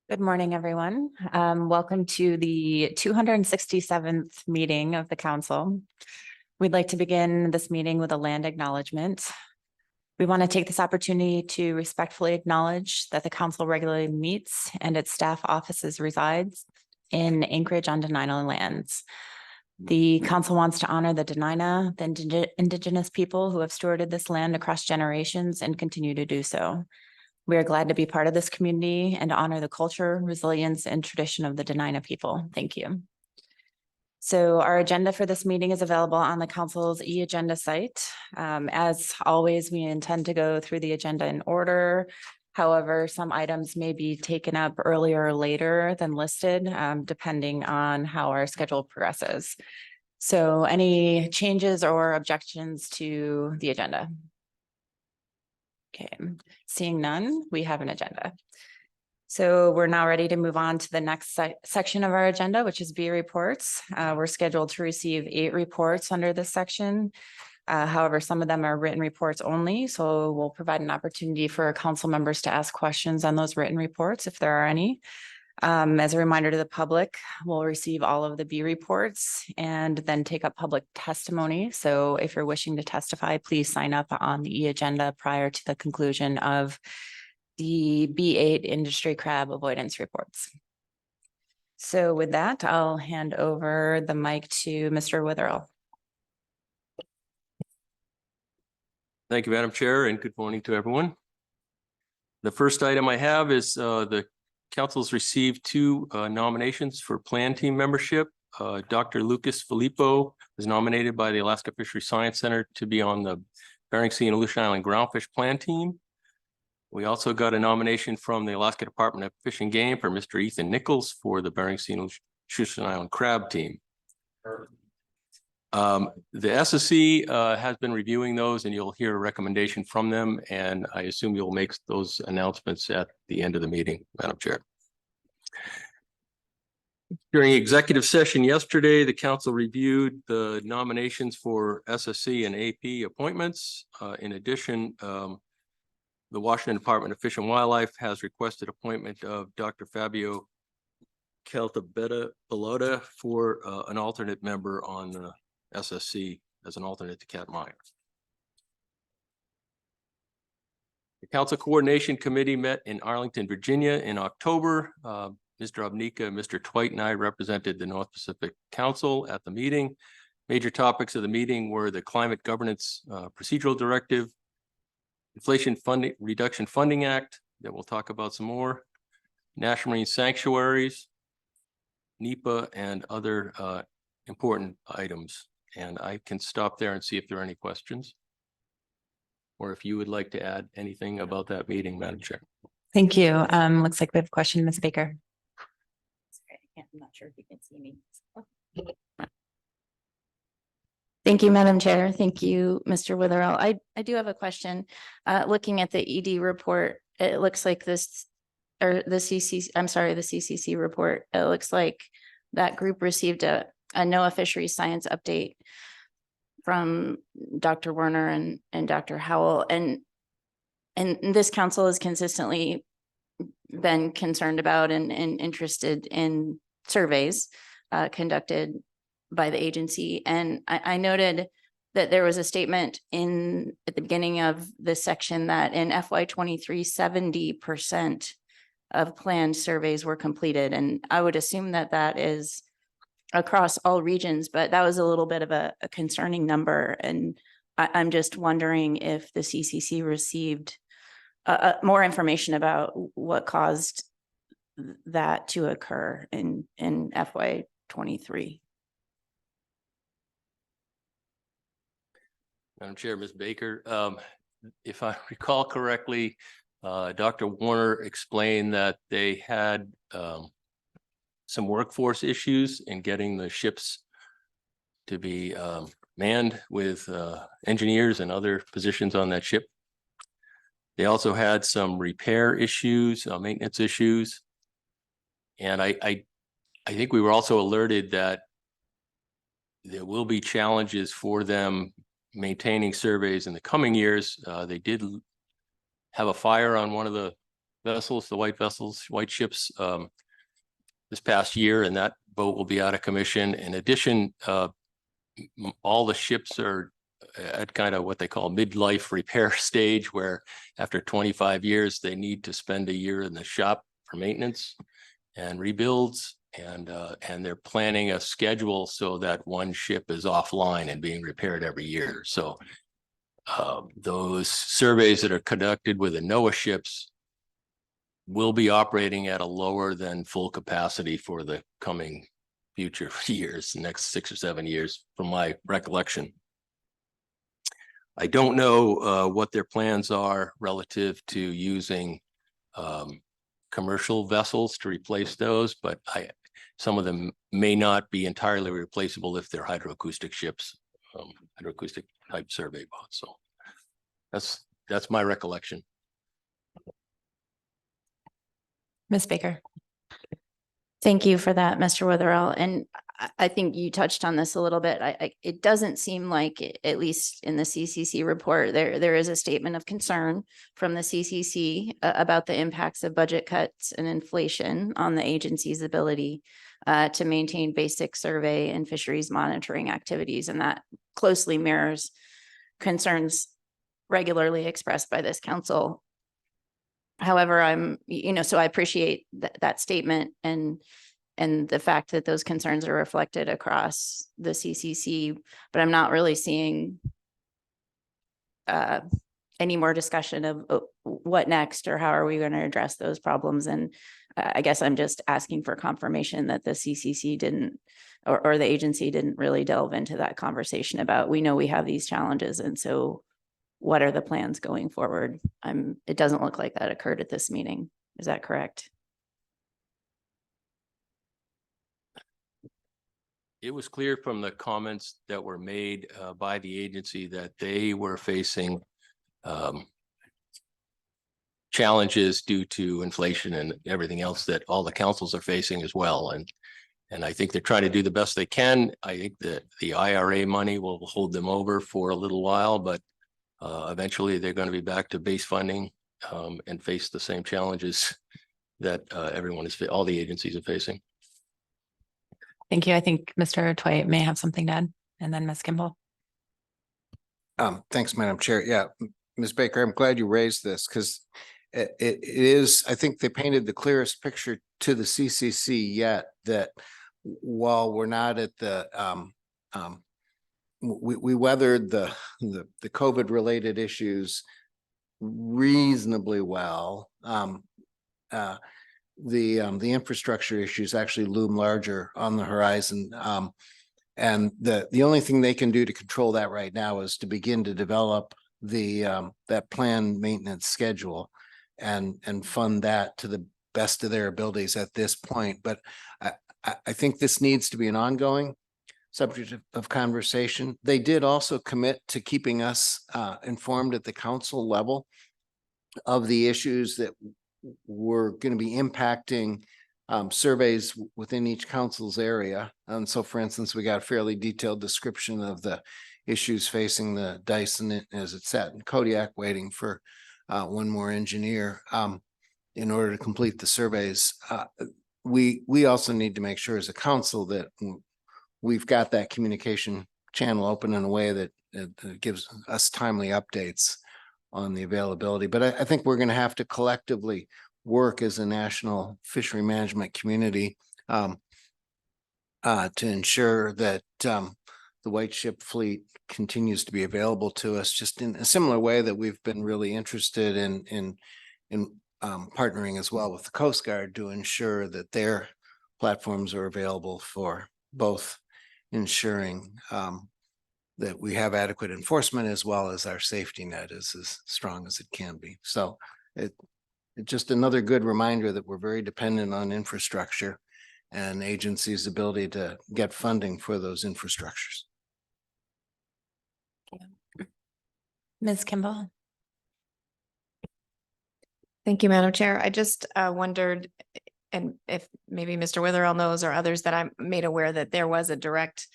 Good morning, everyone. Welcome to the 267th meeting of the council. We'd like to begin this meeting with a land acknowledgement. We want to take this opportunity to respectfully acknowledge that the council regularly meets and its staff offices resides in Anchorage on Dena'ina lands. The council wants to honor the Dena'ina, the indigenous people who have stewarded this land across generations and continue to do so. We are glad to be part of this community and to honor the culture, resilience, and tradition of the Dena'ina people. Thank you. So our agenda for this meeting is available on the council's e-agenda site. As always, we intend to go through the agenda in order. However, some items may be taken up earlier or later than listed, depending on how our schedule progresses. So any changes or objections to the agenda? Okay, seeing none, we have an agenda. So we're now ready to move on to the next section of our agenda, which is B reports. We're scheduled to receive 8 reports under this section. However, some of them are written reports only, so we'll provide an opportunity for council members to ask questions on those written reports if there are any. As a reminder to the public, we'll receive all of the B reports and then take up public testimony. So if you're wishing to testify, please sign up on the e-agenda prior to the conclusion of the B8 industry crab avoidance reports. So with that, I'll hand over the mic to Mr. Witherell. Thank you, Madam Chair, and good morning to everyone. The first item I have is the council's received 2 nominations for plan team membership. Dr. Lucas Filippo was nominated by the Alaska Fisheries Science Center to be on the Bering Sea and Aleutian Island groundfish plan team. We also got a nomination from the Alaska Department of Fish and Game for Mr. Ethan Nichols for the Bering Sea and Aleutian Island crab team. The SSC has been reviewing those, and you'll hear a recommendation from them, and I assume you'll make those announcements at the end of the meeting, Madam Chair. During executive session yesterday, the council reviewed the nominations for SSC and AP appointments. In addition, the Washington Department of Fish and Wildlife has requested appointment of Dr. Fabio Caltabetta-Pelota for an alternate member on the SSC as an alternate to Kat Meyer. The Council Coordination Committee met in Arlington, Virginia in October. Mr. Obnika, Mr. Twite, and I represented the North Pacific Council at the meeting. Major topics of the meeting were the Climate Governance Procedural Directive, Inflation Reduction Funding Act, that we'll talk about some more, National Marine Sanctuaries, NEPA, and other important items. And I can stop there and see if there are any questions, or if you would like to add anything about that meeting, Madam Chair. Thank you. Looks like we have a question, Ms. Baker. I'm not sure if you can see me. Thank you, Madam Chair. Thank you, Mr. Witherell. I do have a question. Looking at the ED report, it looks like this, or the CCC report, it looks like that group received a NOAA Fisheries Science update from Dr. Werner and Dr. Howell. And this council has consistently been concerned about and interested in surveys conducted by the agency. And I noted that there was a statement at the beginning of this section that in FY23, 70% of planned surveys were completed. And I would assume that that is across all regions, but that was a little bit of a concerning number. And I'm just wondering if the CCC received more information about what caused that to occur in FY23. Madam Chair, Ms. Baker, if I recall correctly, Dr. Warner explained that they had some workforce issues in getting the ships to be manned with engineers and other positions on that ship. They also had some repair issues, maintenance issues. And I think we were also alerted that there will be challenges for them maintaining surveys in the coming years. They did have a fire on one of the vessels, the white ships, this past year, and that boat will be out of commission. In addition, all the ships are at kind of what they call midlife repair stage, where after 25 years, they need to spend a year in the shop for maintenance and rebuilds. And they're planning a schedule so that one ship is offline and being repaired every year. So those surveys that are conducted with the NOAA ships will be operating at a lower than full capacity for the coming future years, the next 6 or 7 years, from my recollection. I don't know what their plans are relative to using commercial vessels to replace those, but some of them may not be entirely replaceable if they're hydroacoustic ships, hydroacoustic type survey boats. So that's my recollection. Ms. Baker. Thank you for that, Mr. Witherell. And I think you touched on this a little bit. It doesn't seem like, at least in the CCC report, there is a statement of concern from the CCC about the impacts of budget cuts and inflation on the agency's ability to maintain basic survey and fisheries monitoring activities. And that closely mirrors concerns regularly expressed by this council. However, so I appreciate that statement and the fact that those concerns are reflected across the CCC, but I'm not really seeing any more discussion of what next or how are we going to address those problems. And I guess I'm just asking for confirmation that the CCC didn't, or the agency didn't really delve into that conversation about, we know we have these challenges, and so what are the plans going forward? It doesn't look like that occurred at this meeting. Is that correct? It was clear from the comments that were made by the agency that they were facing challenges due to inflation and everything else that all the councils are facing as well. And I think they're trying to do the best they can. I think that the IRA money will hold them over for a little while, but eventually they're going to be back to base funding and face the same challenges that all the agencies are facing. Thank you. I think Mr. Twite may have something to add, and then Ms. Kimball. Thanks, Madam Chair. Yeah, Ms. Baker, I'm glad you raised this because it is, I think they painted the clearest picture to the CCC yet that while we're not at the, we weathered the COVID related issues reasonably well. The infrastructure issues actually loom larger on the horizon. And the only thing they can do to control that right now is to begin to develop that planned maintenance schedule and fund that to the best of their abilities at this point. But I think this needs to be an ongoing subject of conversation. They did also commit to keeping us informed at the council level of the issues that were going to be impacting surveys within each council's area. And so, for instance, we got a fairly detailed description of the issues facing the Dyson as it's sat in Kodiak, waiting for one more engineer in order to complete the surveys. We also need to make sure as a council that we've got that communication channel open in a way that gives us timely updates on the availability. But I think we're going to have to collectively work as a national fishery management community to ensure that the white ship fleet continues to be available to us, just in a similar way that we've been really interested in partnering as well with the Coast Guard to ensure that their platforms are available for both ensuring that we have adequate enforcement as well as our safety net is as strong as it can be. So it's just another good reminder that we're very dependent on infrastructure and agencies' ability to get funding for those infrastructures. Ms. Kimball. Thank you, Madam Chair. I just wondered, and if maybe Mr. Witherell knows or others, that I'm made aware that there was a direct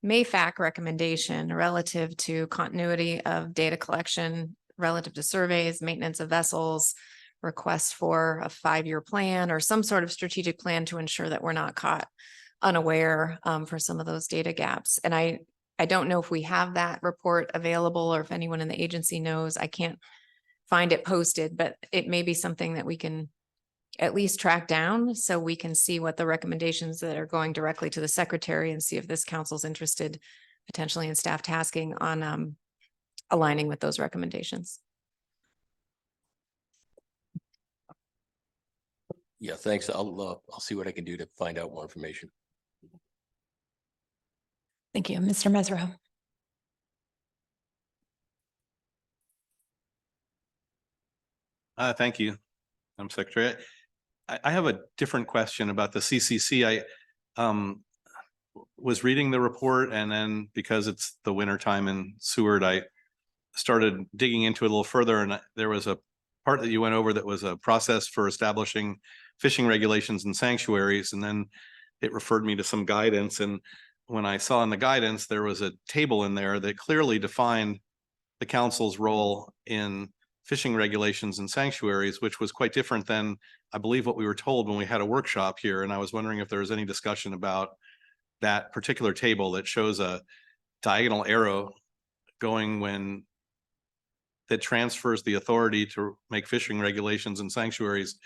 MAFAC recommendation relative to continuity of data collection relative to surveys, maintenance of vessels, request for a 5-year plan or some sort of strategic plan to ensure that we're not caught unaware for some of those data gaps. And I don't know if we have that report available or if anyone in the agency knows. I can't find it posted, but it may be something that we can at least track down so we can see what the recommendations that are going directly to the secretary and see if this council's interested potentially in staff tasking on aligning with those recommendations. Yeah, thanks. I'll see what I can do to find out more information. Thank you. Mr. Mesro. Thank you, Madam Secretary. I have a different question about the CCC. I was reading the report, and then because it's the winter time in Seward, I started digging into it a little further, and there was a part that you went over that was a process for establishing fishing regulations and sanctuaries, and then it referred me to some guidance. And when I saw in the guidance, there was a table in there that clearly defined the council's role in fishing regulations and sanctuaries, which was quite different than I believe what we were told when we had a workshop here. And I was wondering if there was any discussion about that particular table that shows a diagonal arrow going when that transfers the authority to make fishing regulations and sanctuaries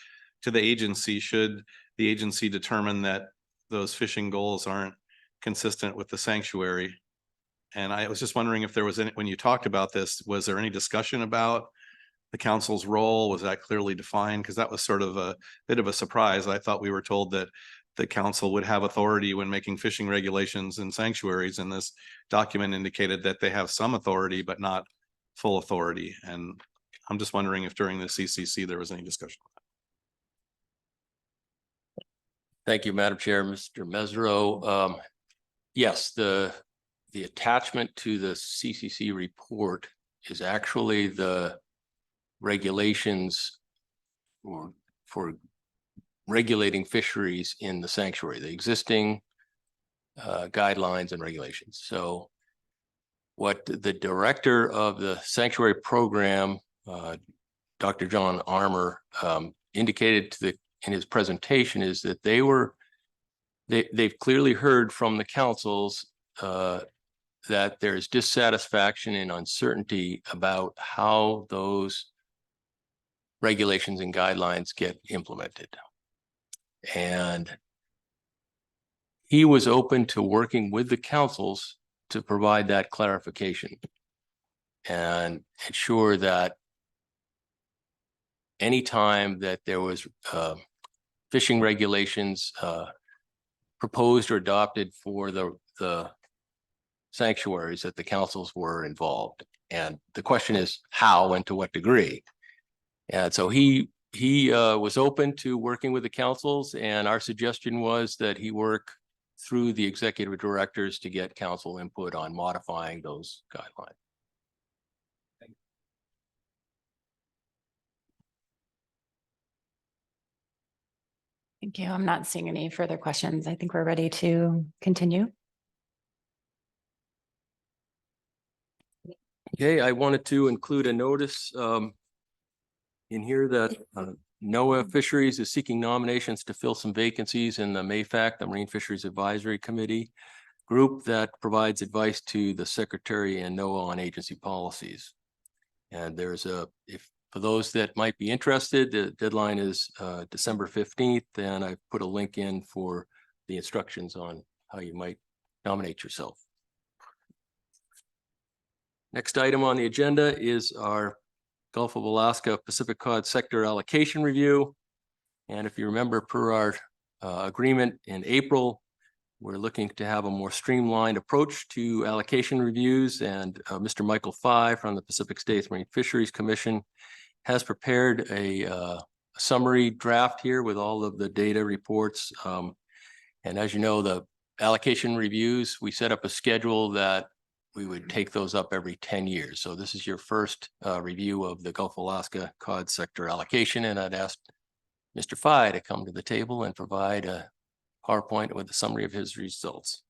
to the agency, should the agency determine that those fishing goals aren't consistent with the sanctuary. And I was just wondering if there was any, when you talked about this, was there any discussion about the council's role? Was that clearly defined? Because that was sort of a bit of a surprise. I thought we were told that the council would have authority when making fishing regulations and sanctuaries, and this document indicated that they have some authority, but not full authority. And I'm just wondering if during the CCC there was any discussion. Thank you, Madam Chair. Mr. Mesro. Yes, the attachment to the CCC report is actually the regulations for regulating fisheries in the sanctuary, the existing guidelines and regulations. So what the director of the sanctuary program, Dr. John Armour, indicated in his presentation is that they've clearly heard from the councils that there's dissatisfaction and uncertainty about how those regulations and guidelines get implemented. And he was open to working with the councils to provide that clarification and ensure that anytime that there was fishing regulations proposed or adopted for the sanctuaries, that the councils were involved. And the question is how and to what degree. And so he was open to working with the councils, and our suggestion was that he work through the executive directors to get council input on modifying those guidelines. Thank you. I'm not seeing any further questions. I think we're ready to continue. Okay, I wanted to include a notice in here that NOAA Fisheries is seeking nominations to fill some vacancies in the MAFAC, the Marine Fisheries Advisory Committee group that provides advice to the Secretary and NOAA on agency policies. And there's for those that might be interested, the deadline is December 15th, and I put a link in for the instructions on how you might nominate yourself. Next item on the agenda is our Gulf of Alaska Pacific Cod Sector Allocation Review. And if you remember, per our agreement in April, we're looking to have a more streamlined approach to allocation reviews. And Mr. Michael Fye from the Pacific States Marine Fisheries Commission has prepared a summary draft here with all of the data reports. And as you know, the allocation reviews, we set up a schedule that we would take those up every 10 years. So this is your first review of the Gulf of Alaska cod sector allocation. And I'd asked Mr. Fye to come to the table and provide a PowerPoint with a summary of his results.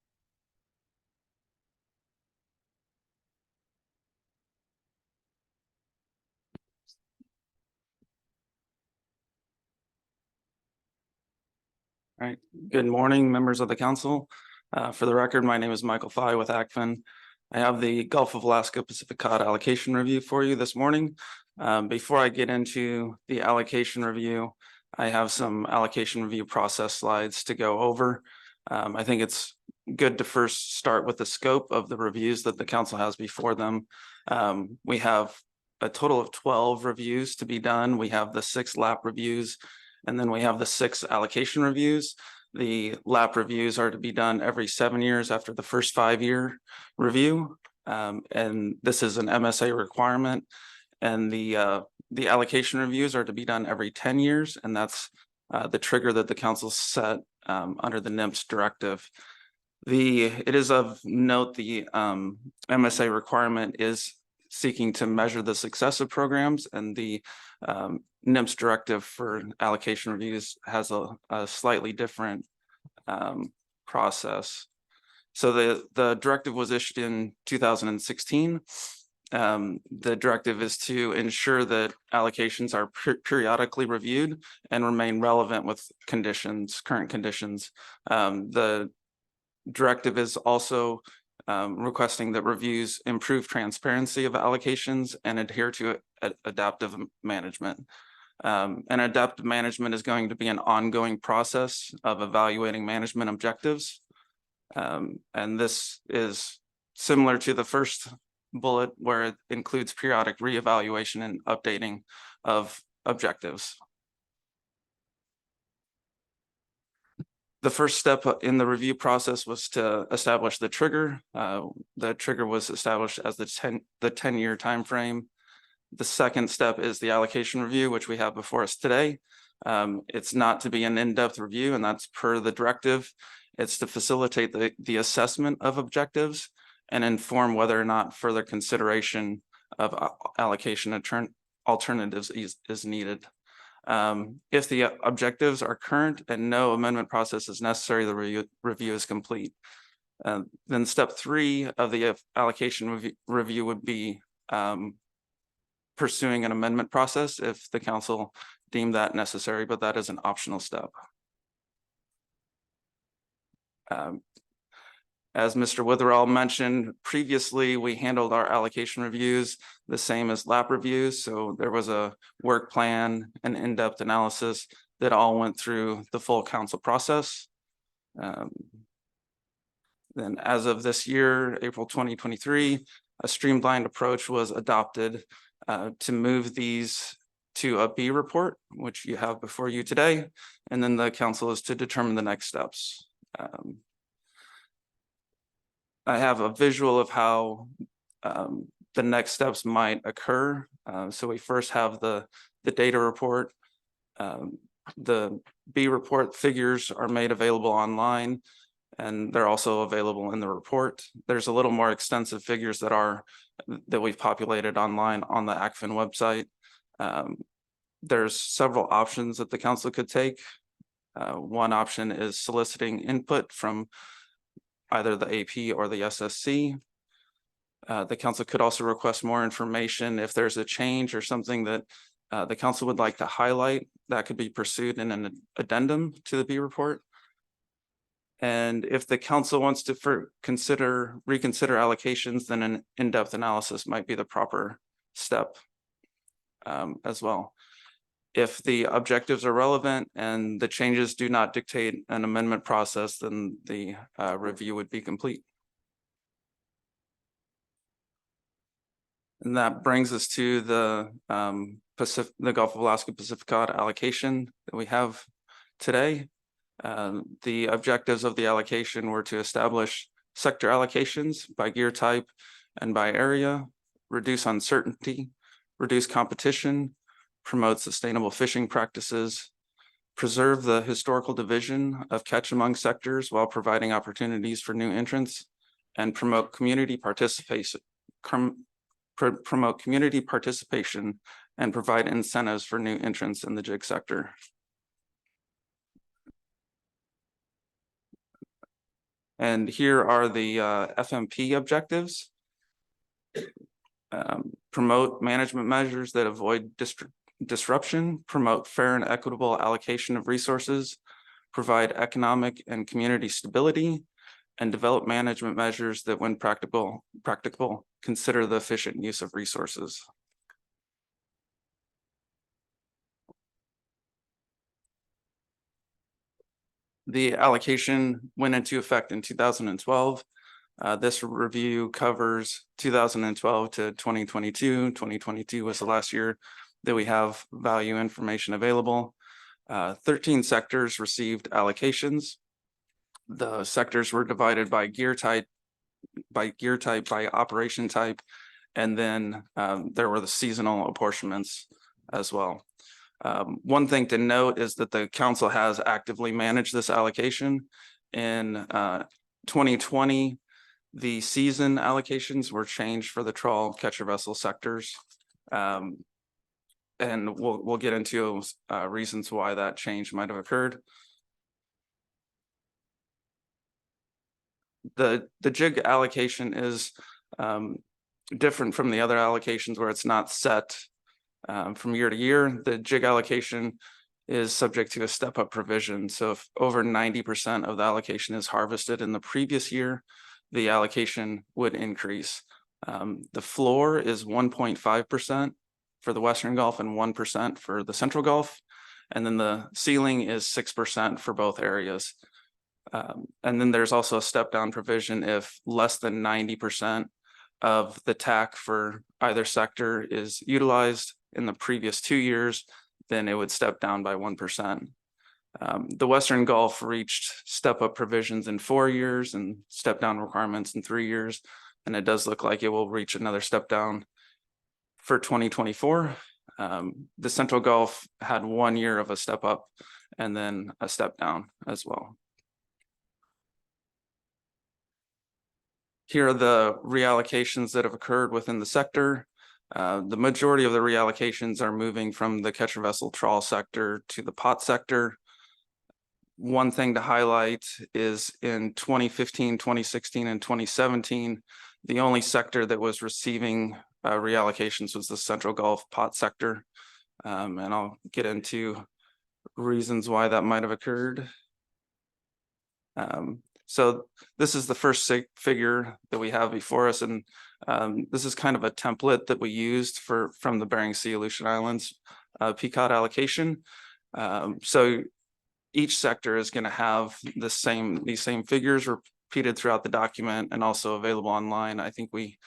All right, good morning, members of the council. For the record, my name is Michael Fye with ACFIN. I have the Gulf of Alaska Pacific Cod allocation review for you this morning. Before I get into the allocation review, I have some allocation review process slides to go over. I think it's good to first start with the scope of the reviews that the council has before them. We have a total of 12 reviews to be done. We have the 6 lap reviews, and then we have the 6 allocation reviews. The lap reviews are to be done every 7 years after the first 5-year review. And this is an MSA requirement. And the allocation reviews are to be done every 10 years. And that's the trigger that the council set under the NPFMC directive. It is of note, the MSA requirement is seeking to measure the success of programs, and the NPFMC directive for allocation reviews has a slightly different process. So the directive was issued in 2016. The directive is to ensure that allocations are periodically reviewed and remain relevant with current conditions. The directive is also requesting that reviews improve transparency of allocations and adhere to adaptive management. And adaptive management is going to be an ongoing process of evaluating management objectives. And this is similar to the first bullet, where it includes periodic reevaluation and updating of objectives. The first step in the review process was to establish the trigger. The trigger was established as the 10-year timeframe. The second step is the allocation review, which we have before us today. It's not to be an in-depth review, and that's per the directive. It's to facilitate the assessment of objectives and inform whether or not further consideration of allocation alternatives is needed. If the objectives are current and no amendment process is necessary, the review is complete. Then step 3 of the allocation review would be pursuing an amendment process if the council deemed that necessary, but that is an optional step. As Mr. Witherell mentioned previously, we handled our allocation reviews the same as lap reviews. So there was a work plan and in-depth analysis that all went through the full council process. Then as of this year, April 2023, a streamlined approach was adopted to move these to a B report, which you have before you today. And then the council is to determine the next steps. I have a visual of how the next steps might occur. So we first have the data report. The B report figures are made available online, and they're also available in the report. There's a little more extensive figures that we've populated online on the ACFIN website. There's several options that the council could take. One option is soliciting input from either the AP or the SSC. The council could also request more information if there's a change or something that the council would like to highlight. That could be pursued in an addendum to the B report. And if the council wants to reconsider allocations, then an in-depth analysis might be the proper step as well. If the objectives are relevant and the changes do not dictate an amendment process, then the review would be complete. And that brings us to the Gulf of Alaska Pacific Cod allocation that we have today. The objectives of the allocation were to establish sector allocations by gear type and by area, reduce uncertainty, reduce competition, promote sustainable fishing practices, preserve the historical division of catch among sectors while providing opportunities for new entrants, and promote community participation and provide incentives for new entrants in the jig sector. And here are the FMP objectives. Promote management measures that avoid disruption, promote fair and equitable allocation of resources, provide economic and community stability, and develop management measures that, when practical, consider the efficient use of resources. The allocation went into effect in 2012. This review covers 2012 to 2022. 2022 was the last year that we have value information available. 13 sectors received allocations. The sectors were divided by gear type, by operation type, and then there were the seasonal apportionments as well. One thing to note is that the council has actively managed this allocation. In 2020, the season allocations were changed for the trawl catcher vessel sectors. And we'll get into reasons why that change might have occurred. The jig allocation is different from the other allocations where it's not set from year to year. The jig allocation is subject to a step-up provision. So if over 90% of the allocation is harvested in the previous year, the allocation would increase. The floor is 1.5% for the Western Gulf and 1% for the Central Gulf. And then the ceiling is 6% for both areas. And then there's also a step-down provision if less than 90% of the TAC for either sector is utilized in the previous 2 years, then it would step down by 1%. The Western Gulf reached step-up provisions in 4 years and step-down requirements in 3 years. And it does look like it will reach another step-down for 2024. The Central Gulf had 1 year of a step-up and then a step-down as well. Here are the reallocations that have occurred within the sector. The majority of the reallocations are moving from the catcher vessel trawl sector to the pot sector. One thing to highlight is in 2015, 2016, and 2017, the only sector that was receiving reallocations was the Central Gulf pot sector. And I'll get into reasons why that might have occurred. So this is the first figure that we have before us, and this is kind of a template that we used from the Bering Sea Aleutian Islands PCOT allocation. So each sector is going to have these same figures repeated throughout the document and also available online. I think we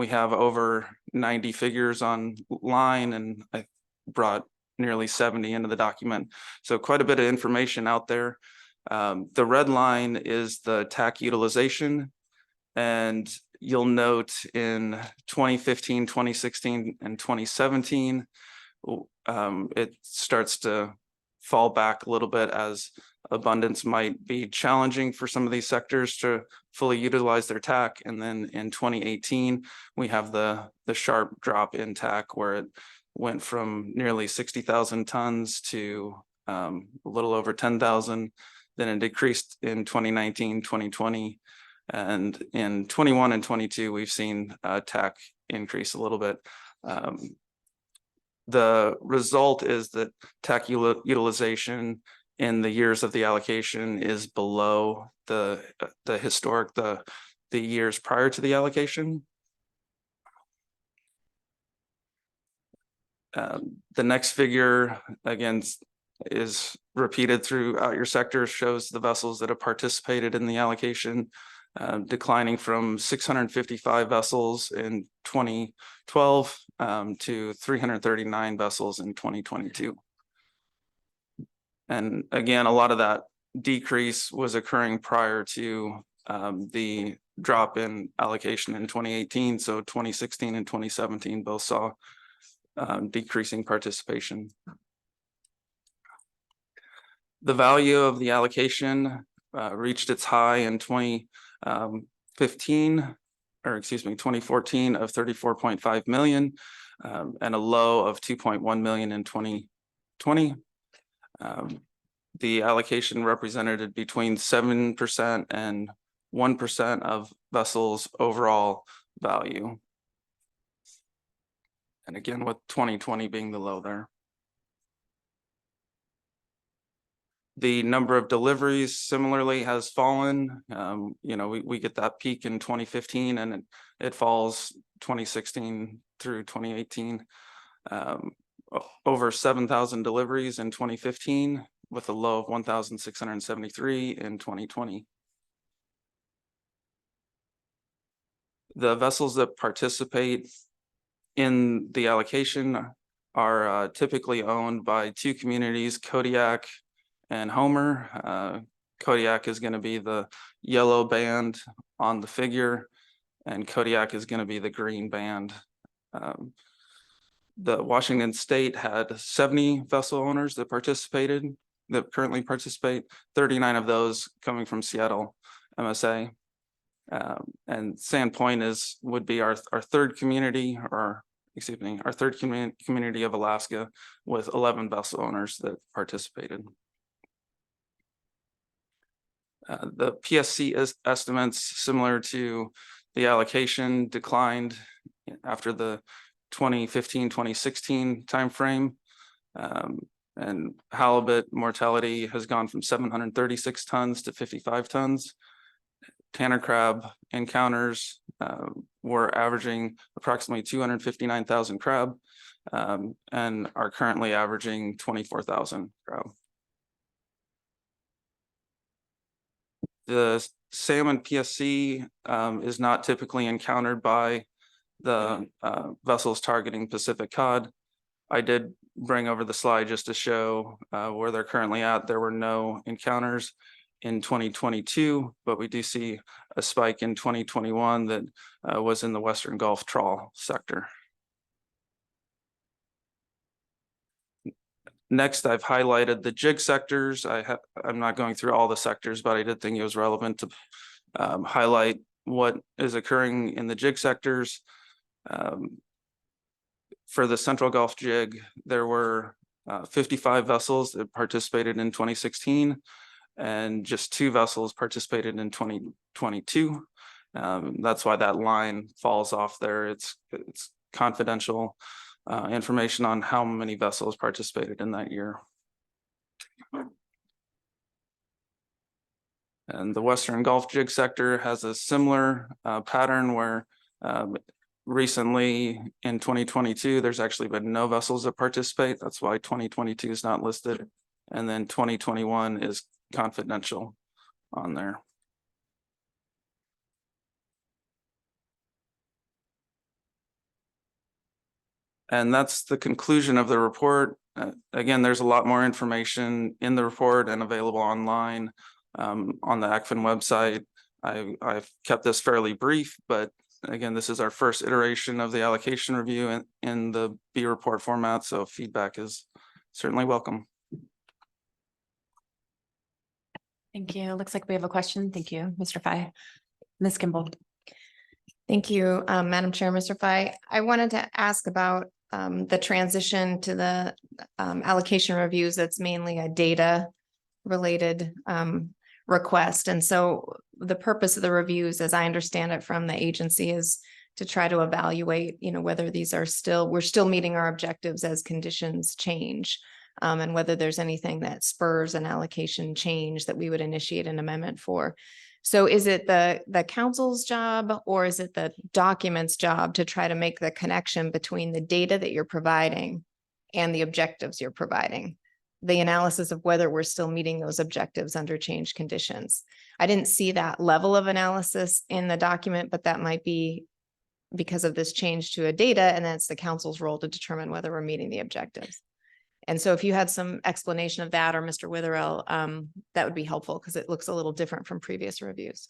have over 90 figures online, and I brought nearly 70 into the document. So quite a bit of information out there. The red line is the TAC utilization, and you'll note in 2015, 2016, and 2017, it starts to fall back a little bit as abundance might be challenging for some of these sectors to fully utilize their TAC. And then in 2018, we have the sharp drop in TAC where it went from nearly 60,000 tons to a little over 10,000. Then it decreased in 2019, 2020, and in 21 and 22, we've seen TAC increase a little bit. The result is that TAC utilization in the years of the allocation is below the historic, the years prior to the allocation. The next figure, again, is repeated throughout your sector, shows the vessels that have participated in the allocation, declining from 655 vessels in 2012 to 339 vessels in 2022. And again, a lot of that decrease was occurring prior to the drop in allocation in 2018. So 2016 and 2017 both saw decreasing participation. The value of the allocation reached its high in 2014 of 34.5 million and a low of 2.1 million in 2020. The allocation represented between 7% and 1% of vessels' overall value. And again, with 2020 being the low there. The number of deliveries similarly has fallen. We get that peak in 2015 and it falls 2016 through 2018. Over 7,000 deliveries in 2015 with a low of 1,673 in 2020. The vessels that participate in the allocation are typically owned by two communities, Kodiak and Homer. Kodiak is going to be the yellow band on the figure, and Kodiak is going to be the green band. The Washington State had 70 vessel owners that currently participate, 39 of those coming from Seattle MSA. And Sandpoint would be our third community, or excuse me, our third community of Alaska with 11 vessel owners that participated. The PSC estimates, similar to the allocation, declined after the 2015-2016 timeframe. And halibut mortality has gone from 736 tons to 55 tons. Tanner crab encounters were averaging approximately 259,000 crab and are currently averaging 24,000 crab. The salmon PSC is not typically encountered by the vessels targeting Pacific cod. I did bring over the slide just to show where they're currently at. There were no encounters in 2022, but we do see a spike in 2021 that was in the Western Gulf trawl sector. Next, I've highlighted the jig sectors. I'm not going through all the sectors, but I did think it was relevant to highlight what is occurring in the jig sectors. For the Central Gulf jig, there were 55 vessels that participated in 2016, and just 2 vessels participated in 2022. That's why that line falls off there. It's confidential information on how many vessels participated in that year. And the Western Gulf jig sector has a similar pattern where recently in 2022, there's actually been no vessels that participate. That's why 2022 is not listed. And then 2021 is confidential on there. And that's the conclusion of the report. Again, there's a lot more information in the report and available online on the ACFIN website. I've kept this fairly brief, but again, this is our first iteration of the allocation review in the B report format, so feedback is certainly welcome. Thank you. Looks like we have a question. Thank you, Mr. Fye. Ms. Kimball. Thank you, Madam Chair, Mr. Fye. I wanted to ask about the transition to the allocation reviews. That's mainly a data related request. And so the purpose of the reviews, as I understand it from the agency, is to try to evaluate, whether these are we're still meeting our objectives as conditions change. And whether there's anything that spurs an allocation change that we would initiate an amendment for. So is it the council's job, or is it the document's job to try to make the connection between the data that you're providing and the objectives you're providing? The analysis of whether we're still meeting those objectives under changed conditions. I didn't see that level of analysis in the document, but that might be because of this change to a data, and that's the council's role to determine whether we're meeting the objectives. And so if you had some explanation of that, or Mr. Witherell, that would be helpful, because it looks a little different from previous reviews.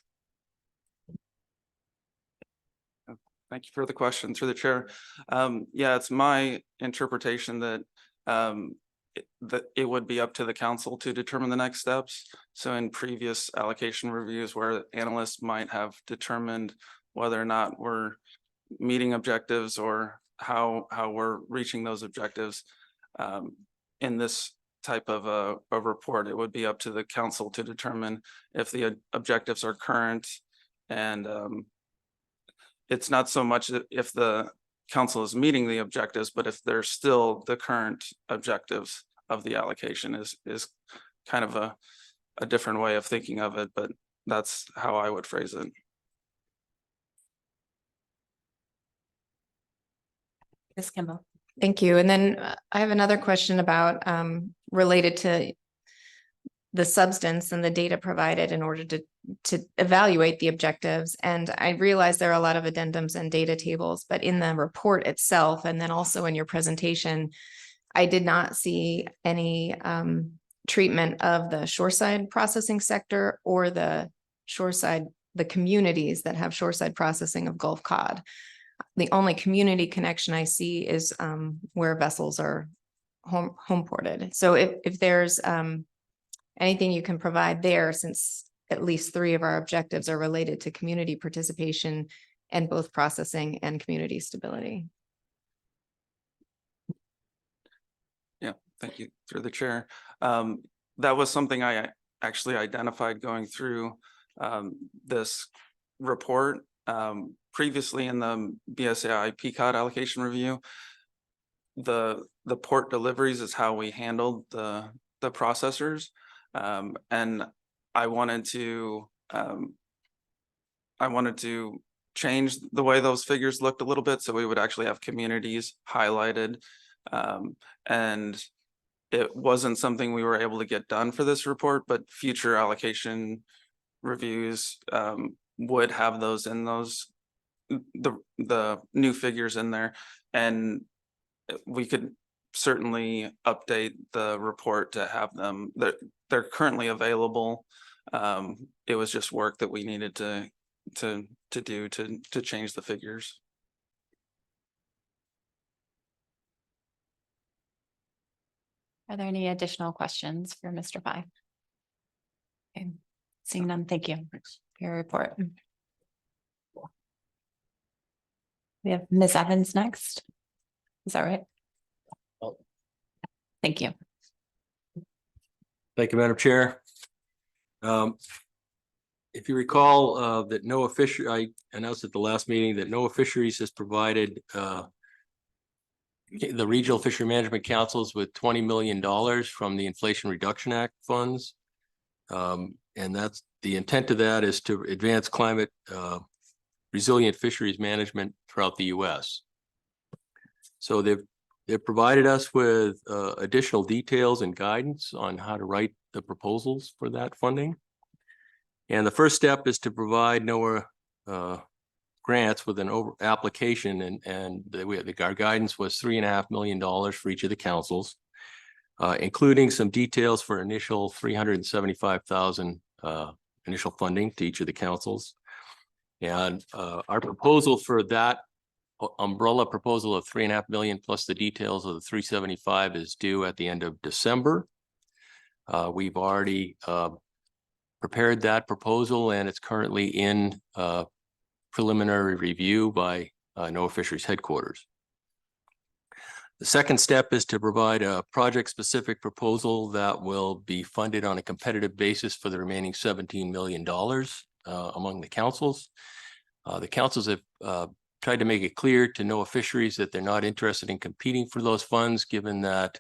Thank you for the question through the chair. Yeah, it's my interpretation that it would be up to the council to determine the next steps. So in previous allocation reviews where analysts might have determined whether or not we're meeting objectives or how we're reaching those objectives, in this type of a report, it would be up to the council to determine if the objectives are current. And it's not so much if the council is meeting the objectives, but if they're still the current objectives of the allocation is kind of a different way of thinking of it, but that's how I would phrase it. Ms. Kimball. Thank you. And then I have another question about related to the substance and the data provided in order to evaluate the objectives. And I realize there are a lot of addendums and data tables, but in the report itself, and then also in your presentation, I did not see any treatment of the shoreside processing sector or the communities that have shoreside processing of Gulf cod. The only community connection I see is where vessels are home ported. So if there's anything you can provide there, since at least 3 of our objectives are related to community participation and both processing and community stability. Yeah, thank you through the chair. That was something I actually identified going through this report. Previously in the BSAI PCOD allocation review, the port deliveries is how we handled the processors. And I wanted to change the way those figures looked a little bit, so we would actually have communities highlighted. And it wasn't something we were able to get done for this report, but future allocation reviews would have those in those, the new figures in there, and we could certainly update the report to have them. They're currently available. It was just work that we needed to do to change the figures. Are there any additional questions for Mr. Pai? Okay, seeing none, thank you for your report. We have Ms. Evans next. Is that right? Thank you. Thank you, Madam Chair. If you recall, that NOAA Fisheries, I announced at the last meeting that NOAA Fisheries has provided the regional fishery management councils with $20 million from the Inflation Reduction Act funds. And that's the intent of that is to advance climate resilient fisheries management throughout the US. So they've provided us with additional details and guidance on how to write the proposals for that funding. And the first step is to provide NOAA grants with an application, and our guidance was $3.5 million for each of the councils, including some details for initial $375,000 initial funding to each of the councils. And our proposal for that umbrella proposal of $3.5 million plus the details of the 375 is due at the end of December. We've already prepared that proposal, and it's currently in preliminary review by NOAA Fisheries headquarters. The second step is to provide a project-specific proposal that will be funded on a competitive basis for the remaining $17 million among the councils. The councils have tried to make it clear to NOAA Fisheries that they're not interested in competing for those funds, given that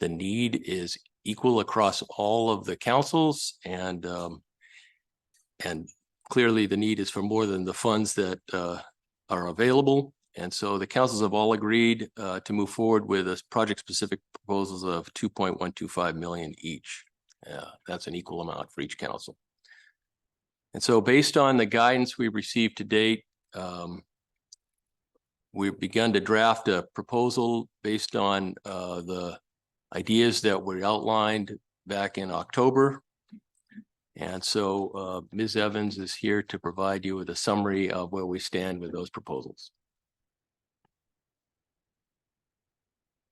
the need is equal across all of the councils, and clearly the need is for more than the funds that are available. And so the councils have all agreed to move forward with a project-specific proposals of $2.125 million each. That's an equal amount for each council. And so based on the guidance we've received to date, we've begun to draft a proposal based on the ideas that were outlined back in October. And so Ms. Evans is here to provide you with a summary of where we stand with those proposals.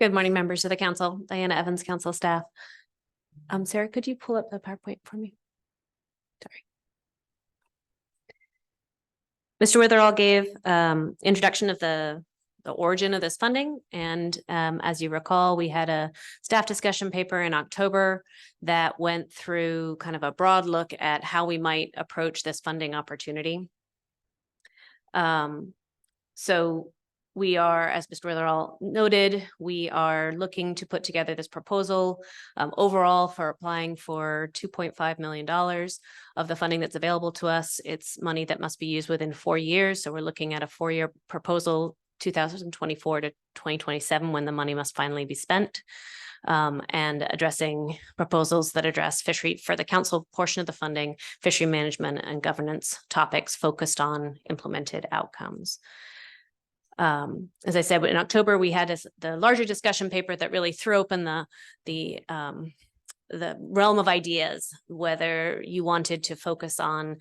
Good morning, members of the council. Diana Evans, council staff. Sarah, could you pull up the PowerPoint for me? Sorry. Mr. Witherall gave introduction of the origin of this funding. And as you recall, we had a staff discussion paper in October that went through kind of a broad look at how we might approach this funding opportunity. So we are, as Mr. Witherall noted, we are looking to put together this proposal overall for applying for $2.5 million of the funding that's available to us. It's money that must be used within 4 years. So we're looking at a 4-year proposal, 2024 to 2027, when the money must finally be spent. And addressing proposals that address fishery for the council portion of the funding, fishery management and governance topics focused on implemented outcomes. As I said, in October, we had the larger discussion paper that really threw open the realm of ideas, whether you wanted to focus on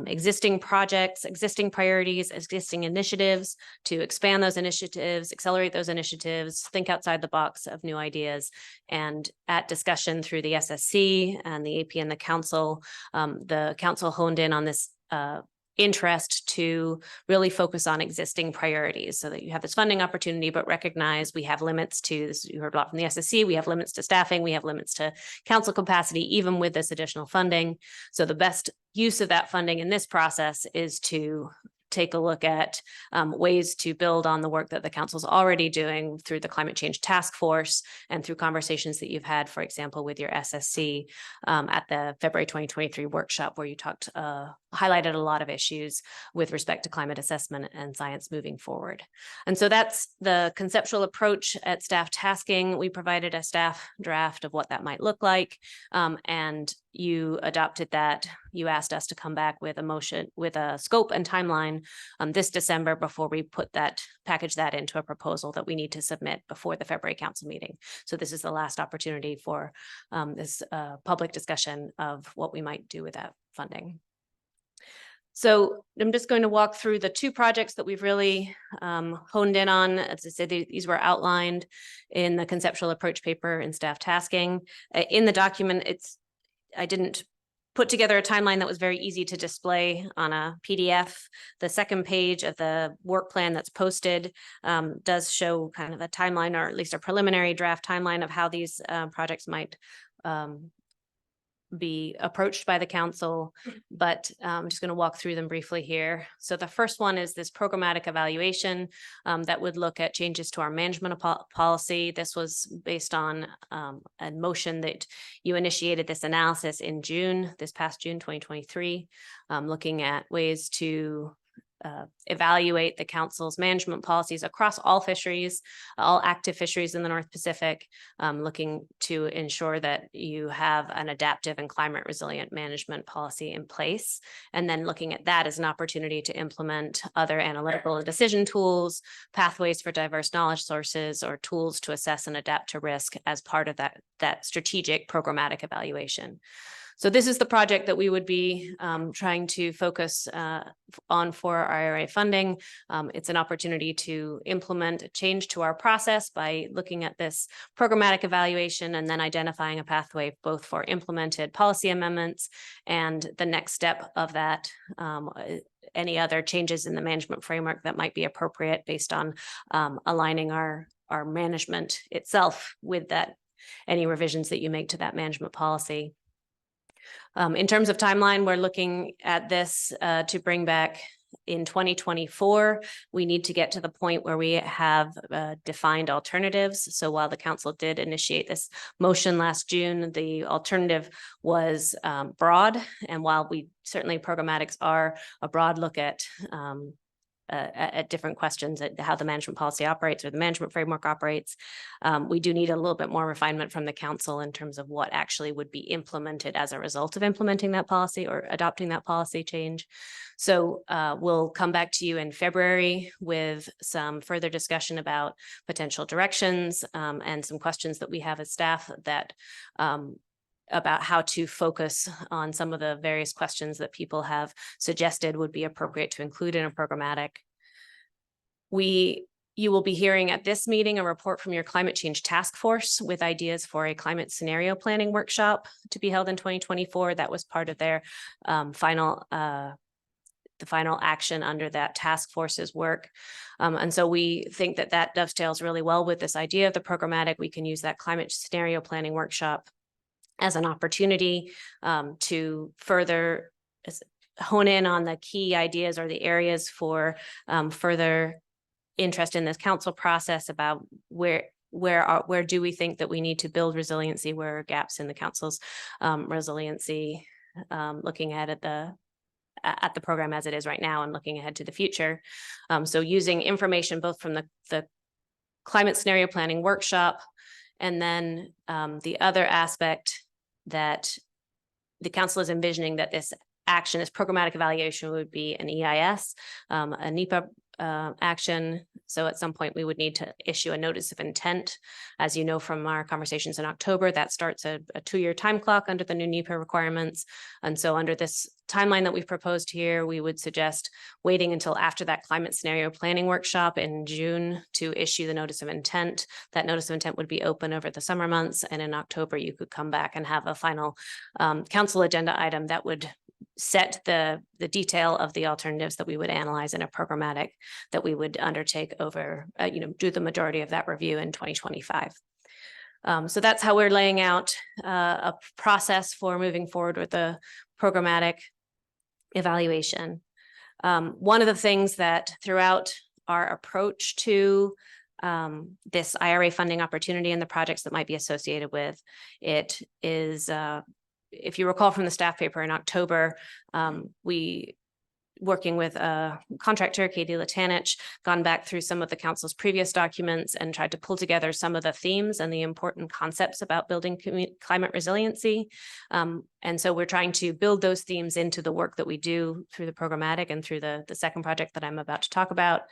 existing projects, existing priorities, existing initiatives, to expand those initiatives, accelerate those initiatives, think outside the box of new ideas. And at discussion through the SSC and the AP and the council honed in on this interest to really focus on existing priorities so that you have this funding opportunity, but recognize we have limits to this. You heard a lot from the SSC. We have limits to staffing. We have limits to council capacity, even with this additional funding. So the best use of that funding in this process is to take a look at ways to build on the work that the council's already doing through the climate change task force and through conversations that you've had, for example, with your SSC at the February 2023 workshop, where you highlighted a lot of issues with respect to climate assessment and science moving forward. And so that's the conceptual approach at staff tasking. We provided a staff draft of what that might look like, and you adopted that. You asked us to come back with a motion with a scope and timeline this December before we package that into a proposal that we need to submit before the February council meeting. So this is the last opportunity for this public discussion of what we might do with that funding. So I'm just going to walk through the 2 projects that we've really honed in on. As I said, these were outlined in the conceptual approach paper in staff tasking. In the document, I didn't put together a timeline that was very easy to display on a PDF. The second page of the work plan that's posted does show kind of a timeline, or at least a preliminary draft timeline of how these projects might be approached by the council, but I'm just going to walk through them briefly here. So the first one is this programmatic evaluation that would look at changes to our management policy. This was based on a motion that you initiated this analysis in June, this past June 2023, looking at ways to evaluate the council's management policies across all fisheries, all active fisheries in the North Pacific, looking to ensure that you have an adaptive and climate resilient management policy in place. And then looking at that as an opportunity to implement other analytical and decision tools, pathways for diverse knowledge sources, or tools to assess and adapt to risk as part of that strategic programmatic evaluation. So this is the project that we would be trying to focus on for our IRA funding. It's an opportunity to implement a change to our process by looking at this programmatic evaluation and then identifying a pathway both for implemented policy amendments and the next step of that, any other changes in the management framework that might be appropriate based on aligning our management itself with that, any revisions that you make to that management policy. In terms of timeline, we're looking at this to bring back in 2024. We need to get to the point where we have defined alternatives. So while the council did initiate this motion last June, the alternative was broad. And while we certainly programmatics are a broad look at different questions at how the management policy operates or the management framework operates, we do need a little bit more refinement from the council in terms of what actually would be implemented as a result of implementing that policy or adopting that policy change. So we'll come back to you in February with some further discussion about potential directions and some questions that we have as staff that about how to focus on some of the various questions that people have suggested would be appropriate to include in a programmatic. You will be hearing at this meeting a report from your climate change task force with ideas for a climate scenario planning workshop to be held in 2024. That was part of their final action under that task force's work. And so we think that that dovetails really well with this idea of the programmatic. We can use that climate scenario planning workshop as an opportunity to further hone in on the key ideas or the areas for further interest in this council process about where do we think that we need to build resiliency, where are gaps in the council's resiliency, looking ahead at the program as it is right now and looking ahead to the future. So using information both from the climate scenario planning workshop, and then the other aspect that the council is envisioning that this action, this programmatic evaluation, would be an EIS, a NEPA action. So at some point we would need to issue a notice of intent. As you know from our conversations in October, that starts a 2-year time clock under the new NEPA requirements. And so under this timeline that we've proposed here, we would suggest waiting until after that climate scenario planning workshop in June to issue the notice of intent. That notice of intent would be open over the summer months, and in October you could come back and have a final council agenda item that would set the detail of the alternatives that we would analyze in a programmatic that we would undertake over, do the majority of that review in 2025. So that's how we're laying out a process for moving forward with the programmatic evaluation. One of the things that throughout our approach to this IRA funding opportunity and the projects that might be associated with it is, if you recall from the staff paper in October, we, working with a contractor, Katie Latanich, gone back through some of the council's previous documents and tried to pull together some of the themes and the important concepts about building climate resiliency. And so we're trying to build those themes into the work that we do through the programmatic and through the second project that I'm about to talk about.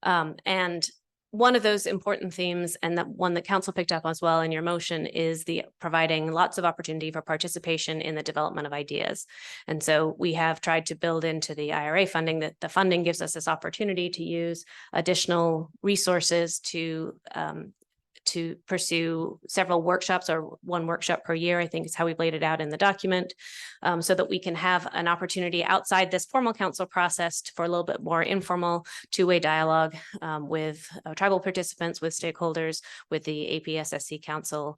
And one of those important themes, and that one that council picked up as well in your motion, is the providing lots of opportunity for participation in the development of ideas. And so we have tried to build into the IRA funding that the funding gives us this opportunity to use additional resources to pursue several workshops, or one workshop per year, I think is how we've laid it out in the document, so that we can have an opportunity outside this formal council process for a little bit more informal two-way dialogue with tribal participants, with stakeholders, with the APSSC Council,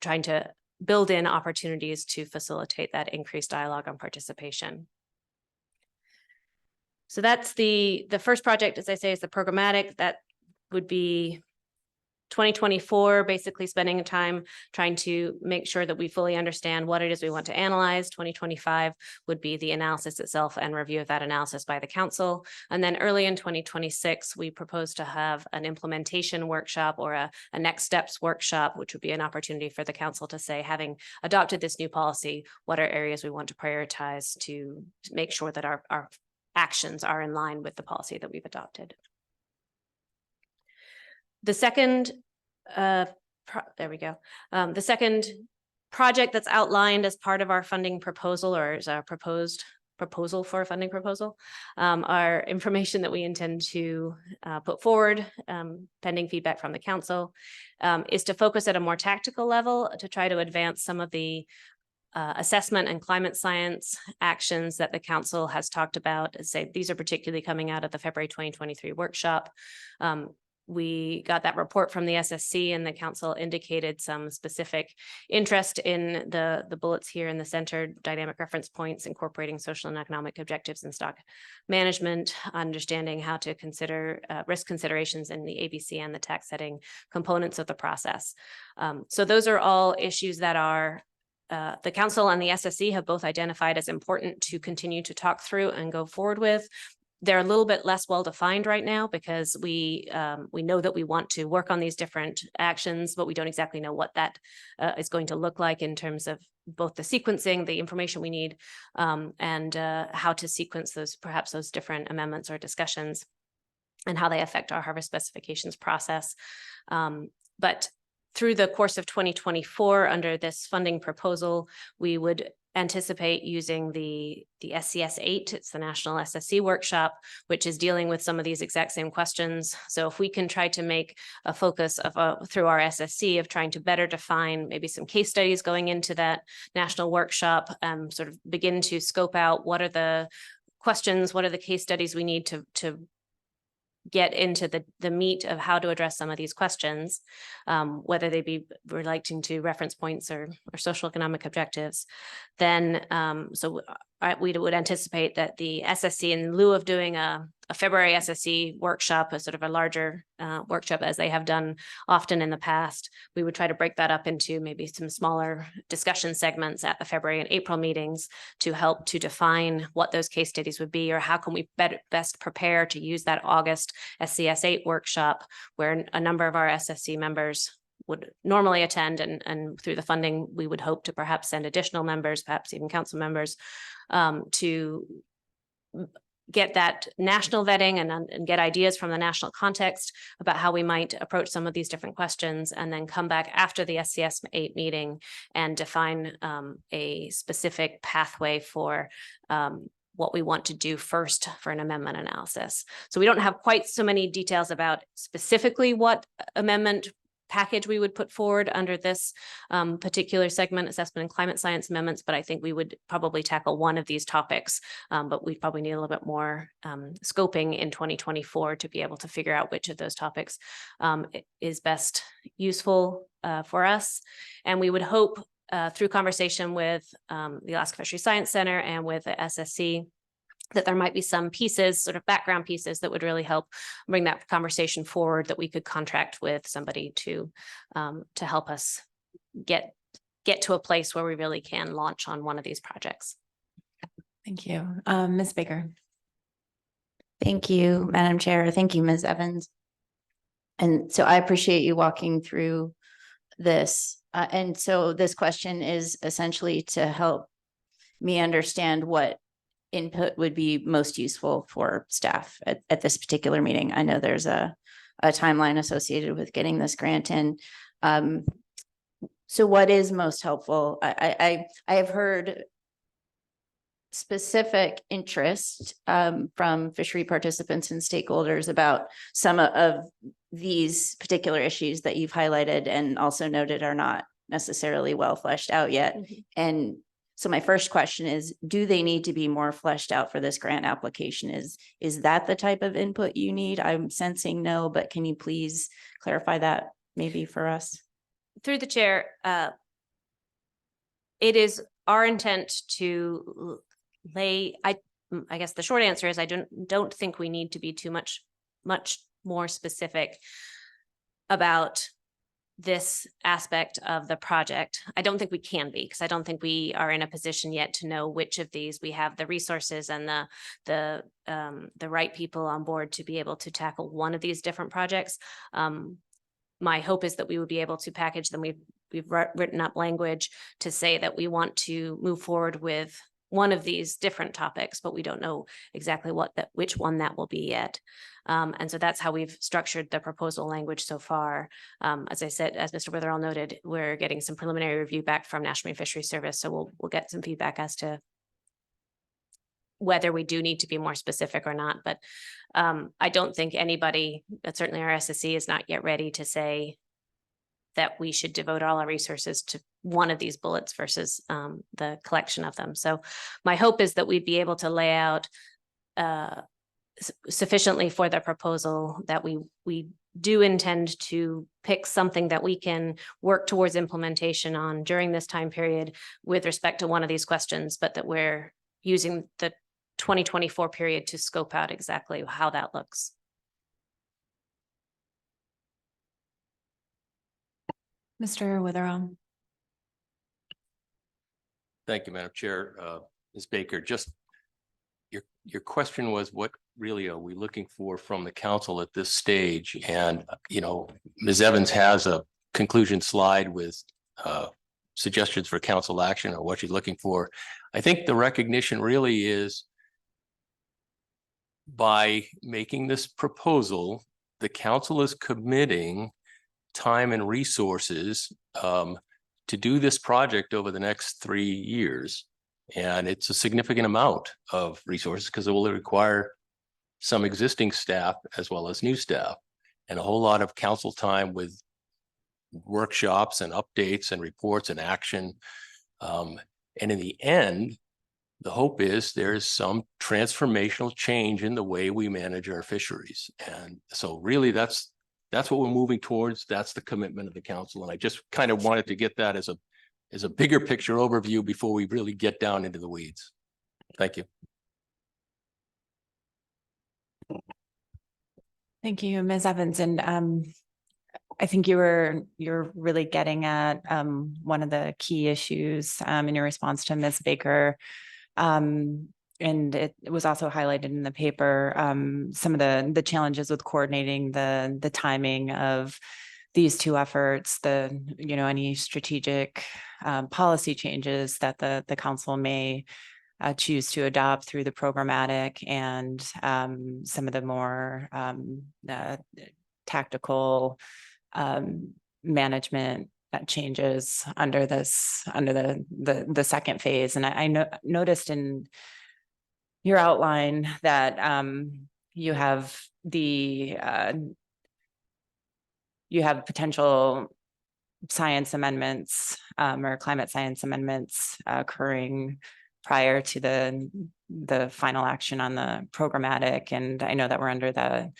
trying to build in opportunities to facilitate that increased dialogue and participation. So that's the first project, as I say, is the programmatic. That would be 2024, basically spending time trying to make sure that we fully understand what it is we want to analyze. 2025 would be the analysis itself and review of that analysis by the council. And then early in 2026, we propose to have an implementation workshop or a next steps workshop, which would be an opportunity for the council to say, having adopted this new policy, what are areas we want to prioritize to make sure that our actions are in line with the policy that we've adopted. The second, there we go. The second project that's outlined as part of our funding proposal, or as our proposed proposal for a funding proposal, are information that we intend to put forward, pending feedback from the council, is to focus at a more tactical level to try to advance some of the assessment and climate science actions that the council has talked about. Say these are particularly coming out of the February 2023 workshop. We got that report from the SSC, and the council indicated some specific interest in the bullets here in the center, dynamic reference points, incorporating social and economic objectives in stock management, understanding how to consider risk considerations in the ABC and the tax setting components of the process. So those are all issues that are the council and the SSC have both identified as important to continue to talk through and go forward with. They're a little bit less well-defined right now because we know that we want to work on these different actions, but we don't exactly know what that is going to look like in terms of both the sequencing, the information we need, and how to sequence perhaps those different amendments or discussions and how they affect our harvest specifications process. But through the course of 2024, under this funding proposal, we would anticipate using the SCS 8, it's the National SSC Workshop, which is dealing with some of these exact same questions. So if we can try to make a focus of through our SSC of trying to better define maybe some case studies going into that national workshop, sort of begin to scope out what are the questions, what are the case studies we need to get into the meat of how to address some of these questions, whether they be relating to reference points or social economic objectives, then so we would anticipate that the SSC, in lieu of doing a February SSC workshop, a sort of a larger workshop as they have done often in the past, we would try to break that up into maybe some smaller discussion segments at the February and April meetings to help to define what those case studies would be, or how can we best prepare to use that August SCS 8 workshop, where a number of our SSC members would normally attend, and through the funding, we would hope to perhaps send additional members, perhaps even council members, to get that national vetting and get ideas from the national context about how we might approach some of these different questions, and then come back after the SCS 8 meeting and define a specific pathway for what we want to do first for an amendment analysis. So we don't have quite so many details about specifically what amendment package we would put forward under this particular segment, assessment and climate science amendments, but I think we would probably tackle one of these topics, but we probably need a little bit more scoping in 2024 to be able to figure out which of those topics is best useful for us. And we would hope through conversation with the Alaska Fisheries Science Center and with the SSC, that there might be some pieces, sort of background pieces, that would really help bring that conversation forward, that we could contract with somebody to help us get to a place where we really can launch on one of these projects. Thank you. Ms. Baker. Thank you, Madam Chair. Thank you, Ms. Evans. And so I appreciate you walking through this. And so this question is essentially to help me understand what input would be most useful for staff at this particular meeting. I know there's a timeline associated with getting this grant in. So what is most helpful? I have heard specific interest from fishery participants and stakeholders about some of these particular issues that you've highlighted and also noted are not necessarily well fleshed out yet. Mm-hmm. And so my first question is, do they need to be more fleshed out for this grant application? Is that the type of input you need? I'm sensing no, but can you please clarify that maybe for us? Through the chair, it is our intent to I guess the short answer is I don't think we need to be too much more specific about this aspect of the project. I don't think we can be, because I don't think we are in a position yet to know which of these we have the resources and the right people on board to be able to tackle one of these different projects. My hope is that we would be able to package them. We've written up language to say that we want to move forward with one of these different topics, but we don't know exactly which one that will be yet. And so that's how we've structured the proposal language so far. As I said, as Mr. Witherall noted, we're getting some preliminary review back from National Marine Fisheries Service. So we'll get some feedback as to whether we do need to be more specific or not. But I don't think anybody, but certainly our SSC, is not yet ready to say that we should devote all our resources to one of these bullets versus the collection of them. So my hope is that we'd be able to lay out sufficiently for the proposal that we do intend to pick something that we can work towards implementation on during this time period with respect to one of these questions, but that we're using the 2024 period to scope out exactly how that looks. Mr. Witherall. Thank you, Madam Chair. Ms. Baker, just your question was, what really are we looking for from the council at this stage? And, you know, Ms. Evans has a conclusion slide with suggestions for council action or what she's looking for. I think the recognition really is, by making this proposal, the council is committing time and resources to do this project over the next 3 years. And it's a significant amount of resources because it will require some existing staff as well as new staff, and a whole lot of council time with workshops and updates and reports and action. And in the end, the hope is there's some transformational change in the way we manage our fisheries. And so really that's what we're moving towards. That's the commitment of the council. And I just kind of wanted to get that as a bigger picture overview before we really get down into the weeds. Thank you. Thank you, Ms. Evans. And I think you're really getting at one of the key issues in your response to Ms. Baker. And it was also highlighted in the paper, some of the challenges with coordinating the timing of these two efforts, any strategic policy changes that the council may choose to adopt through the programmatic, and some of the more tactical management changes under the second phase. And I noticed in your outline that you have potential science amendments or climate science amendments occurring prior to the final action on the programmatic. And I know that we're under the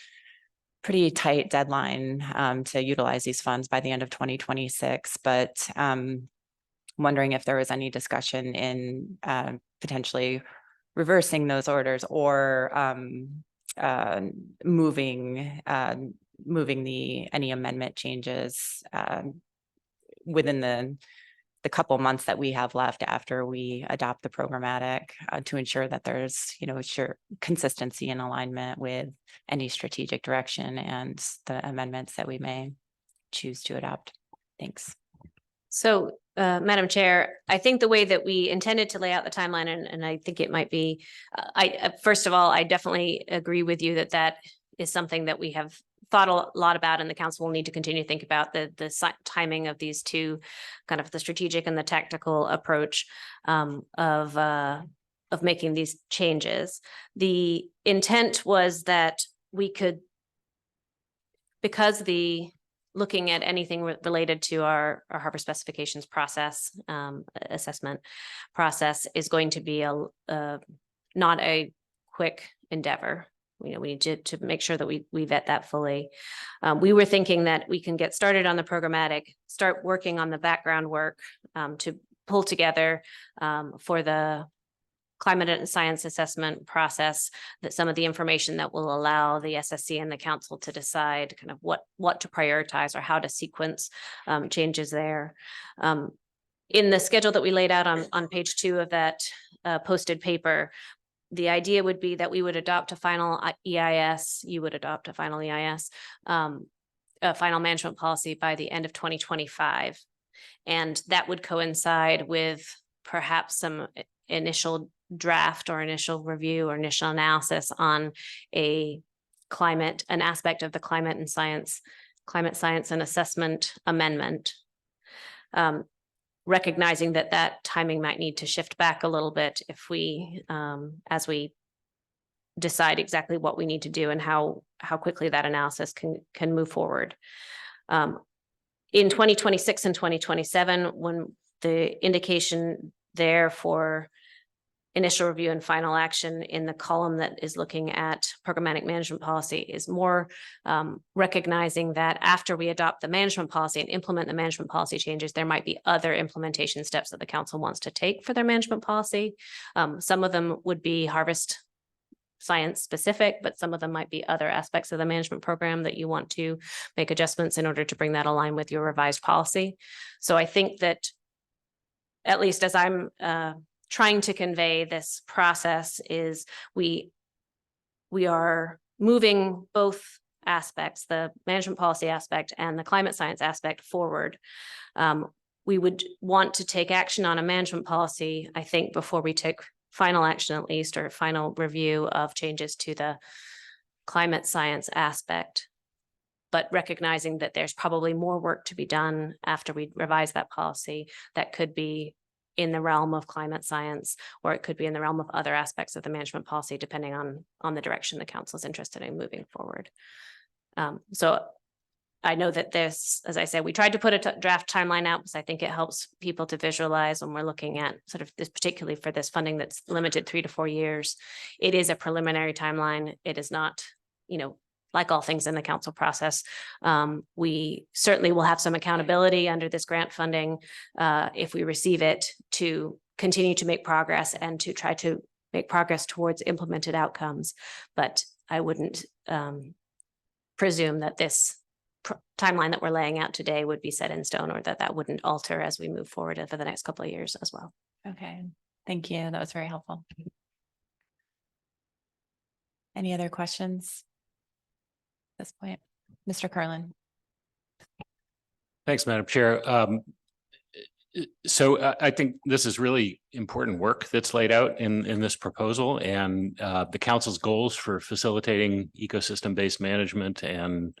pretty tight deadline to utilize these funds by the end of 2026, but wondering if there was any discussion in potentially reversing those orders or moving any amendment changes within the couple months that we have left after we adopt the programmatic to ensure that there's, consistency and alignment with any strategic direction and the amendments that we may choose to adopt. Thanks. So, Madam Chair, I think the way that we intended to lay out the timeline, and I think it might be, first of all, I definitely agree with you that is something that we have thought a lot about, and the council will need to continue to think about the timing of these two, kind of the strategic and the tactical approach of making these changes. The intent was that we could, because looking at anything related to our harbor specifications process, assessment process is going to be not a quick endeavor. We need to make sure that we vet that fully. We were thinking that we can get started on the programmatic, start working on the background work to pull together for the climate and science assessment process, that some of the information that will allow the SSC and the council to decide kind of what to prioritize or how to sequence changes there. In the schedule that we laid out on page 2 of that posted paper, the idea would be that we would adopt a final EIS, you would adopt a final EIS, a final management policy by the end of 2025. And that would coincide with perhaps some initial draft or initial review or initial analysis on an aspect of the climate science and assessment amendment. Recognizing that timing might need to shift back a little bit if we, as we decide exactly what we need to do and how quickly that analysis can move forward. In 2026 and 2027, when the indication there for initial review and final action in the column that is looking at programmatic management policy is more recognizing that after we adopt the management policy and implement the management policy changes, there might be other implementation steps that the council wants to take for their management policy. Some of them would be harvest science specific, but some of them might be other aspects of the management program that you want to make adjustments in order to bring that align with your revised policy. So I think that, at least as I'm trying to convey this process, is we are moving both aspects, the management policy aspect and the climate science aspect, forward. We would want to take action on a management policy, I think, before we take final action, at least, or final review of changes to the climate science aspect, but recognizing that there's probably more work to be done after we revise that policy that could be in the realm of climate science, or it could be in the realm of other aspects of the management policy, depending on the direction the council is interested in moving forward. So I know that this, as I said, we tried to put a draft timeline out because I think it helps people to visualize when we're looking at sort of this, particularly for this funding that's limited 3 to 4 years. It is a preliminary timeline. It is not, like all things in the council process. We certainly will have some accountability under this grant funding if we receive it, to continue to make progress and to try to make progress towards implemented outcomes. But I wouldn't presume that this timeline that we're laying out today would be set in stone, or that wouldn't alter as we move forward for the next couple of years as well. Okay, thank you. That was very helpful. Any other questions at this point? Mr. Carlin? Thanks, Madam Chair. So I think this is really important work that's laid out in this proposal, and the council's goals for facilitating ecosystem-based management and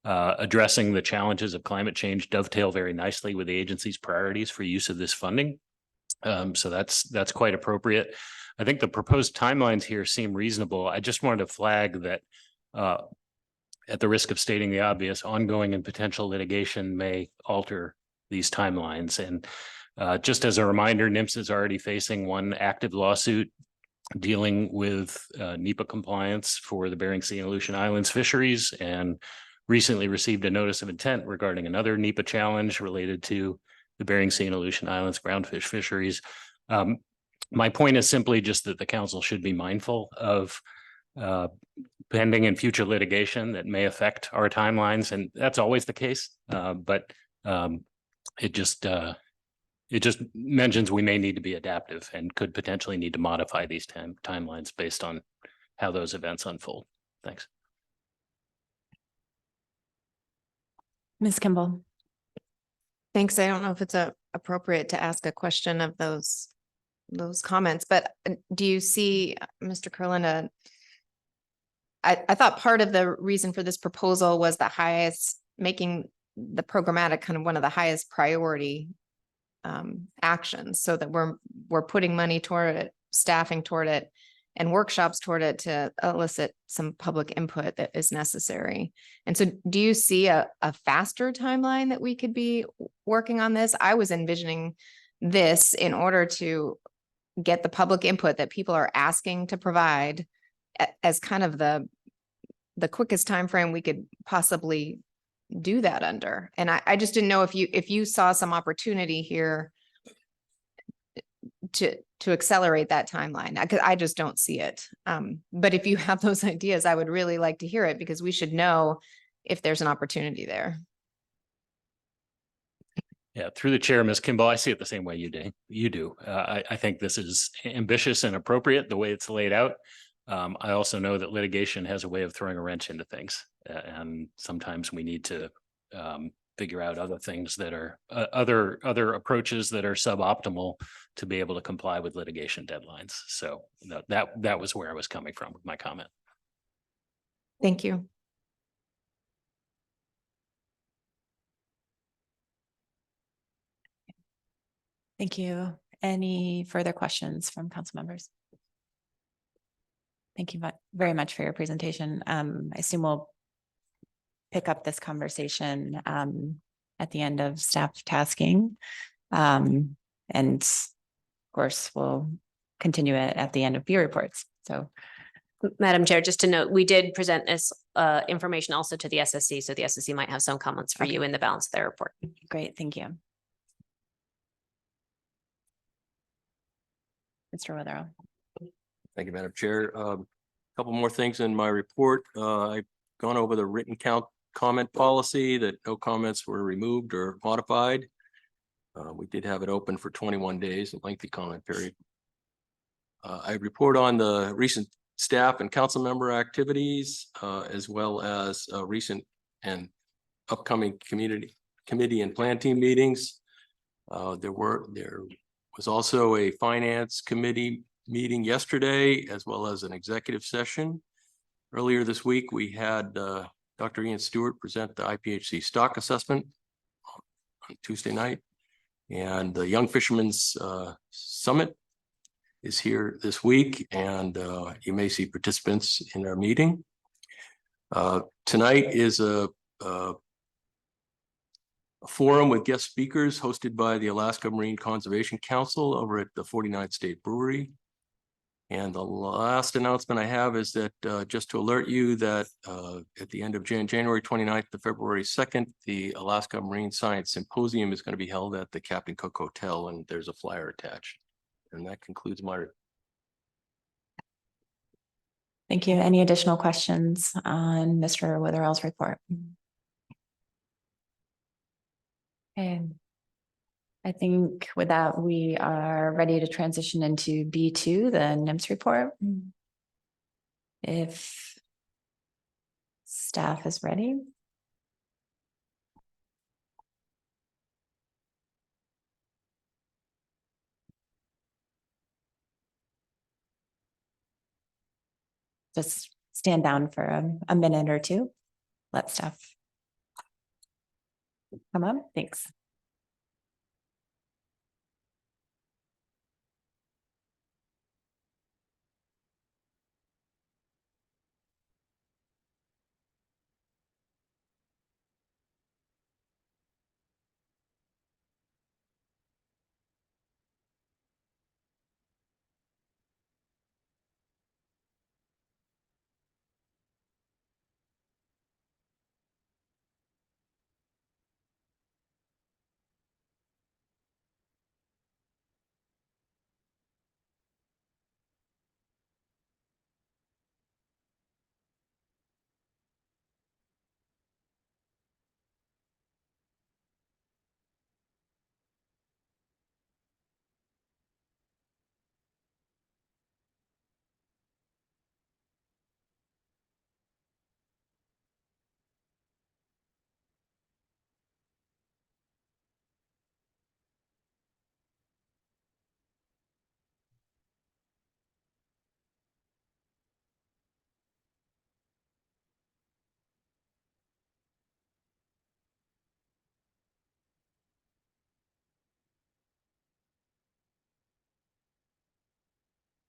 addressing the challenges of climate change dovetail very nicely with the agency's priorities for use of this funding. So that's quite appropriate. I think the proposed timelines here seem reasonable. I just wanted to flag that at the risk of stating the obvious, ongoing and potential litigation may alter these timelines. And just as a reminder, NIMS is already facing one active lawsuit dealing with NEPA compliance for the Bering Sea and Aleutian Islands fisheries, and recently received a notice of intent regarding another NEPA challenge related to the Bering Sea and Aleutian Islands groundfish fisheries. My point is simply just that the council should be mindful of pending and future litigation that may affect our timelines, and that's always the case. But it just mentions we may need to be adaptive and could potentially need to modify these timelines based on how those events unfold. Thanks. Ms. Kimball? Thanks. I don't know if it's appropriate to ask a question of those comments, but do you see, Mr. Curlin, I thought part of the reason for this proposal was making the programmatic kind of one of the highest priority actions, so that we're putting money toward it, staffing toward it, and workshops toward it to elicit some public input that is necessary. And so do you see a faster timeline that we could be working on this? I was envisioning this in order to get the public input that people are asking to provide as kind of the quickest time frame we could possibly do that under. And I just didn't know if you saw some opportunity here to accelerate that timeline, because I just don't see it. But if you have those ideas, I would really like to hear it, because we should know if there's an opportunity there. Yeah, through the chair, Ms. Kimball, I see it the same way you do. I think this is ambitious and appropriate the way it's laid out. I also know that litigation has a way of throwing a wrench into things, and sometimes we need to figure out other things that are other approaches that are suboptimal to be able to comply with litigation deadlines. So that was where I was coming from with my comment. Thank you. Thank you. Any further questions from council members? Thank you very much for your presentation. I assume we'll pick up this conversation at the end of staff tasking. And of course, we'll continue it at the end of B reports. So, Madam Chair, just to note, we did present this information also to the SSC, so the SSC might have some comments for you in the balance of their report. great, thank you. Mr. Witherell. Thank you, Madam Chair. A couple more things in my report. I've gone over the written comment policy, that no comments were removed or modified. We did have it open for 21 days, a lengthy comment period. I report on the recent staff and council member activities, as well as recent and upcoming committee and plan team meetings. There was also a finance committee meeting yesterday, as well as an executive session. Earlier this week, we had Dr. Ian Stewart present the IPHC stock assessment on Tuesday night. And the Young Fishermen's Summit is here this week, and you may see participants in our meeting. Tonight is a forum with guest speakers hosted by the Alaska Marine Conservation Council over at the 49th State Brewery. And the last announcement I have is that just to alert you that at the end of January 29th to February 2nd, the Alaska Marine Science Symposium is going to be held at the Captain Cook Hotel, and there's a flyer attached. And that concludes my report. Thank you. Any additional questions on Mr. Witherell's report? Okay. I think with that, we are ready to transition into B2, the NIMS report. If staff is ready. Just stand down for a minute or two. Let staff come up. Thanks.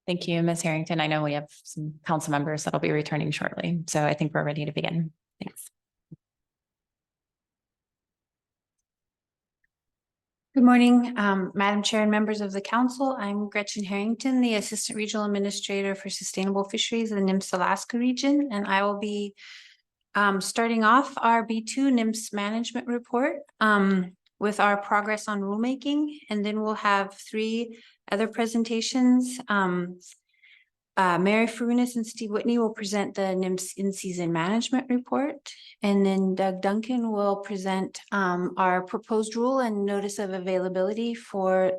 Thank you, Ms. Harrington. I know we have some council members that'll be returning shortly, so I think we're ready to begin. Thanks. Good morning, Madam Chair and members of the council. I'm Gretchen Harrington, the Assistant Regional Administrator for Sustainable Fisheries in the NIMS Alaska region, and I will be starting off our B2 NIMS management report with our progress on rulemaking, and then we'll have 3 other presentations. Mary Furunas and Steve Whitney will present the NIMS in-season management report, and then Doug Duncan will present our proposed rule and notice of availability for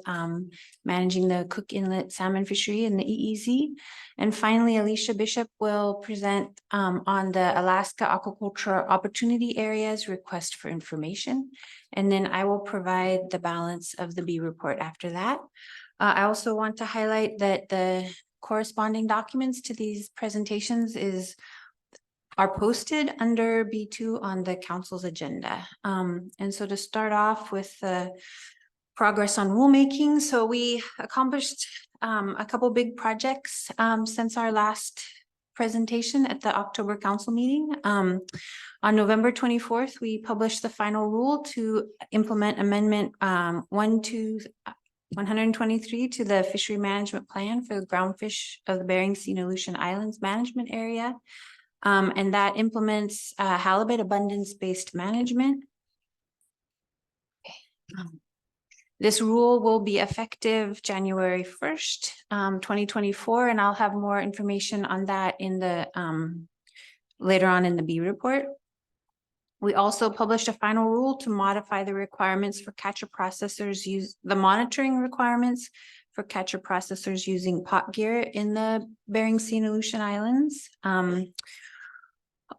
managing the Cook Inlet salmon fishery in the EEZ. And finally, Alicia Bishop will present on the Alaska Aquaculture Opportunity Areas request for information. And then I will provide the balance of the B report after that. I also want to highlight that the corresponding documents to these presentations are posted under B2 on the council's agenda. And so to start off with the progress on rulemaking. So we accomplished a couple big projects since our last presentation at the October council meeting. On November 24th, we published the final rule to implement amendment 123 to the fishery management plan for the groundfish of the Bering Sea and Aleutian Islands management area. And that implements halibut abundance-based management. This rule will be effective January 1st, 2024, and I'll have more information on that in the later on in the B report. We also published a final rule to modify the requirements for catcher processors the monitoring requirements for catcher processors using pot gear in the Bering Sea and Aleutian Islands. On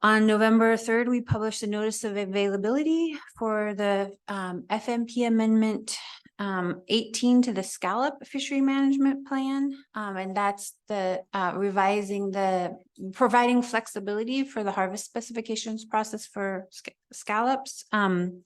November 3rd, we published a notice of availability for the FMP amendment 18 to the scallop fishery management plan. And that's the providing flexibility for the harvest specifications process for scallops. And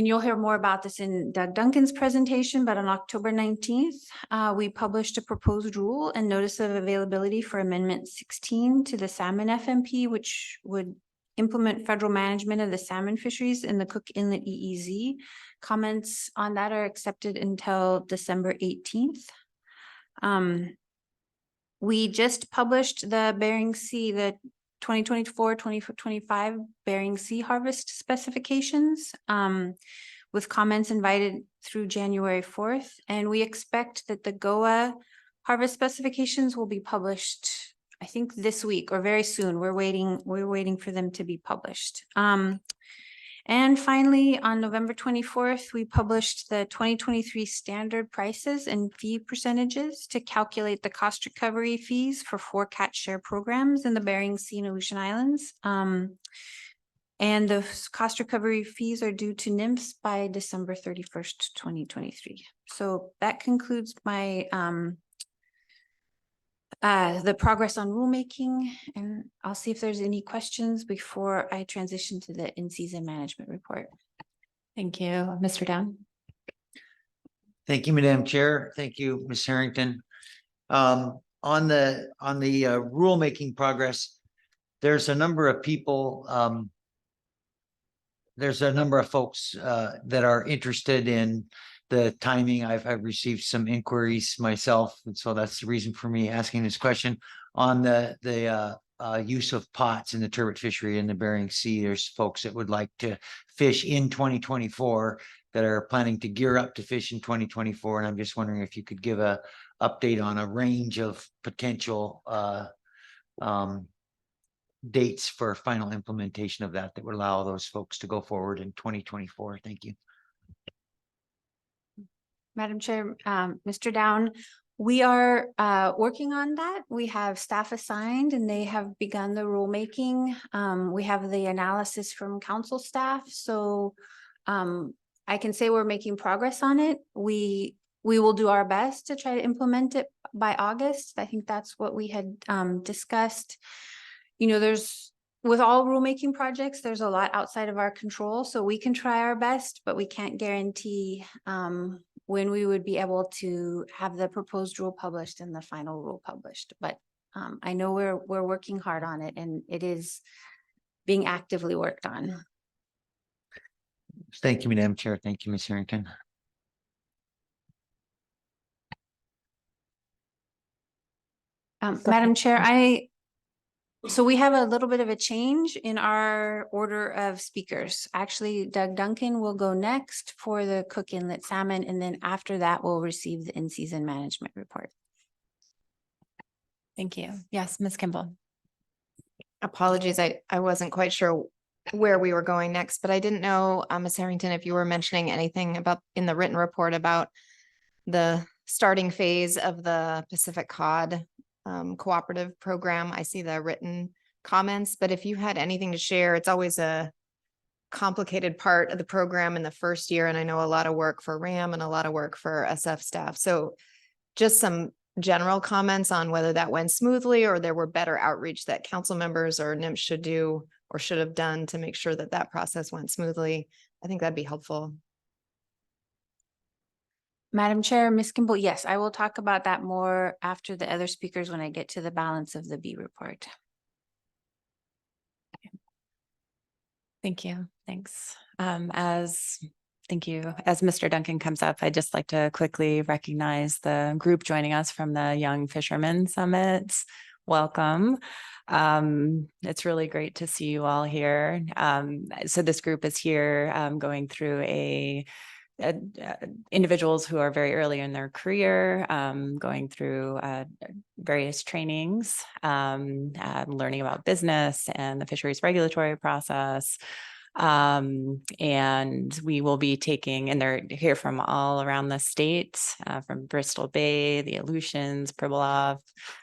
you'll hear more about this in Doug Duncan's presentation, but on October 19th, we published a proposed rule and notice of availability for Amendment 16 to the salmon FMP, which would implement federal management of the salmon fisheries in the Cook Inlet EEZ. Comments on that are accepted until December 18th. We just published the Bering Sea, the 2024-2025 Bering Sea harvest specifications with comments invited through January 4th. And we expect that the GOA Harvest specifications will be published, I think this week or very soon. We're waiting for them to be published. And finally, on November 24th, we published the 2023 standard prices and fee percentages to calculate the cost recovery fees for 4 cat share programs in the Bering Sea and Aleutian Islands. And the cost recovery fees are due to NIMS by December 31st, 2023. So that concludes my the progress on rulemaking, and I'll see if there's any questions before I transition to the in-season management report. Thank you, Mr. Down. Thank you, Madam Chair. Thank you, Ms. Harrington. On the rulemaking progress, there's a number of people, there's a number of folks that are interested in the timing. I've received some inquiries myself, and so that's the reason for me asking this question on the use of pots in the turbot fishery in the Bering Sea. There's folks that would like to fish in 2024 that are planning to gear up to fish in 2024, and I'm just wondering if you could give a update on a range of potential dates for final implementation of that would allow those folks to go forward in 2024. Thank you. Madam Chair, Mr. Down, we are working on that. We have staff assigned and they have begun the rulemaking. We have the analysis from council staff. So I can say we're making progress on it. We will do our best to try to implement it by August. I think that's what we had discussed. You know, with all rulemaking projects, there's a lot outside of our control. So we can try our best, but we can't guarantee when we would be able to have the proposed rule published and the final rule published. But I know we're working hard on it, and it is being actively worked on. Thank you, Madam Chair. Thank you, Ms. Harrington. Madam Chair, so we have a little bit of a change in our order of speakers. Actually, Doug Duncan will go next for the Cook Inlet salmon, and then after that, we'll receive the in-season management report. Thank you. Yes, Ms. Kimball. Apologies, I wasn't quite sure where we were going next, but I didn't know, Ms. Harrington, if you were mentioning anything about in the written report about the starting phase of the Pacific Cod cooperative program. I see the written comments, but if you had anything to share, it's always a complicated part of the program in the first year. And I know a lot of work for RAM and a lot of work for SF staff. So just some general comments on whether that went smoothly or there were better outreach that council members or NIMS should do or should have done to make sure that that process went smoothly. I think that'd be helpful. Madam Chair, Ms. Kimball, yes, I will talk about that more after the other speakers when I get to the balance of the B report. Thank you. Thanks. Thank you. As Mr. Duncan comes up, I'd just like to quickly recognize the group joining us from the Young Fishermen Summit. Welcome. It's really great to see you all here. So this group is here going through individuals who are very early in their career, going through various trainings, learning about business and the fisheries regulatory process. And we will be taking, and they're here from all around the state, from Bristol Bay, the Aleutians, Pribilof,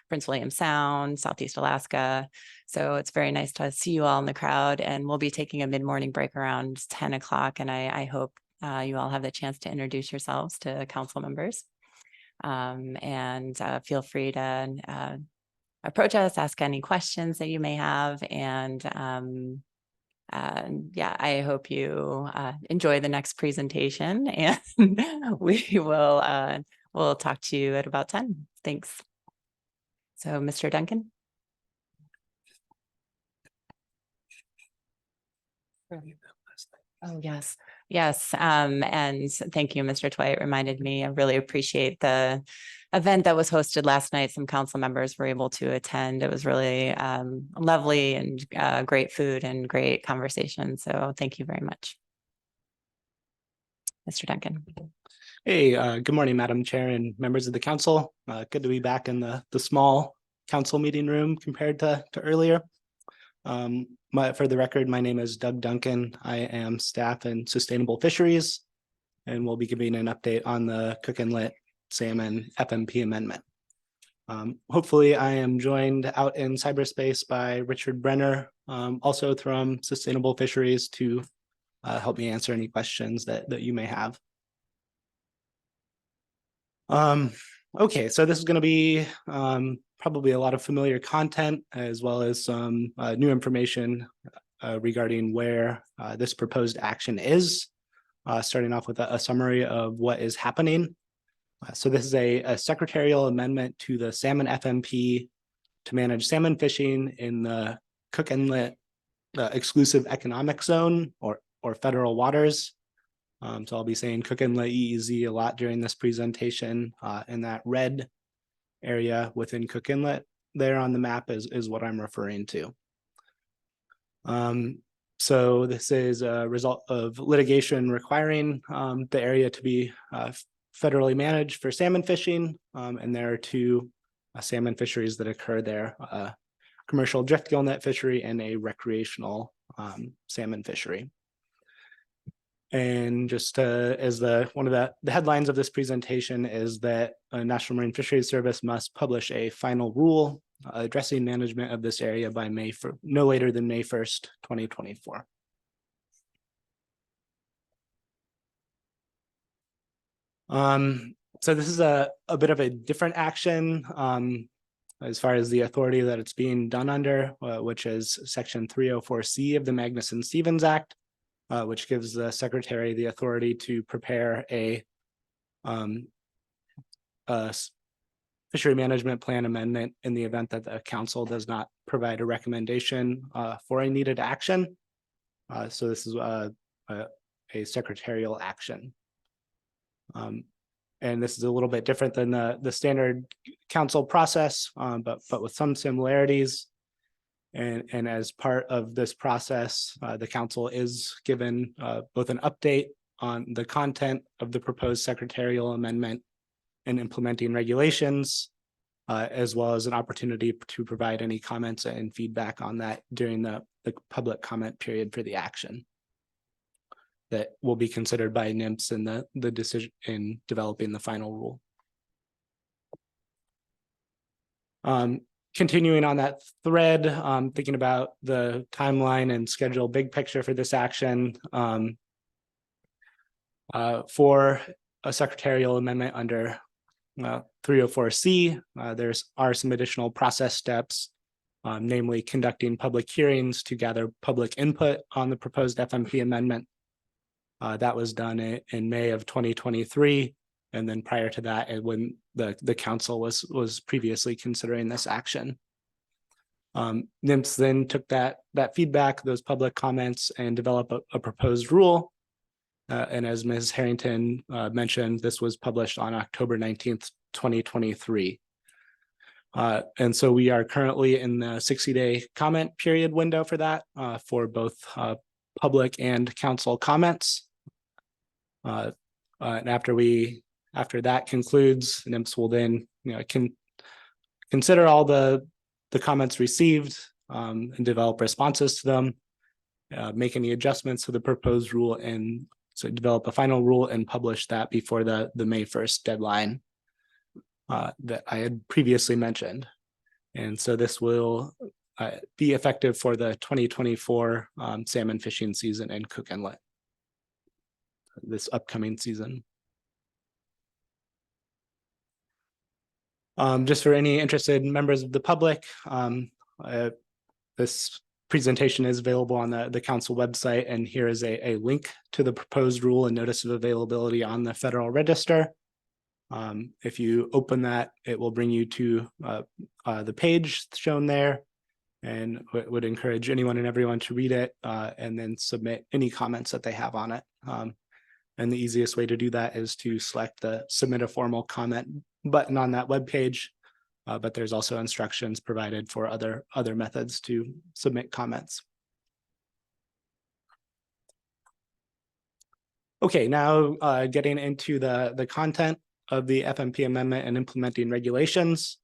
Prince William Sound, Southeast Alaska. So it's very nice to see you all in the crowd, and we'll be taking a mid-morning break around 10 o'clock. And I hope you all have the chance to introduce yourselves to council members, and feel free to approach us, ask any questions that you may have. And yeah, I hope you enjoy the next presentation, and we'll talk to you at about 10. Thanks. So, Mr. Duncan. Oh, yes. Yes. And thank you, Mr. Twite, reminded me. I really appreciate the event that was hosted last night. Some council members were able to attend. It was really lovely and great food and great conversation. So thank you very much. Mr. Duncan. Hey, good morning, Madam Chair and members of the council. Good to be back in the small council meeting room compared to earlier. For the record, my name is Doug Duncan. I am staff in Sustainable Fisheries, and we'll be giving an update on the Cook Inlet Salmon FMP amendment. Hopefully, I am joined out in cyberspace by Richard Brenner, also from Sustainable Fisheries, to help me answer any questions that you may have. Okay, so this is going to be probably a lot of familiar content as well as some new information regarding where this proposed action is, starting off with a summary of what is happening. So this is a secretarial amendment to the salmon FMP to manage salmon fishing in the Cook Inlet exclusive economic zone or federal waters. So I'll be saying Cook Inlet EEZ a lot during this presentation, and that red area within Cook Inlet there on the map is what I'm referring to. So this is a result of litigation requiring the area to be federally managed for salmon fishing, and there are two salmon fisheries that occur there, commercial drift gill net fishery and a recreational salmon fishery. And just as one of the headlines of this presentation is that National Marine Fisheries Service must publish a final rule addressing management of this area by no later than May 1st, 2024. So this is a bit of a different action as far as the authority that it's being done under, which is Section 304C of the Magnuson-Stevens Act. Which gives the secretary the authority to prepare a fishery management plan amendment in the event that the council does not provide a recommendation for a needed action. So this is a secretarial action. And this is a little bit different than the standard council process, but with some similarities. And as part of this process, the council is given both an update on the content of the proposed secretarial amendment and implementing regulations, as well as an opportunity to provide any comments and feedback on that during the public comment period for the action that will be considered by NMFS in the decision in developing the final rule. Continuing on that thread, thinking about the timeline and schedule big picture for this action, for a secretarial amendment under 304C, there are some additional process steps, namely conducting public hearings to gather public input on the proposed FMP amendment. That was done in May of 2023. And then prior to that, when the council was previously considering this action. NMFS then took that feedback, those public comments, and developed a proposed rule. And as Ms. Harrington mentioned, this was published on October 19th, 2023. And so we are currently in the 60-day comment period window for that, for both public and council comments. And after that concludes, NMFS will then consider all the comments received and develop responses to them, make any adjustments to the proposed rule, and so develop a final rule and publish that before the May 1st deadline that I had previously mentioned. And so this will be effective for the 2024 salmon fishing season in Cook Inlet, this upcoming season. Just for any interested members of the public, this presentation is available on the council website, and here is a link to the proposed rule and notice of availability on the Federal Register. If you open that, it will bring you to the page shown there, and would encourage anyone and everyone to read it and then submit any comments that they have on it. And the easiest way to do that is to select the submit a formal comment button on that web page, but there's also instructions provided for other methods to submit comments. Okay, now getting into the content of the FMP amendment and implementing regulations.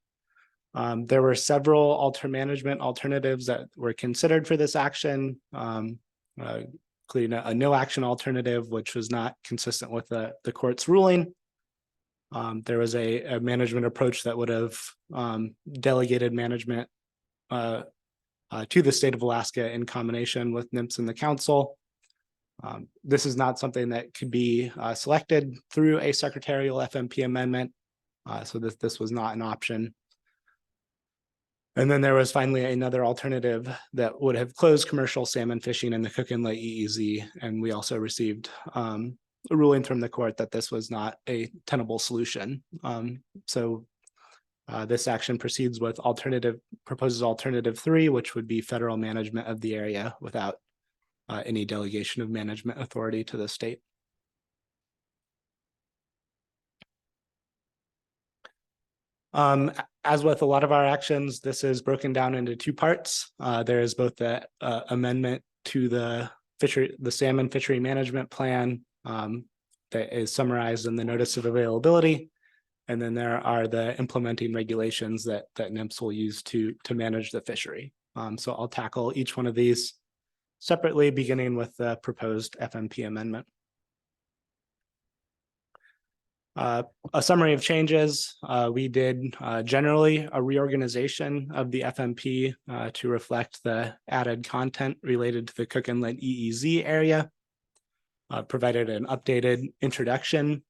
There were several management alternatives that were considered for this action, including a no action alternative, which was not consistent with the court's ruling. There was a management approach that would have delegated management to the state of Alaska in combination with NMFS and the council. This is not something that could be selected through a secretarial FMP amendment. So this was not an option. And then there was finally another alternative that would have closed commercial salmon fishing in the Cook Inlet EEZ. And we also received a ruling from the court that this was not a tenable solution. So this action proceeds with proposes alternative 3, which would be federal management of the area without any delegation of management authority to the state. As with a lot of our actions, this is broken down into 2 parts. There is both the amendment to the salmon fishery management plan that is summarized in the notice of availability. And then there are the implementing regulations that NMFS will use to manage the fishery. So I'll tackle each one of these separately, beginning with the proposed FMP amendment. A summary of changes. We did generally a reorganization of the FMP to reflect the added content related to the Cook Inlet EEZ area. Provided an updated introduction,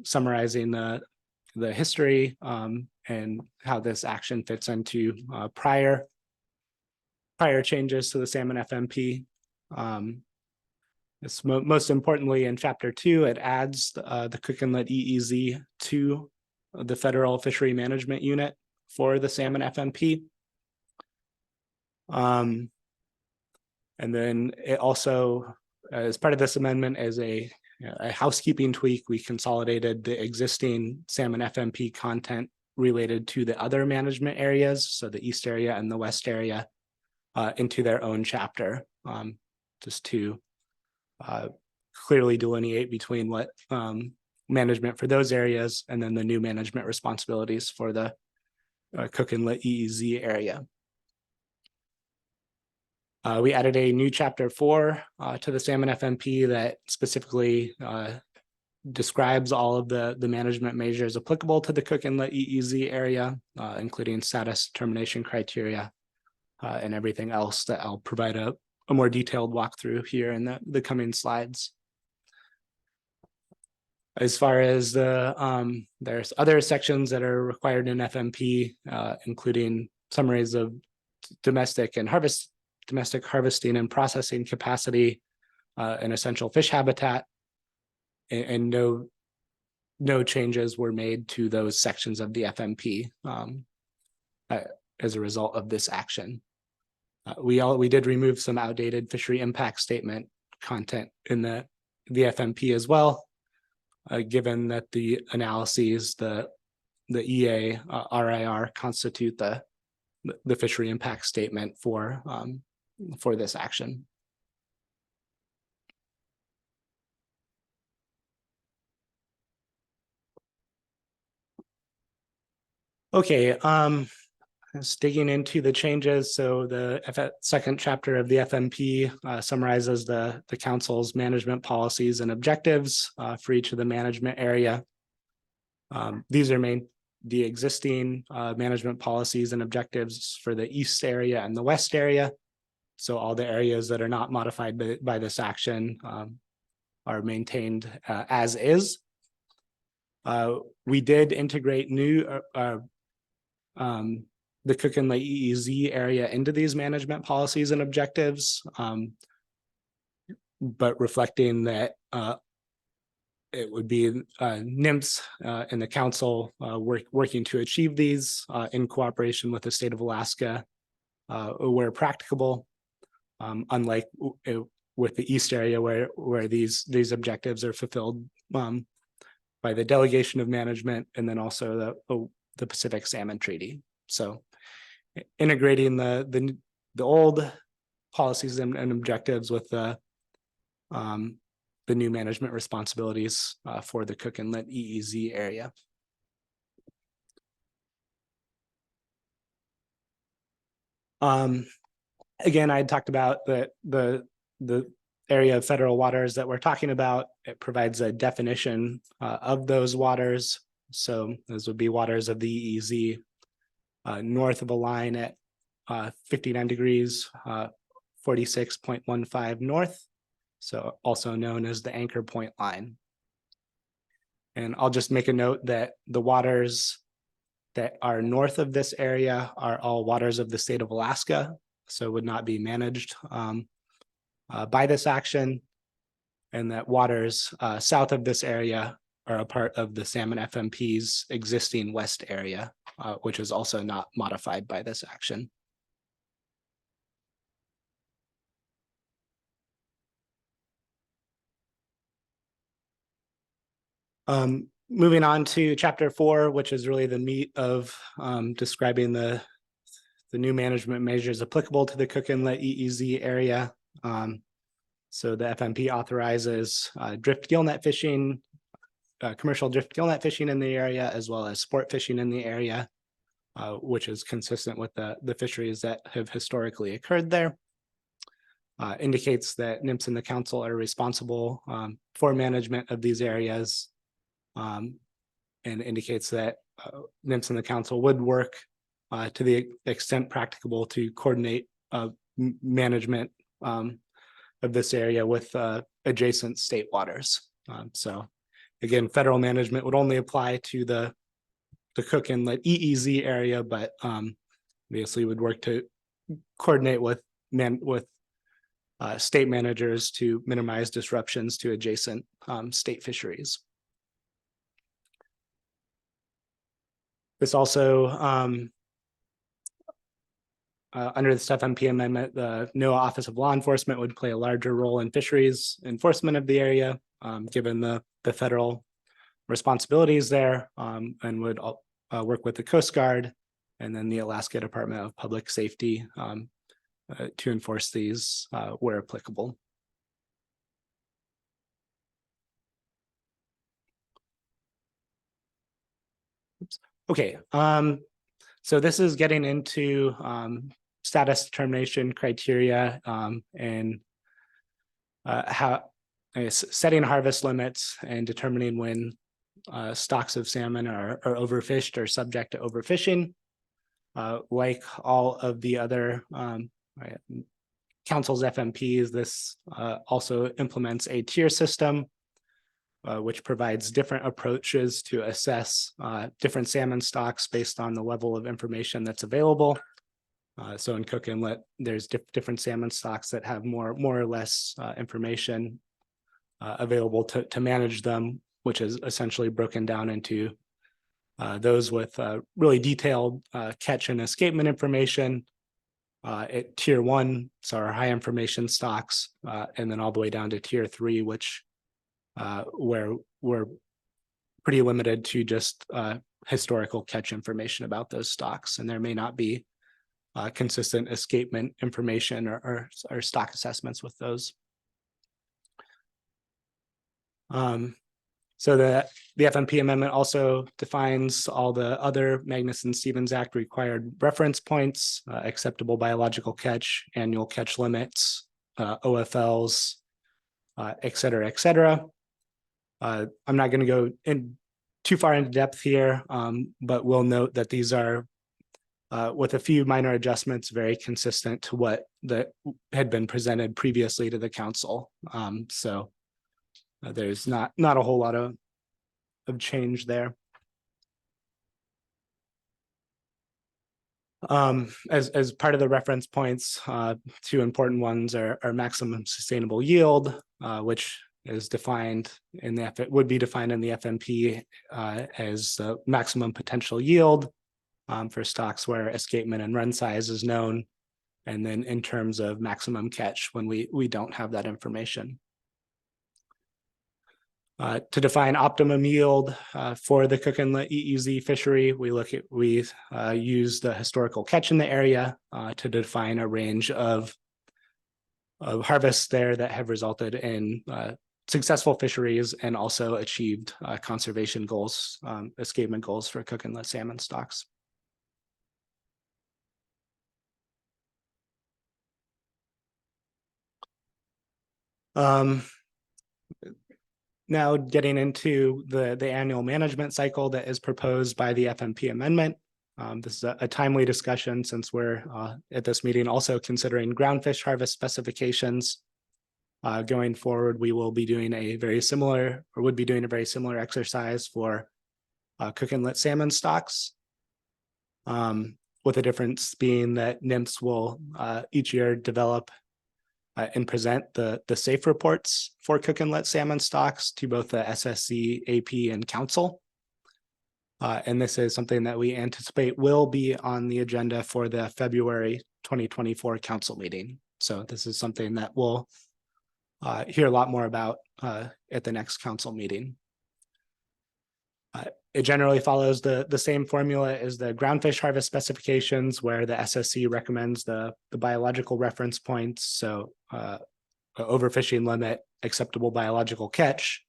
summarizing the history and how this action fits into prior changes to the salmon FMP. Most importantly, in Chapter 2, it adds the Cook Inlet EEZ to the Federal Fishery Management Unit for the salmon FMP. And then it also, as part of this amendment, as a housekeeping tweak, we consolidated the existing salmon FMP content related to the other management areas, so the east area and the west area, into their own chapter, just to clearly delineate between what management for those areas and then the new management responsibilities for the Cook Inlet EEZ area. We added a new Chapter 4 to the salmon FMP that specifically describes all of the management measures applicable to the Cook Inlet EEZ area, including status determination criteria and everything else that I'll provide a more detailed walkthrough here in the coming slides. As far as there's other sections that are required in FMP, including summaries of domestic harvesting and processing capacity and essential fish habitat, and no changes were made to those sections of the FMP as a result of this action. We did remove some outdated fishery impact statement content in the FMP as well, given that the analyses, the EA, RIR constitute the fishery impact statement for this action. Okay, just digging into the changes. So the second chapter of the FMP summarizes the council's management policies and objectives for each of the management area. These are the existing management policies and objectives for the east area and the west area. So all the areas that are not modified by this action are maintained as is. We did integrate the Cook Inlet EEZ area into these management policies and objectives, but reflecting that it would be NMFS and the council working to achieve these in cooperation with the state of Alaska where practicable, unlike with the east area where these objectives are fulfilled by the delegation of management and then also the Pacific Salmon Treaty. So integrating the old policies and objectives with the the new management responsibilities for the Cook Inlet EEZ area. Again, I talked about the area of federal waters that we're talking about. It provides a definition of those waters. So those would be waters of the EEZ north of a line at 59 degrees, 46.15 north. So also known as the anchor point line. And I'll just make a note that the waters that are north of this area are all waters of the state of Alaska, so would not be managed by this action. And that waters south of this area are a part of the Salmon FMP's existing west area, which is also not modified by this action. Moving on to chapter 4, which is really the meat of describing the new management measures applicable to the Cook Inlet EEZ area. So the FMP authorizes drift gillnet fishing, commercial drift gillnet fishing in the area, as well as sport fishing in the area, which is consistent with the fisheries that have historically occurred there. Indicates that NMFS and the council are responsible for management of these areas. And indicates that NMFS and the council would work to the extent practicable to coordinate management of this area with adjacent state waters. So again, federal management would only apply to the Cook Inlet EEZ area, but obviously would work to coordinate with state managers to minimize disruptions to adjacent state fisheries. This also, under this FMP amendment, the NOAA Office of Law Enforcement would play a larger role in fisheries enforcement of the area, given the federal responsibilities there, and would work with the Coast Guard and then the Alaska Department of Public Safety to enforce these where applicable. Oops. Okay, so this is getting into status determination criteria and how setting harvest limits and determining when stocks of salmon are overfished or subject to overfishing. Like all of the other council's FMPs, this also implements a tier system, which provides different approaches to assess different salmon stocks based on the level of information that's available. So in Cook Inlet, there's different salmon stocks that have more or less information available to manage them, which is essentially broken down into those with really detailed catch and escapement information at tier 1, so our high information stocks, and then all the way down to tier 3, which where we're pretty limited to just historical catch information about those stocks, and there may not be consistent escapement information or stock assessments with those. So the FMP amendment also defines all the other Magnuson-Stevens Act required reference points, acceptable biological catch, annual catch limits, OFLs, et cetera, et cetera. I'm not going to go in too far into depth here, but we'll note that these are, with a few minor adjustments, very consistent to what had been presented previously to the council. So there's not a whole lot of change there. As part of the reference points, two important ones are maximum sustainable yield, which is defined in would be defined in the FMP as the maximum potential yield for stocks where escapement and run size is known, and then in terms of maximum catch when we don't have that information. To define optimum yield for the Cook Inlet EEZ fishery, we use the historical catch in the area to define a range of harvests there that have resulted in successful fisheries and also achieved conservation goals, escapement goals for cook and let salmon stocks. Now getting into the annual management cycle that is proposed by the FMP amendment. This is a timely discussion since we're at this meeting also considering groundfish harvest specifications. Going forward, we will be doing a very similar, or would be doing a very similar exercise for cook and let salmon stocks. With the difference being that NIMS will each year develop and present the safe reports for cook and let salmon stocks to both the SSC, AP, and council. And this is something that we anticipate will be on the agenda for the February 2024 council meeting. So this is something that we'll hear a lot more about at the next council meeting. It generally follows the same formula as the groundfish harvest specifications, where the SSC recommends the biological reference points. So overfishing limit, acceptable biological catch,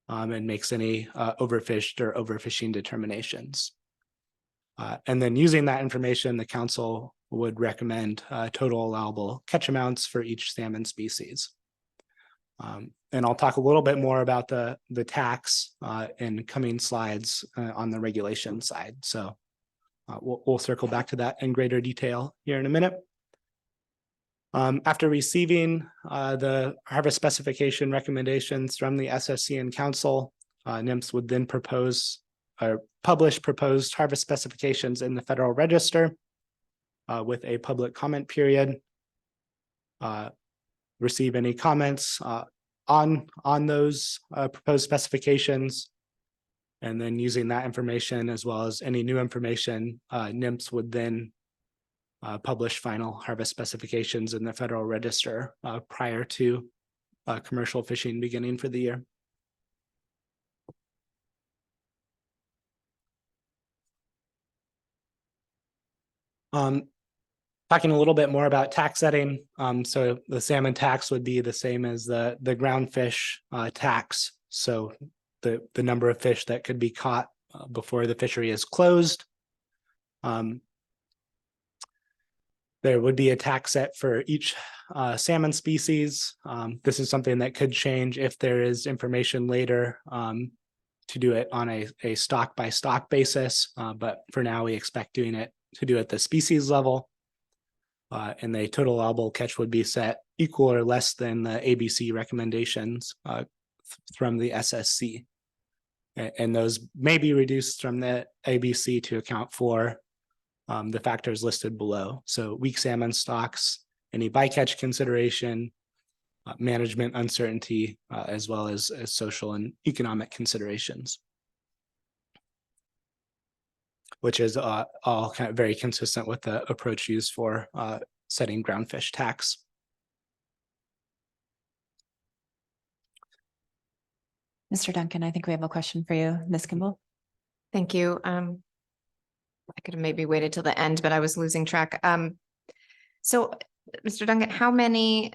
and makes any overfished or overfishing determinations. And then using that information, the council would recommend total allowable catch amounts for each salmon species. And I'll talk a little bit more about the tax in coming slides on the regulation side. So we'll circle back to that in greater detail here in a minute. After receiving the harvest specification recommendations from the SSC and council, NIMS would then propose or publish proposed harvest specifications in the Federal Register with a public comment period. Receive any comments on those proposed specifications, and then using that information as well as any new information, NIMS would then publish final harvest specifications in the Federal Register prior to commercial fishing beginning for the year. Talking a little bit more about tax setting. So the salmon tax would be the same as the groundfish tax. So the number of fish that could be caught before the fishery is closed. There would be a tax set for each salmon species. This is something that could change if there is information later to do it on a stock by stock basis. But for now, we expect to do it at the species level. And the total allowable catch would be set equal or less than the ABC recommendations from the SSC. And those may be reduced from the ABC to account for the factors listed below. So weak salmon stocks, any bycatch consideration, management uncertainty, as well as social and economic considerations, which is all kind of very consistent with the approach used for setting groundfish tax. Mr. Duncan, I think we have a question for you, Ms. Kimball. Thank you. I could have maybe waited till the end, but I was losing track. So, Mr. Duncan, how many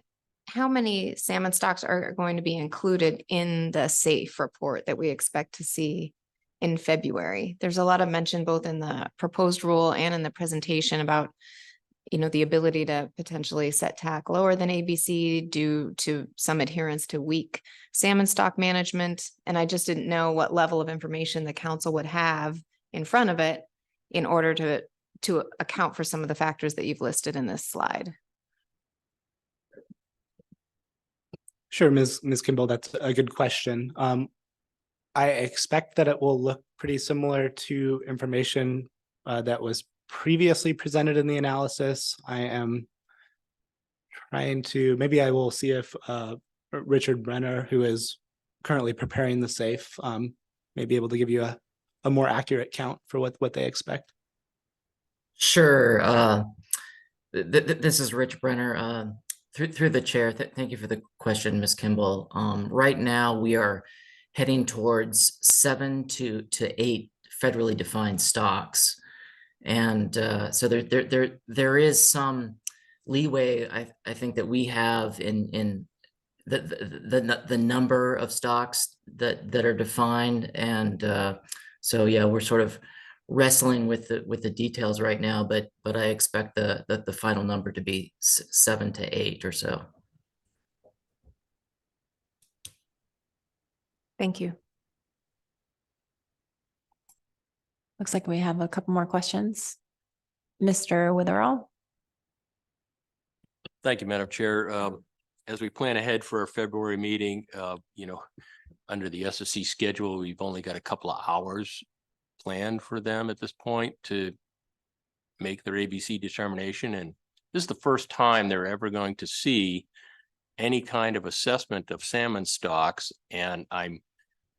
salmon stocks are going to be included in the SAFE report that we expect to see in February? There's a lot of mention both in the proposed rule and in the presentation about, the ability to potentially set TAC lower than ABC due to some adherence to weak salmon stock management. And I just didn't know what level of information the council would have in front of it in order to account for some of the factors that you've listed in this slide. Sure, Ms. Kimball, that's a good question. I expect that it will look pretty similar to information that was previously presented in the analysis. I am trying to, maybe I will see if Richard Brenner, who is currently preparing the SAFE, may be able to give you a more accurate count for what they expect. Sure. This is Rich Brenner. Through the chair, thank you for the question, Ms. Kimball. Right now, we are heading towards 7 to 8 federally defined stocks. And so there is some leeway I think that we have in the number of stocks that are defined. And so, yeah, we're sort of wrestling with the details right now, but I expect the final number to be 7 to 8 or so. Thank you. Looks like we have a couple more questions. Mr. Witherall? Thank you, Madam Chair. As we plan ahead for our February meeting, under the SSC schedule, we've only got a couple of hours planned for them at this point to make their ABC determination. And this is the first time they're ever going to see any kind of assessment of salmon stocks. And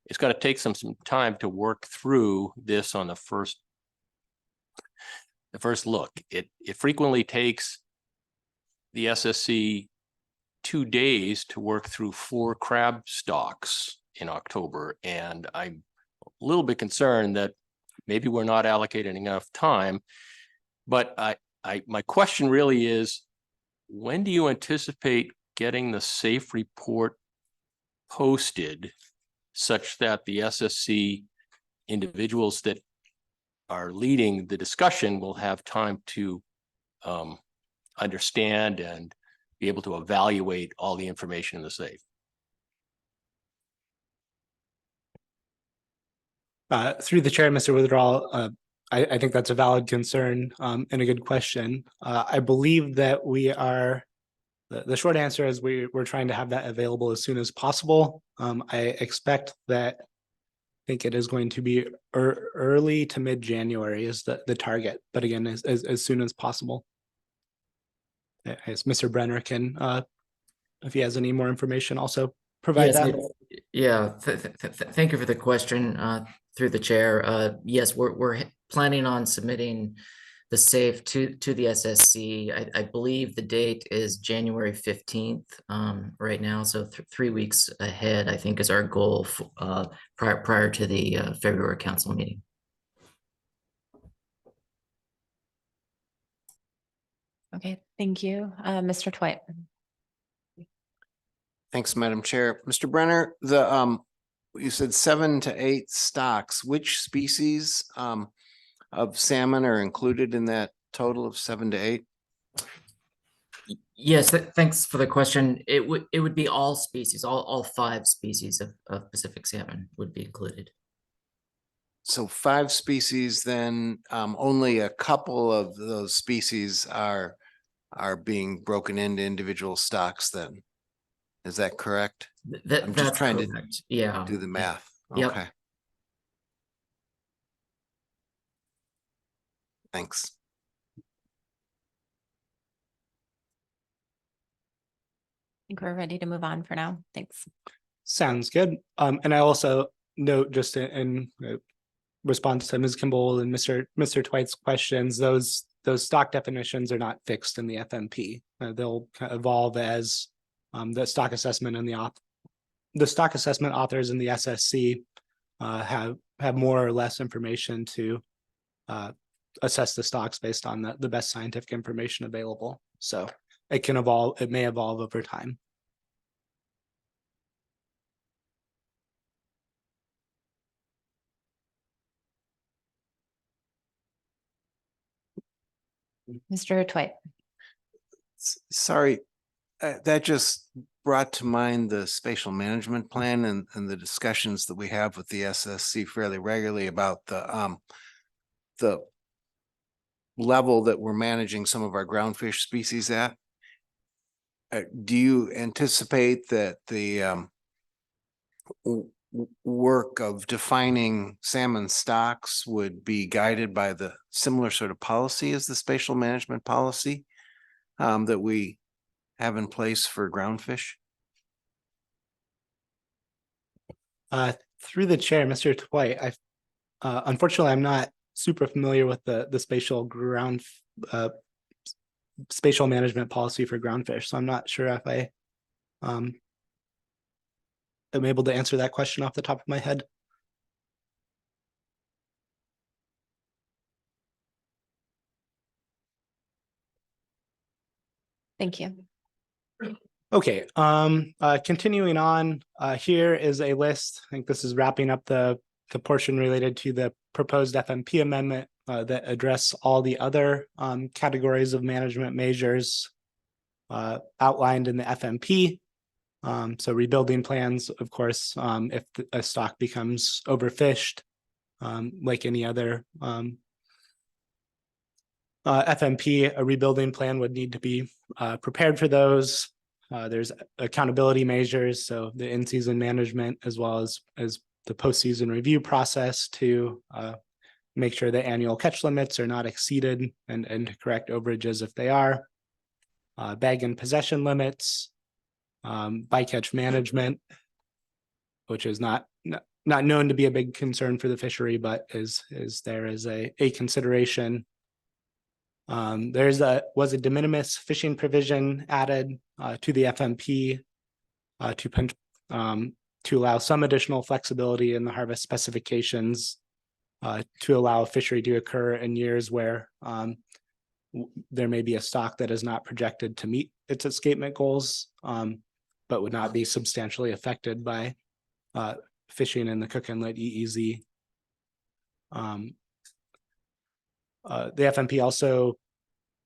it's going to take some time to work through this on the first look. It frequently takes the SSC 2 days to work through 4 crab stocks in October. And I'm a little bit concerned that maybe we're not allocating enough time. But my question really is, when do you anticipate getting the SAFE report posted such that the SSC individuals that are leading the discussion will have time to understand and be able to evaluate all the information in the SAFE? Through the chair, Mr. Witherall, I think that's a valid concern and a good question. I believe that we are, the short answer is we're trying to have that available as soon as possible. I expect that, I think it is going to be early to mid-January is the target, but again, as soon as possible. As Mr. Brenner can, if he has any more information, also provide that. Thank you for the question through the chair. Yes, we're planning on submitting the SAFE to the SSC. I believe the date is January 15th right now. So 3 weeks ahead, I think, is our goal prior to the February council meeting. Okay, thank you. Mr. Twite. Thanks, Madam Chair. Mr. Brenner, you said 7 to 8 stocks. Which species of salmon are included in that total of 7 to 8? Yes, thanks for the question. It would be all species, all 5 species of Pacific salmon would be included. So 5 species, then only a couple of those species are being broken into individual stocks then. Is that correct? I'm just trying to do the math. Yep. Okay. Thanks. I think we're ready to move on for now. Thanks. Sounds good. And I also note, just in response to Ms. Kimball and Mr. Twite's questions, those stock definitions are not fixed in the FMP. They'll evolve as the stock assessment and the stock assessment authors in the SSC have more or less information to assess the stocks based on the best scientific information available. So it can evolve, it may evolve over time. Mr. Twite. Sorry, that just brought to mind the spatial management plan and the discussions that we have with the SSC fairly regularly about the level that we're managing some of our groundfish species at. Do you anticipate that the work of defining salmon stocks would be guided by the similar sort of policy as the spatial management policy that we have in place for groundfish? Through the chair, Mr. Twite, unfortunately, I'm not super familiar with the spatial management policy for groundfish, so I'm not sure if I am able to answer that question off the top of my head. Thank you. Okay, continuing on, here is a list. I think this is wrapping up the portion related to the proposed FMP amendment that address all the other categories of management measures outlined in the FMP. So rebuilding plans, of course, if a stock becomes overfished, like any other FMP, a rebuilding plan would need to be prepared for those. There's accountability measures, so the in-season management as well as the postseason review process to make sure the annual catch limits are not exceeded and to correct overages if they are. Bag and possession limits, bycatch management, which is not known to be a big concern for the fishery, but is there as a consideration. Was a de minimis fishing provision added to the FMP to allow some additional flexibility in the harvest specifications to allow fishery to occur in years where there may be a stock that is not projected to meet its escapement goals, but would not be substantially affected by fishing in the Cook Inlet EEZ. The FMP also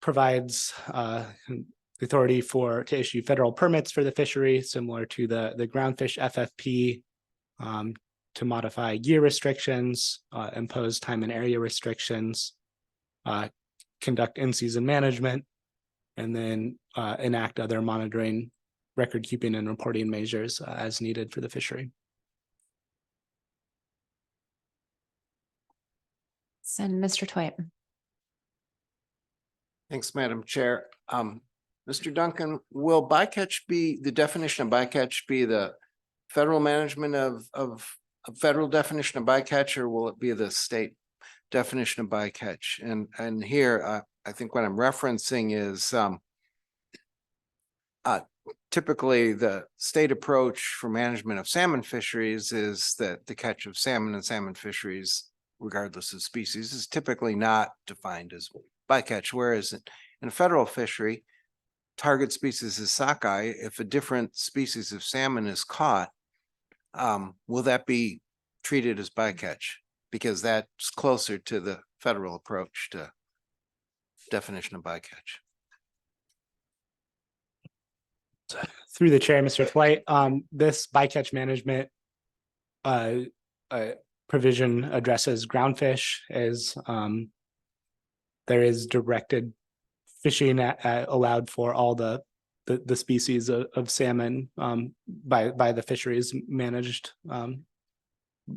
provides authority to issue federal permits for the fishery, similar to the groundfish FFP, to modify year restrictions, impose time and area restrictions, conduct in-season management, and then enact other monitoring, record keeping, and reporting measures as needed for the fishery. And Mr. Twite. Thanks, Madam Chair. Mr. Duncan, will bycatch be, the definition of bycatch be the federal management of federal definition of bycatch, or will it be the state definition of bycatch? And here, I think what I'm referencing is typically the state approach for management of salmon fisheries is that the catch of salmon and salmon fisheries, regardless of species, is typically not defined as bycatch, whereas in a federal fishery, target species is sockeye. If a different species of salmon is caught, will that be treated as bycatch? Because that's closer to the federal approach to definition of bycatch. Through the chair, Mr. Twite, this bycatch management provision addresses groundfish as there is directed fishing allowed for all the species of salmon by the fisheries managed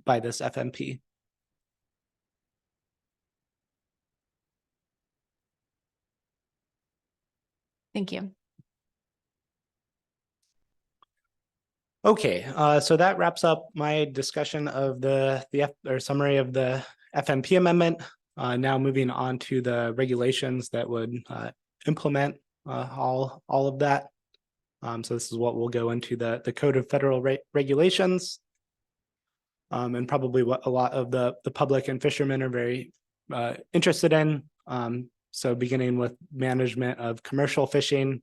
by this FMP. Thank you. Okay, so that wraps up my discussion of the summary of the FMP amendment. Now moving on to the regulations that would implement all of that. So this is what we'll go into the Code of Federal Regulations, and probably what a lot of the public and fishermen are very interested in. So beginning with management of commercial fishing.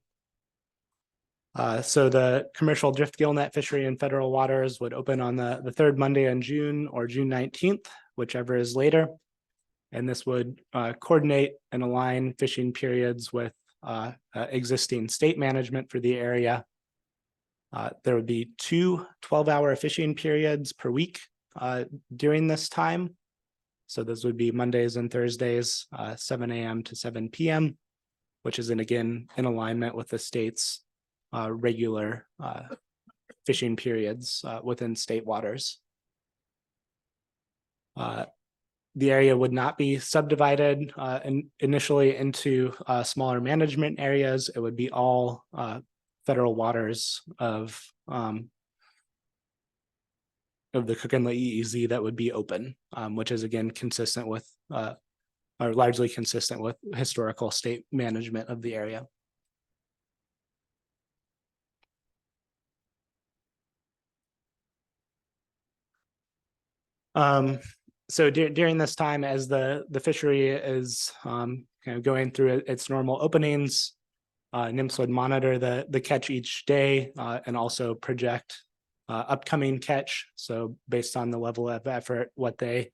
So the commercial drift gill net fishery in federal waters would open on the third Monday in June or June 19th, whichever is later. And this would coordinate and align fishing periods with existing state management for the area. There would be 2 12-hour fishing periods per week during this time. So those would be Mondays and Thursdays, 7 a.m. to 7 p.m., which is again in alignment with the state's regular fishing periods within state waters. The area would not be subdivided initially into smaller management areas. It would be all federal waters of the Cook Inlet EEZ that would be open, which is again consistent with or largely consistent with historical state management of the area. So during this time, as the fishery is kind of going through its normal openings, NIMS would monitor the catch each day and also project upcoming catch. So based on the level of effort, what they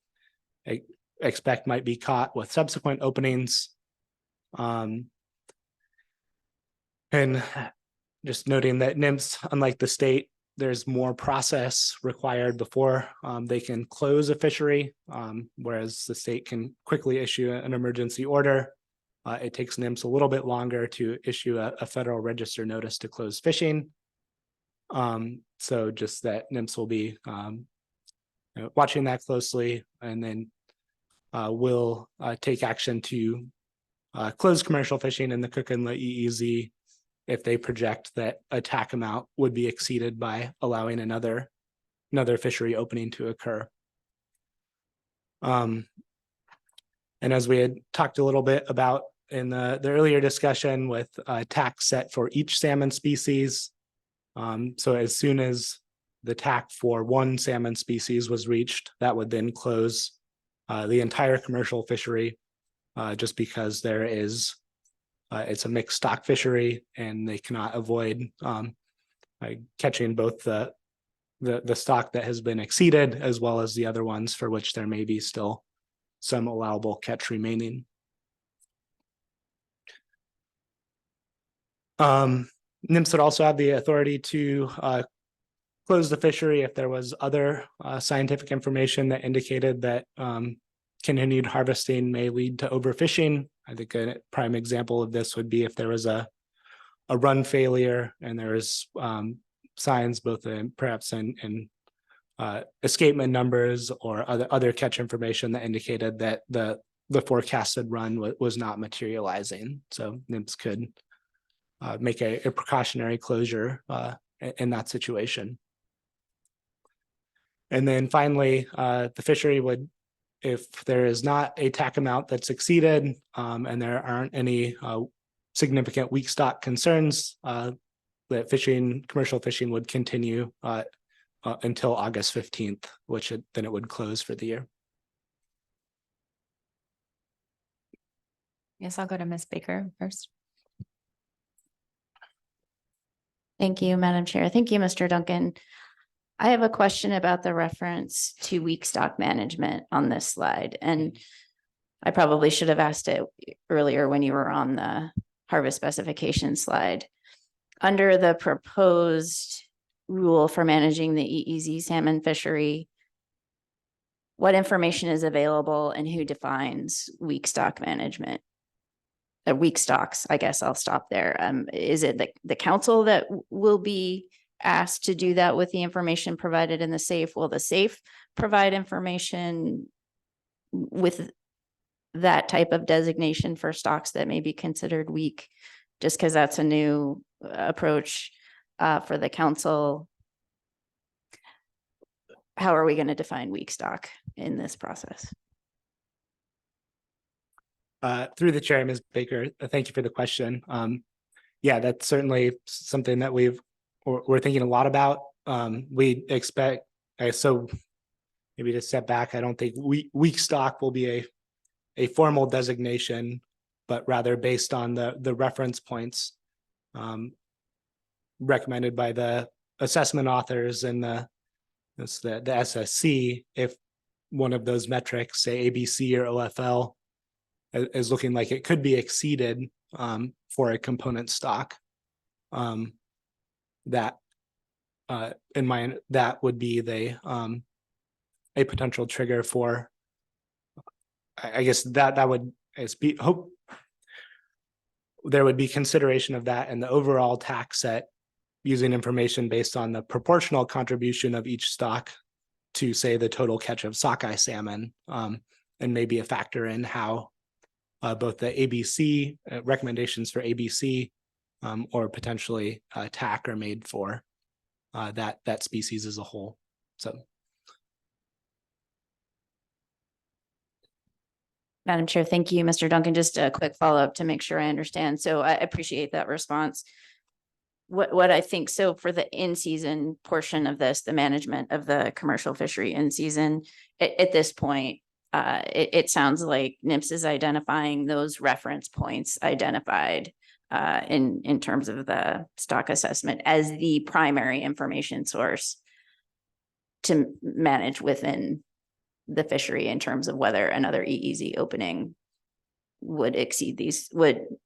expect might be caught with subsequent openings. And just noting that NIMS, unlike the state, there's more process required before they can close a fishery, whereas the state can quickly issue an emergency order. It takes NIMS a little bit longer to issue a federal register notice to close fishing. So just that NIMS will be watching that closely, and then will take action to close commercial fishing in the Cook Inlet EEZ if they project that attack amount would be exceeded by allowing another fishery opening to occur. And as we had talked a little bit about in the earlier discussion with a tax set for each salmon species. So as soon as the TAC for one salmon species was reached, that would then close the entire commercial fishery, just because there is it's a mixed stock fishery and they cannot avoid catching both the stock that has been exceeded as well as the other ones for which there may be still some allowable catch remaining. NIMS would also have the authority to close the fishery if there was other scientific information that indicated that continued harvesting may lead to overfishing. I think a prime example of this would be if there was a run failure and there is signs both in perhaps in escapement numbers or other catch information that indicated that the forecasted run was not materializing. So NIMS could make a precautionary closure in that situation. And then finally, the fishery would, if there is not a TAC amount that's exceeded and there aren't any significant weak stock concerns, that commercial fishing would continue until August 15th, which then it would close for the year. Yes, I'll go to Ms. Baker first. Thank you, Madam Chair. Thank you, Mr. Duncan. I have a question about the reference to weak stock management on this slide. And I probably should have asked it earlier when you were on the harvest specification slide. Under the proposed rule for managing the EEZ salmon fishery, what information is available and who defines weak stock management? Weak stocks, I guess I'll stop there. Is it the council that will be asked to do that with the information provided in the SAFE? Will the SAFE provide information with that type of designation for stocks that may be considered weak? Just because that's a new approach for the council. How are we going to define weak stock in this process? Through the chair, Ms. Baker, thank you for the question. Yeah, that's certainly something that we're thinking a lot about. We expect, so maybe to step back, I don't think weak stock will be a formal designation, but rather based on the reference points recommended by the assessment authors and the SSC. If one of those metrics, say ABC or OFL, is looking like it could be exceeded for a component stock, that in mind, that would be a potential trigger for, I guess that would be hope there would be consideration of that and the overall tax set using information based on the proportional contribution of each stock to, say, the total catch of sockeye salmon, and maybe a factor in how both the ABC recommendations for ABC or potentially TAC are made for that species as a whole. So, Madam Chair, thank you, Mr. Duncan. Just a quick follow-up to make sure I understand. So I appreciate that response. What I think, so for the in-season portion of this, the management of the commercial fishery in season, at this point, it sounds like NIMS is identifying those reference points identified in terms of the stock assessment as the primary information source to manage within the fishery in terms of whether another EEZ opening would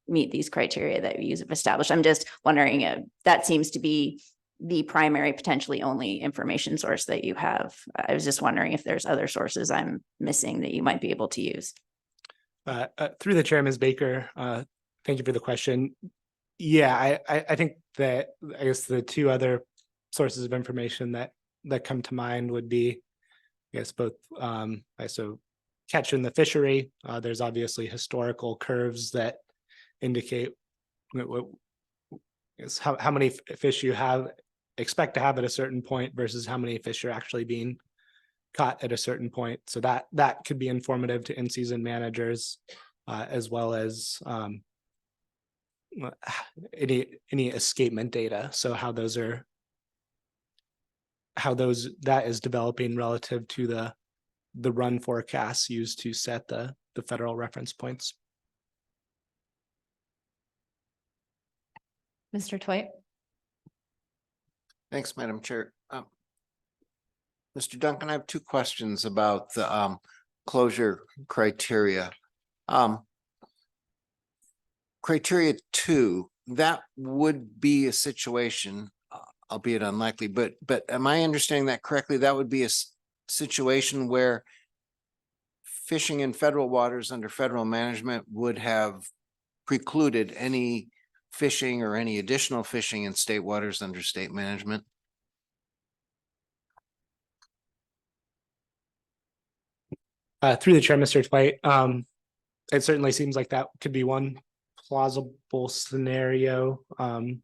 meet these criteria that you have established. I'm just wondering if that seems to be the primary, potentially only information source that you have. I was just wondering if there's other sources I'm missing that you might be able to use. Through the chair, Ms. Baker, thank you for the question. Yeah, I think that I guess the two other sources of information that come to mind would be, I guess, both so catch in the fishery. There's obviously historical curves that indicate how many fish you expect to have at a certain point versus how many fish are actually being caught at a certain point. So that could be informative to in-season managers, as well as any escapement data. So that is developing relative to the run forecasts used to set the federal reference points. Mr. Twite? Thanks, Madam Chair. Mr. Duncan, I have two questions about the closure criteria. Criteria 2, that would be a situation, albeit unlikely, but am I understanding that correctly? That would be a situation where fishing in federal waters under federal management would have precluded any fishing or any additional fishing in state waters under state management? Through the chair, Mr. Twite, it certainly seems like that could be one plausible scenario. I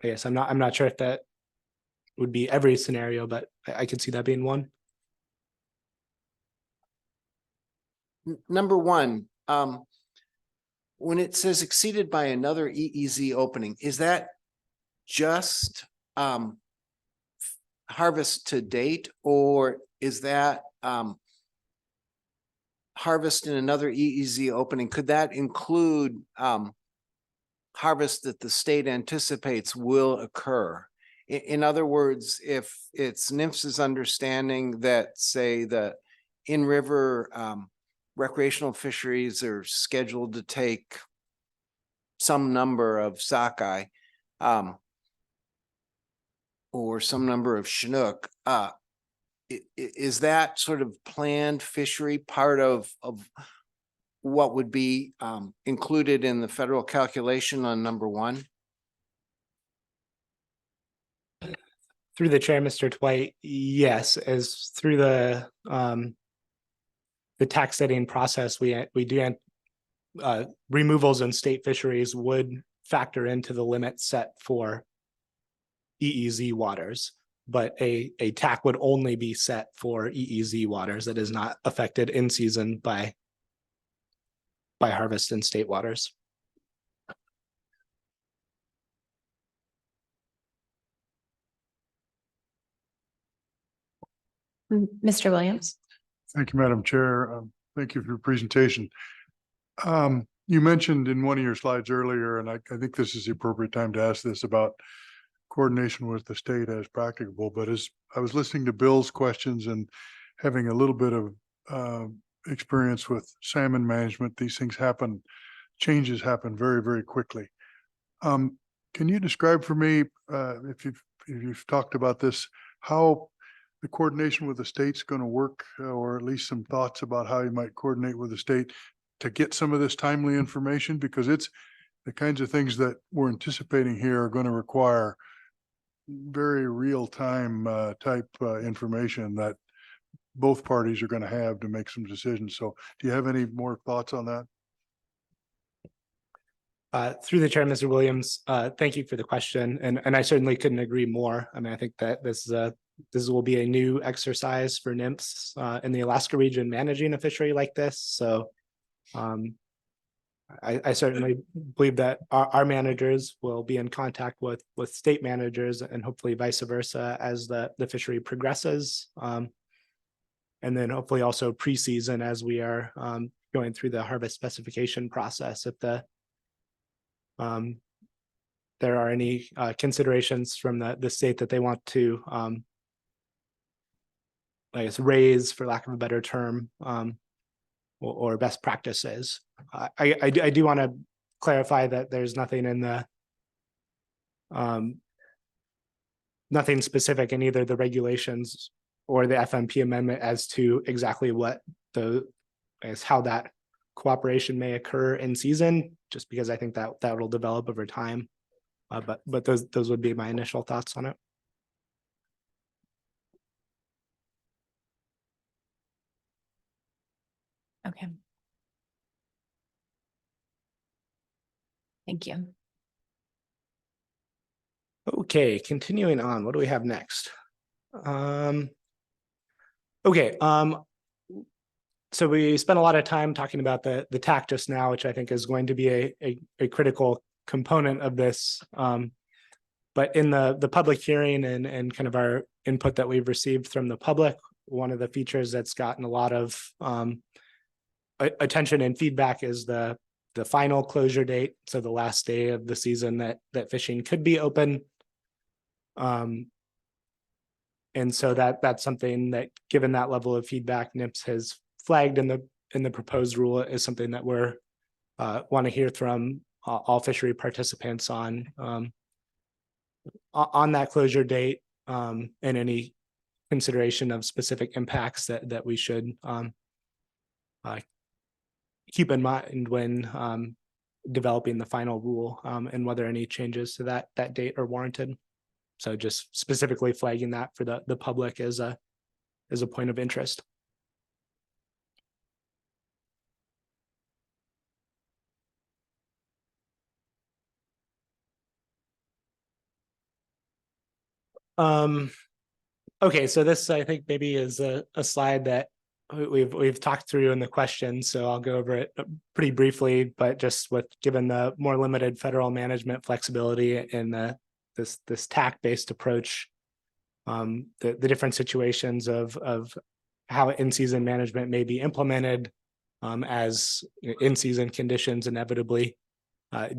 guess I'm not sure if that would be every scenario, but I could see that being one. Number one, when it says exceeded by another EEZ opening, is that just harvest to date, or is that harvest in another EEZ opening? Could that include harvest that the state anticipates will occur? In other words, if it's NMFS's understanding that, say, the in-river recreational fisheries are scheduled to take some number of sockeye or some number of Chinook, is that sort of planned fishery part of what would be included in the federal calculation on number 1? Through the chair, Mr. Twite, yes, as through the tax setting process, we do removals in state fisheries would factor into the limit set for EEZ waters, but a TAC would only be set for EEZ waters that is not affected in season by harvest in state waters. Mr. Williams? Thank you, Madam Chair. Thank you for your presentation. You mentioned in one of your slides earlier, and I think this is the appropriate time to ask this, about coordination with the state as practicable. But as I was listening to Bill's questions and having a little bit of experience with salmon management, these things happen, changes happen very, very quickly. Can you describe for me, if you've talked about this, how the coordination with the state's going to work, or at least some thoughts about how you might coordinate with the state to get some of this timely information? Because it's the kinds of things that we're anticipating here are going to require very real-time type information that both parties are going to have to make some decisions. So do you have any more thoughts on that? Through the chair, Mr. Williams, thank you for the question. And I certainly couldn't agree more. I mean, I think that this will be a new exercise for NMFS in the Alaska region managing a fishery like this. So I certainly believe that our managers will be in contact with state managers and hopefully vice versa as the fishery progresses. And then hopefully also pre-season as we are going through the harvest specification process. If the there are any considerations from the state that they want to I guess raise, for lack of a better term, or best practices. I do want to clarify that there's nothing in the nothing specific in either the regulations or the FMP amendment as to exactly what I guess how that cooperation may occur in season, just because I think that will develop over time. But those would be my initial thoughts on it. Okay. Thank you. Okay, continuing on, what do we have next? Okay, so we spent a lot of time talking about the TAC just now, which I think is going to be a critical component of this. But in the public hearing and kind of our input that we've received from the public, one of the features that's gotten a lot of attention and feedback is the final closure date. So the last day of the season that fishing could be open. And so that's something that, given that level of feedback, NPFMC has flagged in the proposed rule is something that we're want to hear from all fishery participants on that closure date, and any consideration of specific impacts that we should keep in mind when developing the final rule, and whether any changes to that date are warranted. So just specifically flagging that for the public as a point of interest. Okay, so this I think maybe is a slide that we've talked through in the questions, so I'll go over it pretty briefly, but just given the more limited federal management flexibility in this TAC-based approach, the different situations of how in-season management may be implemented as in-season conditions inevitably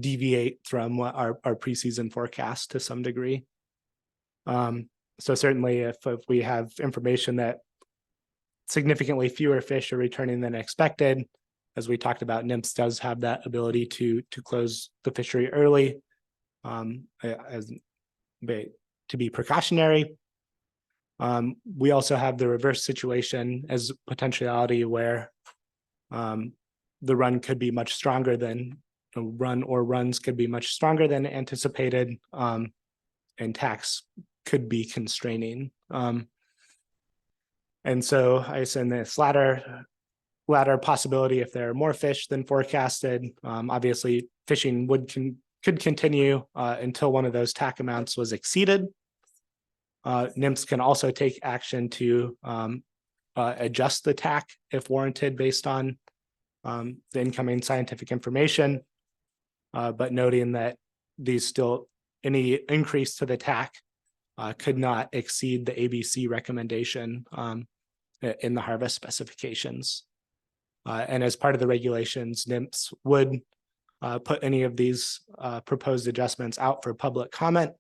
deviate from what our preseason forecast to some degree. So certainly if we have information that significantly fewer fish are returning than expected, as we talked about, NPFMC does have that ability to close the fishery early to be precautionary. We also have the reverse situation as potentiality where the run could be much stronger than runs could be much stronger than anticipated, and tax could be constraining. And so I guess in this latter possibility, if there are more fish than forecasted, obviously fishing could continue until one of those TAC amounts was exceeded. NPFMC can also take action to adjust the TAC if warranted based on the incoming scientific information, but noting that any increase to the TAC could not exceed the ABC recommendation in the harvest specifications. And as part of the regulations, NPFMC would put any of these proposed adjustments out for public comment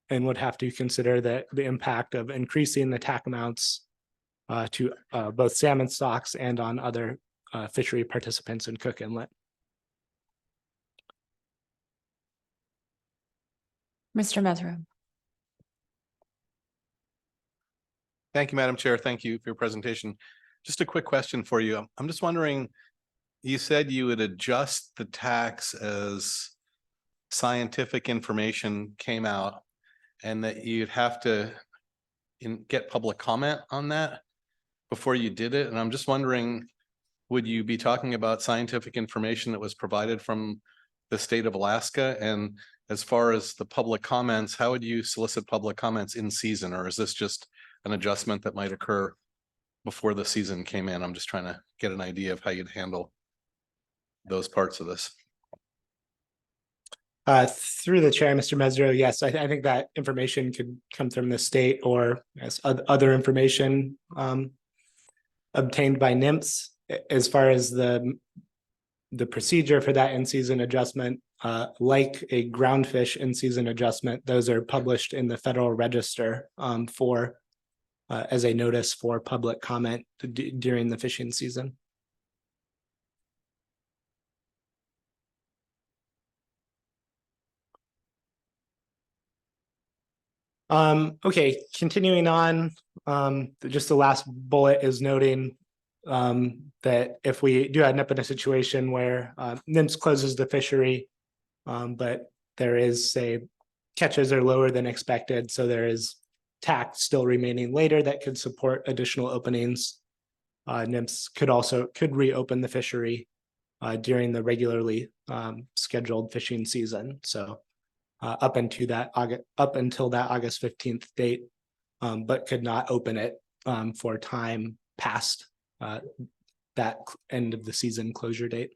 and would have to consider the impact of increasing the TAC amounts to both salmon stocks and on other fishery participants in Cook Inlet. Mr. Mesereau. Thank you, Madam Chair. Thank you for your presentation. Just a quick question for you. I'm just wondering, you said you would adjust the tax as scientific information came out and that you'd have to get public comment on that before you did it. And I'm just wondering, would you be talking about scientific information that was provided from the state of Alaska? And as far as the public comments, how would you solicit public comments in season? Or is this just an adjustment that might occur before the season came in? I'm just trying to get an idea of how you'd handle those parts of this. Through the chair, Mr. Mesereau, yes, I think that information could come from the state or as other information obtained by NPFMC. As far as the the procedure for that in-season adjustment, like a groundfish in-season adjustment, those are published in the Federal Register for as a notice for public comment during the fishing season. Okay, continuing on, just the last bullet is noting that if we do end up in a situation where NIMS closes the fishery, but there is, say, catches are lower than expected, so there is TAC still remaining later that could support additional openings. NIMS could reopen the fishery during the regularly scheduled fishing season. So up until that August 15th date, but could not open it for time past that end of the season closure date.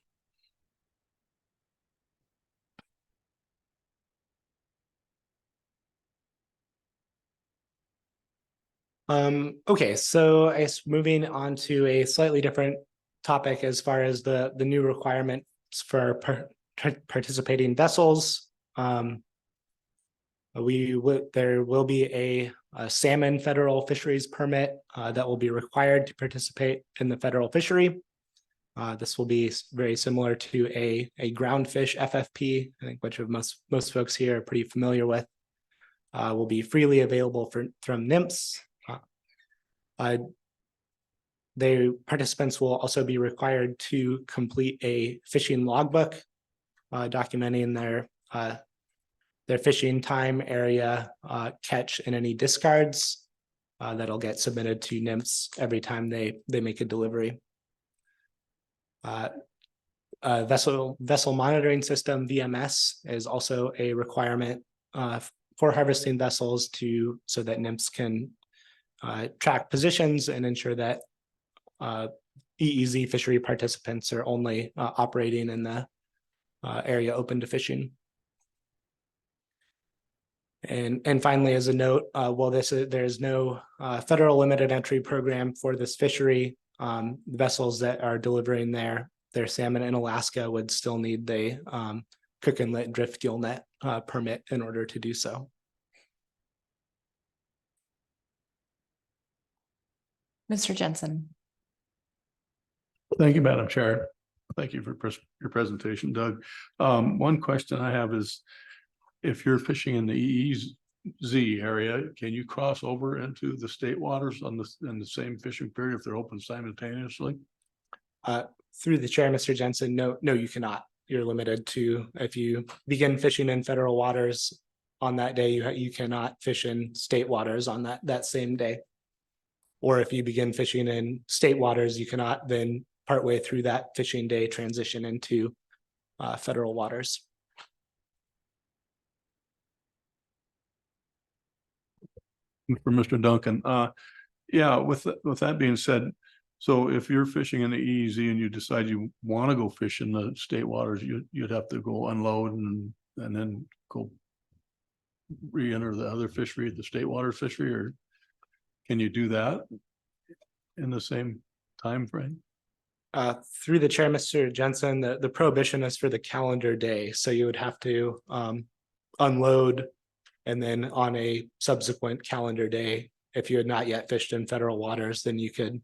Okay, so I guess moving on to a slightly different topic as far as the new requirements for participating vessels. There will be a salmon federal fisheries permit that will be required to participate in the federal fishery. This will be very similar to a groundfish FFP, I think, which most folks here are pretty familiar with. Will be freely available from NIMS. Participants will also be required to complete a fishing logbook documenting their fishing time, area, catch, and any discards that'll get submitted to NIMS every time they make a delivery. Vessel monitoring system, VMS, is also a requirement for harvesting vessels so that NIMS can track positions and ensure that EEZ fishery participants are only operating in the area open to fishing. And finally, as a note, while there's no federal limited entry program for this fishery, vessels that are delivering their salmon in Alaska would still need the cook inlet drift gill net permit in order to do so. Mr. Jensen. Thank you, Madam Chair. Thank you for your presentation, Doug. One question I have is, if you're fishing in the EEZ area, can you cross over into the state waters in the same fishing period if they're open simultaneously? Through the chair, Mr. Jensen, no, you cannot. You're limited to, if you begin fishing in federal waters on that day, you cannot fish in state waters on that same day. Or if you begin fishing in state waters, you cannot then partway through that fishing day transition into federal waters. For Mr. Duncan, yeah, with that being said, so if you're fishing in the EEZ and you decide you want to go fish in the state waters, you'd have to go unload and then go re-enter the other fishery, the state water fishery, or can you do that in the same time frame? Through the chair, Mr. Jensen, the prohibition is for the calendar day, so you would have to unload, and then on a subsequent calendar day, if you had not yet fished in federal waters, then you could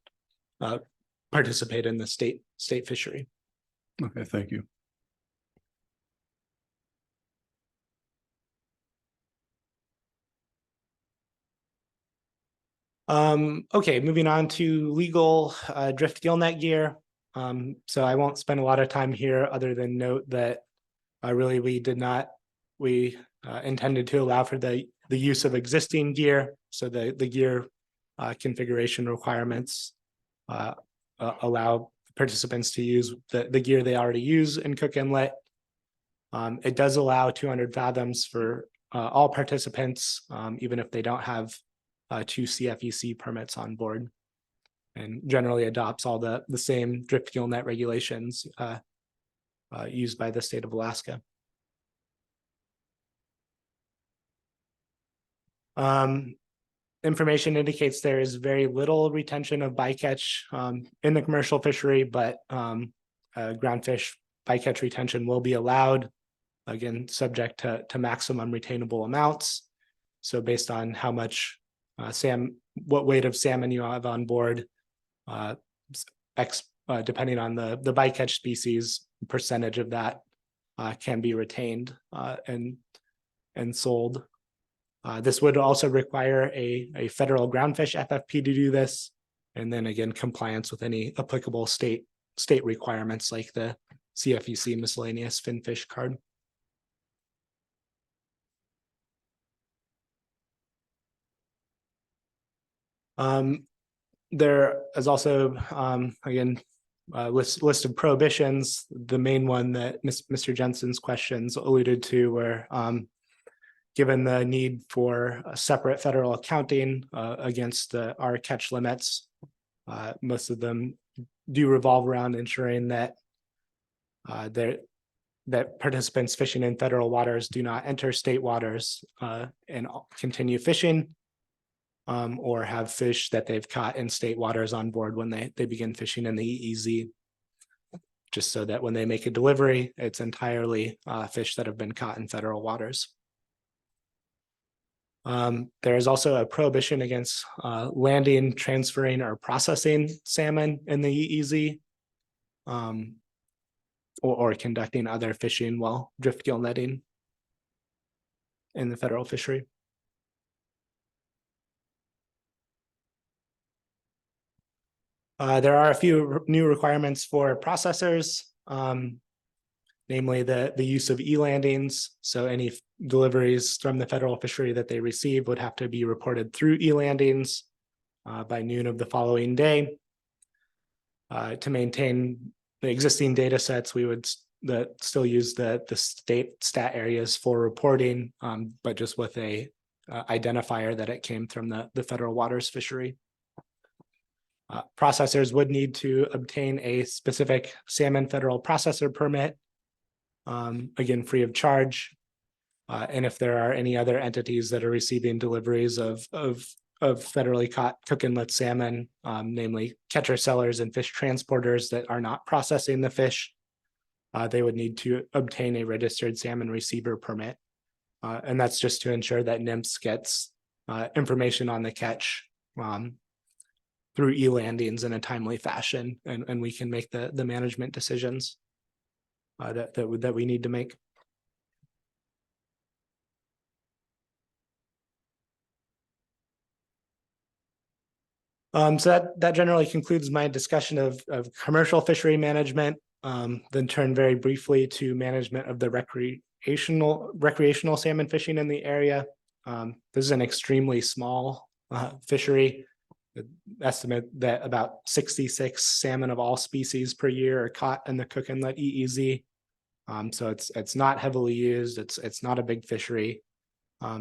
participate in the state fishery. Okay, thank you. Okay, moving on to legal drift gill net gear. So I won't spend a lot of time here other than note that really we intended to allow for the use of existing gear. So the gear configuration requirements allow participants to use the gear they already use in Cook Inlet. It does allow 200 fathoms for all participants, even if they don't have 2 CFEC permits on board, and generally adopts all the same drift gill net regulations used by the state of Alaska. Information indicates there is very little retention of bycatch in the commercial fishery, but groundfish bycatch retention will be allowed, again, subject to maximum retainable amounts. So based on how much what weight of salmon you have on board, depending on the bycatch species, percentage of that can be retained and sold. This would also require a federal groundfish FFP to do this. And then again, compliance with any applicable state requirements like the CFEC miscellaneous finfish card. There is also, again, list of prohibitions. The main one that Mr. Jensen's questions alluded to were given the need for a separate federal accounting against our catch limits. Most of them do revolve around ensuring that that participants fishing in federal waters do not enter state waters and continue fishing, or have fish that they've caught in state waters on board when they begin fishing in the EEZ, just so that when they make a delivery, it's entirely fish that have been caught in federal waters. There is also a prohibition against landing, transferring, or processing salmon in the EEZ, or conducting other fishing while drift gill netting in the federal fishery. There are a few new requirements for processors, namely the use of e-landings. So any deliveries from the federal fishery that they receive would have to be reported through e-landings by noon of the following day. To maintain the existing data sets, we would still use the state stat areas for reporting, but just with a identifier that it came from the federal waters fishery. Processors would need to obtain a specific salmon federal processor permit, again, free of charge. And if there are any other entities that are receiving deliveries of federally caught cook inlet salmon, namely catcher sellers and fish transporters that are not processing the fish, they would need to obtain a registered salmon receiver permit. And that's just to ensure that NMFS gets information on the catch through e-landings in a timely fashion, and we can make the management decisions that we need to make. So that generally concludes my discussion of commercial fishery management. Then turn very briefly to management of the recreational salmon fishing in the area. This is an extremely small fishery. Estimate that about 66 salmon of all species per year are caught in the Cook Inlet EEZ. So it's not heavily used. It's not a big fishery.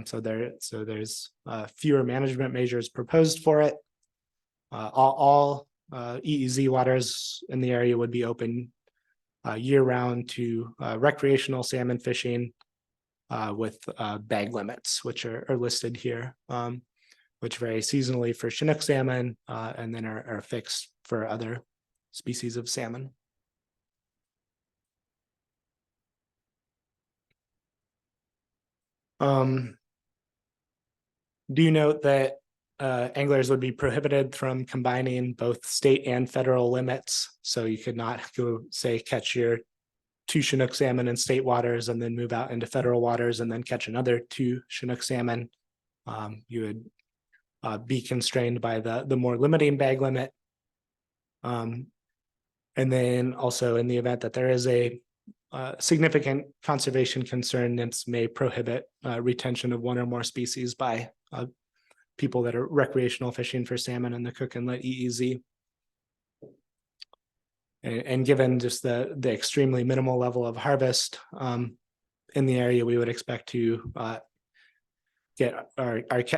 So there's fewer management measures proposed for it. All EEZ waters in the area would be open year round to recreational salmon fishing with bag limits, which are listed here. Which vary seasonally for Chinook salmon and then are fixed for other species of salmon. Do note that anglers would be prohibited from combining both state and federal limits. So you could not go, say, catch your 2 Chinook salmon in state waters and then move out into federal waters and then catch another 2 Chinook salmon. You would be constrained by the more limiting bag limit. And then also in the event that there is a significant conservation concern, NMFS may prohibit retention of 1 or more species by people that are recreational fishing for salmon in the Cook Inlet EEZ. And given just the extremely minimal level of harvest in the area, we would expect to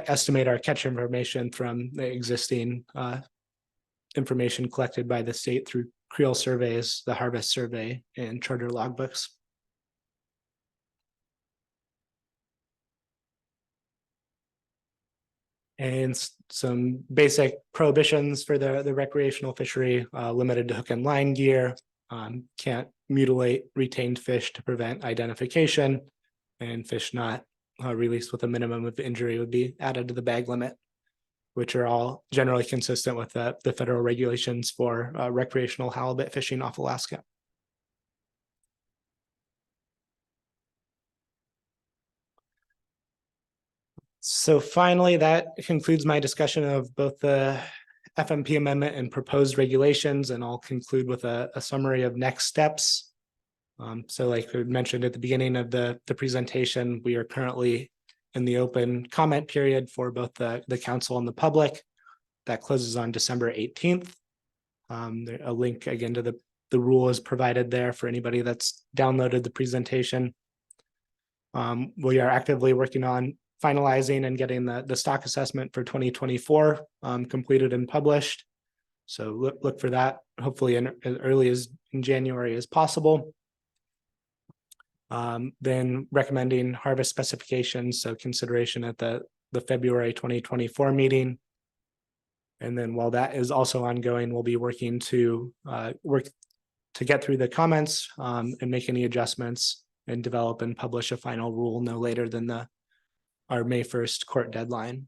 estimate our catch information from the existing information collected by the state through creel surveys, the harvest survey, and charter logbooks. And some basic prohibitions for the recreational fishery, limited to hook and line gear. Can't mutilate retained fish to prevent identification, and fish not released with a minimum of injury would be added to the bag limit, which are all generally consistent with the federal regulations for recreational halibut fishing off Alaska. So finally, that concludes my discussion of both the FMP amendment and proposed regulations, and I'll conclude with a summary of next steps. So like we mentioned at the beginning of the presentation, we are currently in the open comment period for both the council and the public. That closes on December 18th. A link again to the rule is provided there for anybody that's downloaded the presentation. We are actively working on finalizing and getting the stock assessment for 2024 completed and published. So look for that, hopefully as early as in January as possible. Then recommending harvest specifications, so consideration at the February 2024 meeting. And then while that is also ongoing, we'll be working to work to get through the comments and make any adjustments and develop and publish a final rule no later than our May 1st court deadline.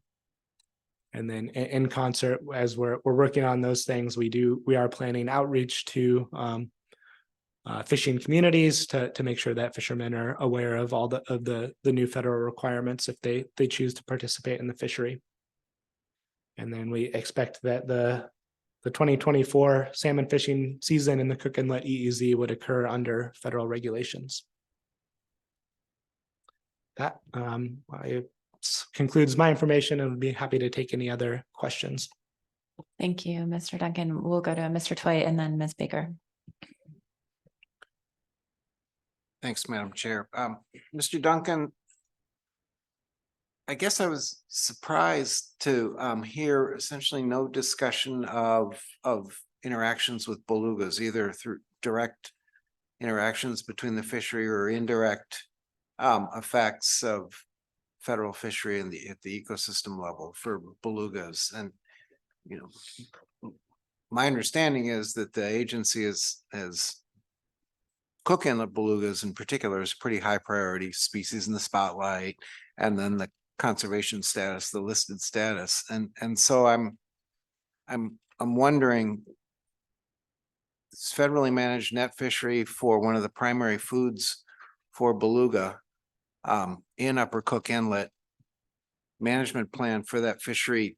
And then in concert, as we're working on those things, we are planning outreach to fishing communities to make sure that fishermen are aware of all the new federal requirements if they choose to participate in the fishery. And then we expect that the 2024 salmon fishing season in the Cook Inlet EEZ would occur under federal regulations. That concludes my information, and would be happy to take any other questions. Thank you, Mr. Duncan. We'll go to Mr. Twite and then Ms. Baker. Thanks, Madam Chair. Mr. Duncan, I guess I was surprised to hear essentially no discussion of interactions with belugas, either through direct interactions between the fishery or indirect effects of federal fishery at the ecosystem level for belugas. And, you know, my understanding is that the agency is Cook Inlet belugas in particular is pretty high priority species in the spotlight, and then the conservation status, the listed status. And so I'm wondering, it's federally managed net fishery for one of the primary foods for beluga in Upper Cook Inlet, management plan for that fishery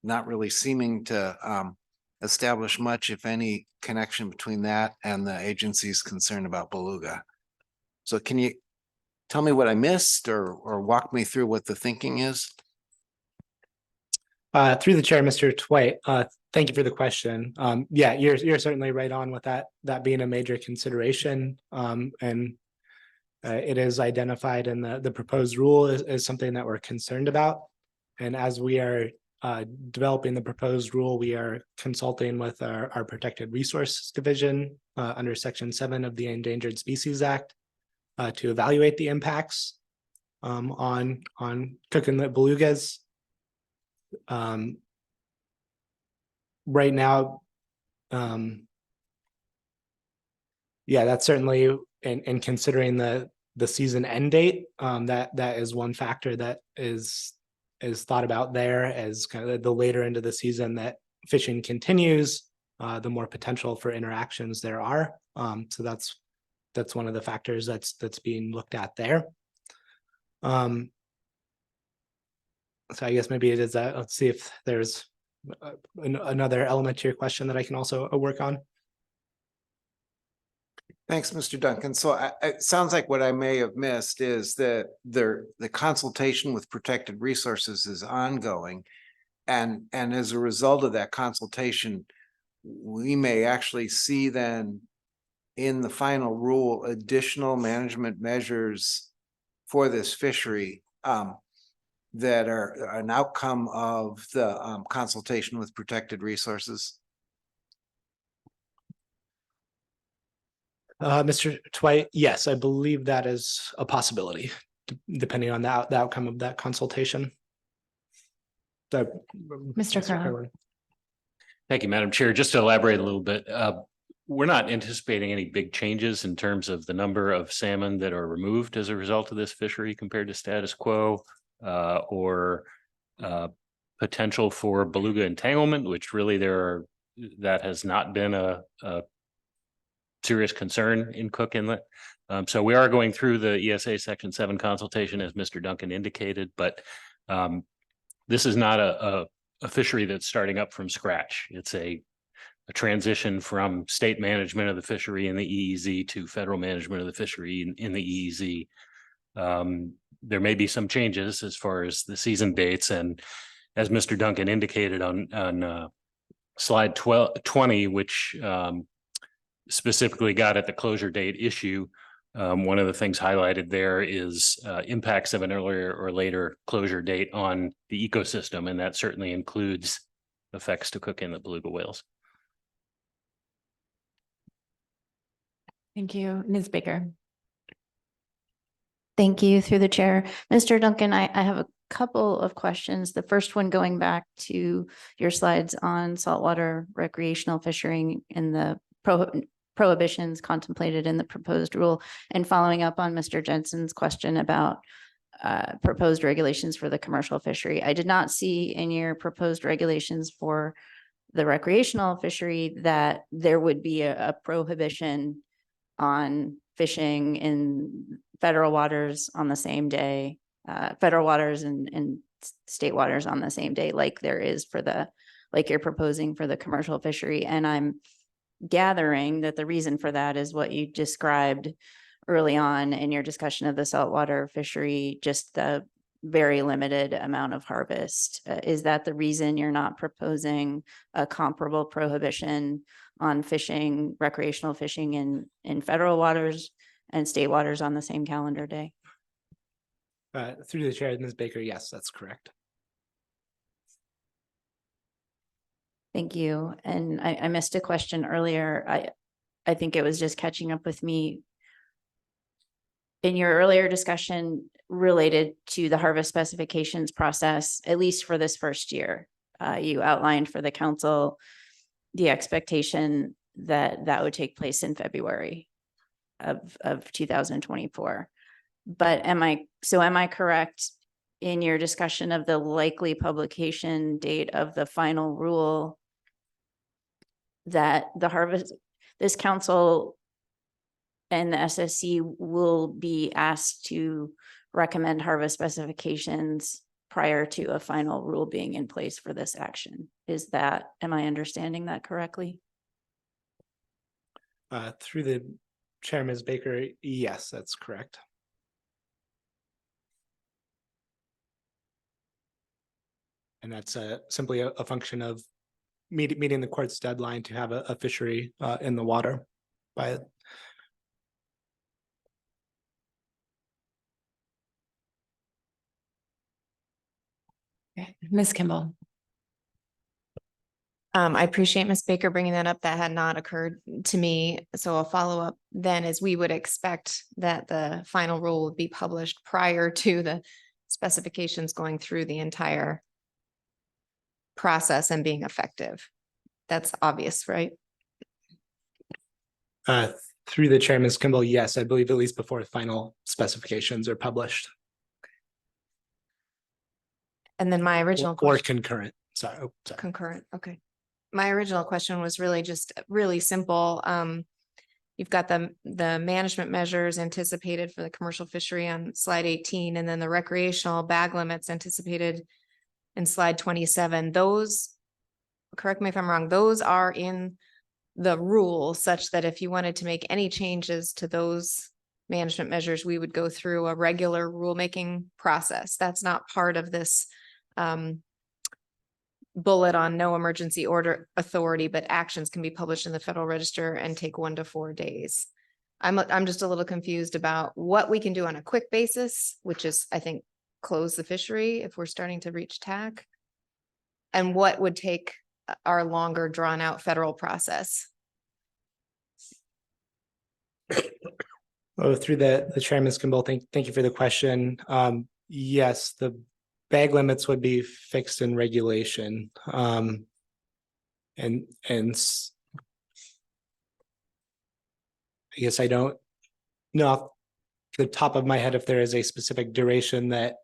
not really seeming to establish much, if any, connection between that and the agency's concern about beluga. So can you tell me what I missed or walk me through what the thinking is? Through the chair, Mr. Twite, thank you for the question. Yeah, you're certainly right on with that being a major consideration. And it is identified in the proposed rule as something that we're concerned about. And as we are developing the proposed rule, we are consulting with our Protected Resources Division under Section 7 of the Endangered Species Act to evaluate the impacts on Cook Inlet belugas. Right now, yeah, that's certainly in considering the season end date. That is one factor that is thought about there, as kind of the later into the season that fishing continues, the more potential for interactions there are. So that's one of the factors that's being looked at there. So I guess maybe it is that. Let's see if there's another element to your question that I can also work on. Thanks, Mr. Duncan. So it sounds like what I may have missed is that the consultation with Protected Resources is ongoing. And as a result of that consultation, we may actually see then in the final rule additional management measures for this fishery that are an outcome of the consultation with Protected Resources. Mr. Twite, yes, I believe that is a possibility, depending on the outcome of that consultation. Mr. Curran. Thank you, Madam Chair. Just to elaborate a little bit, we're not anticipating any big changes in terms of the number of salmon that are removed as a result of this fishery compared to status quo, or potential for beluga entanglement, which really that has not been a serious concern in Cook Inlet. So we are going through the ESA Section 7 consultation, as Mr. Duncan indicated, but this is not a fishery that's starting up from scratch. It's a transition from state management of the fishery in the EEZ to federal management of the fishery in the EEZ. There may be some changes as far as the season dates, and as Mr. Duncan indicated on slide 20, which specifically got at the closure date issue, one of the things highlighted there is impacts of an earlier or later closure date on the ecosystem, and that certainly includes effects to Cook Inlet beluga whales. Thank you. Ms. Baker. Thank you through the chair. Mr. Duncan, I have a couple of questions. The first one going back to your slides on saltwater recreational fishing and the prohibitions contemplated in the proposed rule, and following up on Mr. Jensen's question about proposed regulations for the commercial fishery. I did not see in your proposed regulations for the recreational fishery that there would be a prohibition on fishing in federal waters on the same day, federal waters and state waters on the same day, like there is for like you're proposing for the commercial fishery. And I'm gathering that the reason for that is what you described early on in your discussion of the saltwater fishery, just the very limited amount of harvest. Is that the reason you're not proposing a comparable prohibition on fishing, recreational fishing in federal waters and state waters on the same calendar day? Through the chair, Ms. Baker, yes, that's correct. Thank you. And I missed a question earlier. I think it was just catching up with me. In your earlier discussion related to the harvest specifications process, at least for this first year, you outlined for the council the expectation that that would take place in February of 2024. But am I correct in your discussion of the likely publication date of the final rule that this council and the SSC will be asked to recommend harvest specifications prior to a final rule being in place for this action? Am I understanding that correctly? Through the chair, Ms. Baker, yes, that's correct. And that's simply a function of meeting the court's deadline to have a fishery in the water by Okay. Ms. Kimball. I appreciate Ms. Baker bringing that up. That had not occurred to me. So a follow-up then is we would expect that the final rule would be published prior to the specifications going through the entire process and being effective. That's obvious, right? Through the chair, Ms. Kimball, yes, I believe at least before the final specifications are published. And then my original Or question. concurrent, sorry. Concurrent, okay. My original question was really just really simple. You've got the management measures anticipated for the commercial fishery on slide 18, and then the recreational bag limits anticipated in slide 27. Those, correct me if I'm wrong, those are in the rule such that if you wanted to make any changes to those management measures, we would go through a regular rulemaking process. That's not part of this bullet on no emergency order authority, but actions can be published in the Federal Register and take 1 to 4 days. I'm just a little confused about what we can do on a quick basis, which is, I think, close the fishery if we're starting to reach TAC, and what would take our longer drawn out federal process. Oh, through the chair, Ms. Kimball, thank you for the question. Yes, the bag limits would be fixed in regulation. And I guess I don't know off the top of my head if there is a specific duration that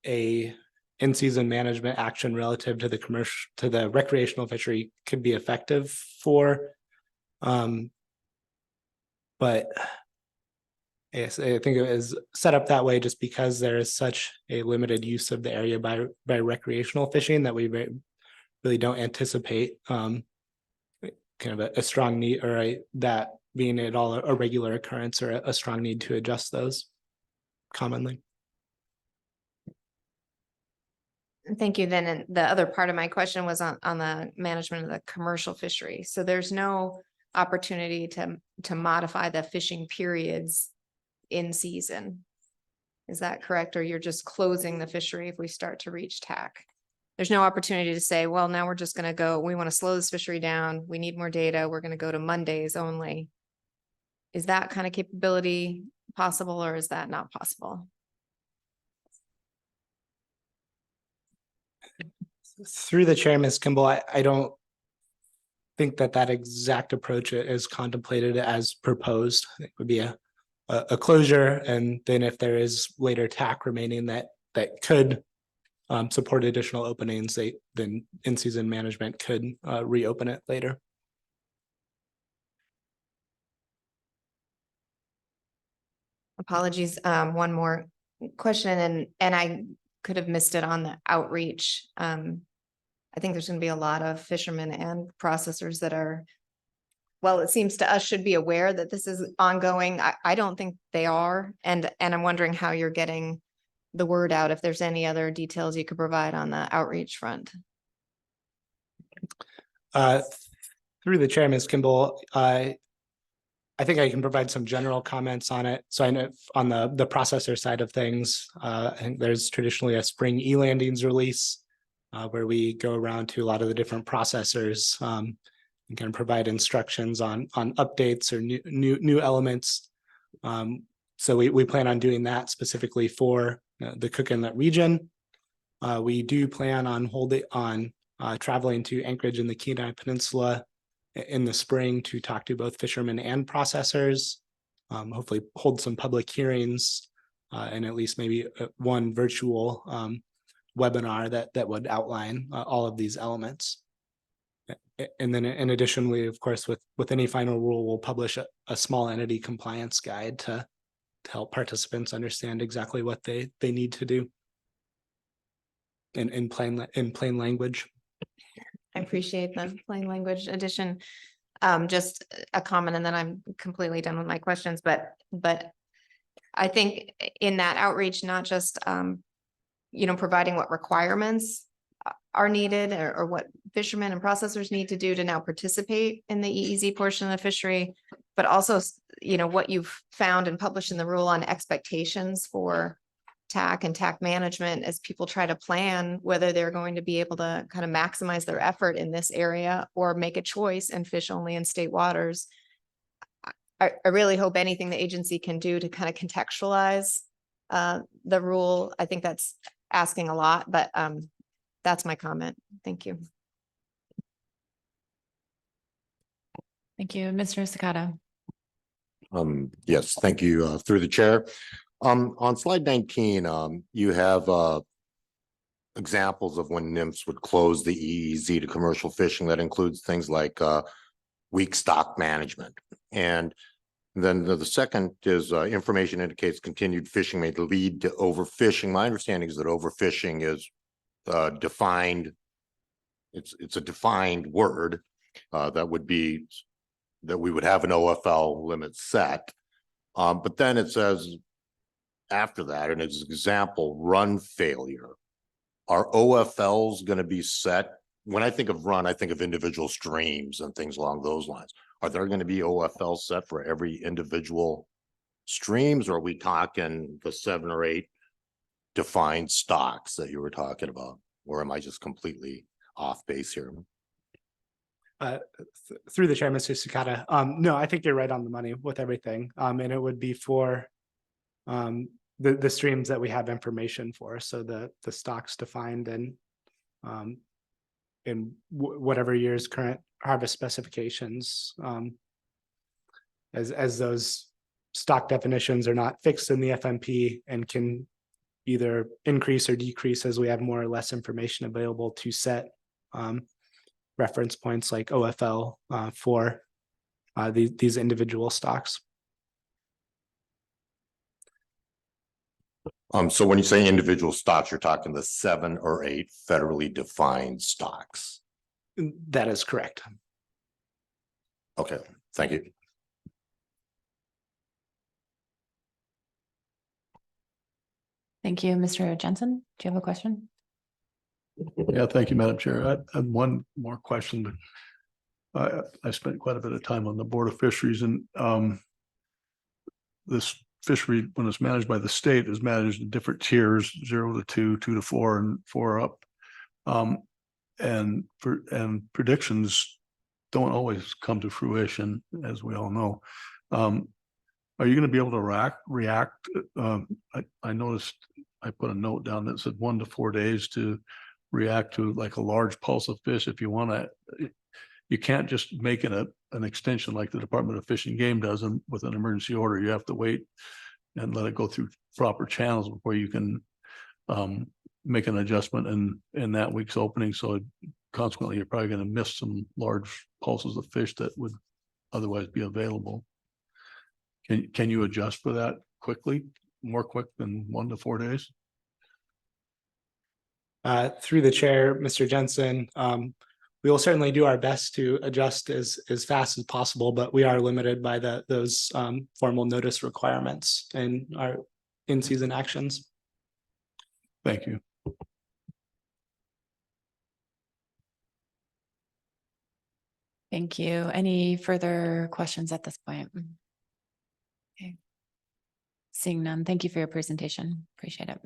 a in-season management action relative to the recreational fishery could be effective for. But yes, I think it is set up that way just because there is such a limited use of the area by recreational fishing that we really don't anticipate kind of a strong need or that being at all a regular occurrence or a strong need to adjust those commonly. Thank you. Then and the other part of my question was on the management of the commercial fishery. So there's no opportunity to modify the fishing periods in season. Is that correct? Or you're just closing the fishery if we start to reach TAC? There's no opportunity to say, well, now we're just going to go, we want to slow this fishery down. We need more data. We're going to go to Mondays only. Is that kind of capability possible or is that not possible? Through the chair, Ms. Kimball, I don't think that exact approach is contemplated as proposed. It would be a closure, and then if there is later TAC remaining that could support additional openings, then in-season management could reopen it later. Apologies. One more question, and I could have missed it on the outreach. I think there's going to be a lot of fishermen and processors that are, well, it seems to us should be aware that this is ongoing. I don't think they are. And I'm wondering how you're getting the word out, if there's any other details you could provide on the outreach front. Through the chair, Ms. Kimball, I think I can provide some general comments on it. So I know on the processor side of things, I think there's traditionally a spring e-landings release where we go around to a lot of the different processors and can provide instructions on updates or new elements. So we plan on doing that specifically for the Cook Inlet region. We do plan on traveling to Anchorage in the Kenai Peninsula in the spring to talk to both fishermen and processors, hopefully hold some public hearings and at least maybe one virtual webinar that would outline all of these elements. And then in addition, we, of course, with any final rule, we'll publish a small entity compliance guide to help participants understand exactly what they need to do in plain language. I appreciate the plain language addition. Just a comment, and then I'm completely done with my questions. But I think in that outreach, not just providing what requirements are needed or what fishermen and processors need to do to now participate in the EEZ portion of the fishery, but also what you've found and published in the rule on expectations for TAC and TAC management as people try to plan whether they're going to be able to kind of maximize their effort in this area or make a choice and fish only in state waters. I really hope anything the agency can do to kind of contextualize the rule. I think that's asking a lot, but that's my comment. Thank you. Thank you, Mr. Sakata. Yes, thank you, through the chair. On slide 19, you have examples of when NIMS would close the EEZ to commercial fishing. That includes things like weak stock management. And then the second is information indicates continued fishing may lead to overfishing. My understanding is that overfishing is defined. It's a defined word that we would have an OFL limit set. But then it says after that, and as an example, run failure. Are OFLs going to be set? When I think of run, I think of individual streams and things along those lines. Are there going to be OFLs set for every individual streams, or are we talking the 7 or 8 defined stocks that you were talking about? Or am I just completely off base here? Through the chair, Mr. Sakata. No, I think you're right on the money with everything. And it would be for the streams that we have information for. So the stocks defined in whatever year's current harvest specifications. as those stock definitions are not fixed in the FMP and can either increase or decrease as we have more or less information available to set reference points like OFL for these individual stocks. So when you say individual stocks, you're talking the 7 or 8 federally defined stocks. That is correct. Okay, thank you. Thank you. Mr. Jensen, do you have a question? Yeah, thank you, Madam Chair. I have one more question. I spent quite a bit of time on the Board of Fisheries, and this fishery, when it's managed by the state, is managed in different tiers, 0 to 2, 2 to 4, and 4 up. And predictions don't always come to fruition, as we all know. Are you going to be able to react? I noticed I put a note down that said 1 to 4 days to react to like a large pulse of fish. If you want to, you can't just make it an extension like the Department of Fish and Game does with an emergency order. You have to wait and let it go through proper channels before you can make an adjustment in that week's opening. So consequently, you're probably going to miss some large pulses of fish that would otherwise be available. Can you adjust for that quickly, more quick than 1 to 4 days? Through the chair, Mr. Jensen, we will certainly do our best to adjust as fast as possible, but we are limited by those formal notice requirements and our in-season actions. Thank you. Thank you. Any further questions at this point? Okay. Seeing none, thank you for your presentation. Appreciate it.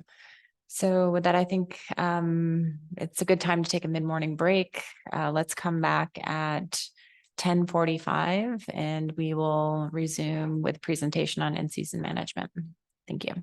So with that, I think it's a good time to take a mid-morning break. Let's come back at 10:45 and we will resume with presentation on in-season management. Thank you.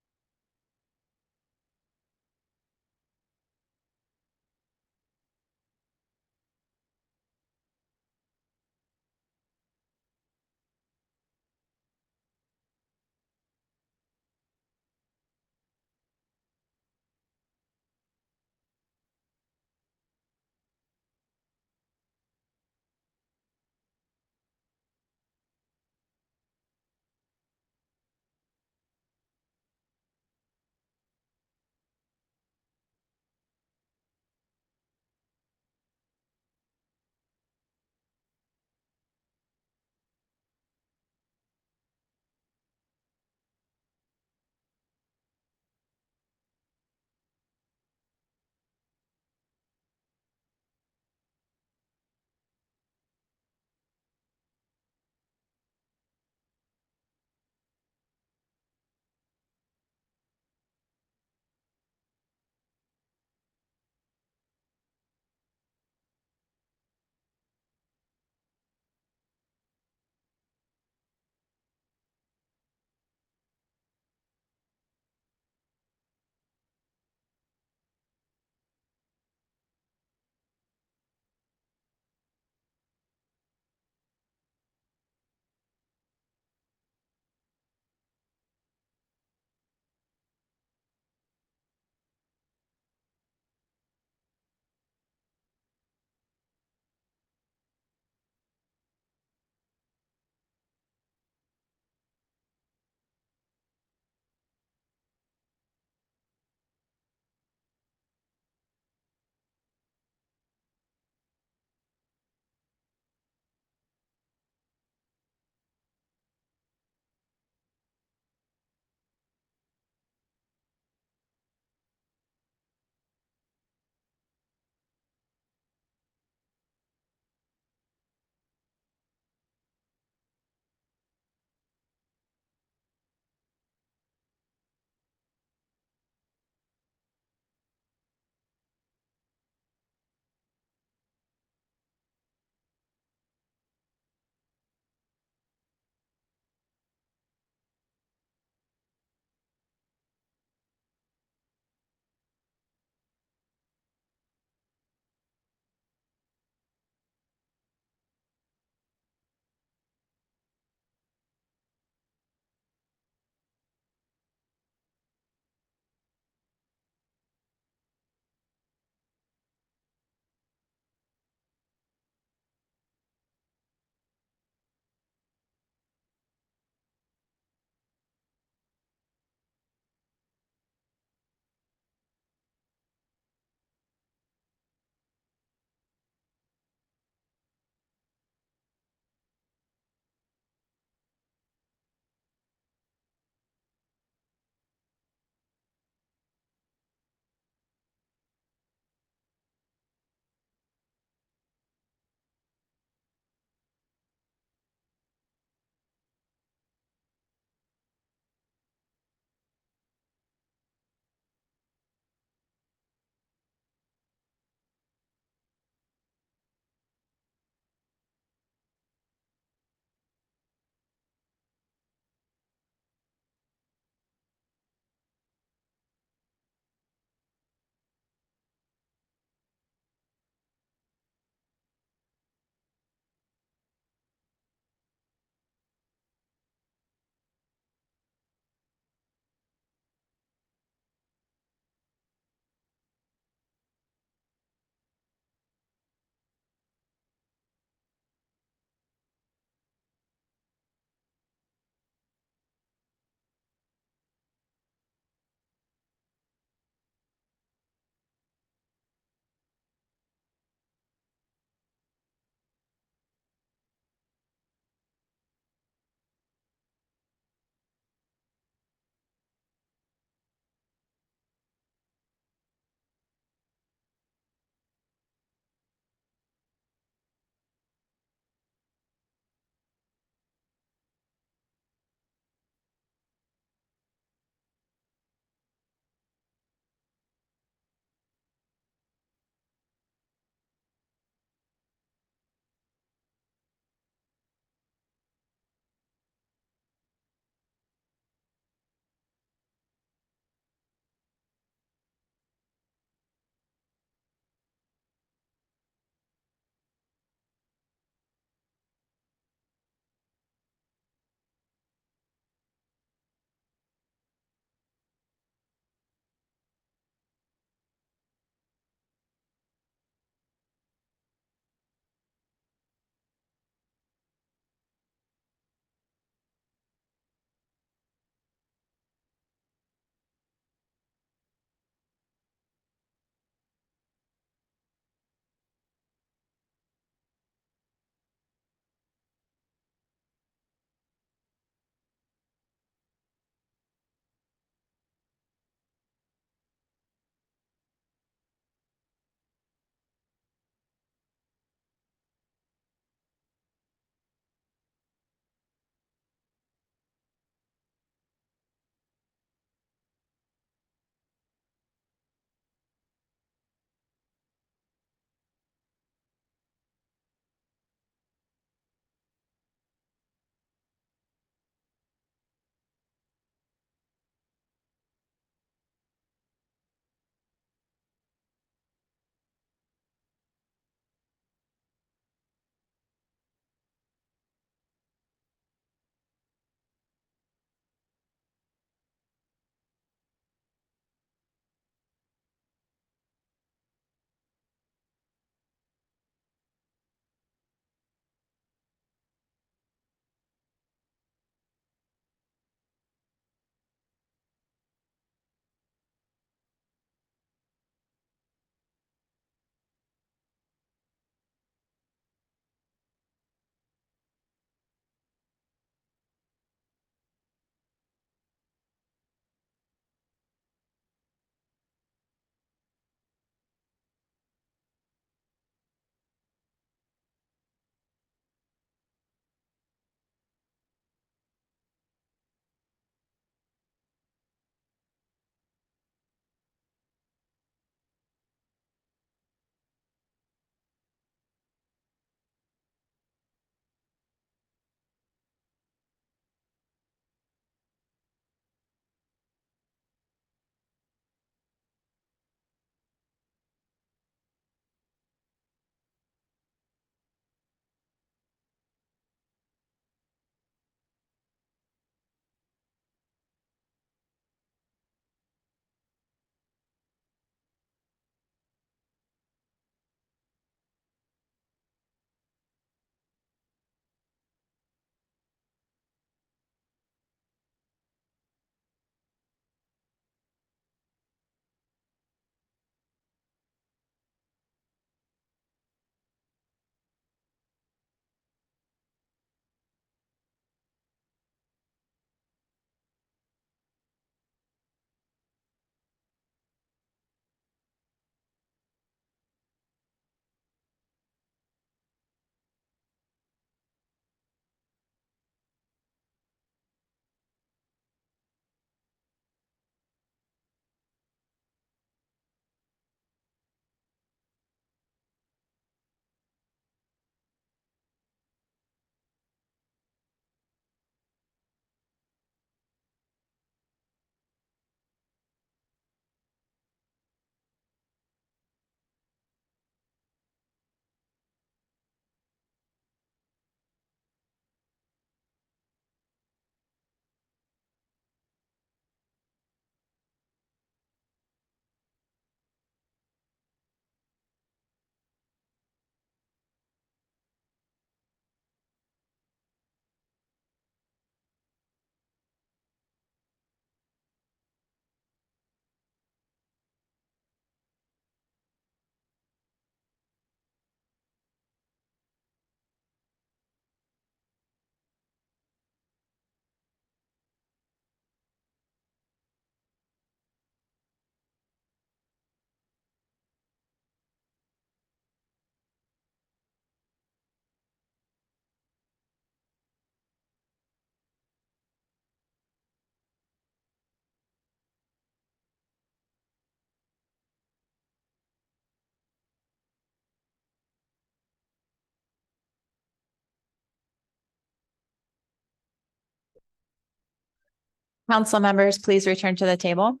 Council members, please return to the table.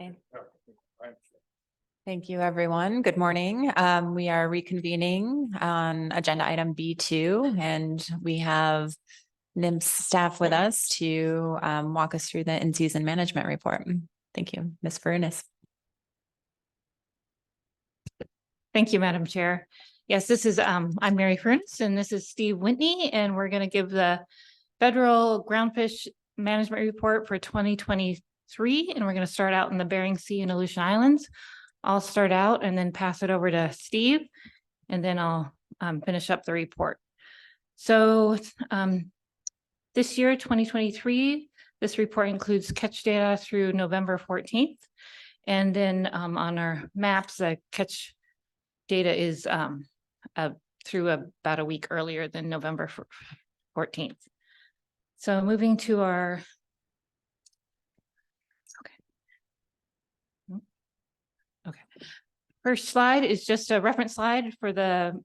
Okay. Thank you, everyone. Good morning. We are reconvening on agenda item B2, and we have NIMS staff with us to walk us through the in-season management report. Thank you, Ms. Furunas. Thank you, Madam Chair. Yes, this is, I'm Mary Furns, and this is Steve Whitney, and we're going to give the federal groundfish management report for 2023, and we're going to start out in the Bering Sea and Aleutian Islands. I'll start out and then pass it over to Steve, and then I'll finish up the report. So this year, 2023, this report includes catch data through November 14th. And then on our maps, the catch data is through about a week earlier than November 14th. So moving to our, okay. First slide is just a reference slide for the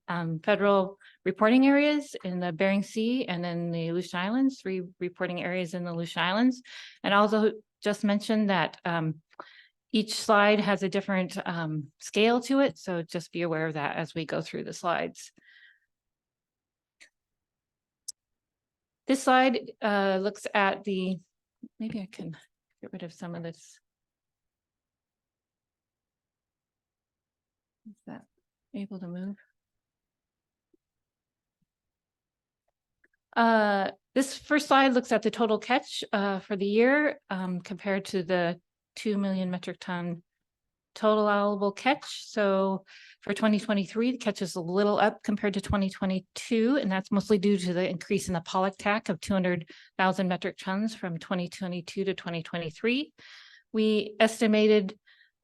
federal reporting areas in the Bering Sea and then the Aleutian Islands, 3 reporting areas in the Aleutian Islands. And also just mention that each slide has a different scale to it. So just be aware of that as we go through the slides. This slide looks at the, maybe I can get rid of some of this. Is that able to move? This first slide looks at the total catch for the year compared to the 2 million metric ton total allowable catch. So for 2023, the catch is a little up compared to 2022, and that's mostly due to the increase in the pollock TAC of 200,000 metric tons from 2022 to 2023. We estimated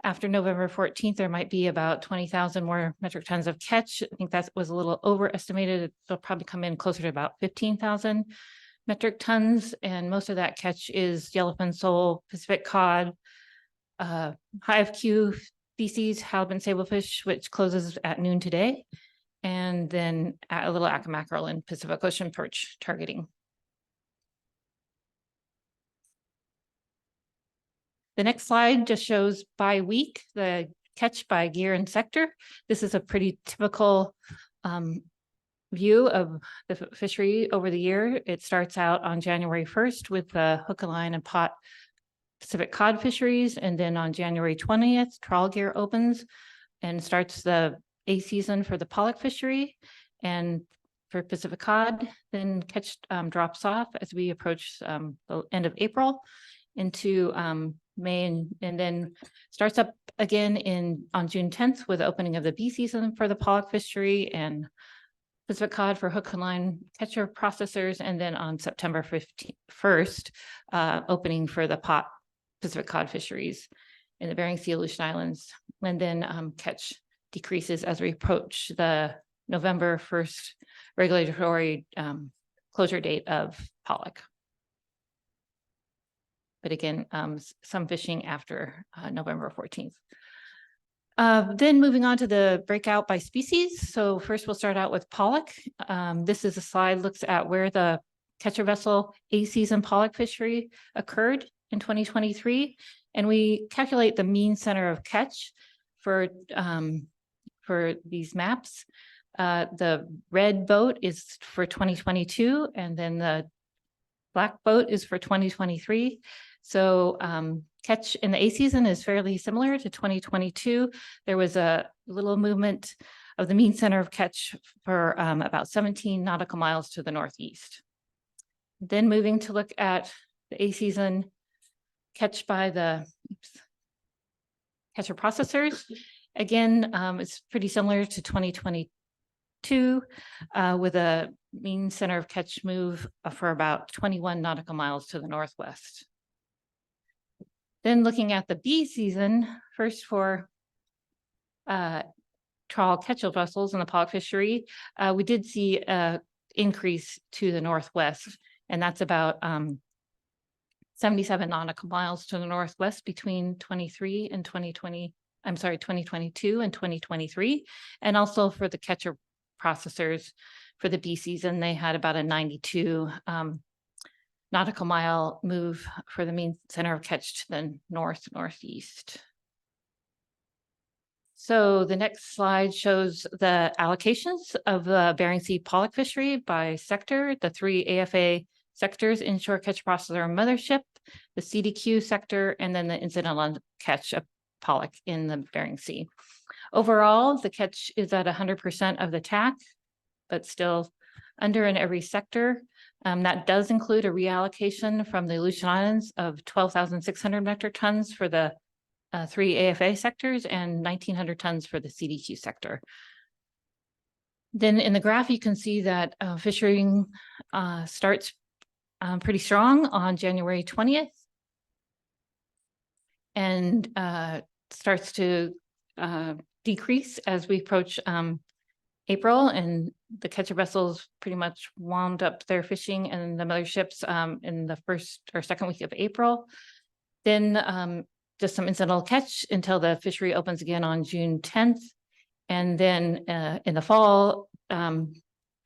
after November 14th, there might be about 20,000 more metric tons of catch. I think that was a little overestimated. It'll probably come in closer to about 15,000 metric tons. And most of that catch is yellowfin sole, Pacific cod, high FQ species, halibut and sablefish, which closes at noon today. And then a little Aca mackerel and Pacific Ocean perch targeting. The next slide just shows by week the catch by gear and sector. This is a pretty typical view of the fishery over the year. It starts out on January 1st with the hook and line and pot Pacific cod fisheries. And then on January 20th, trawl gear opens and starts the A season for the pollock fishery. And for Pacific cod, then catch drops off as we approach the end of April into May and then starts up again on June 10th with the opening of the B season for the pollock fishery and Pacific cod for hook and line catcher processors, and then on September 1st, opening for the pot Pacific cod fisheries in the Bering Sea, Aleutian Islands, and then catch decreases as we approach the November 1st regulatory closure date of pollock. But again, some fishing after November 14th. Then moving on to the breakout by species. So first we'll start out with pollock. This is a slide looks at where the catcher vessel A season pollock fishery occurred in 2023. And we calculate the mean center of catch for these maps. The red boat is for 2022, and then the black boat is for 2023. So catch in the A season is fairly similar to 2022. There was a little movement of the mean center of catch for about 17 nautical miles to the northeast. Then moving to look at the A season catch by the catcher processors. Again, it's pretty similar to 2022 with a mean center of catch move for about 21 nautical miles to the northwest. Then looking at the B season, first for trawl catch vessels in the pollock fishery, we did see an increase to the northwest, and that's about 77 nautical miles to the northwest between 2022 and 2023. And also for the catcher processors for the B season, they had about a 92 nautical mile move for the mean center of catch to the northeast. So the next slide shows the allocations of the Bering Sea pollock fishery by sector, the 3 AFA sectors, inshore catch processor and mothership, the CDQ sector, and then the incidental catch of pollock in the Bering Sea. Overall, the catch is at 100% of the TAC, but still under in every sector. That does include a reallocation from the Aleutian Islands of 12,600 metric tons for the 3 AFA sectors and 1,900 tons for the CDQ sector. Then in the graph, you can see that fishing starts pretty strong on January 20th and starts to decrease as we approach April, and the catcher vessels pretty much wound up their fishing and the motherships in the first or second week of April. Then just some incidental catch until the fishery opens again on June 10th. And then in the fall,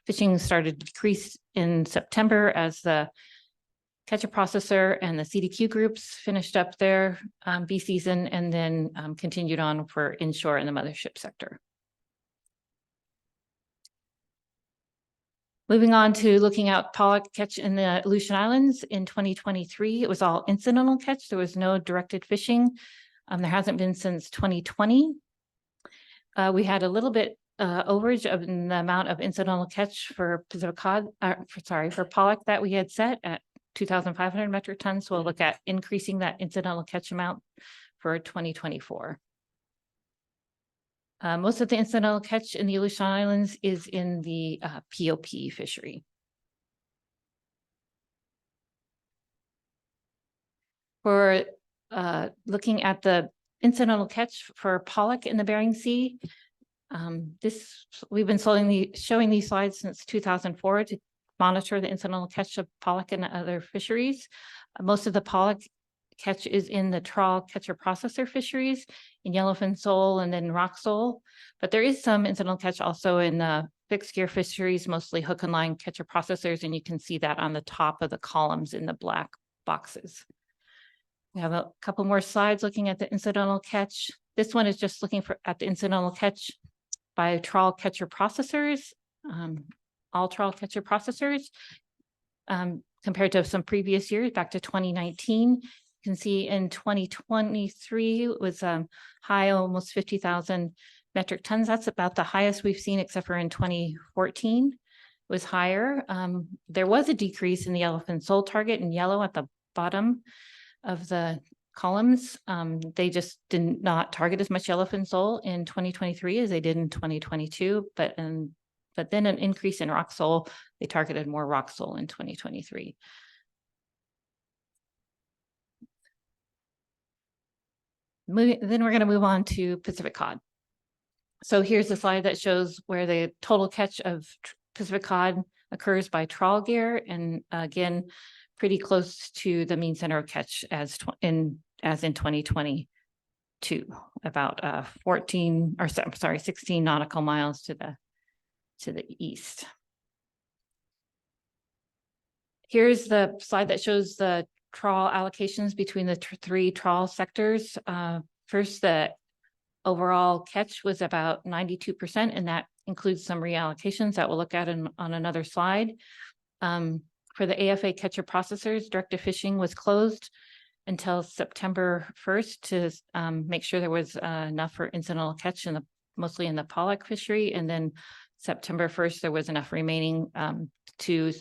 fishing started to decrease in September as the catcher processor and the CDQ groups finished up their B season and then continued on for inshore in the mothership sector. Moving on to looking at pollock catch in the Aleutian Islands in 2023, it was all incidental catch. There was no directed fishing. There hasn't been since 2020. We had a little bit overage of the amount of incidental catch for Pacific cod, for pollock that we had set at 2,500 metric tons. So we'll look at increasing that incidental catch amount for 2024. Most of the incidental catch in the Aleutian Islands is in the POP fishery. For looking at the incidental catch for pollock in the Bering Sea, we've been showing these slides since 2004 to monitor the incidental catch of pollock and other fisheries. Most of the pollock catch is in the trawl catcher processor fisheries in yellowfin sole and then rock sole, but there is some incidental catch also in the fixed gear fisheries, mostly hook and line catcher processors, and you can see that on the top of the columns in the black boxes. We have a couple more slides looking at the incidental catch. This one is just looking at the incidental catch by trawl catcher processors, all trawl catcher processors, compared to some previous years, back to 2019. You can see in 2023, it was high, almost 50,000 metric tons. That's about the highest we've seen, except for in 2014 was higher. There was a decrease in the yellowfin sole target in yellow at the bottom of the columns. They just did not target as much yellowfin sole in 2023 as they did in 2022, but then an increase in rock sole. They targeted more rock sole in 2023. Then we're going to move on to Pacific cod. So here's the slide that shows where the total catch of Pacific cod occurs by trawl gear, and again, pretty close to the mean center of catch as in 2022, about 16 nautical miles to the east. Here's the slide that shows the trawl allocations between the 3 trawl sectors. First, the overall catch was about 92%, and that includes some reallocations that we'll look at on another slide. For the AFA catcher processors, directed fishing was closed until September 1st to make sure there was enough for incidental catch mostly in the pollock fishery. And then September 1st, there was enough remaining to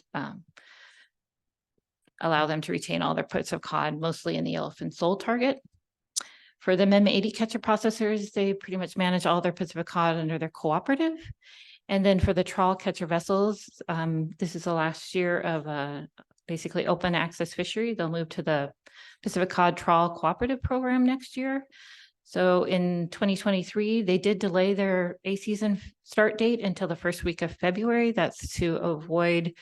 allow them to retain all their puts of cod, mostly in the yellowfin sole target. For the MEM 80 catcher processors, they pretty much manage all their Pacific cod under their cooperative. And then for the trawl catcher vessels, this is the last year of basically open access fishery. They'll move to the Pacific cod trawl cooperative program next year. So in 2023, they did delay their A season start date until the first week of February. That's to avoid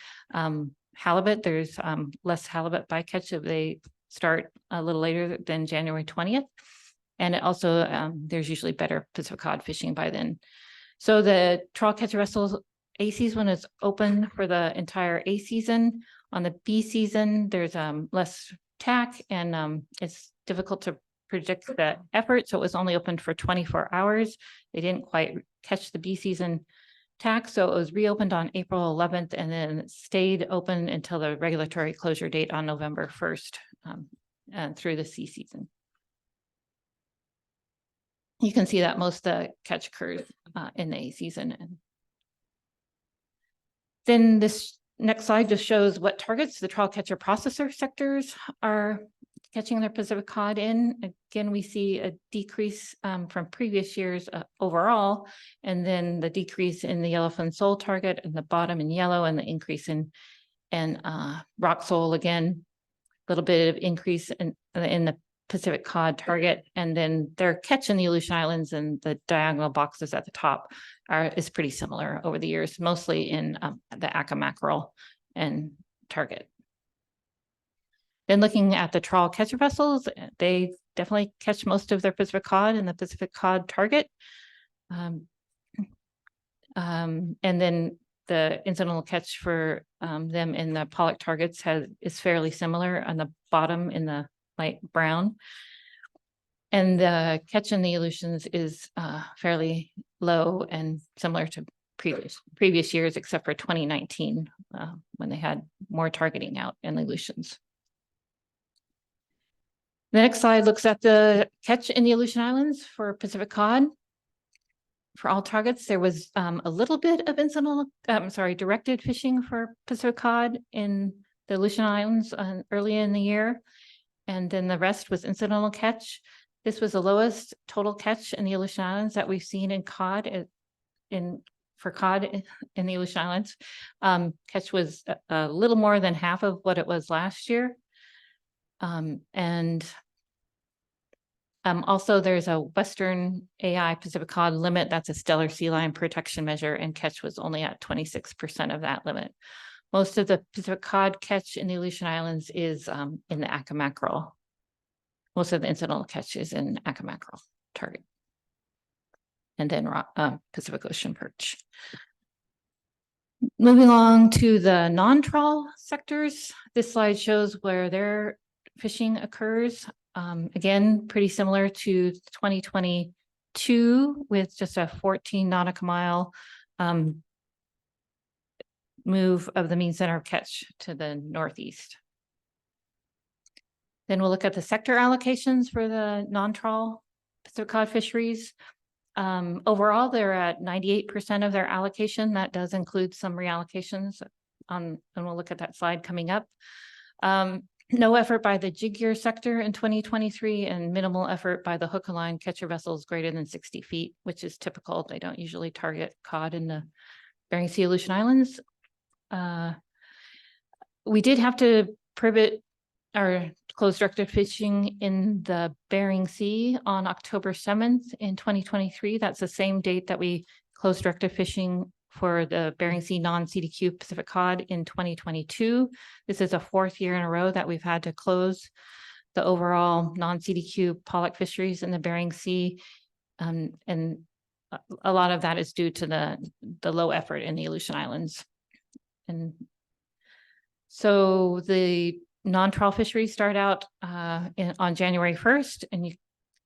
halibut. There's less halibut bycatch. They start a little later than January 20th. And it also, there's usually better Pacific cod fishing by then. So the trawl catcher vessels A season is open for the entire A season. On the B season, there's less tack and it's difficult to predict the effort. So it was only opened for 24 hours. They didn't quite catch the B season tack. So it was reopened on April 11th and then stayed open until the regulatory closure date on November 1st and through the C season. You can see that most of the catch occurs in the A season. And then this next slide just shows what targets the trawl catcher processor sectors are catching their Pacific cod in. Again, we see a decrease from previous years overall, and then the decrease in the yellowfin sole target in the bottom in yellow, and the increase in rock sole again, a little bit of increase in the Pacific cod target, and then their catch in the Aleutian Islands and the diagonal boxes at the top is pretty similar over the years, mostly in the Aca mackerel and target. Then looking at the trawl catcher vessels, they definitely catch most of their Pacific cod in the Pacific cod target. And then the incidental catch for them in the pollock targets is fairly similar on the bottom in the light brown. And the catch in the Aleutians is fairly low and similar to previous years, except for 2019, when they had more targeting out in the Aleutians. The next slide looks at the catch in the Aleutian Islands for Pacific cod. For all targets, there was a little bit of directed fishing for Pacific cod in the Aleutian Islands early in the year. And then the rest was incidental catch. This was the lowest total catch in the Aleutian Islands that we've seen in cod for cod in the Aleutian Islands. Catch was a little more than half of what it was last year. Also there's a Western AI Pacific cod limit. That's a stellar sea lion protection measure, and catch was only at 26% of that limit. Most of the Pacific cod catch in the Aleutian Islands is in the Aca mackerel. Most of the incidental catch is in Aca mackerel target. And then Pacific Ocean perch. Moving along to the non-trawl sectors, this slide shows where their fishing occurs. Again, pretty similar to 2022 with just a 14 nautical mile move of the mean center of catch to the northeast. Then we'll look at the sector allocations for the non-trawl Pacific cod fisheries. Overall, they're at 98% of their allocation. That does include some reallocations, and we'll look at that slide coming up. No effort by the jig gear sector in 2023, and minimal effort by the hook and line catcher vessels greater than 60 feet, which is typical. They don't usually target cod in the Bering Sea Aleutian Islands. We did have to privet our closed directed fishing in the Bering Sea on October 7th in 2023. That's the same date that we closed directed fishing for the Bering Sea non-CDQ Pacific cod in 2022. This is a fourth year in a row that we've had to close the overall non-CDQ pollock fisheries in the Bering Sea. And a lot of that is due to the low effort in the Aleutian Islands. And so the non-trawl fisheries start out on January 1st, and you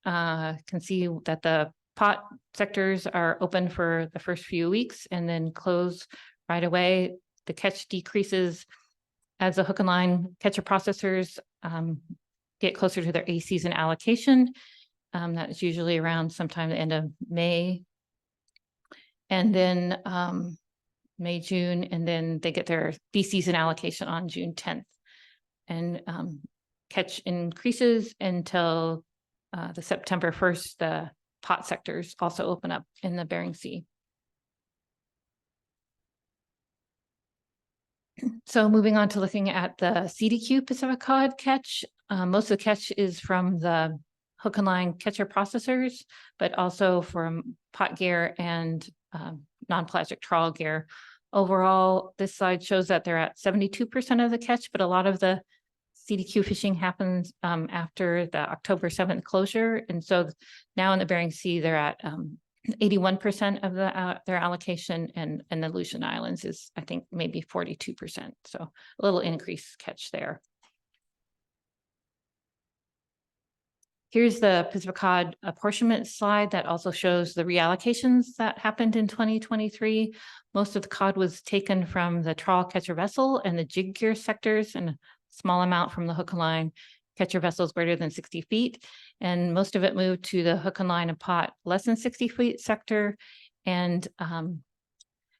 can see that the pot sectors are open for the first few weeks and then close right away. The catch decreases as the hook and line catcher processors get closer to their A season allocation. That's usually around sometime the end of May. And then May, June, and then they get their B season allocation on June 10th. And catch increases until the September 1st, the pot sectors also open up in the Bering Sea. So moving on to looking at the CDQ Pacific cod catch, most of the catch is from the hook and line catcher processors, but also from pot gear and non-pelagic trawl gear. Overall, this slide shows that they're at 72% of the catch, but a lot of the CDQ fishing happens after the October 7th closure. And so now in the Bering Sea, they're at 81% of their allocation, and the Aleutian Islands is, I think, maybe 42%. So a little increased catch there. Here's the Pacific Cod apportionment slide that also shows the reallocations that happened in 2023. Most of the cod was taken from the trawl catcher vessel and the jig gear sectors, and a small amount from the hook and line catcher vessels greater than 60 feet. And most of it moved to the hook and line and pot less than 60 feet sector. And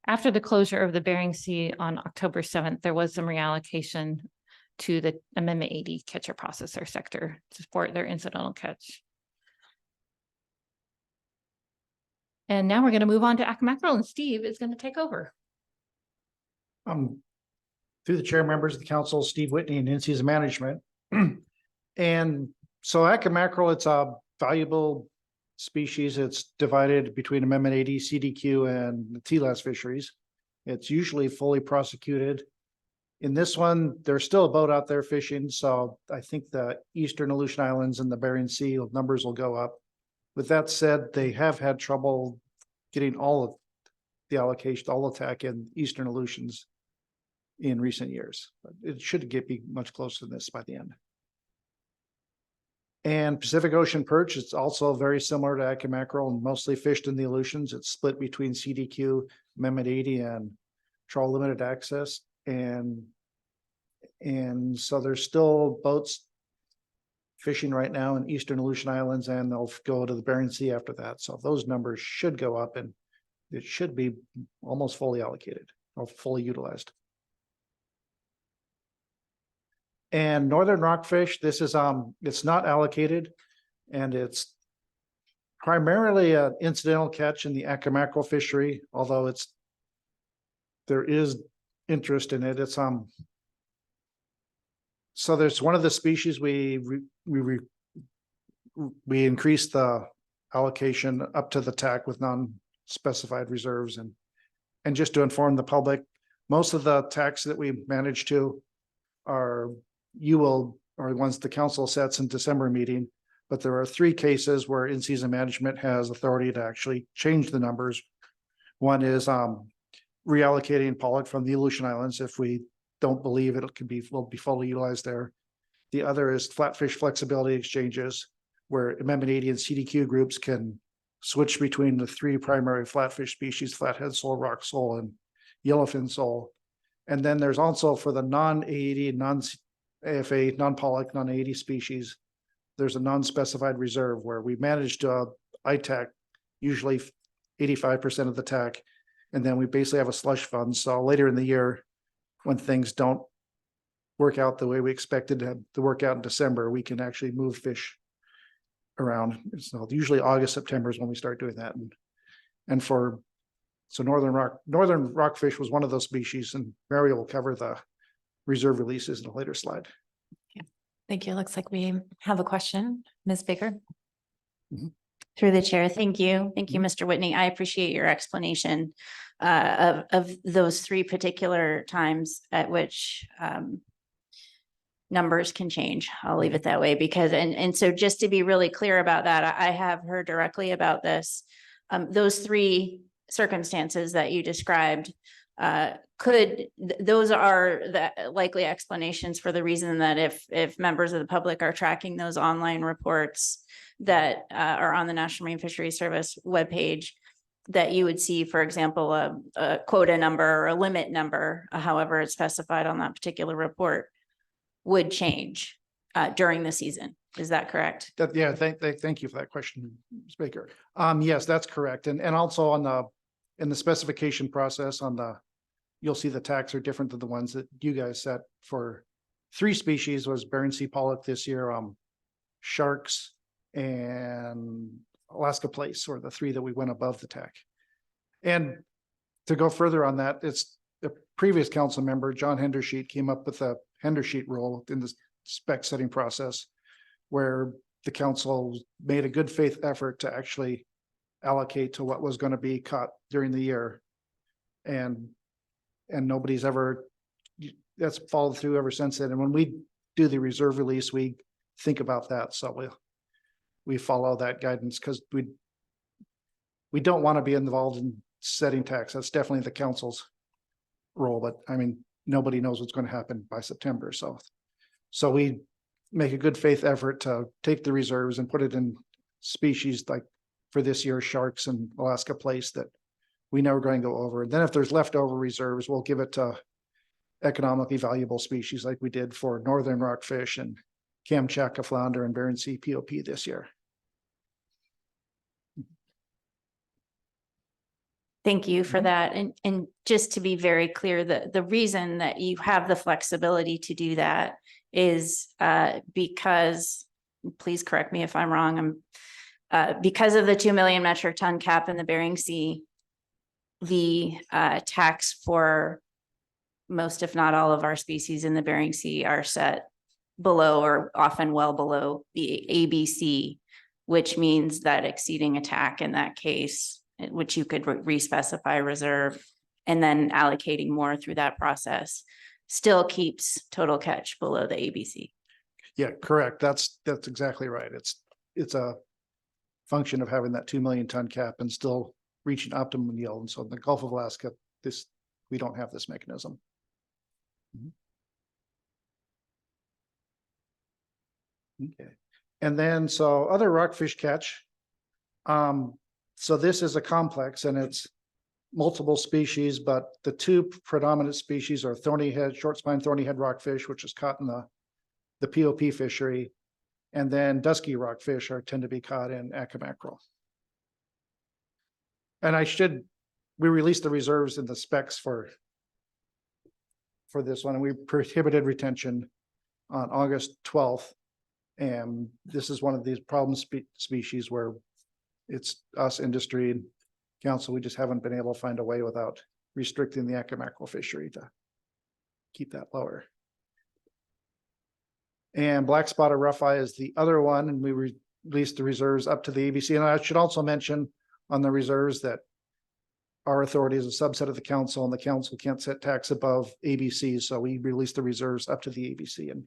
after the closure of the Bering Sea on October 7th, there was some reallocation to the Amendment 80 catcher processor sector to support their incidental catch. And now we're going to move on to Acamackerel, and Steve is going to take over. Through the chair, members of the council, Steve Whitney and in-season management. And so Acamackerel, it's a valuable species. It's divided between Amendment 80, CDQ, and the TLAS fisheries. It's usually fully prosecuted. In this one, there's still a boat out there fishing, so I think the Eastern Aleutian Islands and the Bering Sea numbers will go up. With that said, they have had trouble getting all of the allocation, all attack in Eastern Aleutians in recent years. But it should be much closer than this by the end. And Pacific Ocean perch, it's also very similar to Acamackerel and mostly fished in the Aleutians. It's split between CDQ, Amendment 80, and trawl limited access. And so there's still boats fishing right now in Eastern Aleutian Islands, and they'll go to the Bering Sea after that. So those numbers should go up, and it should be almost fully allocated or fully utilized. And northern rockfish, this is it's not allocated, and it's primarily an incidental catch in the Acamackerel fishery, although there is interest in it. It's so there's one of the species we increased the allocation up to the TAC with non-specified reserves, and just to inform the public, most of the TACs that we manage to are ones the council sets in December meeting, but there are 3 cases where in-season management has authority to actually change the numbers. One is reallocating pollock from the Aleutian Islands if we don't believe will be fully utilized there. The other is flatfish flexibility exchanges, where Amendment 80 and CDQ groups can switch between the 3 primary flatfish species: flathead sole, rock sole, and yellowfin sole. And then there's also, for the non-80, non-AFA, non-pollock, non-80 species, there's a non-specified reserve where we manage to ITAC usually 85% of the TAC, and then we basically have a slush fund. So later in the year, when things don't work out the way we expected to work out in December, we can actually move fish around. So usually August, September is when we start doing that. So northern rockfish was one of those species, and Mary will cover the reserve releases in a later slide. Okay. Thank you. Looks like we have a question. Ms. Baker. Through the chair. Thank you. Thank you, Mr. Whitney. I appreciate your explanation of those 3 particular times at which numbers can change. I'll leave it that way, because, and so just to be really clear about that, I have heard directly about this. Those 3 circumstances that you described, those are the likely explanations for the reason that if members of the public are tracking those online reports that are on the National Marine Fisheries Service webpage, that you would see, for example, a quota number or a limit number, however it's specified on that particular report, would change during the season. Is that correct? Yeah, thank you for that question, Ms. Baker. Yes, that's correct. And also in the specification process you'll see the tax are different than the ones that you guys set for 3 species. Was Bering Sea pollock this year, sharks, and Alaska plaice, or the 3 that we went above the TAC. And to go further on that, it's the previous council member, John Hendersheet, came up with a Hendersheet rule in the spec setting process, where the council made a good faith effort to actually allocate to what was going to be caught during the year. And nobody's ever, that's followed through ever since then. And when we do the reserve release, we think about that. So we follow that guidance because we don't want to be involved in setting tax. That's definitely the council's role, but I mean, nobody knows what's going to happen by September. So we make a good faith effort to take the reserves and put it in species like for this year, sharks and Alaska place that we know we're going to go over. And then if there's leftover reserves, we'll give it to economically valuable species like we did for northern rockfish and Kamchatka flounder and Bering Sea POP this year. Thank you for that. And just to be very clear, the reason that you have the flexibility to do that is because, please correct me if I'm wrong, because of the 2 million metric ton cap in the Bering Sea, the tax for most, if not all of our species in the Bering Sea are set below or often well below the ABC, which means that exceeding a TAC in that case, which you could re-specify reserve and then allocating more through that process, still keeps total catch below the ABC. Yeah, correct. That's exactly right. It's a function of having that 2 million ton cap and still reaching optimum yield. And so in the Gulf of Alaska, we don't have this mechanism. Okay. And then, so other rockfish catch. So this is a complex and it's multiple species, but the two predominant species are thorny head, short spine thorny head rockfish, which is caught in the POP fishery. And then dusky rockfish tend to be caught in Acca mackerel. And we released the reserves in the specs for this one, and we prohibited retention on August 12th. And this is one of these problem species where it's us, industry, and council, we just haven't been able to find a way without restricting the Acca mackerel fishery to keep that lower. And black spotted rough-eye is the other one, and we released the reserves up to the ABC. And I should also mention on the reserves that our authority is a subset of the council, and the council can't set tax above ABC. So we released the reserves up to the ABC, and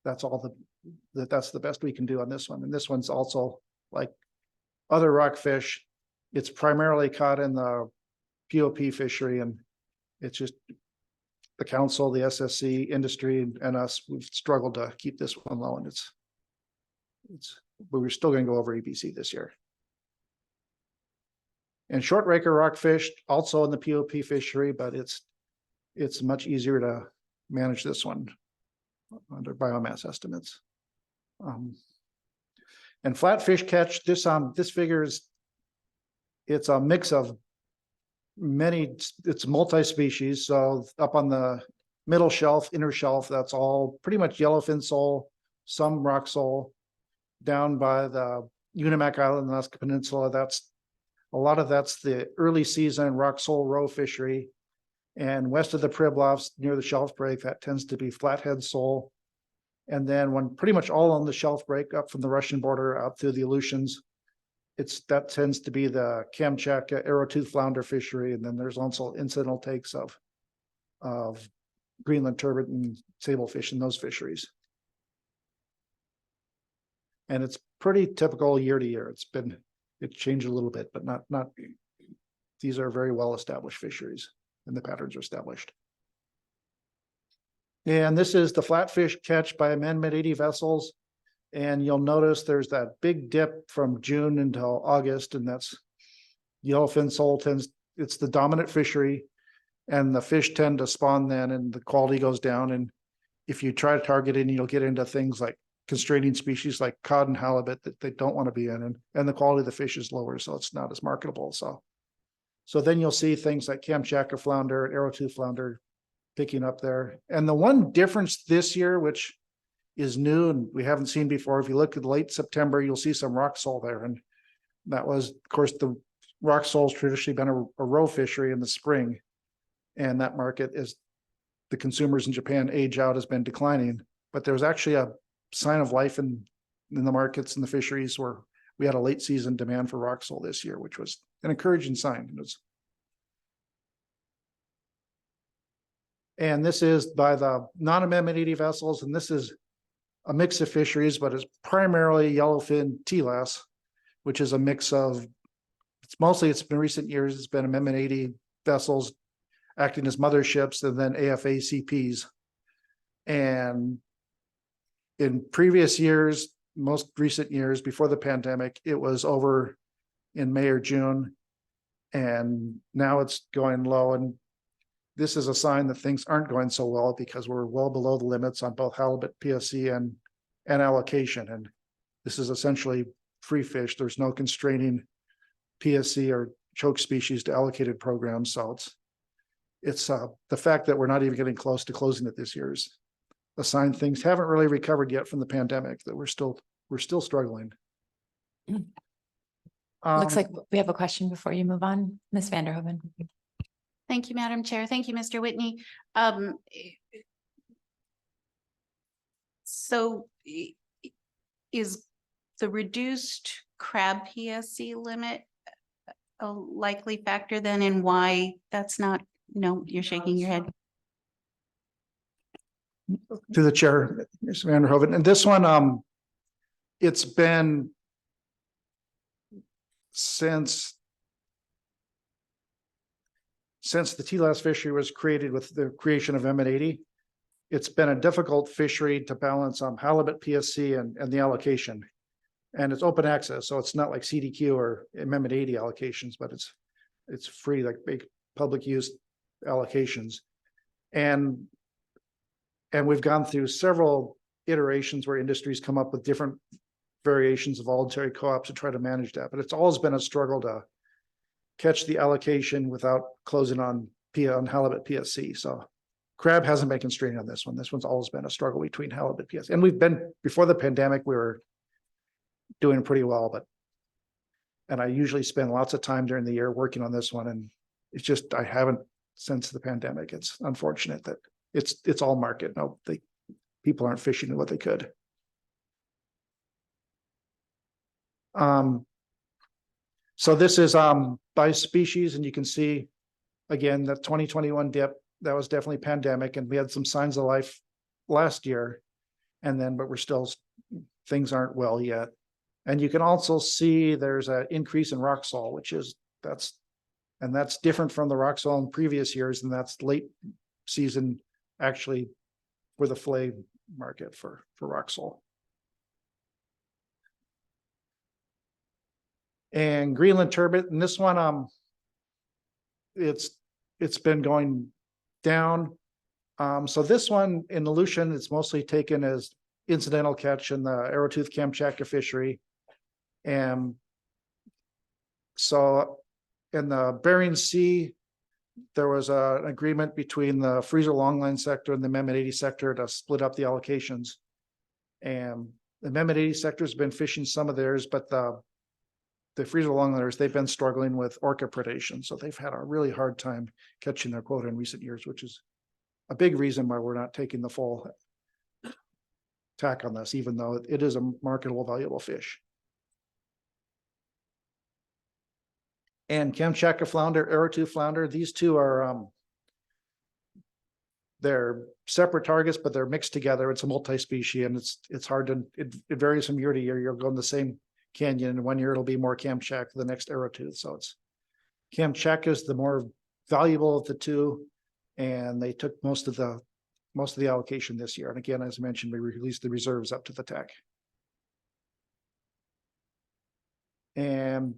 that's all that's the best we can do on this one. And this one's also like other rockfish. It's primarily caught in the POP fishery, and it's just the council, the SSC, industry, and us, we've struggled to keep this one low, and but we're still going to go over ABC this year. And short raker rockfish also in the POP fishery, but it's much easier to manage this one under biomass estimates. And flatfish catch, this figure it's a mix of it's multi-species. So up on the middle shelf, inner shelf, that's all pretty much yellowfin sole, some rock sole. Down by the Unimak Island, Alaska Peninsula, a lot of that's the early season rock sole roe fishery. And west of the Pribilofs near the shelf break, that tends to be flathead sole. And then when pretty much all on the shelf break up from the Russian border out through the Aleutians, that tends to be the Kamchatka arrowtooth flounder fishery. And then there's also incidental takes of Greenland turbot and sablefish in those fisheries. And it's pretty typical year to year. It changed a little bit, but not these are very well established fisheries and the patterns are established. And this is the flatfish catch by Amendment 80 vessels. And you'll notice there's that big dip from June until August, and that's yellowfin sole it's the dominant fishery, and the fish tend to spawn then, and the quality goes down. And if you try to target it, you'll get into things like constraining species like cod and halibut that they don't want to be in, and the quality of the fish is lower, so it's not as marketable. So then you'll see things like Kamchatka flounder and arrowtooth flounder picking up there. And the one difference this year, which is new and we haven't seen before, if you look at late September, you'll see some rock sole there. And that was, of course, the rock sole's traditionally been a roe fishery in the spring. And that market, is the consumers in Japan age out, has been declining. But there's actually a sign of life in the markets and the fisheries where we had a late season demand for rock sole this year, which was an encouraging sign. And this is by the non-amendment 80 vessels, and this is a mix of fisheries, but it's primarily yellowfin TLAS, which is a mix of, it's been recent years, it's been Amendment 80 vessels acting as motherships and then AFACPs. And in previous years, most recent years before the pandemic, it was over in May or June. And now it's going low. And this is a sign that things aren't going so well because we're well below the limits on both halibut, PSC, and allocation. And this is essentially free fish. There's no constraining PSC or choke species to allocated programs. So it's the fact that we're not even getting close to closing it this year is a sign things haven't really recovered yet from the pandemic, that we're still struggling. Looks like we have a question before you move on, Ms. Vanderhoven. Thank you, Madam Chair. Thank you, Mr. Whitney. So is the reduced crab PSC limit a likely factor then in why that's not, no, you're shaking your head. To the chair, Ms. Vanderhoven, and this one, it's been since the TLAS fishery was created with the creation of Amendment 80, it's been a difficult fishery to balance halibut PSC and the allocation. And it's open access, so it's not like CDQ or Amendment 80 allocations, but it's free, like big public use allocations. And we've gone through several iterations where industries come up with different variations of voluntary co-ops to try to manage that. But it's always been a struggle to catch the allocation without closing on halibut PSC. So crab hasn't been constrained on this one. This one's always been a struggle between halibut PSC. And we've been, before the pandemic, we were doing pretty well, and I usually spend lots of time during the year working on this one. And it's just, I haven't since the pandemic. It's unfortunate that it's all market. No, people aren't fishing what they could. So this is by species, and you can see again that 2021 dip, that was definitely pandemic, and we had some signs of life last year, but we're still, things aren't well yet. And you can also see there's an increase in rock salt, that's different from the rock salt in previous years, and that's late season actually for the fillet market for rock salt. And Greenland turbot, and this one, it's been going down. So this one in Aleutian, it's mostly taken as incidental catch in the arrowtooth Kamchatka fishery. And so in the Bering Sea, there was an agreement between the freezer longline sector and the Amendment 80 sector to split up the allocations. And the Amendment 80 sector has been fishing some of theirs, but the freezer longliners, they've been struggling with orca predation. So they've had a really hard time catching their quota in recent years, which is a big reason why we're not taking the full tack on this, even though it is a marketable, valuable fish. And Kamchatka flounder, arrowtooth flounder, these two are, they're separate targets, but they're mixed together. It's a multi-species, and it's hard to, it varies from year to year. You'll go in the same canyon, and 1 year it'll be more Kamchatka, the next arrowtooth. So it's Kamchatka is the more valuable of the two, and they took most of the allocation this year. And again, as I mentioned, we released the reserves up to the TAC. And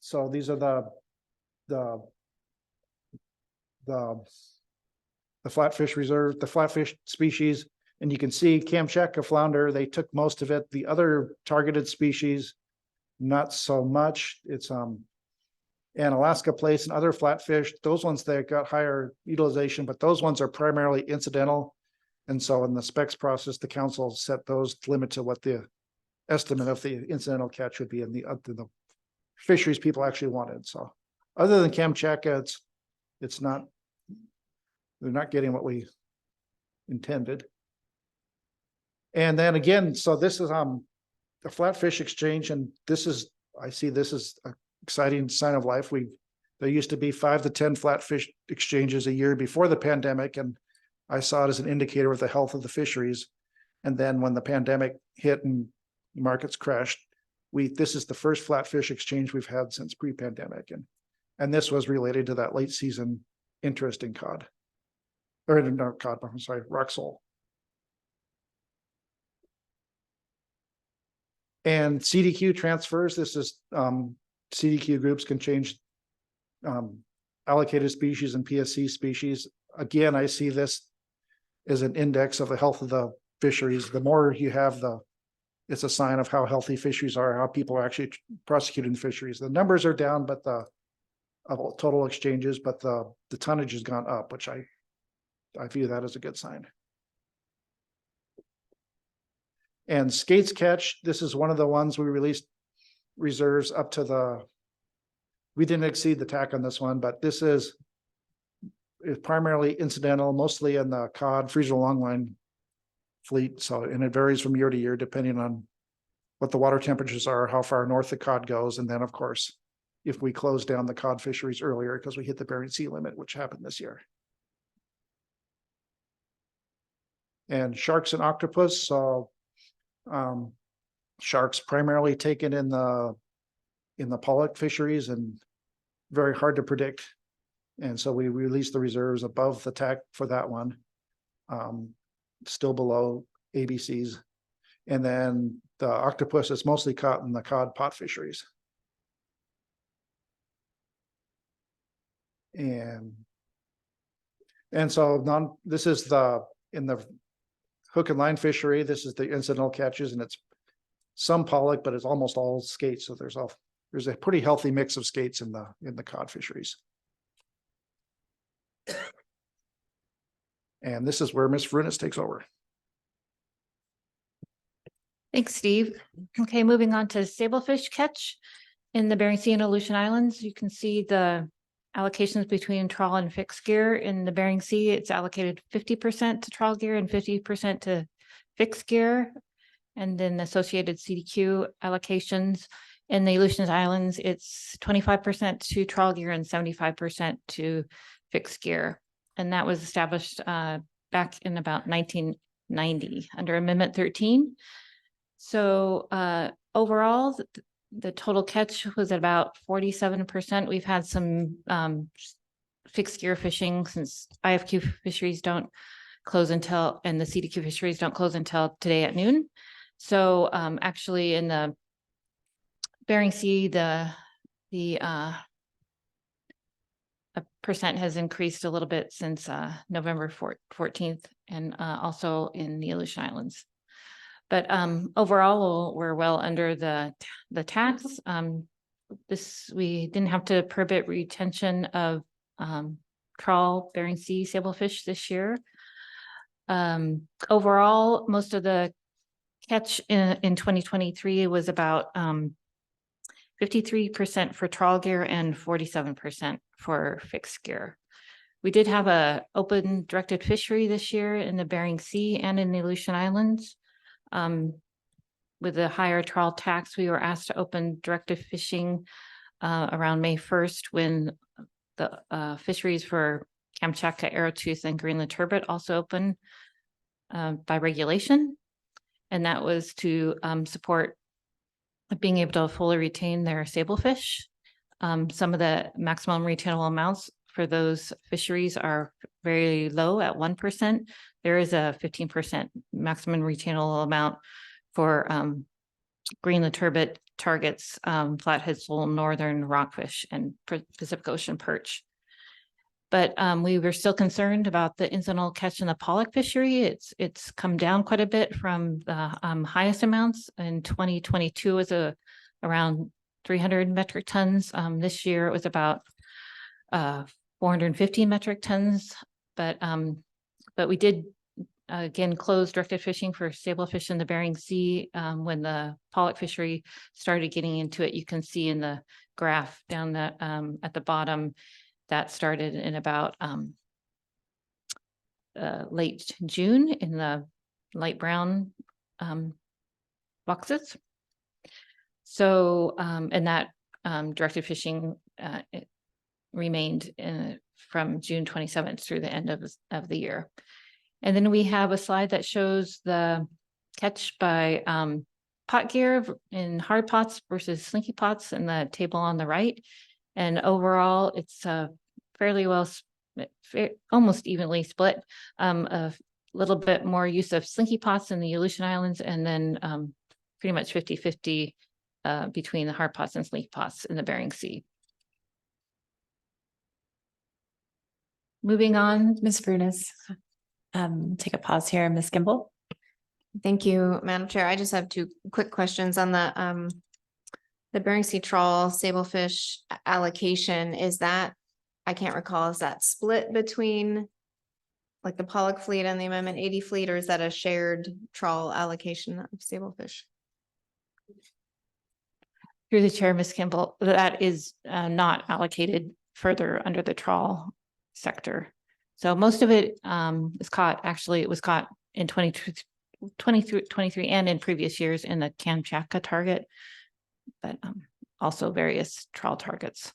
so these are the flatfish reserve, the flatfish species. And you can see Kamchatka flounder, they took most of it. The other targeted species, not so much. It's and Alaska plaice and other flatfish, those ones that got higher utilization, but those ones are primarily incidental. And so in the specs process, the council set those limit to what the estimate of the incidental catch would be in the fisheries people actually wanted. So other than Kamchatka, it's not, they're not getting what we intended. And then again, so this is the flatfish exchange, and this is, I see this is an exciting sign of life. There used to be 5 to 10 flatfish exchanges a year before the pandemic, and I saw it as an indicator of the health of the fisheries. And then when the pandemic hit and markets crashed, this is the first flatfish exchange we've had since pre-pandemic. And this was related to that late season interest in cod. Or not cod, I'm sorry, rock sole. And CDQ transfers, this is CDQ groups can change allocated species and PSC species. Again, I see this as an index of the health of the fisheries. The more you have, it's a sign of how healthy fisheries are, how people are actually prosecuting fisheries. The numbers are down, but the total exchanges, but the tonnage has gone up, which I view that as a good sign. And Skates catch, this is one of the ones we released reserves up to we didn't exceed the TAC on this one, but this is primarily incidental, mostly in the cod freezer longline fleet. So, and it varies from year to year, depending on what the water temperatures are, how far north the cod goes. And then of course, if we close down the cod fisheries earlier, because we hit the Bering Sea limit, which happened this year. And sharks and octopus, so sharks primarily taken in the pollock fisheries and very hard to predict. And so we released the reserves above the TAC for that one, still below ABCs. And then the octopus is mostly caught in the cod pot fisheries. And so this is in the hook and line fishery, this is the incidental catches, and it's some pollock, but it's almost all skates. So there's a pretty healthy mix of skates in the cod fisheries. And this is where Ms. Frunis takes over. Thanks, Steve. Okay, moving on to sablefish catch in the Bering Sea and Aleutian Islands. You can see the allocations between trawl and fixed gear. In the Bering Sea, it's allocated 50% to trawl gear and 50% to fixed gear, and then associated CDQ allocations. In the Aleutian Islands, it's 25% to trawl gear and 75% to fixed gear. And that was established back in about 1990 under Amendment 13. So overall, the total catch was about 47%. We've had some fixed gear fishing since IFQ fisheries don't close until, and the CDQ fisheries don't close until today at noon. So actually in the Bering Sea, the percent has increased a little bit since November 14th, and also in the Aleutian Islands. But overall, we're well under the tax. We didn't have to permit retention of trawl Bering Sea sablefish this year. Overall, most of the catch in 2023 was about 53% for trawl gear and 47% for fixed gear. We did have a open directed fishery this year in the Bering Sea and in the Aleutian Islands. With the higher trawl tax, we were asked to open directed fishing around May 1st when the fisheries for Kamchatka, Arrowtooth, and Greenland turbot also open by regulation. And that was to support being able to fully retain their sablefish. Some of the maximum retainable amounts for those fisheries are very low at 1%. There is a 15% maximum retainable amount for Greenland turbot targets, flathead sole, northern rockfish, and Pacific Ocean perch. But we were still concerned about the incidental catch in the pollock fishery. It's come down quite a bit from the highest amounts. In 2022 was around 300 metric tons. This year it was about 450 metric tons. But we did again close directed fishing for sablefish in the Bering Sea when the pollock fishery started getting into it. You can see in the graph down at the bottom that started in about late June in the light brown boxes. So, and that directed fishing it remained from June 27th through the end of the year. And then we have a slide that shows the catch by pot gear in hard pots versus slinky pots in the table on the right. And overall, it's fairly well, almost evenly split. A little bit more use of slinky pots in the Aleutian Islands, and then pretty much 50-50 between the hard pots and slinky pots in the Bering Sea. Moving on. Ms. Brunis, take a pause here. Ms. Gimbel. Thank you, Madam Chair. I just have two quick questions on the Bering Sea trawl sablefish allocation. Is that, I can't recall, is that split between like the Pollock fleet and the Amendment 80 fleet, or is that a shared trawl allocation of sablefish? Through the chair, Ms. Kimball, that is not allocated further under the trawl sector. So most of it is caught, actually, it was caught in 2023 and in previous years in the Kamchatka target, but also various trawl targets.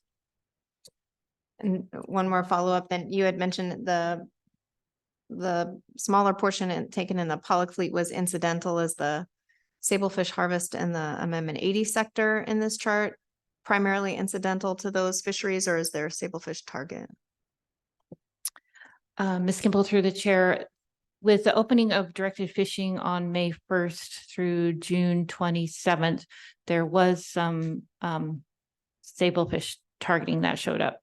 And one more follow-up, then you had mentioned the smaller portion taken in the Pollock fleet was incidental. As the sablefish harvest in the Amendment 80 sector in this chart primarily incidental to those fisheries, or is there a sablefish target? Ms. Kimball, through the chair, with the opening of directed fishing on May 1st through June 27th, there was some sablefish targeting that showed up,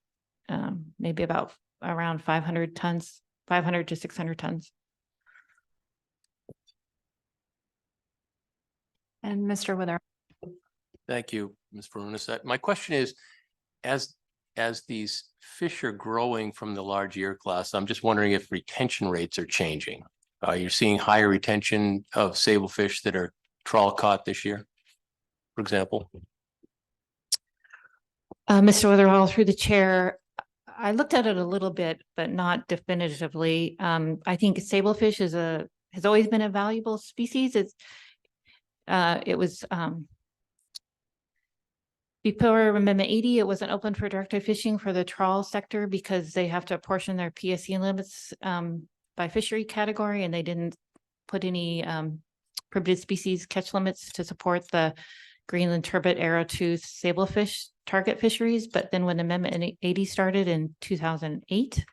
maybe about around 500 tons, 500 to 600 tons. And Mr. Wither. Thank you, Ms. Brunis. My question is, as these fish are growing from the large year class, I'm just wondering if retention rates are changing. You're seeing higher retention of sablefish that are trawl caught this year, for example? Mr. Witherall, through the chair, I looked at it a little bit, but not definitively. I think sablefish has always been a valuable species. It was before Amendment 80, it wasn't open for directed fishing for the trawl sector because they have to apportion their PSC limits by fishery category, and they didn't put any prohibited species catch limits to support the Greenland turbot, arrowtooth, sablefish target fisheries. But then when Amendment 80 started in 2008,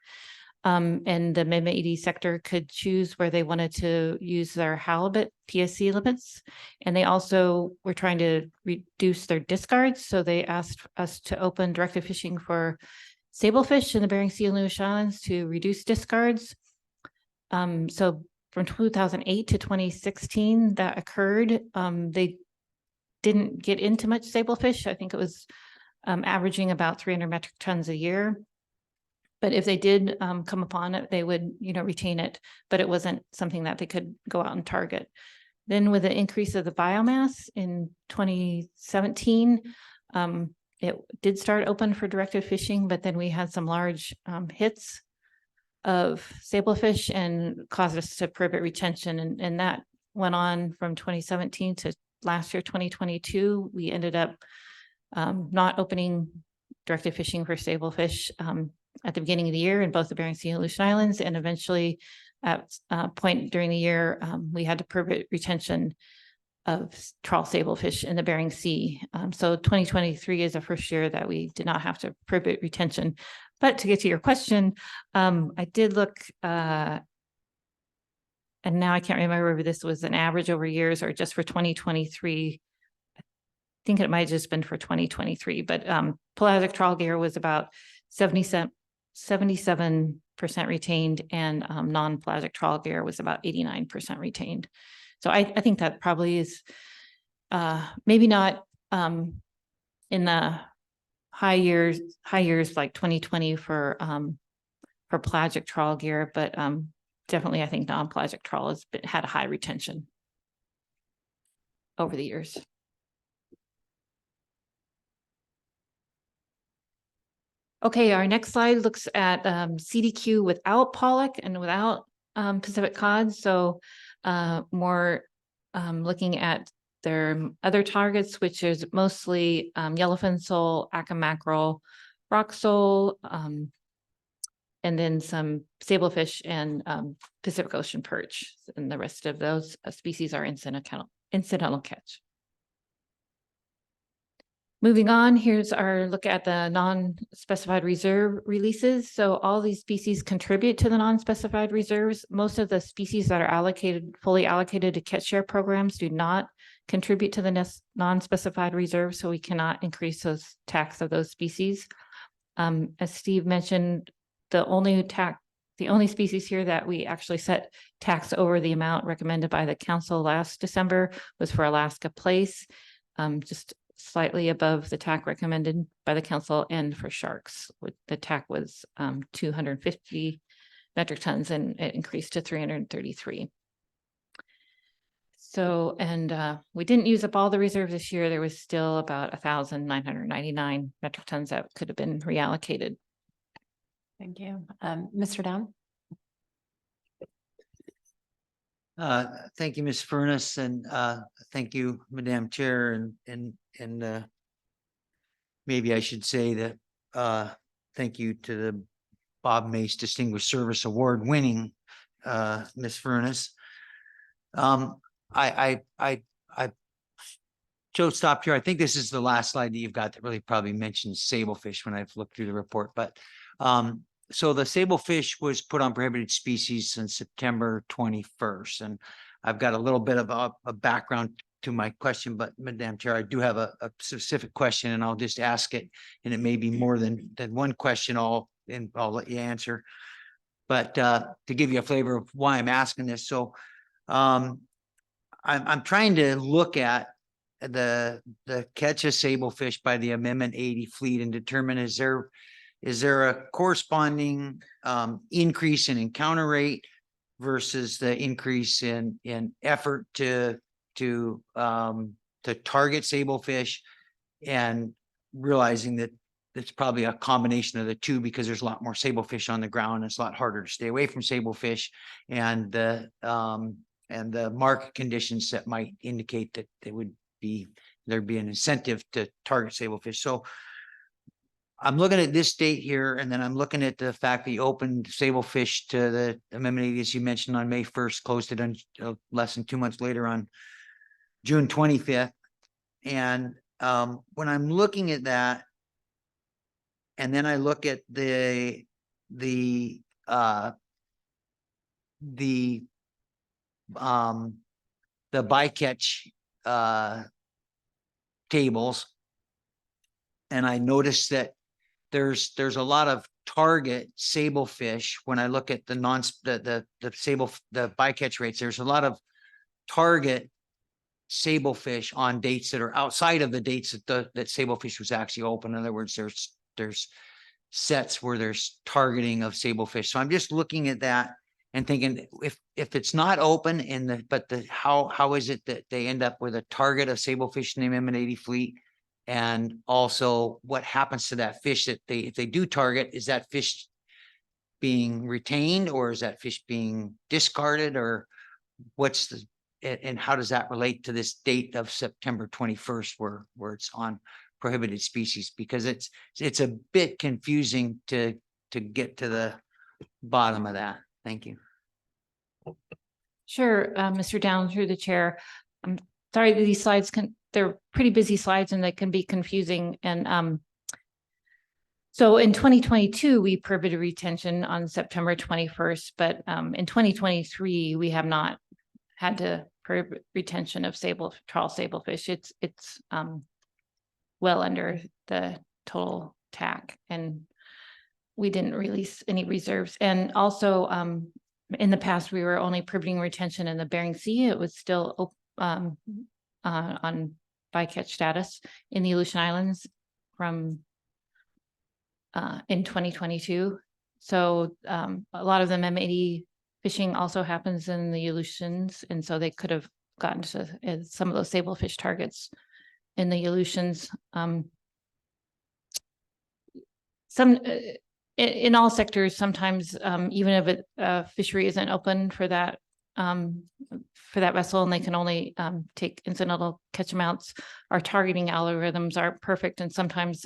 and the Amendment 80 sector could choose where they wanted to use their halibut PSC limits. And they also were trying to reduce their discards. So they asked us to open directed fishing for sablefish in the Bering Sea and Aleutian Islands to reduce discards. So from 2008 to 2016, that occurred. They didn't get into much sablefish. I think it was averaging about 300 metric tons a year. But if they did come upon it, they would, retain it, but it wasn't something that they could go out and target. Then with the increase of the biomass in 2017, it did start open for directed fishing, but then we had some large hits of sablefish and caused us to prohibit retention. And that went on from 2017 to last year, 2022. We ended up not opening directed fishing for sablefish at the beginning of the year in both the Bering Sea and Aleutian Islands, and eventually at a point during the year, we had to prohibit retention of trawl sablefish in the Bering Sea. So 2023 is the first year that we did not have to prohibit retention. But to get to your question, I did look, and now I can't remember if this was an average over years or just for 2023. I think it might have just been for 2023, but pelagic trawl gear was about 77% retained, and non-pelagic trawl gear was about 89% retained. So I think that probably is maybe not in the high years like 2020 for pelagic trawl gear, but definitely I think non-pelagic trawl has had a high retention over the years. Okay, our next slide looks at CDQ without pollock and without Pacific cod. So more looking at their other targets, which is mostly yellowfin sole, aca mackerel, rock sole, and and then some sablefish and Pacific Ocean perch. And the rest of those species are incidental catch. Moving on, here's our look at the non-specified reserve releases. So all these species contribute to the non-specified reserves. Most of the species that are fully allocated to catch share programs do not contribute to the non-specified reserve, so we cannot increase those tax of those species. As Steve mentioned, the only species here that we actually set tax over the amount recommended by the council last December was for Alaska Place, just slightly above the TAC recommended by the council, and for sharks, the TAC was 250 metric tons and it increased to 333. So, and we didn't use up all the reserves this year. There was still about 1,999 metric tons that could have been reallocated. Thank you. Mr. Down? Thank you, Ms. Furness, and thank you, Madam Chair, and maybe I should say that thank you to the Bob Mace Distinguished Service Award winning Ms. Furness. I Joe stopped here. I think this is the last slide that you've got that really probably mentions sablefish when I've looked through the report, but so the sablefish was put on prohibited species since September 21st. And I've got a little bit of a background to my question, but Madam Chair, I do have a specific question and I'll just ask it. And it may be more than one question, I'll let you answer. But to give you a flavor of why I'm asking this. So I'm trying to look at the catch of sablefish by the Amendment 80 fleet and determine is there a corresponding increase in encounter rate versus the increase in effort to target sablefish, and realizing that it's probably a combination of the two because there's a lot more sablefish on the ground. It's a lot harder to stay away from sablefish, and the market conditions that might indicate that there'd be an incentive to target sablefish. So I'm looking at this date here, and then I'm looking at the fact that you opened sablefish to the Amendment 80, as you mentioned, on May 1st, closed it on less than 2 months later on June 25th. And when I'm looking at that, and then I look at the bycatch tables, and I notice that there's a lot of target sablefish. When I look at the bycatch rates, there's a lot of target sablefish on dates that are outside of the dates that sablefish was actually open. In other words, there's sets where there's targeting of sablefish. So I'm just looking at that and thinking, if it's not open how is it that they end up with a target of sablefish in the Amendment 80 fleet? And also what happens to that fish that if they do target, is that fish being retained, or is that fish being discarded, or and how does that relate to this date of September 21st where it's on prohibited species? Because it's a bit confusing to get to the bottom of that. Thank you. Sure, Mr. Down, through the chair. I'm sorry that these slides they're pretty busy slides and they can be confusing. And so in 2022, we prohibited retention on September 21st, but in 2023, we have not had to prohibit retention of trawl sablefish. It's well under the total TAC, and we didn't release any reserves. And also in the past, we were only prohibiting retention in the Bering Sea. It was still on bycatch status in the Aleutian Islands from in 2022. So a lot of the M80 fishing also happens in the Aleutians, and so they could have gotten to some of those sablefish targets in the Aleutians. In all sectors, sometimes even if a fishery isn't open for that vessel and they can only take incidental catch amounts, our targeting algorithms aren't perfect, and sometimes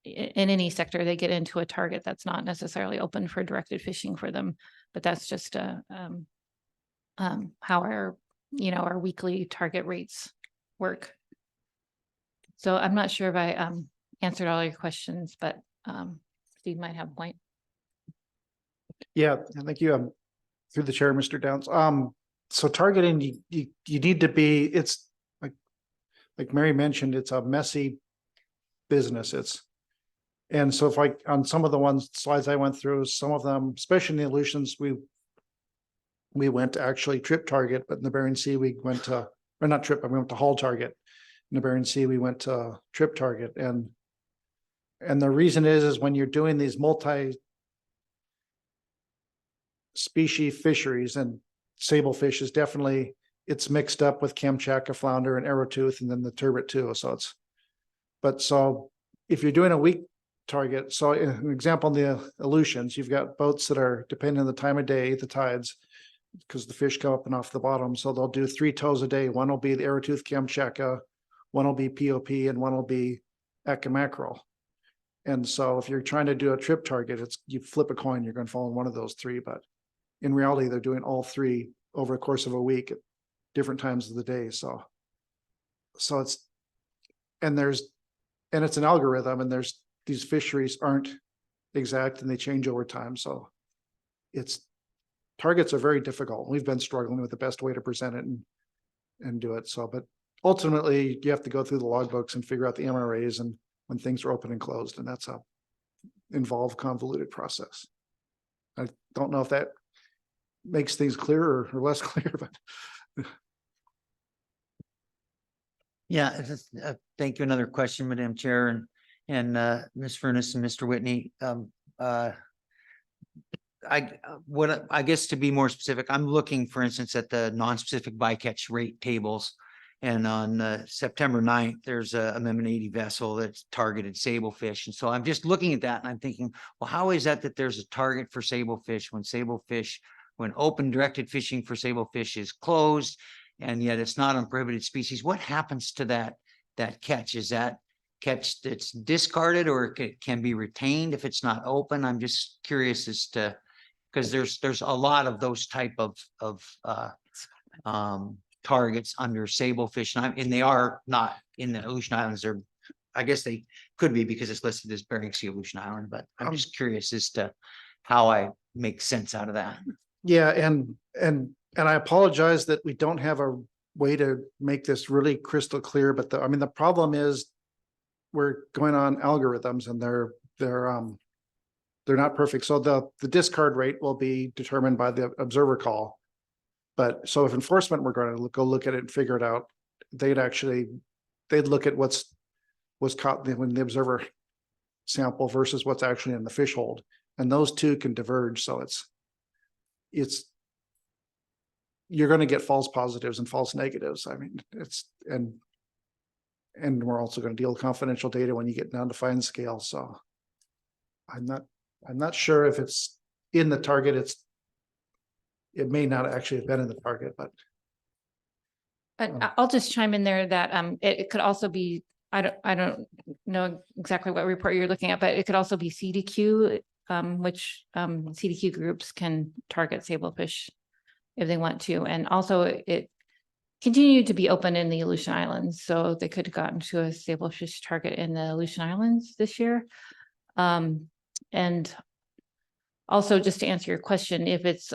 in any sector, they get into a target that's not necessarily open for directed fishing for them, but that's just how our, our weekly target rates work. So I'm not sure if I answered all your questions, but Steve might have a point. Yeah, thank you. Through the chair, Mr. Downs. So targeting, you need to be, it's like Mary mentioned, it's a messy business. And so if on some of the slides I went through, some of them, especially in the Aleutians, we went to actually trip target, but in the Bering Sea, we went to, or not trip, but we went to haul target. In the Bering Sea, we went to trip target. And the reason is when you're doing these multi-species fisheries, and sablefish is definitely, it's mixed up with Kamchatka flounder and arrowtooth and then the turbot too. So if you're doing a week target, so an example in the Aleutians, you've got boats that are depending on the time of day, the tides, because the fish come up and off the bottom. So they'll do 3 tows a day. One will be the arrowtooth Kamchatka, one will be POP, and one will be Atka mackerel. And so if you're trying to do a trip target, you flip a coin, you're going to fall in one of those 3. But in reality, they're doing all 3 over the course of a week at different times of the day. So it's an algorithm, and these fisheries aren't exact and they change over time. So targets are very difficult. We've been struggling with the best way to present it and do it. So, but ultimately you have to go through the logbooks and figure out the MRAs and when things are open and closed, and that's a involved, convoluted process. I don't know if that makes things clearer or less clear, but Yeah, thank you. Another question, Madam Chair and Ms. Furness and Mr. Whitney. I guess to be more specific, I'm looking, for instance, at the non-specific bycatch rate tables. And on September 9th, there's a Amendment 80 vessel that's targeted sablefish. And so I'm just looking at that and I'm thinking, well, how is that there's a target for sablefish when open directed fishing for sablefish is closed, and yet it's not on prohibited species? What happens to that catch? Is that catch that's discarded, or it can be retained if it's not open? I'm just curious as to, because there's a lot of those type of targets under sablefish, and they are not in the Aleutian Islands. I guess they could be because it's listed as Bering Sea Aleutian Island, but I'm just curious as to how I make sense out of that. yeah, and I apologize that we don't have a way to make this really crystal clear, but the problem is we're going on algorithms and they're not perfect. So the discard rate will be determined by the observer call. But so if enforcement were going to go look at it and figure it out, they'd look at was caught when the observer sample versus what's actually in the fish hold, and those two can diverge. So you're going to get false positives and false negatives. I mean, and we're also going to deal with confidential data when you get down to fine scale. So I'm not sure if it's in the target. It may not actually have been in the target, but I'll just chime in there that it could also be, I don't know exactly what report you're looking at, but it could also be CDQ, which CDQ groups can target sablefish if they want to. And also it continued to be open in the Aleutian Islands. So they could have gotten to a sablefish target in the Aleutian Islands this year. And also, just to answer your question, if it's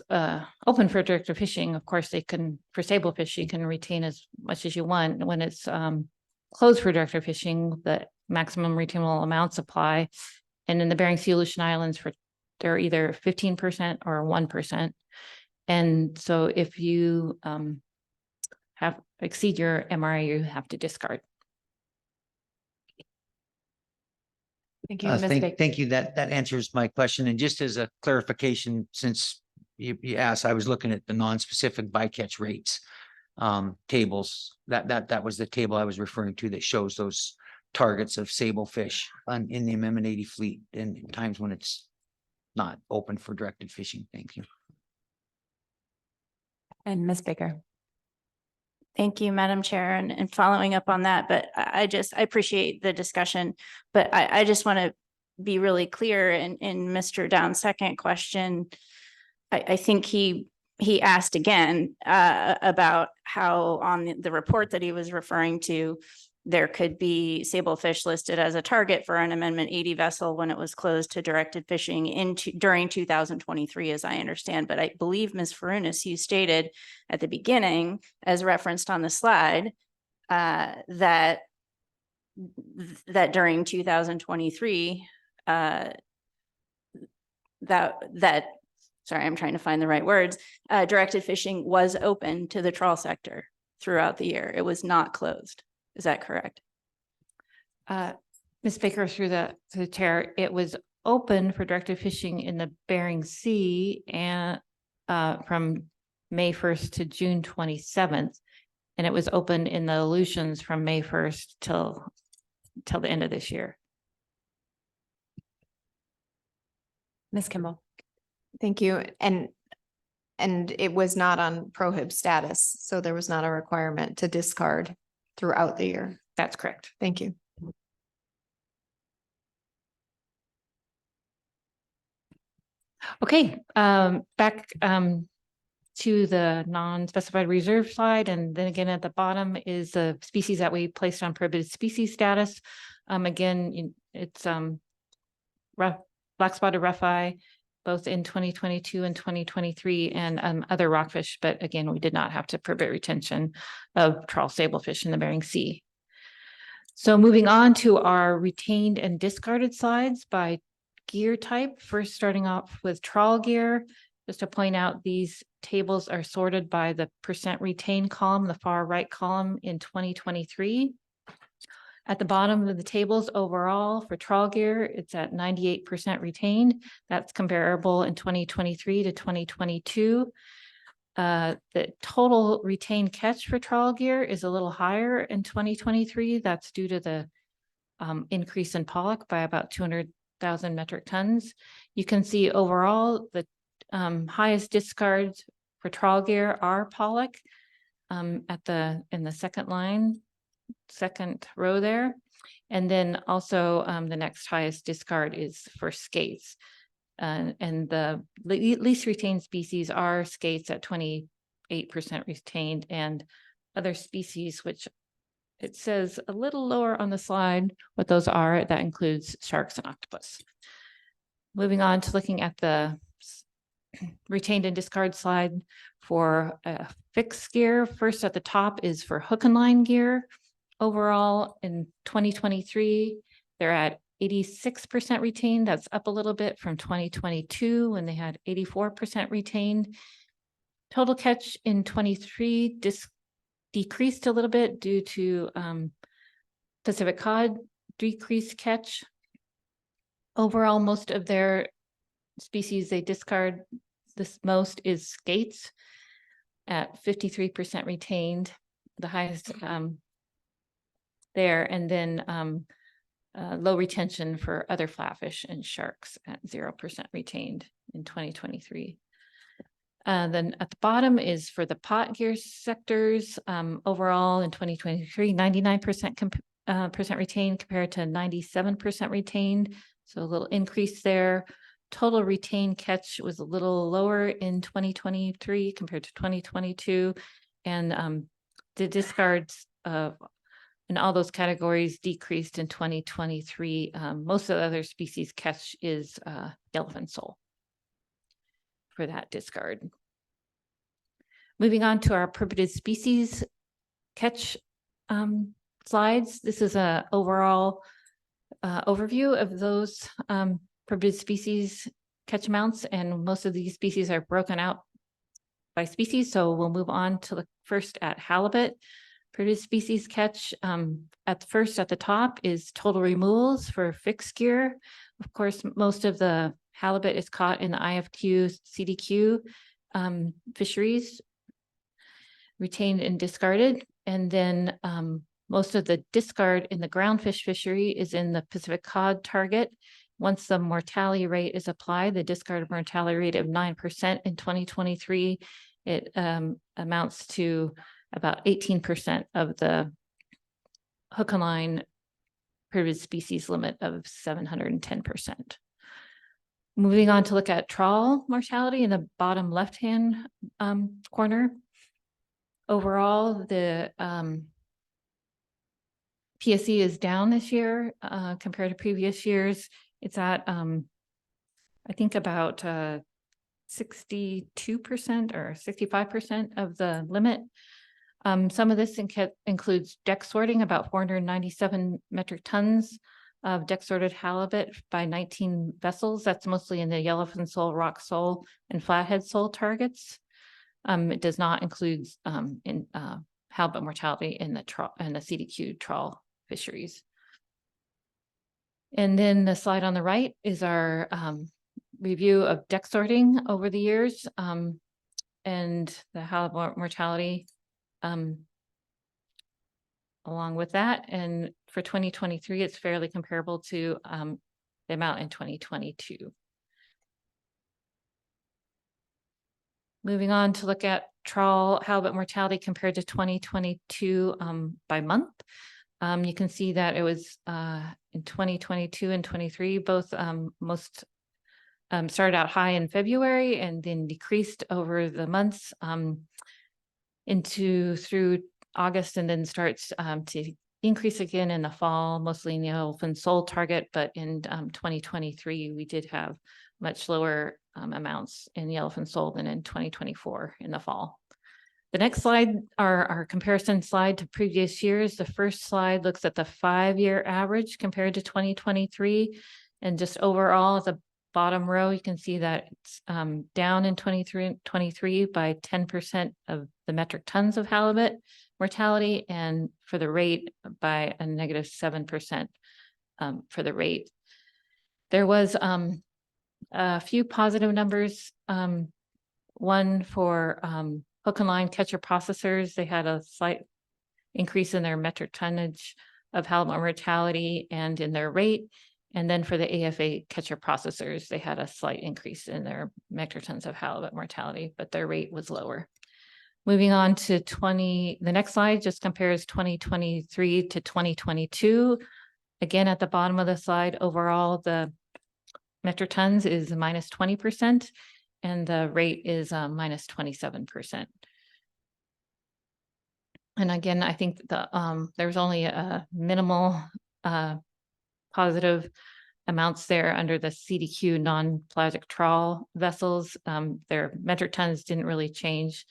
open for directed fishing, of course, for sablefish, you can retain as much as you want. When it's closed for directed fishing, the maximum retainable amounts apply. And in the Bering Sea Aleutian Islands, they're either 15% or 1%. And so if you exceed your MRA, you have to discard. Thank you, Ms. Baker. Thank you. That answers my question. And just as a clarification, since you asked, I was looking at the non-specific bycatch rates tables. That was the table I was referring to that shows those targets of sablefish in the Amendment 80 fleet in times when it's not open for directed fishing. Thank you. And Ms. Baker. Thank you, Madam Chair, and following up on that, but I appreciate the discussion, but I just want to be really clear in Mr. Down's second question. I think he asked again about how on the report that he was referring to, there could be sablefish listed as a target for an Amendment 80 vessel when it was closed to directed fishing during 2023, as I understand. But I believe, Ms. Furunas, you stated at the beginning, as referenced on the slide, that during 2023, sorry, I'm trying to find the right words, directed fishing was open to the trawl sector throughout the year. It was not closed. Is that correct? Ms. Baker, through the chair, it was open for directed fishing in the Bering Sea and from May 1st to June 27th. And it was open in the Aleutians from May 1st till the end of this year. Ms. Kimball. Thank you. And it was not on prohib status, so there was not a requirement to discard throughout the year. That's correct. Thank you. Okay, back to the non-specified reserve slide, and then again at the bottom is the species that we placed on prohibited species status. Again, it's black spotted rough-eye, both in 2022 and 2023, and other rockfish. But again, we did not have to prohibit retention of trawl sablefish in the Bering Sea. So moving on to our retained and discarded slides by gear type, first starting off with trawl gear. Just to point out, these tables are sorted by the percent retained column, the far right column in 2023. At the bottom of the tables overall for trawl gear, it's at 98% retained. That's comparable in 2023 to 2022. The total retained catch for trawl gear is a little higher in 2023. That's due to the increase in pollock by about 200,000 metric tons. You can see overall the highest discards for trawl gear are pollock in the second line, second row there. And then also the next highest discard is for skates. And the least retained species are skates at 28% retained, and other species, which it says a little lower on the slide what those are. That includes sharks and octopus. Moving on to looking at the retained and discard slide for fixed gear. First at the top is for hook and line gear. Overall in 2023, they're at 86% retained. That's up a little bit from 2022 when they had 84% retained. Total catch in 23 decreased a little bit due to Pacific cod decreased catch. Overall, most of their species they discard this most is skates at 53% retained, the highest there, and then low retention for other flatfish and sharks at 0% retained in 2023. Then at the bottom is for the pot gear sectors. Overall in 2023, 99% retained compared to 97% retained. So a little increase there. Total retained catch was a little lower in 2023 compared to 2022. And the discards in all those categories decreased in 2023. Most of the other species catch is yellowfin sole for that discard. Moving on to our prohibited species catch slides. This is an overall overview of those prohibited species catch amounts, and most of these species are broken out by species. So we'll move on to the first at halibut. Prohibited species catch at the top is total removals for fixed gear. Of course, most of the halibut is caught in the IFQ, CDQ fisheries, retained and discarded. And then most of the discard in the groundfish fishery is in the Pacific cod target. Once the mortality rate is applied, the discard mortality rate of 9% in 2023, it amounts to about 18% of the hook and line prohibited species limit of 710%. Moving on to look at trawl mortality in the bottom left-hand corner. Overall, the PSE is down this year compared to previous years. It's at, I think, about 62% or 65% of the limit. Some of this includes deck sorting, about 497 metric tons of deck sorted halibut by 19 vessels. That's mostly in the yellowfin sole, rock sole, and flathead sole targets. It does not include halibut mortality in the CDQ trawl fisheries. And then the slide on the right is our review of deck sorting over the years and the halibut mortality along with that. And for 2023, it's fairly comparable to the amount in 2022. Moving on to look at trawl halibut mortality compared to 2022 by month. You can see that it was in 2022 and 23, both started out high in February and then decreased over the months through August, and then starts to increase again in the fall, mostly in the yellowfin sole target. But in 2023, we did have much lower amounts in yellowfin sole than in 2024 in the fall. The next slide are our comparison slide to previous years. The first slide looks at the 5-year average compared to 2023. And just overall, the bottom row, you can see that it's down in 23 by 10% of the metric tons of halibut mortality, and for the rate by a negative 7% for the rate. There was a few positive numbers. One for hook and line catcher processors, they had a slight increase in their metric tonnage of halibut mortality and in their rate. And then for the AFA catcher processors, they had a slight increase in their metric tons of halibut mortality, but their rate was lower. Moving on to the next slide just compares 2023 to 2022. Again, at the bottom of the slide, overall, the metric tons is minus 20% and the rate is minus 27%. And again, I think there's only a minimal positive amounts there under the CDQ non-pelagic trawl vessels. Their metric tons didn't really change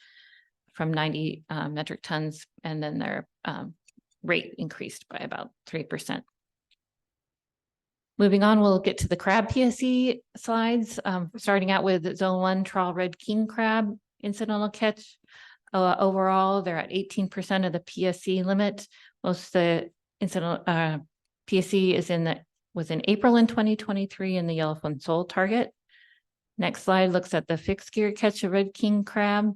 from 90 metric tons, and then their rate increased by about 3%. Moving on, we'll get to the crab PSE slides, starting out with Zone 1 trawl red king crab incidental catch. Overall, they're at 18% of the PSE limit. Most of the incidental PSE was in April in 2023 in the yellowfin sole target. Next slide looks at the fixed gear catch of red king crab,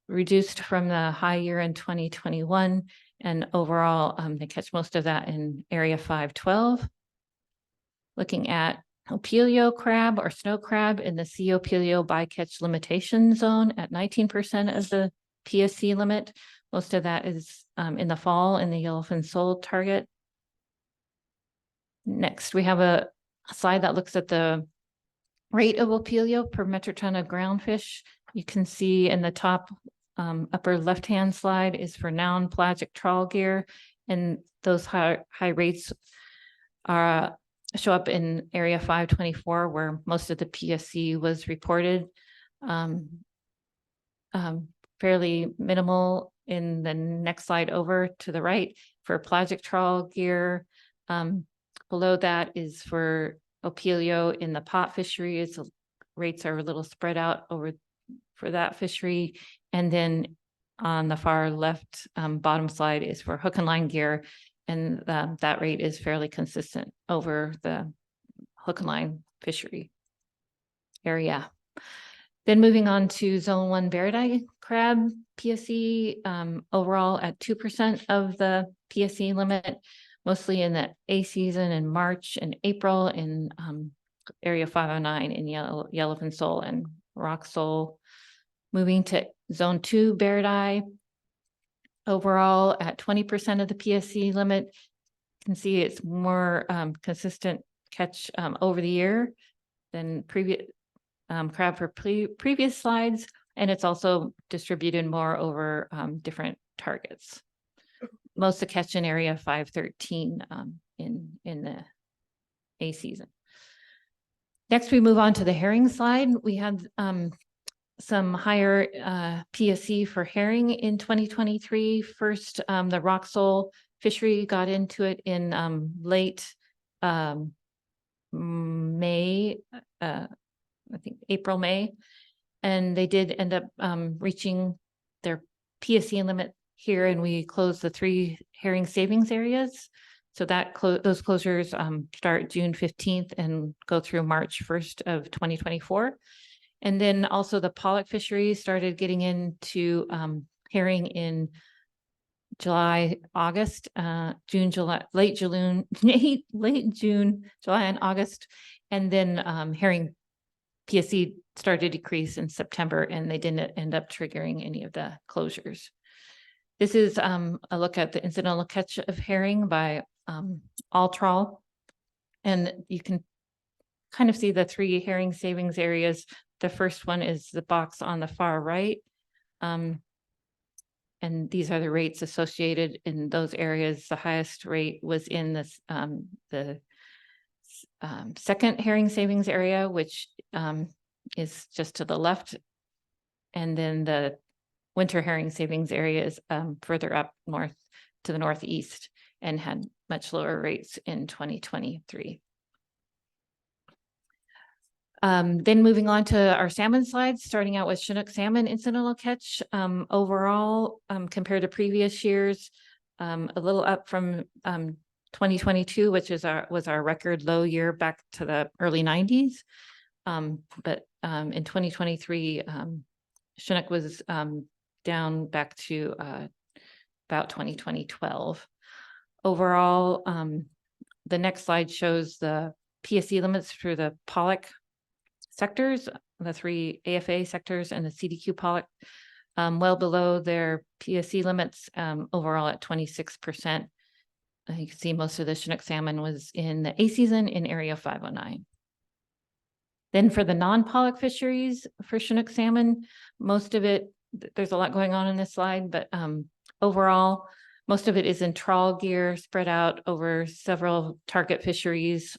reduced from the high year in 2021. And overall, they catch most of that in area 512. Looking at Opelio crab or snow crab in the C. Opelio bycatch limitation zone at 19% of the PSC limit. Most of that is in the fall in the yellowfin sole target. Next, we have a slide that looks at the rate of Opelio per metric ton of groundfish. You can see in the top upper left-hand slide is for non-pelagic trawl gear, and those high rates show up in area 524, where most of the PSC was reported. Fairly minimal in the next slide over to the right for pelagic trawl gear. Below that is for Opelio in the pot fishery. Its rates are a little spread out over for that fishery. And then on the far left bottom slide is for hook and line gear, and that rate is fairly consistent over the hook and line fishery area. Then moving on to Zone 1 Bairdi crab PSE, overall at 2% of the PSE limit, mostly in the A season in March and April in area 509 in yellowfin sole and rock sole. Moving to zone 2, Bairdi. Overall at 20% of the PSC limit. You can see it's more consistent catch over the year than previous crab for previous slides. And it's also distributed more over different targets. Most of catch in area 513 in the A season. Next, we move on to the herring slide. We had some higher PSC for herring in 2023. First, the rock sole fishery got into it in late May, I think April, May, and they did end up reaching their PSC limit here, and we closed the 3 herring savings areas. So that those closures start June 15th and go through March 1st of 2024. And then also the pollock fishery started getting into herring in July, August, June, July, late June, July and August. And then herring PSC started to decrease in September, and they didn't end up triggering any of the closures. This is a look at the incidental catch of herring by all trawl. And you can kind of see the 3 herring savings areas. The first one is the box on the far right. And these are the rates associated in those areas. The highest rate was in this the second herring savings area, which is just to the left. And then the winter herring savings area is further up north to the northeast and had much lower rates in 2023. Then moving on to our salmon slides, starting out with Chinook salmon incidental catch. Overall, compared to previous years, a little up from 2022, which is was our record low year back to the early 90s. But in 2023, Chinook was down back to about 2012. Overall, the next slide shows the PSC limits for the pollock sectors, the 3 AFA sectors and the CDQ pollock, well below their PSC limits, overall at 26%. You can see most of the Chinook salmon was in the A season in area 509. Then for the non-pollock fisheries for Chinook salmon, most of it, there's a lot going on in this slide, but overall, most of it is in trawl gear spread out over several target fisheries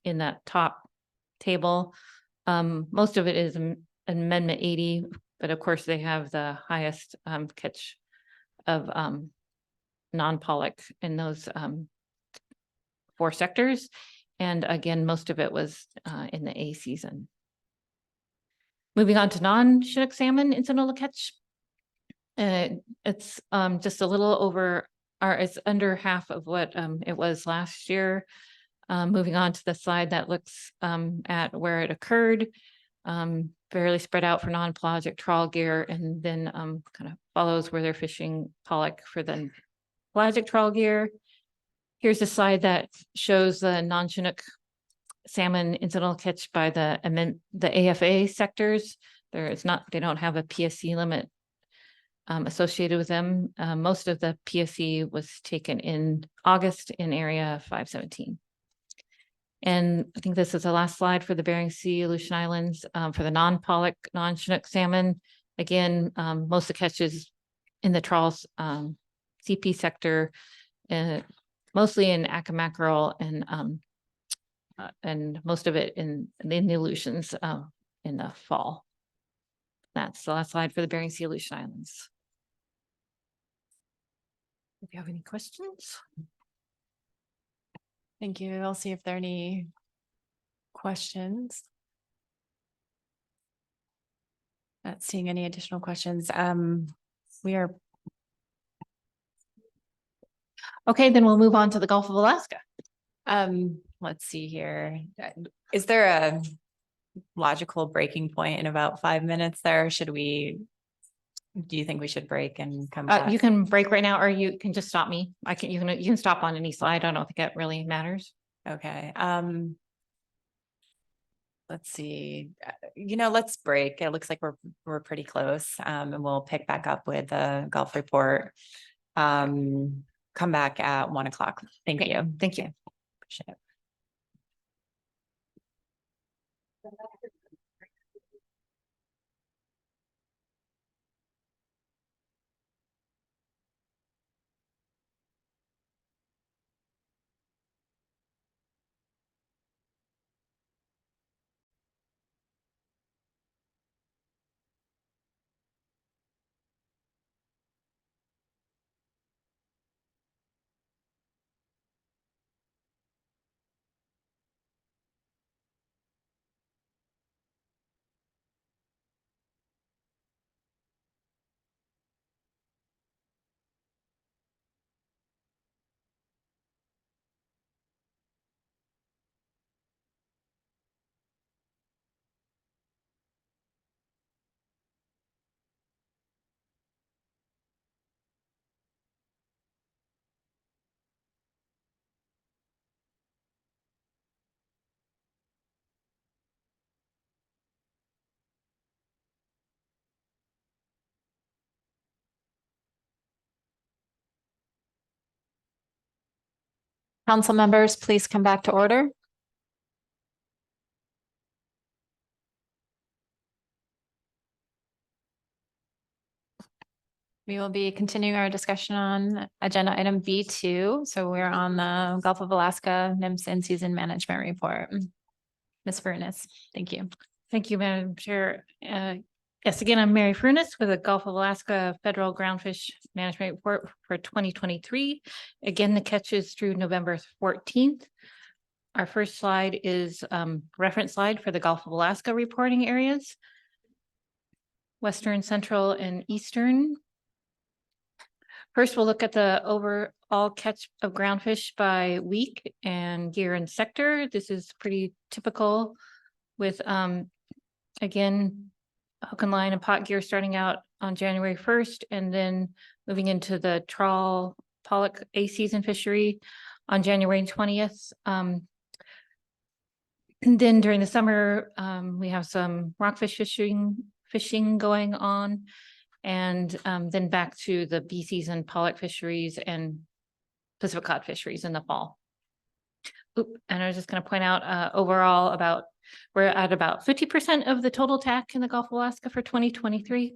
in that top table. Most of it is Amendment 80, but of course they have the highest catch of non-pollock in those 4 sectors. And again, most of it was in the A season. Moving on to non-Chinook salmon incidental catch. It's just a little over, or it's under half of what it was last year. Moving on to the slide that looks at where it occurred, fairly spread out for non-pelagic trawl gear, and then kind of follows where they're fishing pollock for the pelagic trawl gear. Here's a slide that shows the non-Chinook salmon incidental catch by the AFA sectors. They don't have a PSC limit associated with them. Most of the PSC was taken in August in area 517. And I think this is the last slide for the Bering Sea, Aleutian Islands, for the non-pollock, non-Chinook salmon. Again, most of the catches in the trawls CP sector, mostly in Atka mackerel, and most of it in the Aleutians in the fall. That's the last slide for the Bering Sea, Aleutian Islands. If you have any questions. Thank you. I'll see if there are any questions. Not seeing any additional questions. We are. Okay, then we'll move on to the Gulf of Alaska. Let's see here. Is there a logical breaking point in about 5 minutes there? Do you think we should break and come back? You can break right now, or you can just stop me. You can stop on any slide. I don't think that really matters. Okay. let's see, let's break. It looks like we're pretty close. And we'll pick back up with the golf report. Come back at 1 o'clock. Thank you. Thank you. Appreciate it. Council members, please come back to order. We will be continuing our discussion on agenda item B2. So we're on the Gulf of Alaska NIMS in-season management report. Ms. Furness, thank you. Thank you, Madam Chair. Yes, again, I'm Mary Furness with the Gulf of Alaska Federal Groundfish Management Report for 2023. Again, the catch is through November 14th. Our first slide is reference slide for the Gulf of Alaska reporting areas. Western, Central, and Eastern. First, we'll look at the overall catch of groundfish by week and year and sector. This is pretty typical with, again, hook and line and pot gear starting out on January 1st, and then moving into the trawl pollock A-season fishery on January 20th. And then during the summer, we have some rockfish fishing going on, and then back to the B-season pollock fisheries and Pacific cod fisheries in the fall. And I was just going to point out overall we're at about 50% of the total TAC in the Gulf of Alaska for 2023.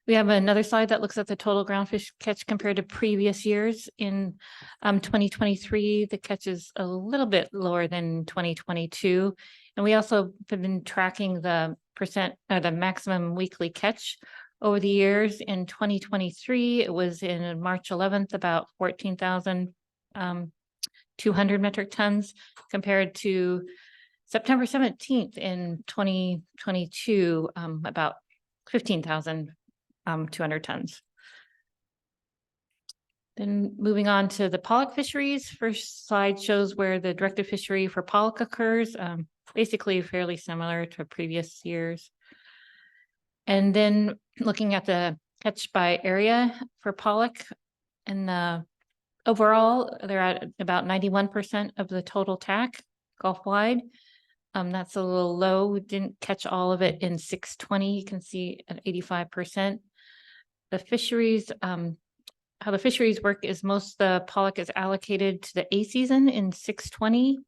We have another slide that looks at the total groundfish catch compared to previous years. In 2023, the catch is a little bit lower than 2022. And we also have been tracking the the maximum weekly catch over the years. In 2023, it was in March 11th, about 14,200 metric tons compared to September 17th in 2022, about 15,200 tons. Then moving on to the pollock fisheries, first slide shows where the directed fishery for pollock occurs, basically fairly similar to previous years. And then looking at the catch by area for pollock, and the overall, they're at about 91% of the total TAC Gulf-wide. That's a little low. We didn't catch all of it in 620. You can see at 85%. The fisheries, how the fisheries work is most of the pollock is allocated to the A season in 620,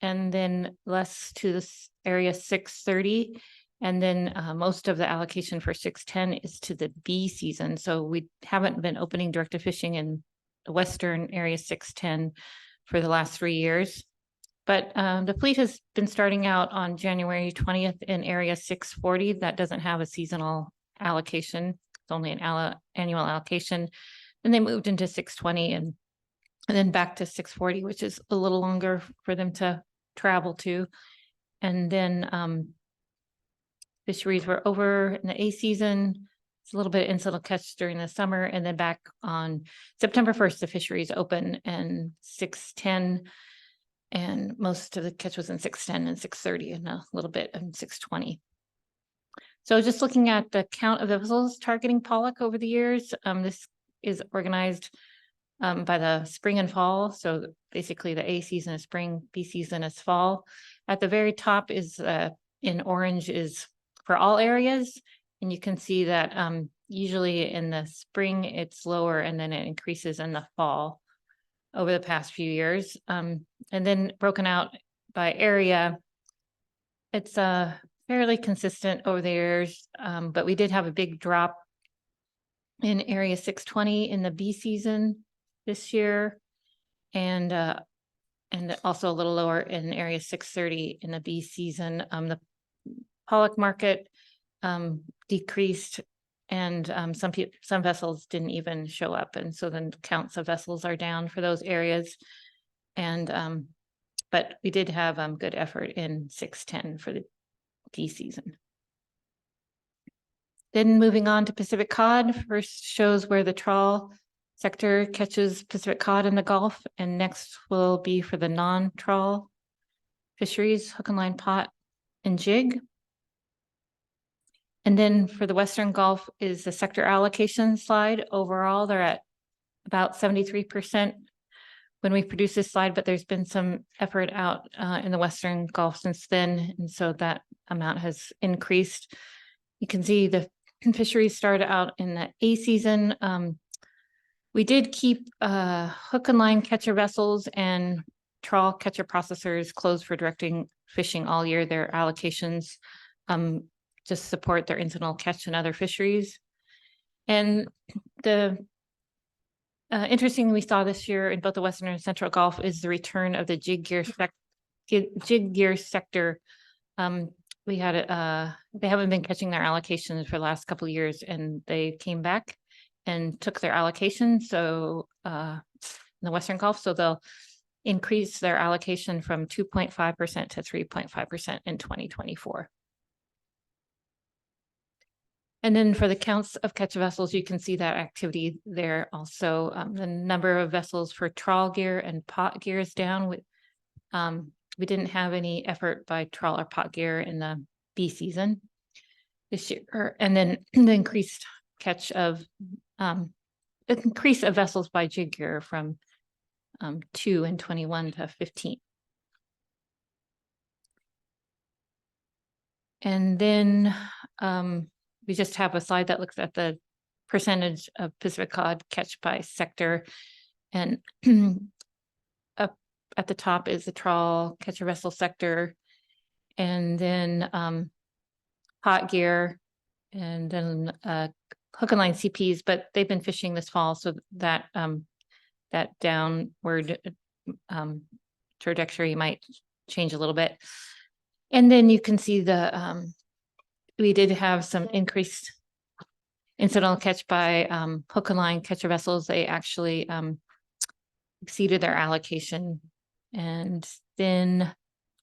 and then less to this area 630. And then most of the allocation for 610 is to the B season. So we haven't been opening directed fishing in the Western area 610 for the last 3 years. But the fleet has been starting out on January 20th in area 640. That doesn't have a seasonal allocation. It's only an annual allocation. And they moved into 620 and then back to 640, which is a little longer for them to travel to. And then fisheries were over in the A season. It's a little bit incidental catch during the summer, and then back on September 1st, the fisheries open and 610. And most of the catch was in 610 and 630 and a little bit in 620. So just looking at the count of the vessels targeting pollock over the years, this is organized by the spring and fall. So basically the A season is spring, B season is fall. At the very top is in orange is for all areas. And you can see that usually in the spring, it's lower and then it increases in the fall over the past few years. And then broken out by area, it's fairly consistent over the years, but we did have a big drop in area 620 in the B season this year, and also a little lower in area 630 in the B season. The pollock market decreased, and some vessels didn't even show up, and so then counts of vessels are down for those areas. And but we did have good effort in 610 for the D season. Then moving on to Pacific cod, first shows where the trawl sector catches Pacific cod in the Gulf, and next will be for the non-trawl fisheries, hook and line, pot, and jig. And then for the Western Gulf is the sector allocation slide. Overall, they're at about 73% when we produce this slide, but there's been some effort out in the Western Gulf since then, and so that amount has increased. You can see the fisheries started out in the A season. We did keep hook and line catcher vessels and trawl catcher processors closed for directing fishing all year. Their allocations just support their incidental catch and other fisheries. And the interesting we saw this year in both the Western and Central Gulf is the return of the jig gear sector. We had they haven't been catching their allocations for the last couple of years, and they came back and took their allocation. So in the Western Gulf, so they'll increase their allocation from 2.5% to 3.5% in 2024. And then for the counts of catch vessels, you can see that activity there also. The number of vessels for trawl gear and pot gear is down. We didn't have any effort by trawl or pot gear in the B season this year. And then the increased catch of increase of vessels by jig gear from 2 in 21 to 15. And then we just have a slide that looks at the percentage of Pacific cod catch by sector. And up at the top is the trawl catcher vessel sector, and then pot gear, and then hook and line CPs, but they've been fishing this fall, so that that downward trajectory might change a little bit. And then you can see the we did have some increased incidental catch by hook and line catcher vessels. They actually exceeded their allocation. And then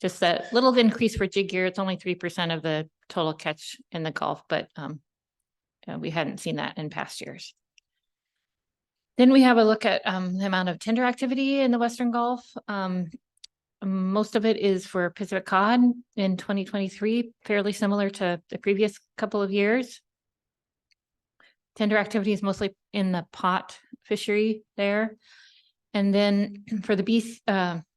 just that little increase for jig gear, it's only 3% of the total catch in the Gulf, but we hadn't seen that in past years. Then we have a look at the amount of tender activity in the Western Gulf. Most of it is for Pacific cod in 2023, fairly similar to the previous couple of years. Tender activity is mostly in the pot fishery there. And then for the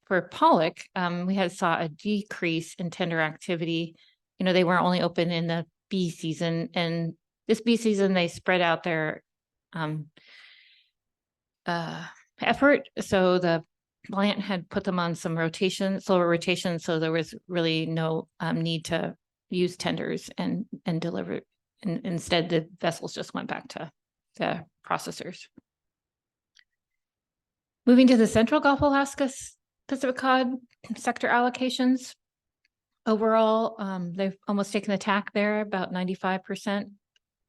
for pollock, we saw a decrease in tender activity. You know, they weren't only open in the B season, and this B season they spread out their effort. So the plant had put them on some slower rotation, so there was really no need to use tenders and deliver. And instead, the vessels just went back to the processors. Moving to the Central Gulf of Alaska Pacific cod sector allocations. Overall, they've almost taken the tack there, about 95%.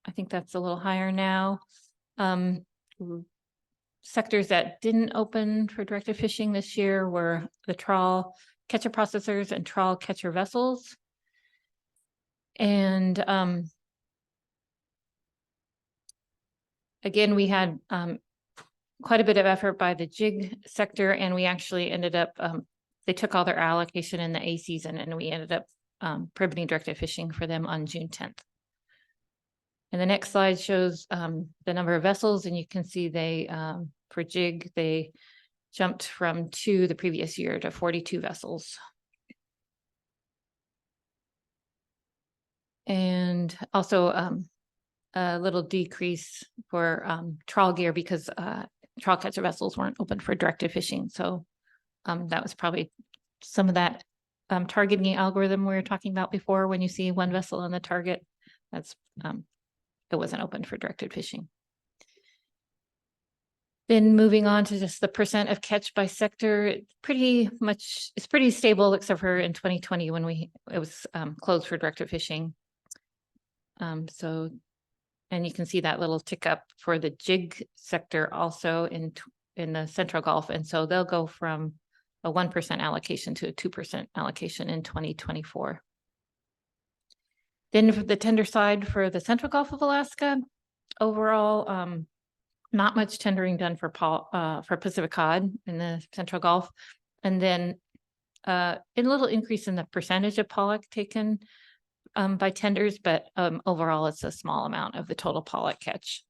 I think that's a little higher now. Sectors that didn't open for directed fishing this year were the trawl catcher processors and trawl catcher vessels. And again, we had quite a bit of effort by the jig sector, and we actually ended up, they took all their allocation in the A season, and we ended up prohibiting directed fishing for them on June 10th. And the next slide shows the number of vessels, and you can see they For jig, they jumped from 2 the previous year to 42 vessels. And also a little decrease for trawl gear because trawl catcher vessels weren't open for directed fishing. So that was probably some of that targeting algorithm we were talking about before. When you see one vessel on the target, that's it wasn't open for directed fishing. Then moving on to just the percent of catch by sector, it's pretty stable except for in 2020 when it was closed for directed fishing. And you can see that little tick up for the jig sector also in the Central Gulf. And so they'll go from a 1% allocation to a 2% allocation in 2024. Then for the tender side for the Central Gulf of Alaska, overall, not much tendering done for Pacific cod in the Central Gulf. And then a little increase in the percentage of pollock taken by tenders, but overall it's a small amount of the total pollock catch.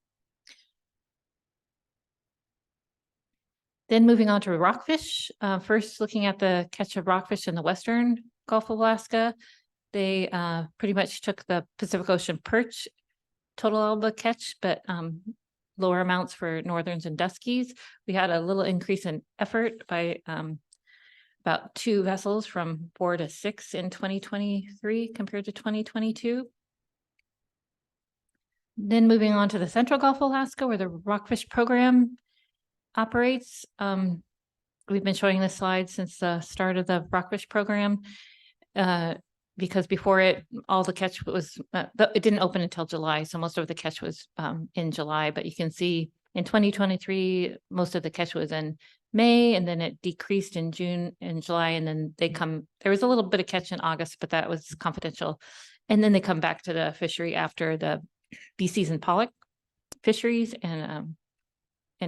Then moving on to rockfish, first looking at the catch of rockfish in the Western Gulf of Alaska, they pretty much took the Pacific Ocean perch total Alba catch, but lower amounts for northerns and duskies. We had a little increase in effort by about 2 vessels from 4 to 6 in 2023 compared to 2022. Then moving on to the Central Gulf of Alaska, where the rockfish program operates. We've been showing this slide since the start of the rockfish program because before it, all the catch was, it didn't open until July. So most of the catch was in July, but you can see in 2023, most of the catch was in May, and then it decreased in June and July, and then there was a little bit of catch in August, but that was confidential. And then they come back to the fishery after the bee season pollock fisheries and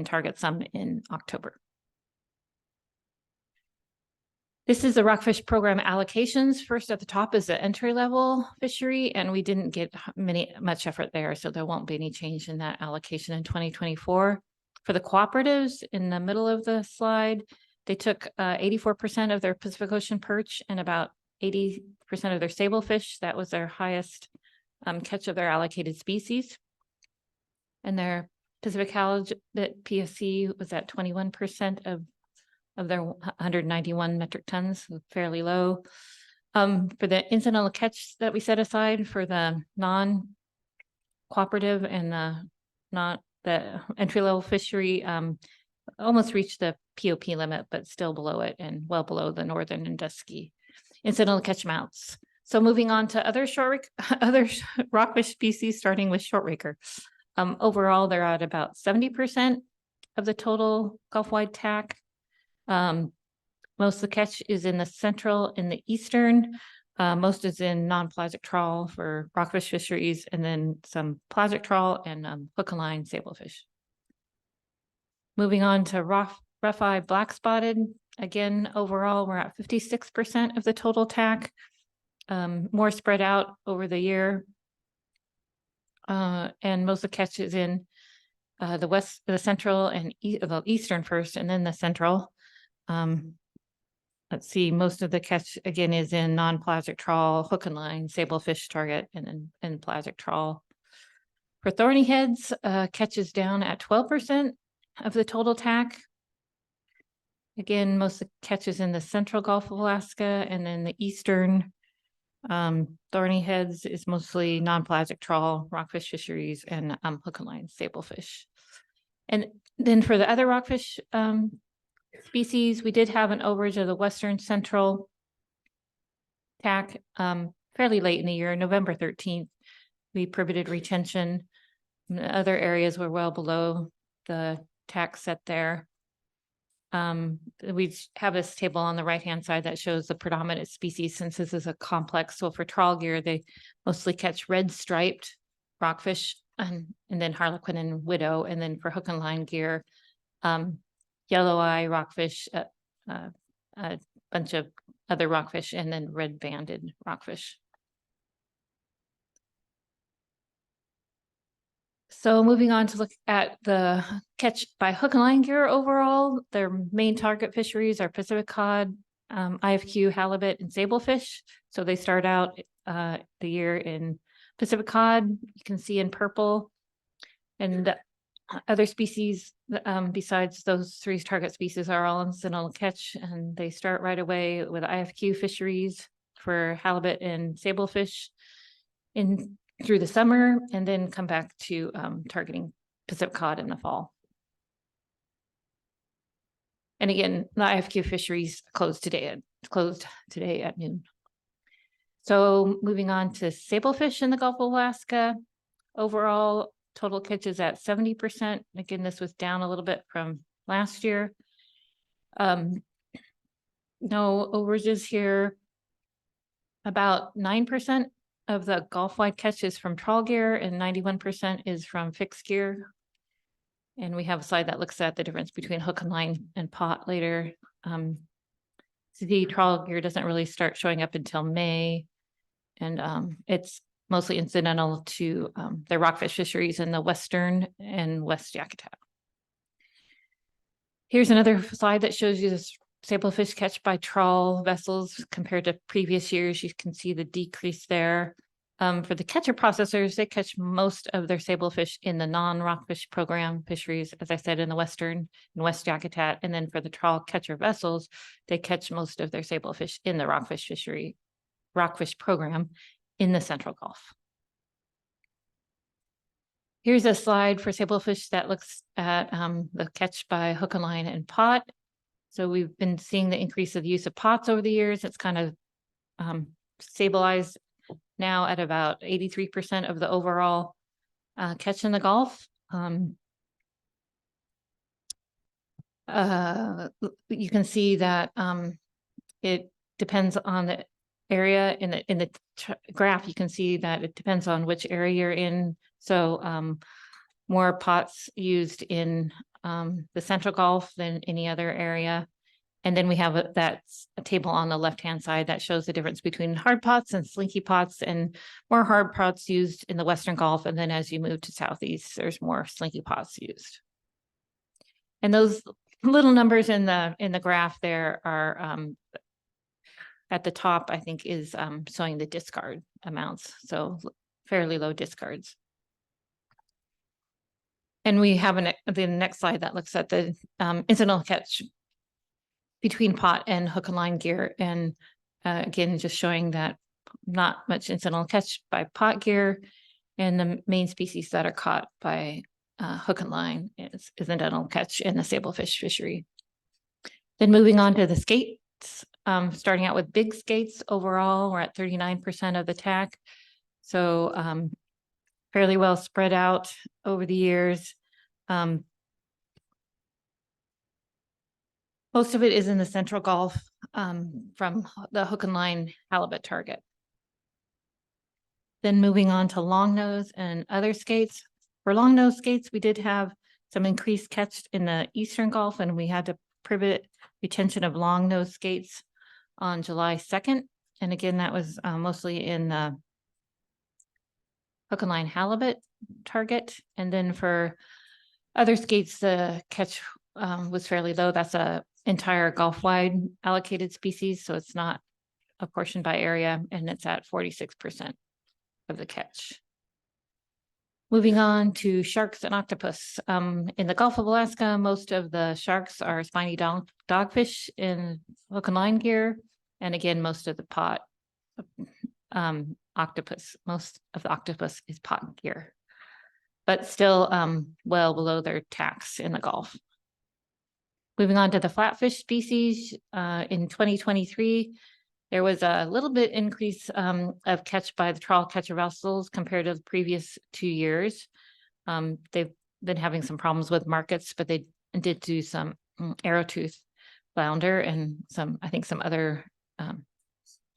target some in October. This is the rockfish program allocations. First at the top is the entry level fishery, and we didn't get much effort there, so there won't be any change in that allocation in 2024. For the cooperatives in the middle of the slide, they took 84% of their Pacific Ocean perch and about 80% of their sablefish. That was their highest catch of their allocated species. And their Pacific halibut PSC was at 21% of their 191 metric tons, fairly low. For the incidental catch that we set aside for the non-cooperative and the entry-level fishery, almost reached the POP limit, but still below it and well below the northern and dusky incidental catch amounts. So moving on to other rockfish species, starting with shortwaker. Overall, they're at about 70% of the total Gulf-wide TAC. Most of the catch is in the central and the eastern. Most is in non-pelagic trawl for rockfish fisheries, and then some pelagic trawl and hook and line sablefish. Moving on to rough-eye black spotted. Again, overall, we're at 56% of the total TAC, more spread out over the year. And most of the catch is in the central and the eastern first, and then the central. Let's see, most of the catch again is in non-pelagic trawl, hook and line, sablefish target, and pelagic trawl. For thorny heads, catch is down at 12% of the total TAC. Again, most of the catch is in the Central Gulf of Alaska, and then the eastern. Thorny heads is mostly non-pelagic trawl, rockfish fisheries, and hook and line sablefish. And then for the other rockfish species, we did have an overage of the Western Central TAC fairly late in the year, November 13th. We prohibited retention. Other areas were well below the TAC set there. We have this table on the right-hand side that shows the predominant species, since this is a complex. So for trawl gear, they mostly catch red striped rockfish and then harlequin and widow. And then for hook and line gear, yellow eye rockfish, a bunch of other rockfish, and then red banded rockfish. So moving on to look at the catch by hook and line gear overall, their main target fisheries are Pacific cod, IFQ, halibut, and sablefish. So they start out the year in Pacific cod, you can see in purple. And other species besides those three target species are all incidental catch, and they start right away with IFQ fisheries for halibut and sablefish in through the summer, and then come back to targeting Pacific cod in the fall. And again, the IFQ fisheries closed today at noon. So moving on to sablefish in the Gulf of Alaska, overall total catches at 70%. Again, this was down a little bit from last year. No overages here. About 9% of the Gulf-wide catch is from trawl gear and 91% is from fixed gear. And we have a slide that looks at the difference between hook and line and pot later. The trawl gear doesn't really start showing up until May. And it's mostly incidental to the rockfish fisheries in the Western and West Yakutat. Here's another slide that shows you this sablefish catch by trawl vessels compared to previous years. You can see the decrease there. For the catcher processors, they catch most of their sablefish in the non-rockfish program fisheries, as I said, in the Western and West Yakutat. And then for the trawl catcher vessels, they catch most of their sablefish in the rockfish program in the Central Gulf. Here's a slide for sablefish that looks at the catch by hook and line and pot. So we've been seeing the increase of use of pots over the years. It's kind of stabilized now at about 83% of the overall catch in the Gulf. You can see that it depends on the area. In the graph, you can see that it depends on which area you're in. So more pots used in the Central Gulf than any other area. And then we have a table on the left-hand side that shows the difference between hard pots and slinky pots, and more hard pots used in the Western Gulf. And then as you move to Southeast, there's more slinky pots used. And those little numbers in the graph there are at the top, I think, is showing the discard amounts. So fairly low discards. And we have the next slide that looks at the incidental catch between pot and hook and line gear. And again, just showing that not much incidental catch by pot gear, and the main species that are caught by hook and line is incidental catch in the sablefish fishery. Then moving on to the skates, starting out with big skates overall, we're at 39% of the TAC. So fairly well spread out over the years. Most of it is in the Central Gulf from the hook and line halibut target. Then moving on to longnose and other skates. For longnose skates, we did have some increased catch in the Eastern Gulf, and we had to prohibit retention of longnose skates on July 2nd. And again, that was mostly in the hook and line halibut target. And then for other skates, the catch was fairly low. That's a entire Gulf-wide allocated species, so it's not apportioned by area, and it's at 46% of the catch. Moving on to sharks and octopus. In the Gulf of Alaska, most of the sharks are spiny dogfish in hook and line gear, and again, most of the pot octopus, most of the octopus is pot gear, but still well below their tax in the Gulf. Moving on to the flatfish species, in 2023, there was a little bit increase of catch by the trawl catcher vessels compared to the previous 2 years. They've been having some problems with markets, but they did do some arrowtooth flounder and I think some other,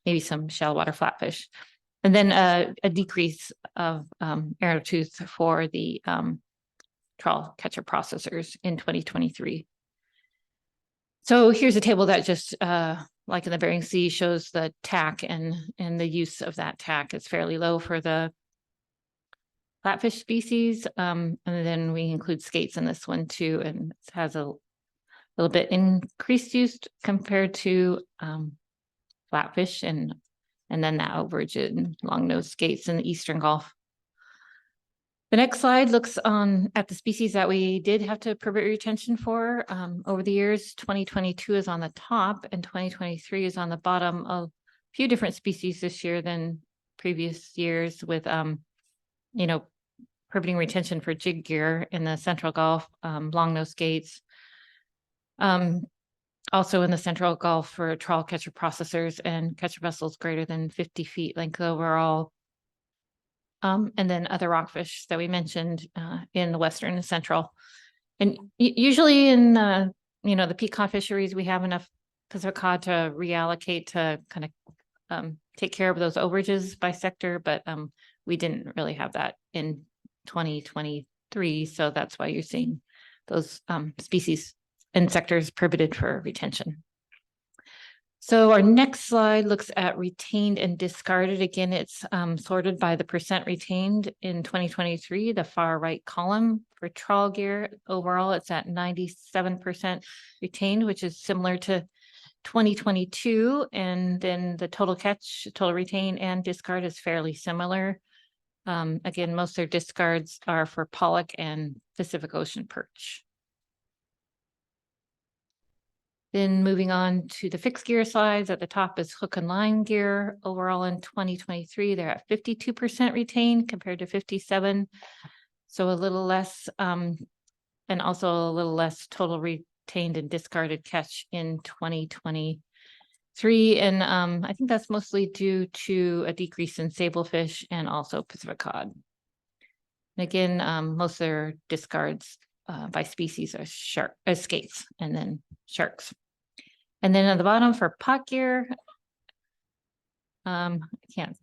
maybe some shallow water flatfish. And then a decrease of arrowtooth for the trawl catcher processors in 2023. So here's a table that just, like in the Bering Sea, shows the TAC and the use of that TAC. It's fairly low for the flatfish species. And then we include skates in this one too, and it has a little bit increased use compared to flatfish and then that overage in long-nosed skates in the Eastern Gulf. The next slide looks at the species that we did have to permit retention for over the years. 2022 is on the top and 2023 is on the bottom. A few different species this year than previous years with, permitting retention for jig gear in the Central Gulf, long-nosed skates. Also in the Central Gulf for trawl catcher processors and catcher vessels greater than 50 feet length overall. And then other rockfish that we mentioned in the Western and Central. And usually in, the peak cod fisheries, we have enough Pacific cod to reallocate to kind of take care of those overages by sector, but we didn't really have that in 2023. So that's why you're seeing those species and sectors permitted for retention. So our next slide looks at retained and discarded. Again, it's sorted by the percent retained in 2023, the far right column for trawl gear. Overall, it's at 97% retained, which is similar to 2022. And then the total catch, total retain and discard is fairly similar. Again, most of their discards are for pollock and Pacific Ocean perch. Then moving on to the fixed gear slides, at the top is hook and line gear. Overall in 2023, they're at 52% retained compared to 57. So a little less, and also a little less total retained and discarded catch in 2023. And I think that's mostly due to a decrease in sablefish and also Pacific cod. And again, most of their discards by species are skates and then sharks. And then at the bottom for pot gear, I can't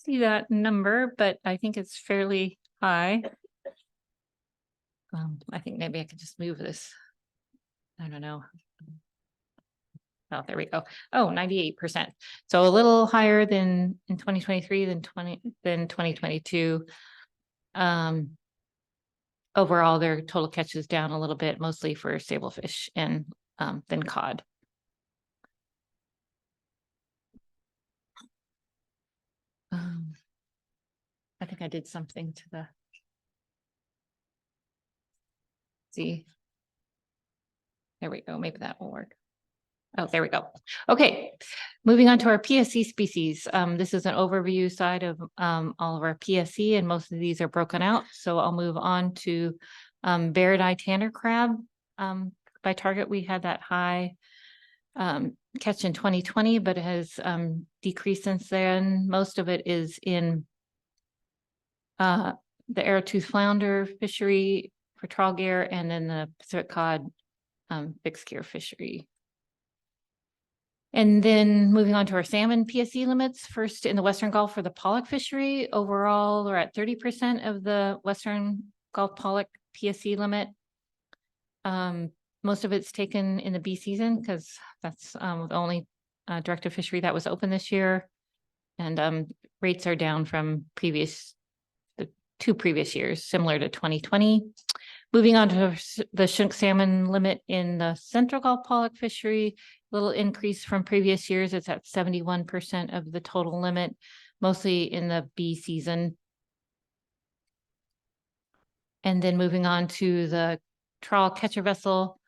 see that number, but I think it's fairly high. I think maybe I could just move this. I don't know. Oh, there we go. Oh, 98%. So a little higher than in 2023 than 2022. Overall, their total catch is down a little bit, mostly for sablefish and then cod. I think I did something to the. See. There we go. Maybe that will work. Oh, there we go. Okay, moving on to our PSC species. This is an overview side of all of our PSC, and most of these are broken out. So I'll move on to barred eye tanner crab. By target, we had that high catch in 2020, but it has decreased since then. Most of it is in the arrowtooth flounder fishery for trawl gear, and then the Pacific cod fixed gear fishery. And then moving on to our salmon PSC limits, first in the Western Gulf for the pollock fishery. Overall, we're at 30% of the Western Gulf pollock PSC limit. Most of it's taken in the B season because that's the only directed fishery that was open this year. And rates are down from the two previous years, similar to 2020. Moving on to the Chinook salmon limit in the Central Gulf pollock fishery, little increase from previous years. It's at 71% of the total limit, mostly in the B season. And then moving on to the trawl catcher vessel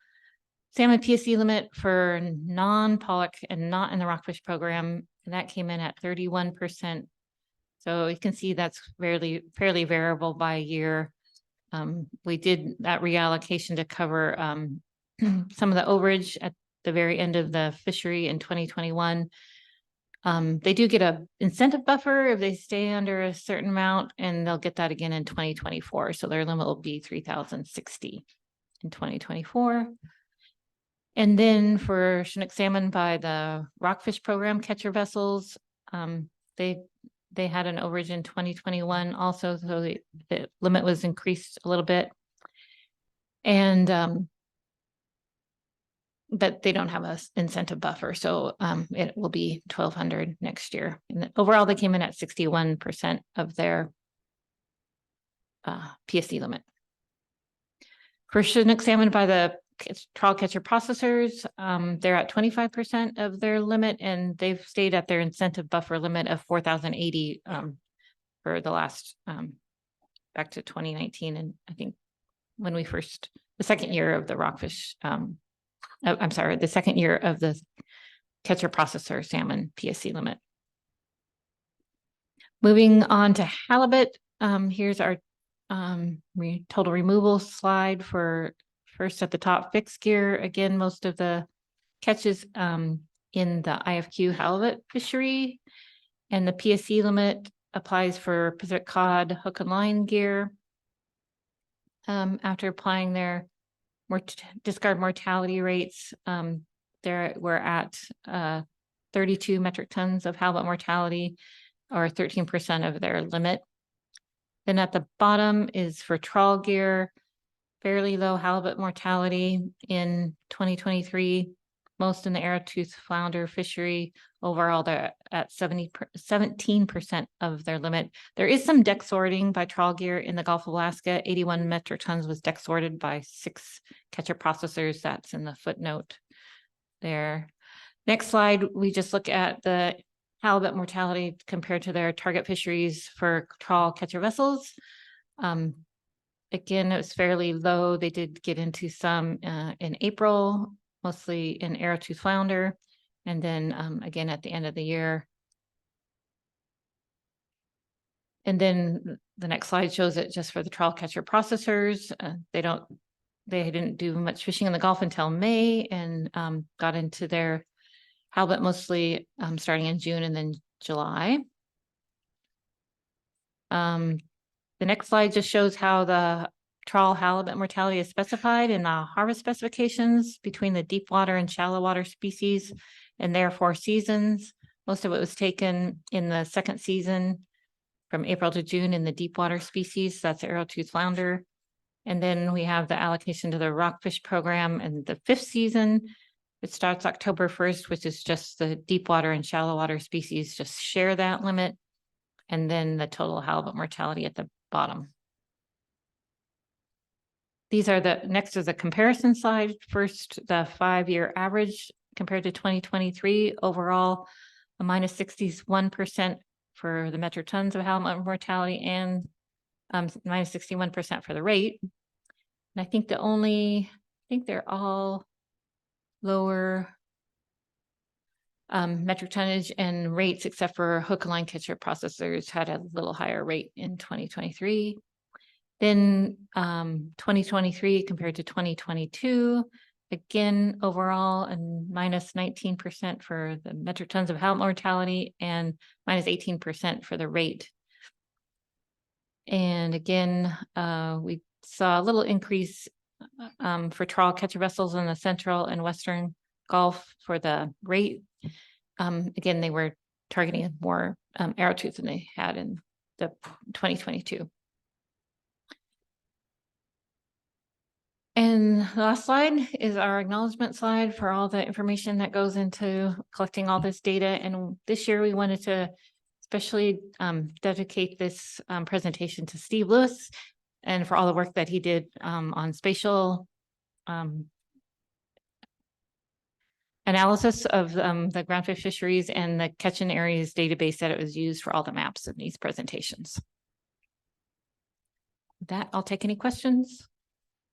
salmon PSC limit for non-pollock and not in the rockfish program, and that came in at 31%. So you can see that's fairly variable by year. We did that reallocation to cover some of the overage at the very end of the fishery in 2021. They do get a incentive buffer if they stay under a certain amount, and they'll get that again in 2024. So their limit will be 3,060 in 2024. And then for Chinook salmon by the rockfish program catcher vessels, they had an overage in 2021 also, so the limit was increased a little bit. And but they don't have an incentive buffer, so it will be 1,200 next year. And overall, they came in at 61% of their PSC limit. For Chinook salmon by the trawl catcher processors, they're at 25% of their limit, and they've stayed at their incentive buffer limit of 4,080 for the last back to 2019, and I think when we first the second year of the rockfish. I'm sorry, the second year of the catcher processor salmon PSC limit. Moving on to halibut, here's our total removal slide for first at the top fixed gear. Again, most of the catches in the IFQ halibut fishery, and the PSC limit applies for Pacific cod hook and line gear. After applying their discard mortality rates, we're at 32 metric tons of halibut mortality, or 13% of their limit. Then at the bottom is for trawl gear, fairly low halibut mortality in 2023, most in the arrowtooth flounder fishery. Overall, they're at 17% of their limit. There is some deck sorting by trawl gear in the Gulf of Alaska. 81 metric tons was deck sorted by 6 catcher processors. That's in the footnote there. Next slide, we just look at the halibut mortality compared to their target fisheries for trawl catcher vessels. Again, it was fairly low. They did get into some in April, mostly in arrowtooth flounder, and then again at the end of the year. And then the next slide shows it just for the trawl catcher processors. They didn't do much fishing in the Gulf until May, and got into their halibut mostly starting in June and then July. The next slide just shows how the trawl halibut mortality is specified in the harvest specifications between the deep water and shallow water species and their 4 seasons. Most of it was taken in the second season from April to June in the deep water species. That's arrowtooth flounder. And then we have the allocation to the rockfish program in the 5th season. It starts October 1st, which is just the deep water and shallow water species just share that limit. And then the total halibut mortality at the bottom. These are next is the comparison slide. First, the 5-year average compared to 2023. Overall, a minus 61% for the metric tons of halibut mortality and minus 61% for the rate. And I think they're all lower metric tonnage and rates, except for hook and line catcher processors had a little higher rate in 2023. Then 2023 compared to 2022, again, overall, and minus 19% for the metric tons of halibut mortality and minus 18% for the rate. And again, we saw a little increase for trawl catcher vessels in the central and western Gulf for the rate. Again, they were targeting more arrowtooth than they had in the 2022. And the last slide is our acknowledgement slide for all the information that goes into collecting all this data. And this year we wanted to especially dedicate this presentation to Steve Lewis and for all the work that he did on spatial analysis of the groundfish fisheries and the catching areas database that it was used for all the maps in these presentations. With that, I'll take any questions.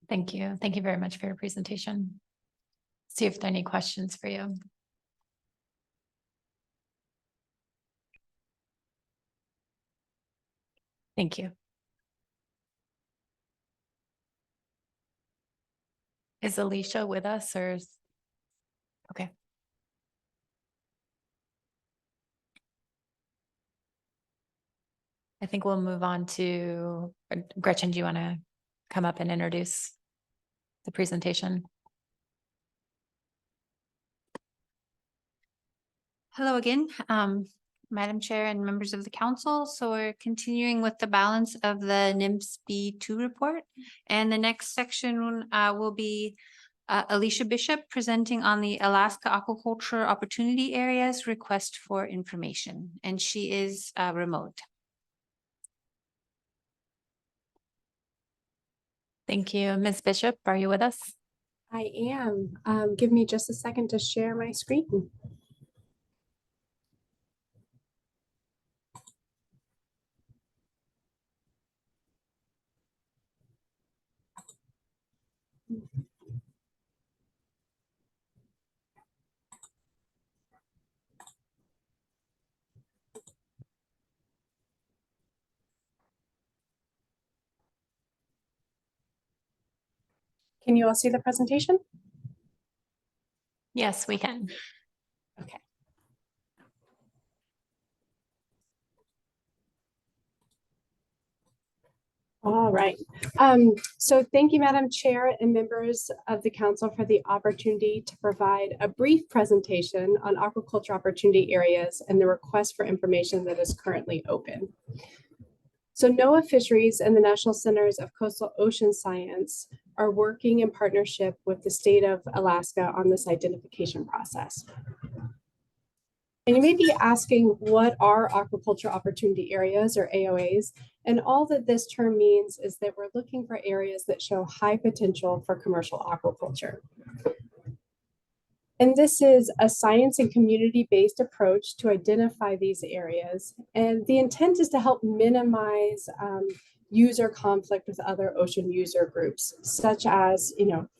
Thank you. Thank you very much for your presentation. See if there are any questions for you. Thank you. Is Alicia with us or? Okay. I think we'll move on to Gretchen. Do you want to come up and introduce the presentation? Hello again, Madam Chair and members of the council. So we're continuing with the balance of the NIMS B2 report. And the next section will be Alicia Bishop presenting on the Alaska Aquaculture Opportunity Areas request for information. And she is remote. Thank you. Ms. Bishop, are you with us? I am. Give me just a second to share my screen. Can you all see the presentation? Yes, we can. Okay. All right. So thank you, Madam Chair and members of the council for the opportunity to provide a brief presentation on aquaculture opportunity areas and the request for information that is currently open. So NOAA Fisheries and the National Centers of Coastal Ocean Science are working in partnership with the state of Alaska on this identification process. And you may be asking, what are aquaculture opportunity areas, or AOAs? And all that this term means is that we're looking for areas that show high potential for commercial aquaculture. And this is a science and community-based approach to identify these areas. And the intent is to help minimize user conflict with other ocean user groups, such as,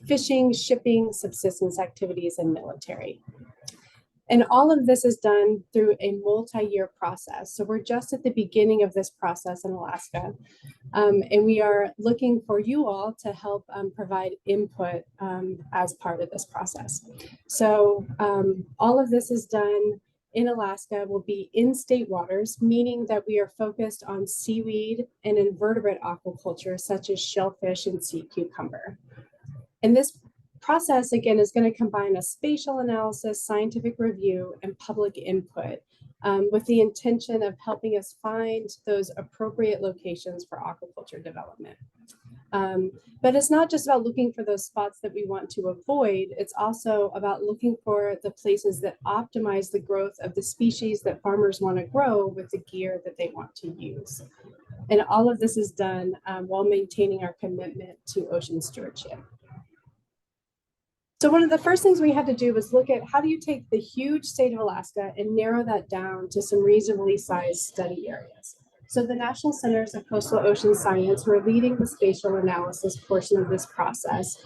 fishing, shipping, subsistence activities, and military. And all of this is done through a multi-year process. So we're just at the beginning of this process in Alaska. And we are looking for you all to help provide input as part of this process. So all of this is done in Alaska, will be in state waters, meaning that we are focused on seaweed and invertebrate aquaculture, such as shellfish and sea cucumber. And this process, again, is going to combine a spatial analysis, scientific review, and public input with the intention of helping us find those appropriate locations for aquaculture development. But it's not just about looking for those spots that we want to avoid. It's also about looking for the places that optimize the growth of the species that farmers want to grow with the gear that they want to use. And all of this is done while maintaining our commitment to ocean stewardship. So one of the first things we had to do was look at, how do you take the huge state of Alaska and narrow that down to some reasonably sized study areas? So the National Centers of Coastal Ocean Science, who are leading the spatial analysis portion of this process,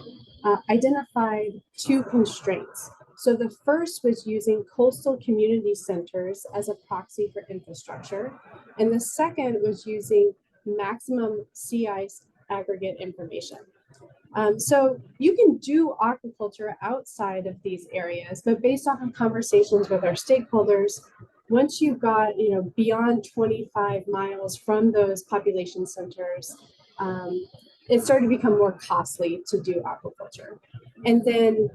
identified two constraints. So the first was using coastal community centers as a proxy for infrastructure. And the second was using maximum sea ice aggregate information. So you can do aquaculture outside of these areas, but based off of conversations with our stakeholders, once you've got beyond 25 miles from those population centers, it started to become more costly to do aquaculture. And then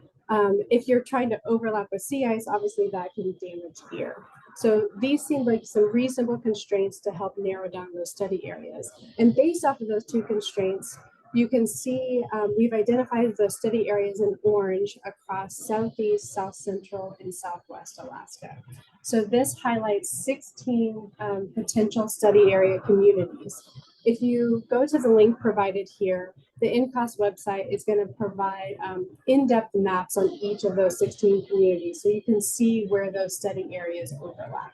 if you're trying to overlap with sea ice, obviously that can damage gear. So these seem like some reasonable constraints to help narrow down those study areas. And based off of those two constraints, you can see we've identified the study areas in orange across Southeast, South Central, and Southwest Alaska. So this highlights 16 potential study area communities. If you go to the link provided here, the NCOS website is going to provide in-depth maps on each of those 16 communities, so you can see where those study areas overlap.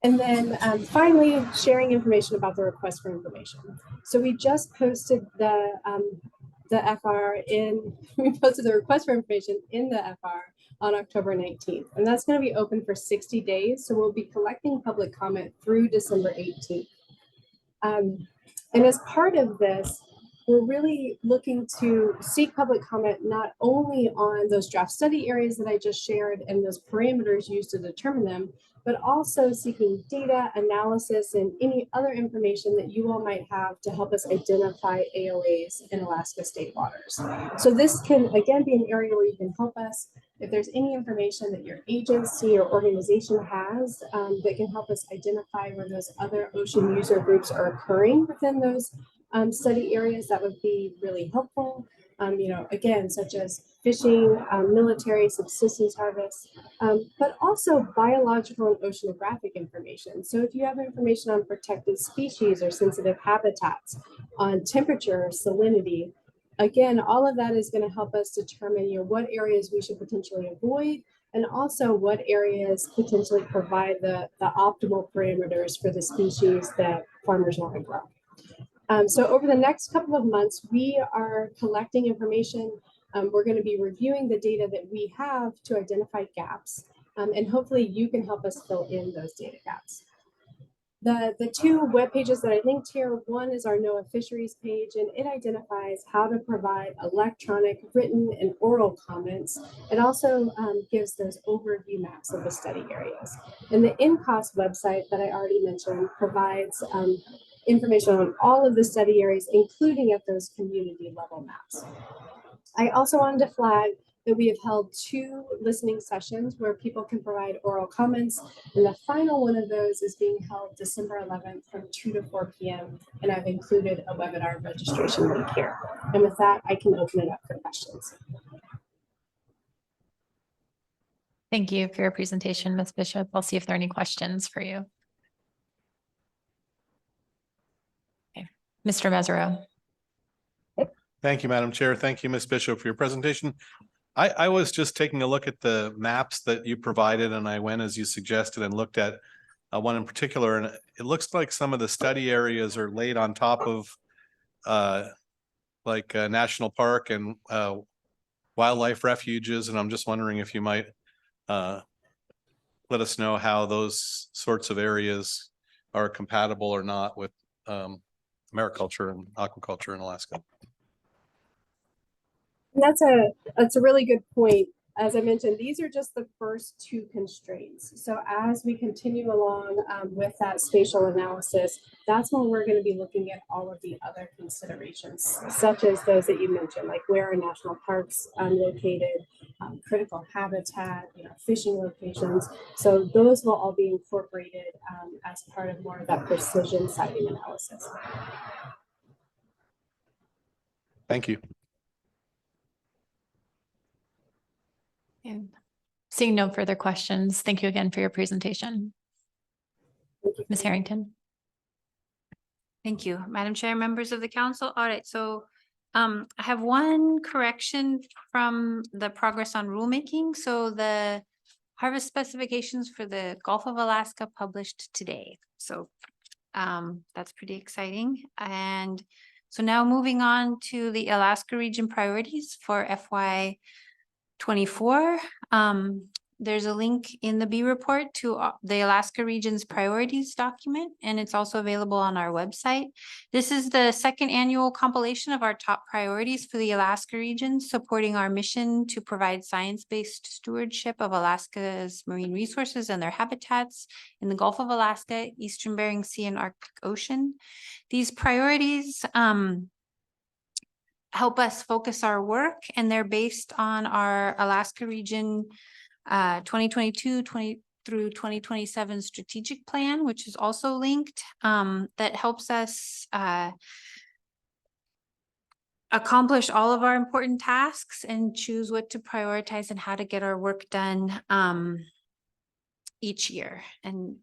And then finally, sharing information about the request for information. So we just posted the FR we posted the request for information in the FR on October 19th, and that's going to be open for 60 days. So we'll be collecting public comment through December 18th. And as part of this, we're really looking to seek public comment not only on those draft study areas that I just shared and those parameters used to determine them, but also seeking data analysis and any other information that you all might have to help us identify AOAs in Alaska state waters. So this can, again, be an area where you can help us. If there's any information that your agency or organization has that can help us identify where those other ocean user groups are occurring within those study areas, that would be really helpful. again, such as fishing, military subsistence harvest, but also biological and oceanographic information. So if you have information on protected species or sensitive habitats, on temperature, salinity, again, all of that is going to help us determine, what areas we should potentially avoid, and also what areas potentially provide the optimal parameters for the species that farmers want to grow. So over the next couple of months, we are collecting information. We're going to be reviewing the data that we have to identify gaps, and hopefully you can help us fill in those data gaps. The two web pages that I linked here, one is our NOAA Fisheries page, and it identifies how to provide electronic, written, and oral comments. It also gives those overview maps of the study areas. And the NCOS website that I already mentioned provides information on all of the study areas, including at those community level maps. I also wanted to flag that we have held 2 listening sessions where people can provide oral comments, and the final one of those is being held December 11th from 2 to 4 p.m. and I've included a webinar registration link here. And with that, I can open it up for questions. Thank you for your presentation, Ms. Bishop. I'll see if there are any questions for you. Okay, Mr. Mesereau. Thank you, Madam Chair. Thank you, Ms. Bishop, for your presentation. I was just taking a look at the maps that you provided, and I went as you suggested and looked at one in particular, and it looks like some of the study areas are laid on top of like a national park and wildlife refuges, and I'm just wondering if you might let us know how those sorts of areas are compatible or not with mariculture and aquaculture in Alaska. That's a really good point. As I mentioned, these are just the first 2 constraints. So as we continue along with that spatial analysis, that's when we're going to be looking at all of the other considerations, such as those that you mentioned, like where are national parks located, critical habitat, fishing locations. So those will all be incorporated as part of more of that precision siting analysis. Thank you. And seeing no further questions, thank you again for your presentation. Ms. Harrington. Thank you, Madam Chair, members of the council. All right, so I have one correction from the progress on rulemaking. So the harvest specifications for the Gulf of Alaska published today. So that's pretty exciting. And so now moving on to the Alaska region priorities for FY 24. There's a link in the B report to the Alaska region's priorities document, and it's also available on our website. This is the 2nd annual compilation of our top priorities for the Alaska region, supporting our mission to provide science-based stewardship of Alaska's marine resources and their habitats in the Gulf of Alaska, Eastern Bering Sea, and Arctic Ocean. These priorities help us focus our work, and they're based on our Alaska region 2022 through 2027 strategic plan, which is also linked, that helps us accomplish all of our important tasks and choose what to prioritize and how to get our work done each year. And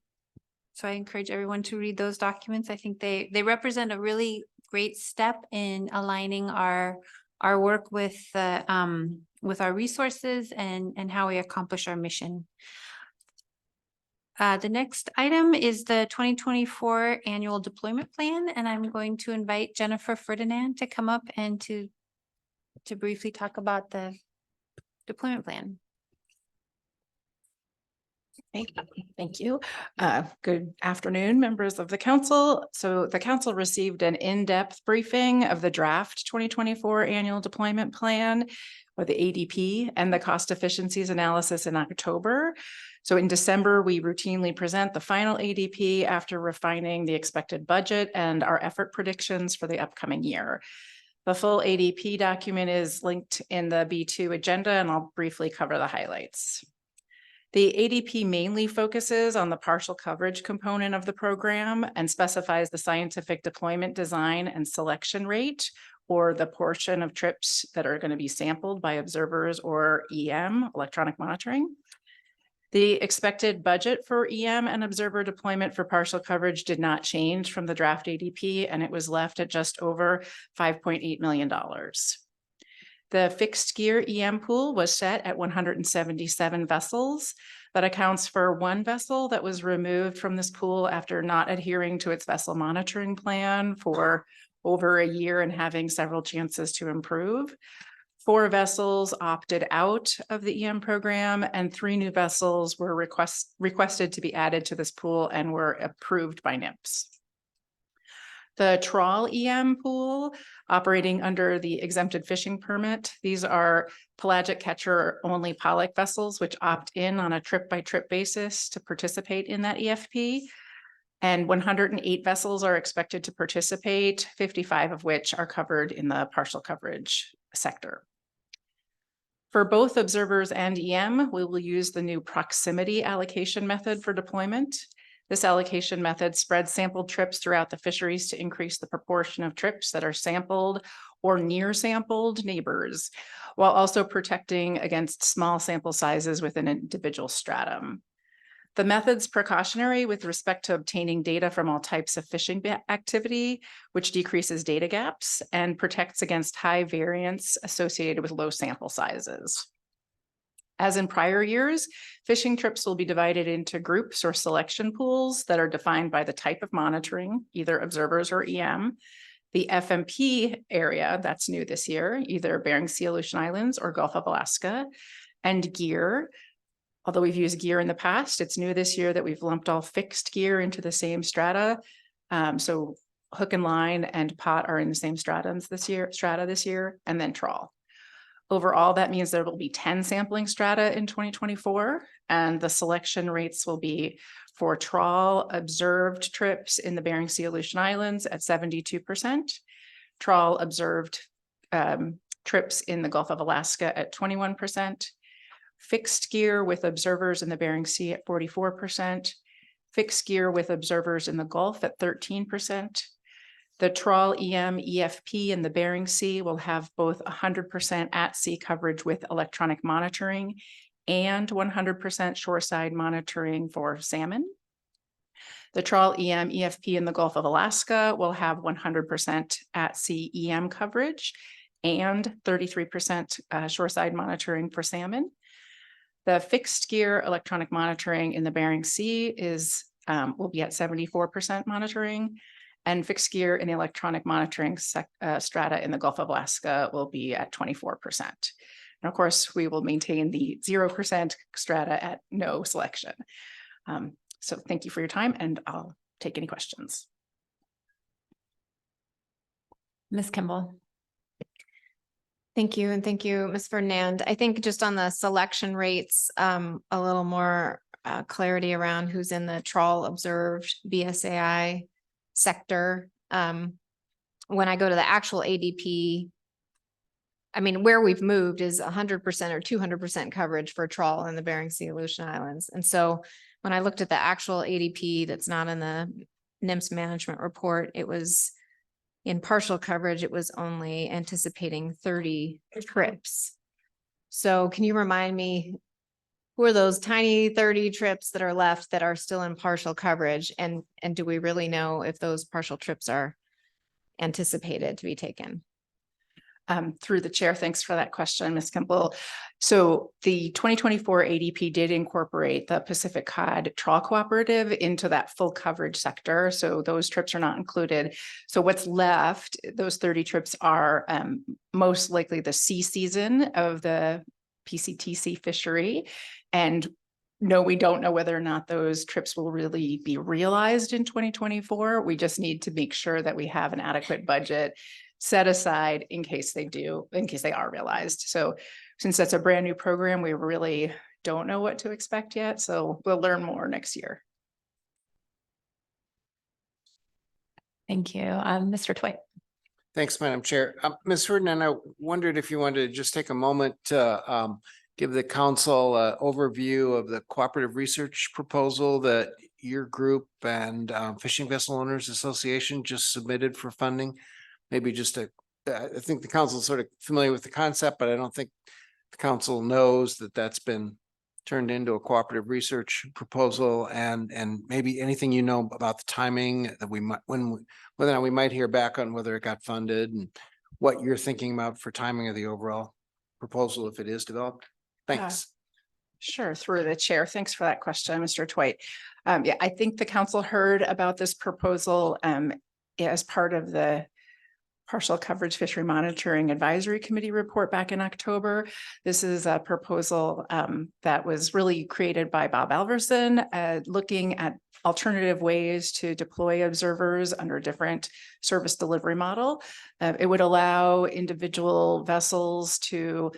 so I encourage everyone to read those documents. I think they represent a really great step in aligning our work with our resources and how we accomplish our mission. The next item is the 2024 annual deployment plan, and I'm going to invite Jennifer Ferdinand to come up and to briefly talk about the deployment plan. Thank you. Good afternoon, members of the council. So the council received an in-depth briefing of the draft 2024 annual deployment plan, or the ADP, and the cost efficiencies analysis in October. So in December, we routinely present the final ADP after refining the expected budget and our effort predictions for the upcoming year. The full ADP document is linked in the B2 agenda, and I'll briefly cover the highlights. The ADP mainly focuses on the partial coverage component of the program and specifies the scientific deployment design and selection rate, or the portion of trips that are going to be sampled by observers or EM, electronic monitoring. The expected budget for EM and observer deployment for partial coverage did not change from the draft ADP, and it was left at just over $5.8 million. The fixed gear EM pool was set at 177 vessels. That accounts for one vessel that was removed from this pool after not adhering to its vessel monitoring plan for over a year and having several chances to improve. 4 vessels opted out of the EM program, and 3 new vessels were requested to be added to this pool and were approved by NPFMC. The trawl EM pool operating under the exempted fishing permit. These are pelagic catcher only pollock vessels, which opt in on a trip by trip basis to participate in that EFP. And 108 vessels are expected to participate, 55 of which are covered in the partial coverage sector. For both observers and EM, we will use the new proximity allocation method for deployment. This allocation method spreads sampled trips throughout the fisheries to increase the proportion of trips that are sampled or near sampled neighbors, while also protecting against small sample sizes within an individual stratum. The method's precautionary with respect to obtaining data from all types of fishing activity, which decreases data gaps and protects against high variance associated with low sample sizes. As in prior years, fishing trips will be divided into groups or selection pools that are defined by the type of monitoring, either observers or EM. The FMP area, that's new this year, either Bering Sea, Aleutian Islands or Gulf of Alaska, and gear. Although we've used gear in the past, it's new this year that we've lumped all fixed gear into the same strata. So hook and line and pot are in the same strata this year, and then trawl. Overall, that means there will be 10 sampling strata in 2024, and the selection rates will be for trawl observed trips in the Bering Sea, Aleutian Islands at 72%, trawl observed trips in the Gulf of Alaska at 21%, fixed gear with observers in the Bering Sea at 44%, fixed gear with observers in the Gulf at 13%. The trawl EM EFP in the Bering Sea will have both 100% at sea coverage with electronic monitoring and 100% shoreside monitoring for salmon. The trawl EM EFP in the Gulf of Alaska will have 100% at sea EM coverage and 33% shoreside monitoring for salmon. The fixed gear electronic monitoring in the Bering Sea is will be at 74% monitoring, and fixed gear in the electronic monitoring strata in the Gulf of Alaska will be at 24%. And of course, we will maintain the 0% strata at no selection. So thank you for your time, and I'll take any questions. Ms. Kimball. Thank you. And thank you, Ms. Ferdinand. I think just on the selection rates, a little more clarity around who's in the trawl observed BSAI sector. When I go to the actual ADP, I mean, where we've moved is 100% or 200% coverage for trawl in the Bering Sea, Aleutian Islands. And so when I looked at the actual ADP that's not in the NPFMC management report, it was in partial coverage, it was only anticipating 30 trips. So can you remind me, who are those tiny 30 trips that are left that are still in partial coverage? And do we really know if those partial trips are anticipated to be taken? Through the chair, thanks for that question, Ms. Kimball. So the 2024 ADP did incorporate the Pacific Cod Trawl Cooperative into that full coverage sector. So those trips are not included. So what's left, those 30 trips are most likely the sea season of the PCTC fishery. And no, we don't know whether or not those trips will really be realized in 2024. We just need to make sure that we have an adequate budget set aside in case they are realized. So since that's a brand new program, we really don't know what to expect yet. So we'll learn more next year. Thank you. Mr. Twite. Thanks, Madam Chair. Ms. Ferdinand, I wondered if you wanted to just take a moment to give the council an overview of the cooperative research proposal that your group and Fishing Vessel Owners Association just submitted for funding. Maybe just a I think the council is sort of familiar with the concept, but I don't think the council knows that that's been turned into a cooperative research proposal, and maybe anything you know about the timing that we might, whether or not we might hear back on whether it got funded and what you're thinking about for timing of the overall proposal if it is developed. Thanks. Sure, through the chair. Thanks for that question, Mr. Twite. Yeah, I think the council heard about this proposal as part of the Partial Coverage Fishery Monitoring Advisory Committee report back in October. This is a proposal that was really created by Bob Alverson, looking at alternative ways to deploy observers under a different service delivery model. It would allow individual vessels to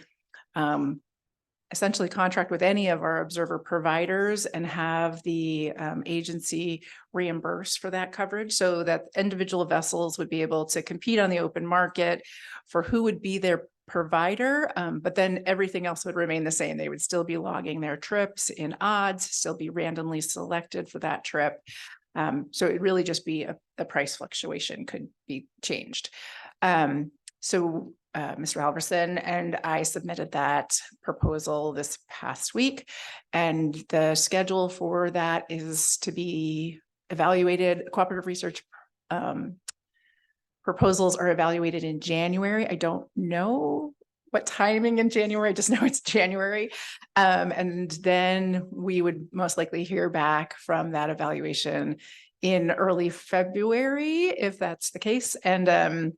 essentially contract with any of our observer providers and have the agency reimburse for that coverage, so that individual vessels would be able to compete on the open market for who would be their provider, but then everything else would remain the same. They would still be logging their trips in odds, still be randomly selected for that trip. So it'd really just be a price fluctuation could be changed. Mr. Alverson and I submitted that proposal this past week, and the schedule for that is to be evaluated. Cooperative research proposals are evaluated in January. I don't know what timing in January, I just know it's January. And then we would most likely hear back from that evaluation in early February, if that's the case. And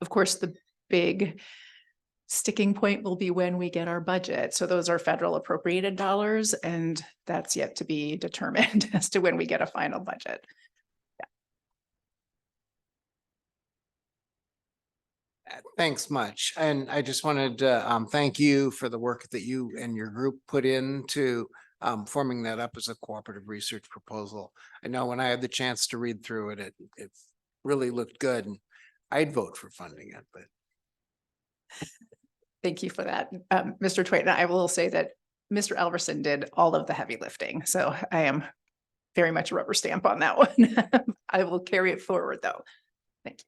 of course, the big sticking point will be when we get our budget. So those are federal appropriated dollars, and that's yet to be determined as to when we get a final budget. Thanks much. And I just wanted to thank you for the work that you and your group put into forming that up as a cooperative research proposal. I know when I had the chance to read through it, it really looked good, and I'd vote for funding it, but. Thank you for that, Mr. Twait. And I will say that Mr. Alverson did all of the heavy lifting, so I am very much a rubber stamp on that one. I will carry it forward, though. Thank you.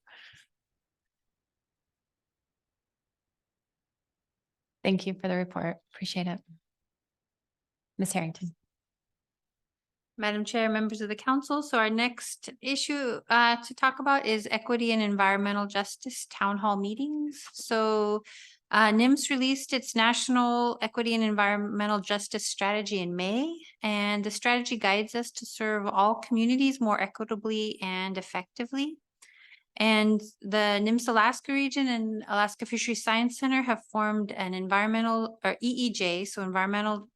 Thank you for the report. Appreciate it. Ms. Harrington. Madam Chair, members of the council. So our next issue to talk about is equity and environmental justice town hall meetings. So NIMS released its National Equity and Environmental Justice Strategy in May, and the strategy guides us to serve all communities more equitably and effectively. And the NIMS Alaska region and Alaska Fisheries Science Center have formed an environmental or EEJ, so Environmental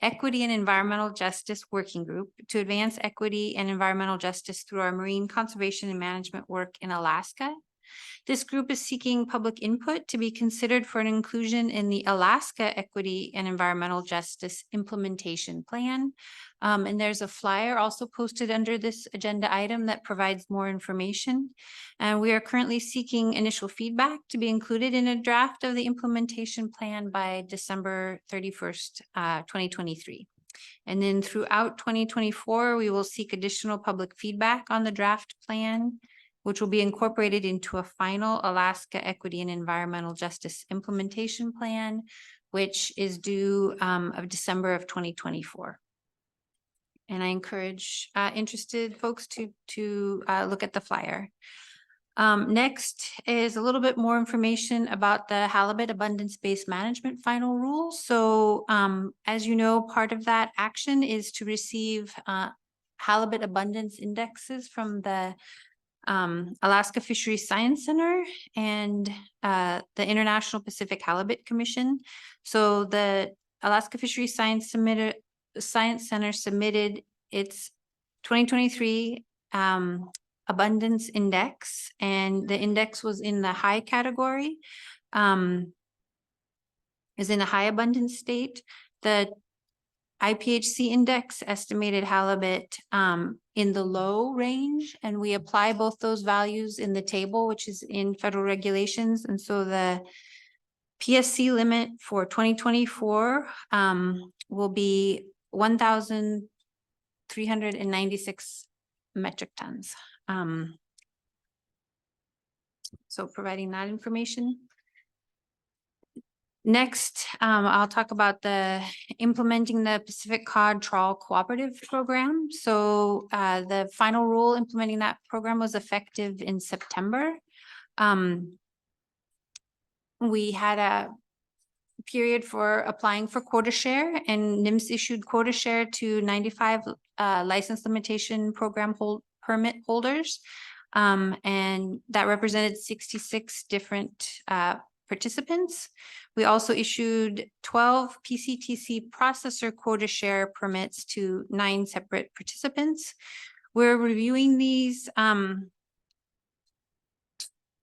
Equity and Environmental Justice Working Group to advance equity and environmental justice through our marine conservation and management work in Alaska. This group is seeking public input to be considered for an inclusion in the Alaska Equity and Environmental Justice Implementation Plan. And there's a flyer also posted under this agenda item that provides more information. And we are currently seeking initial feedback to be included in a draft of the implementation plan by December 31st, 2023. And then throughout 2024, we will seek additional public feedback on the draft plan, which will be incorporated into a final Alaska Equity and Environmental Justice Implementation Plan, which is due of December of 2024. And I encourage interested folks to look at the flyer. Next is a little bit more information about the halibut abundance-based management final rule. So as you know, part of that action is to receive halibut abundance indexes from the Alaska Fisheries Science Center and the International Pacific Halibut Commission. So the Alaska Fisheries Science Center submitted its 2023 abundance index, and the index was in the high category, is in a high abundance state. The IPHC index estimated halibut in the low range, and we apply both those values in the table, which is in federal regulations. And so the PSC limit for 2024 will be 1,396 metric tons. So providing that information. Next, I'll talk about the implementing the Pacific Cod Trawl Cooperative Program. So the final rule implementing that program was effective in September. We had a period for applying for quota share, and NIMS issued quota share to 95 license limitation program permit holders. And that represented 66 different participants. We also issued 12 PCTC processor quota share permits to 9 separate participants. We're reviewing these.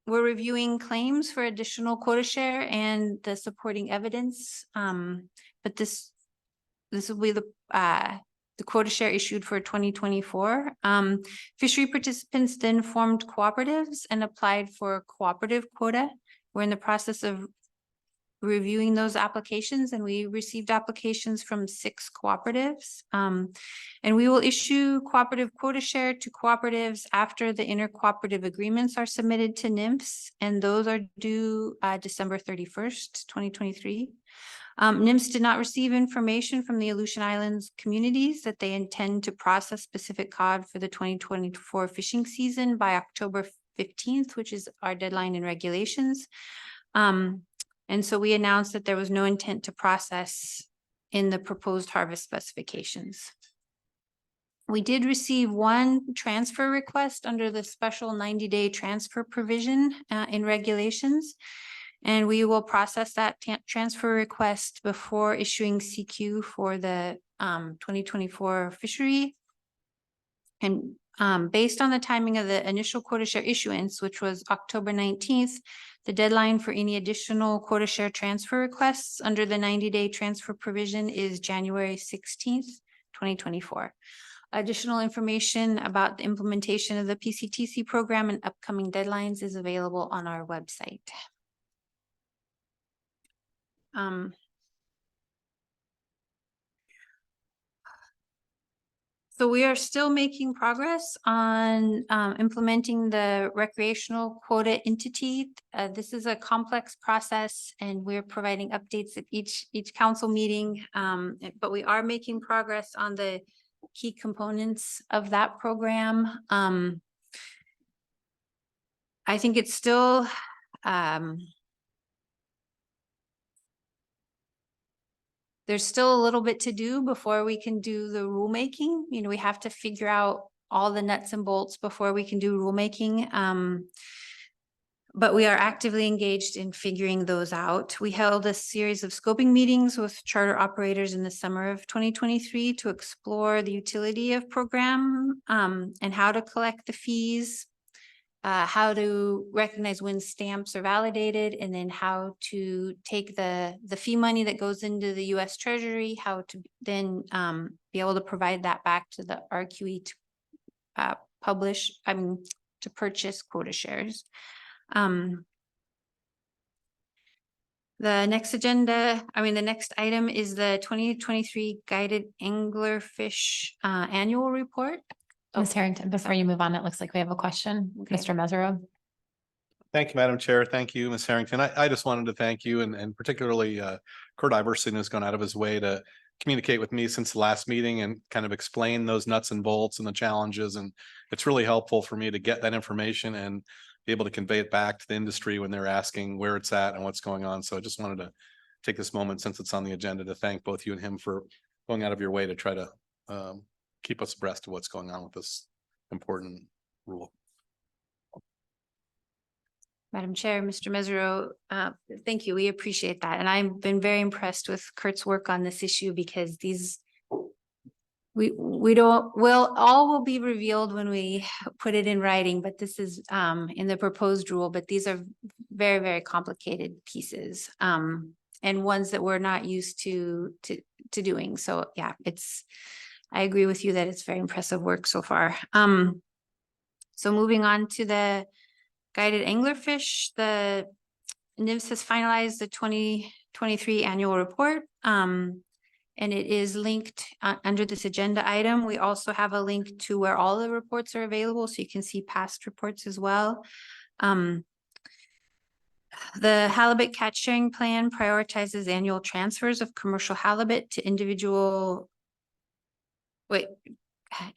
We're reviewing claims for additional quota share and the supporting evidence. But this will be the quota share issued for 2024. Fishery participants then formed cooperatives and applied for cooperative quota. We're in the process of reviewing those applications, and we received applications from 6 cooperatives. And we will issue cooperative quota share to cooperatives after the intercooperative agreements are submitted to NIMS, and those are due December 31st, 2023. NIMS did not receive information from the Aleutian Islands communities that they intend to process Pacific cod for the 2024 fishing season by October 15th, which is our deadline in regulations. And so we announced that there was no intent to process in the proposed harvest specifications. We did receive 1 transfer request under the special 90-day transfer provision in regulations. And we will process that transfer request before issuing CQ for the 2024 fishery. And based on the timing of the initial quota share issuance, which was October 19th, the deadline for any additional quota share transfer requests under the 90-day transfer provision is January 16th, 2024. Additional information about the implementation of the PCTC program and upcoming deadlines is available on our website. So we are still making progress on implementing the recreational quota entity. This is a complex process, and we're providing updates at each council meeting. But we are making progress on the key components of that program. I think it's still there's still a little bit to do before we can do the rulemaking. You know, we have to figure out all the nuts and bolts before we can do rulemaking. But we are actively engaged in figuring those out. We held a series of scoping meetings with charter operators in the summer of 2023 to explore the utility of program and how to collect the fees, how to recognize when stamps are validated, and then how to take the fee money that goes into the US Treasury, how to then be able to provide that back to the RQE to to purchase quota shares. The next the next item is the 2023 guided anglerfish annual report. Ms. Harrington, before you move on, it looks like we have a question. Okay. Mr. Mesereau. Thank you, Madam Chair. Thank you, Ms. Harrington. I just wanted to thank you and particularly Kurt Iverson has gone out of his way to communicate with me since the last meeting and kind of explain those nuts and bolts and the challenges. And it's really helpful for me to get that information and be able to convey it back to the industry when they're asking where it's at and what's going on. So I just wanted to take this moment, since it's on the agenda, to thank both you and him for going out of your way to try to keep us abreast of what's going on with this important rule. Madam Chair, Mr. Mesereau, thank you. We appreciate that. And I've been very impressed with Kurt's work on this issue, because all will be revealed when we put it in writing, but this is in the proposed rule, but these are very, very complicated pieces and ones that we're not used to doing. So yeah, I agree with you that it's very impressive work so far. So moving on to the guided anglerfish, the NIMS has finalized the 2023 annual report. And it is linked under this agenda item. We also have a link to where all the reports are available, so you can see past reports as well. The halibut catch sharing plan prioritizes annual transfers of commercial halibut to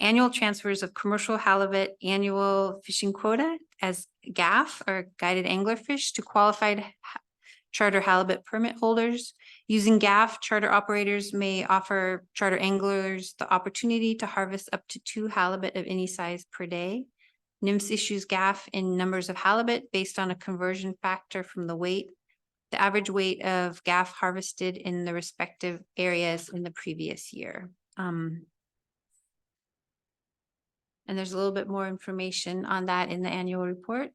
annual transfers of commercial halibut annual fishing quota as GAF or guided angler fish to qualified charter halibut permit holders. Using GAF, charter operators may offer charter anglers the opportunity to harvest up to 2 halibut of any size per day. NIMS issues GAF in numbers of halibut based on a conversion factor from the average weight of GAF harvested in the respective areas in the previous year. And there's a little bit more information on that in the annual report.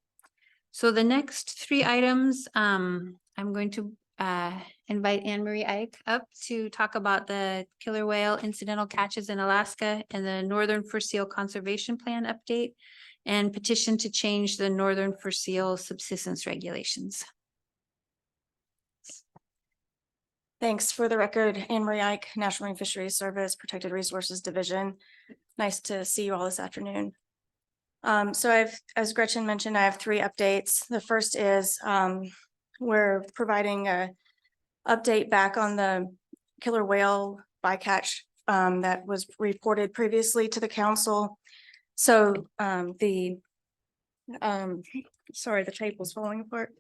So the next 3 items, I'm going to invite Anne Marie Ike up to talk about the killer whale incidental catches in Alaska and the Northern Fur Seal Conservation Plan update and petition to change the Northern Fur Seal subsistence regulations. Thanks. For the record, Anne Marie Ike, National Marine Fisheries Service, Protected Resources Division. Nice to see you all this afternoon. So as Gretchen mentioned, I have 3 updates. The first is we're providing a update back on the killer whale bycatch that was reported previously to the council. So sorry, the tape was falling apart.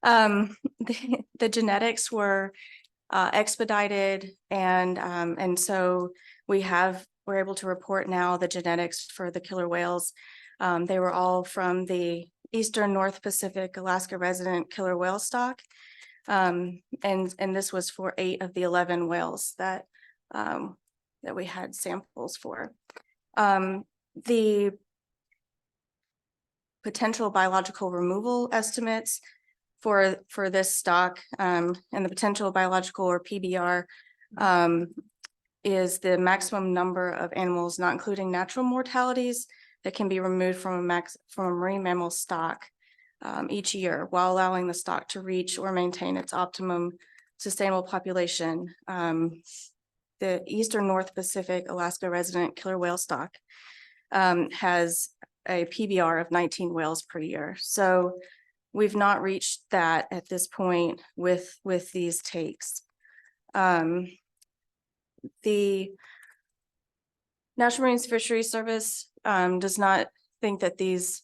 The genetics were expedited and so we're able to report now the genetics for the killer whales. They were all from the Eastern North Pacific Alaska resident killer whale stock. And this was for 8 of the 11 whales that we had samples for. The potential biological removal estimates for this stock and the potential biological or PBR is the maximum number of animals, not including natural mortalities, that can be removed from a marine mammal stock each year, while allowing the stock to reach or maintain its optimum sustainable population. The Eastern North Pacific Alaska resident killer whale stock has a PBR of 19 whales per year. So we've not reached that at this point with these takes. The National Marine Fisheries Service does not think that these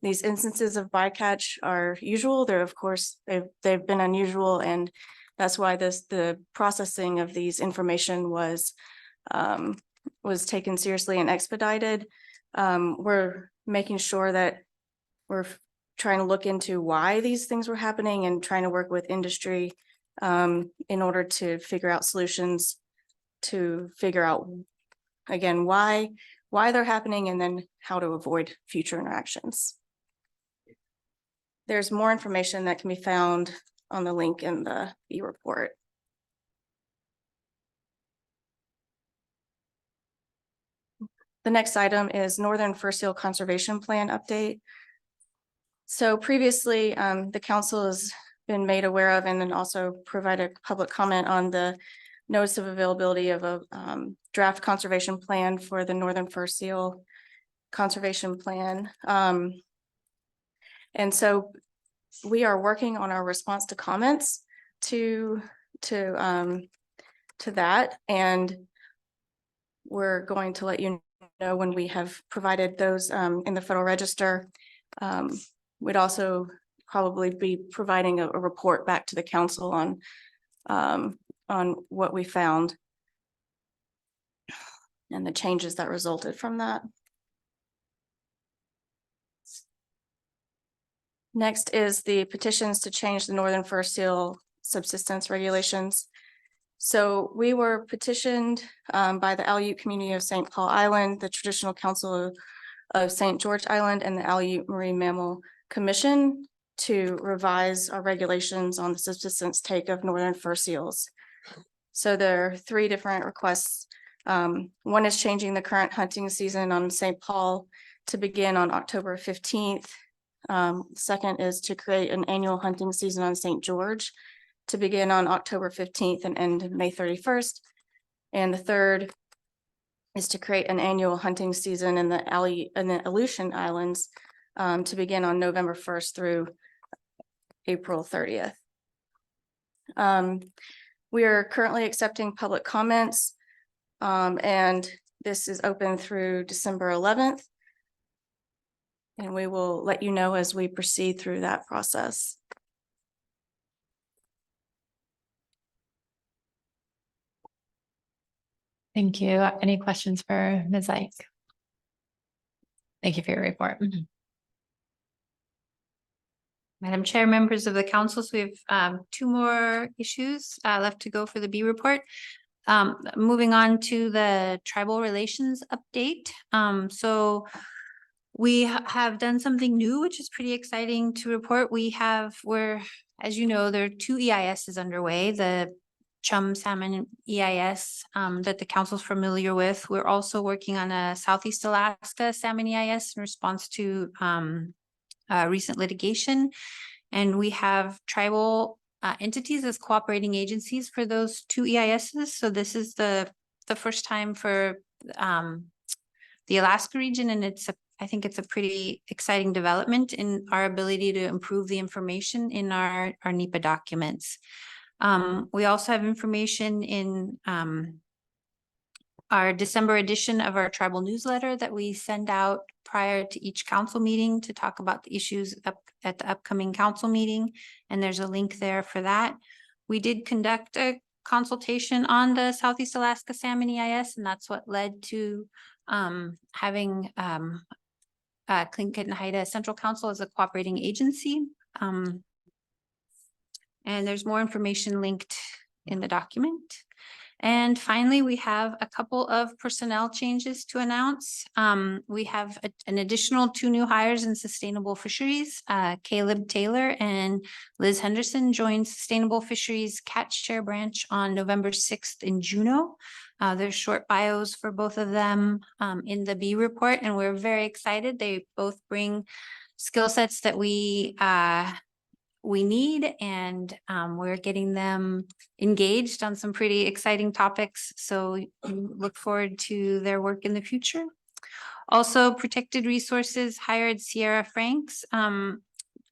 instances of bycatch are usual. They're, of course, they've been unusual, and that's why the processing of these information was taken seriously and expedited. We're making sure that we're trying to look into why these things were happening and trying to work with industry in order to figure out solutions to figure out, again, why they're happening and then how to avoid future interactions. There's more information that can be found on the link in the e-report. The next item is Northern Fur Seal Conservation Plan update. So previously, the council has been made aware of and then also provided public comment on the notice of availability of a draft conservation plan for the Northern Fur Seal Conservation Plan. And so we are working on our response to comments to that, and we're going to let you know when we have provided those in the Federal Register. We'd also probably be providing a report back to the council on what we found and the changes that resulted from that. Next is the petitions to change the Northern Fur Seal subsistence regulations. So we were petitioned by the Aleut community of St. Paul Island, the Traditional Council of St. George Island, and the Aleut Marine Mammal Commission to revise our regulations on the subsistence take of northern fur seals. So there are 3 different requests. One is changing the current hunting season on St. Paul to begin on October 15th. Second is to create an annual hunting season on St. George to begin on October 15th and end May 31st. And the third is to create an annual hunting season in the Aleutian Islands to begin on November 1st through April 30th. We are currently accepting public comments, and this is open through December 11th. And we will let you know as we proceed through that process. Thank you. Any questions for Ms. Ike? Thank you for your report. Madam Chair, members of the council, so we have two more issues left to go for the B report. Moving on to the tribal relations update. So we have done something new, which is pretty exciting to report. As you know, there are two EISs underway, the Chum Salmon EIS that the council's familiar with. We're also working on a Southeast Alaska Salmon EIS in response to recent litigation. And we have tribal entities as cooperating agencies for those two EISs. So this is the first time for the Alaska region, and I think it's a pretty exciting development in our ability to improve the information in our NEPA documents. We also have information in our December edition of our tribal newsletter that we send out prior to each council meeting to talk about the issues at the upcoming council meeting. And there's a link there for that. We did conduct a consultation on the Southeast Alaska Salmon EIS, and that's what led to having Tlingit and Haida Central Council as a cooperating agency. And there's more information linked in the document. And finally, we have a couple of personnel changes to announce. We have an additional 2 new hires in sustainable fisheries. Caleb Taylor and Liz Henderson joined Sustainable Fisheries Catch Share Branch on November 6th in Juneau. There's short bios for both of them in the B report, and we're very excited. They both bring skill sets that we need, and we're getting them engaged on some pretty exciting topics. So we look forward to their work in the future. Also, Protected Resources hired Sierra Franks.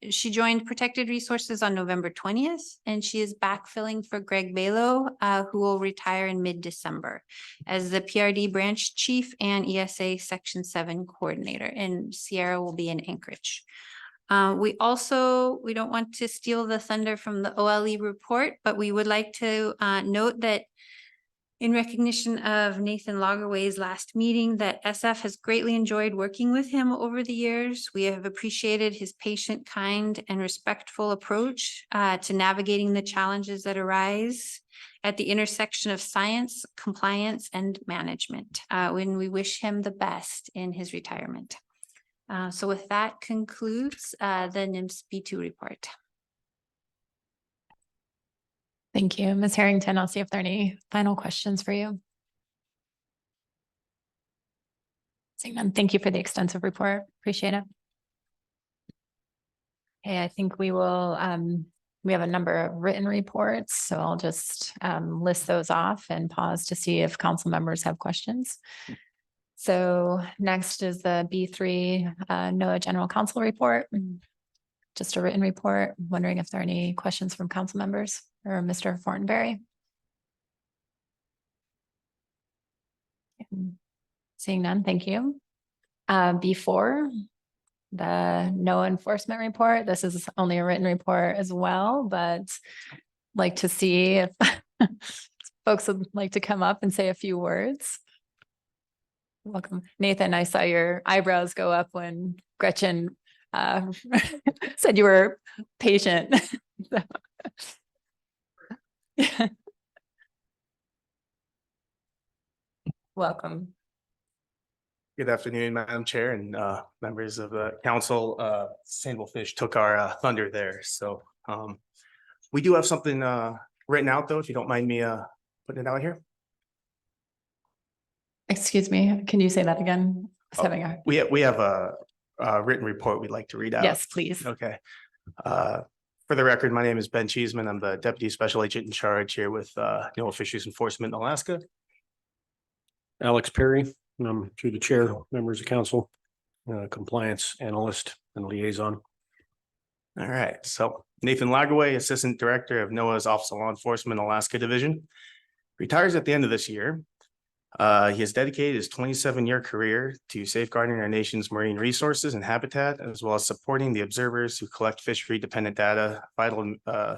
She joined Protected Resources on November 20th, and she is backfilling for Greg Balo, who will retire in mid-December as the PRD branch chief and ESA Section 7 coordinator, and Sierra will be in Anchorage. We don't want to steal the thunder from the OLE report, but we would like to note that in recognition of Nathan Lagerway's last meeting, that SF has greatly enjoyed working with him over the years. We have appreciated his patient, kind, and respectful approach to navigating the challenges that arise at the intersection of science, compliance, and management. When we wish him the best in his retirement. So with that concludes the NIMS B2 report. Thank you, Ms. Harrington. I'll see if there are any final questions for you. Seeing none, thank you for the extensive report. Appreciate it. Okay, I think we will, we have a number of written reports, so I'll just list those off and pause to see if council members have questions. So next is the B3 NOAA General Counsel report. Just a written report. Wondering if there are any questions from council members or Mr. Fortenberry. Seeing none, thank you. B4, the NOAA enforcement report. This is only a written report as well, but like to see if folks would like to come up and say a few words. Welcome. Nathan, I saw your eyebrows go up when Gretchen said you were patient. Welcome. Good afternoon, Madam Chair and members of the council. Sustainable Fish took our thunder there. So we do have something written out though, if you don't mind me putting it out here. Excuse me, can you say that again? We have a written report we'd like to read out. Yes, please. Okay. For the record, my name is Ben Cheeseman. I'm the Deputy Special Agent in charge here with NOAA Fisheries Enforcement in Alaska. Alex Perry, through the chair, members of council, compliance analyst and liaison. All right, so Nathan Lagaway, Assistant Director of NOAA's Office of Law Enforcement Alaska Division, retires at the end of this year. He has dedicated his 27-year career to safeguarding our nation's marine resources and habitat, as well as supporting the observers who collect fishery-dependent data, vital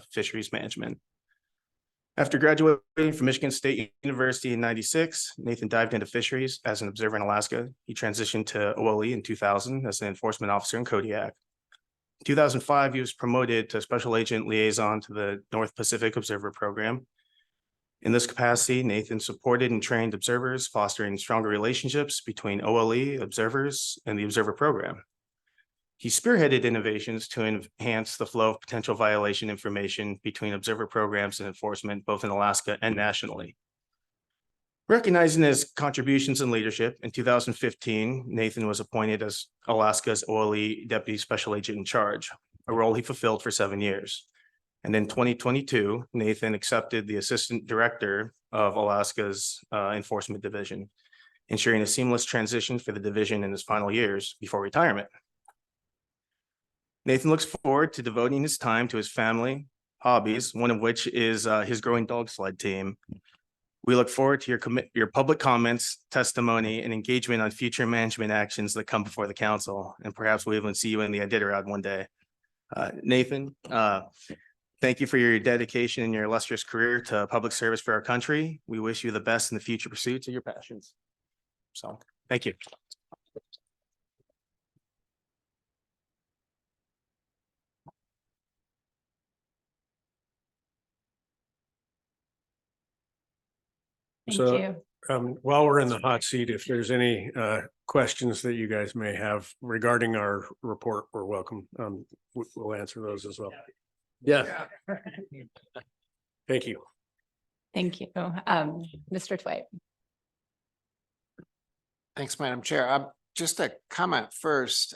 fisheries management. After graduating from Michigan State University in '96, Nathan dived into fisheries as an observer in Alaska. He transitioned to OLE in 2000 as an enforcement officer in Kodiak. In 2005, he was promoted to Special Agent Liaison to the North Pacific Observer Program. In this capacity, Nathan supported and trained observers, fostering stronger relationships between OLE observers and the observer program. He spearheaded innovations to enhance the flow of potential violation information between observer programs and enforcement, both in Alaska and nationally. Recognizing his contributions and leadership, in 2015, Nathan was appointed as Alaska's OLE Deputy Special Agent in Charge, a role he fulfilled for 7 years. And in 2022, Nathan accepted the Assistant Director of Alaska's Enforcement Division, ensuring a seamless transition for the division in his final years before retirement. Nathan looks forward to devoting his time to his family, hobbies, one of which is his growing dog sled team. We look forward to your public comments, testimony, and engagement on future management actions that come before the council, and perhaps we'll even see you in the Iditarod one day. Nathan, thank you for your dedication and your illustrious career to public service for our country. We wish you the best in the future pursuits of your passions. So, thank you. Thank you. While we're in the hot seat, if there's any questions that you guys may have regarding our report, we're welcome. We'll answer those as well. Yeah. Thank you. Thank you. Mr. Twite. Thanks, Madam Chair. Just a comment first.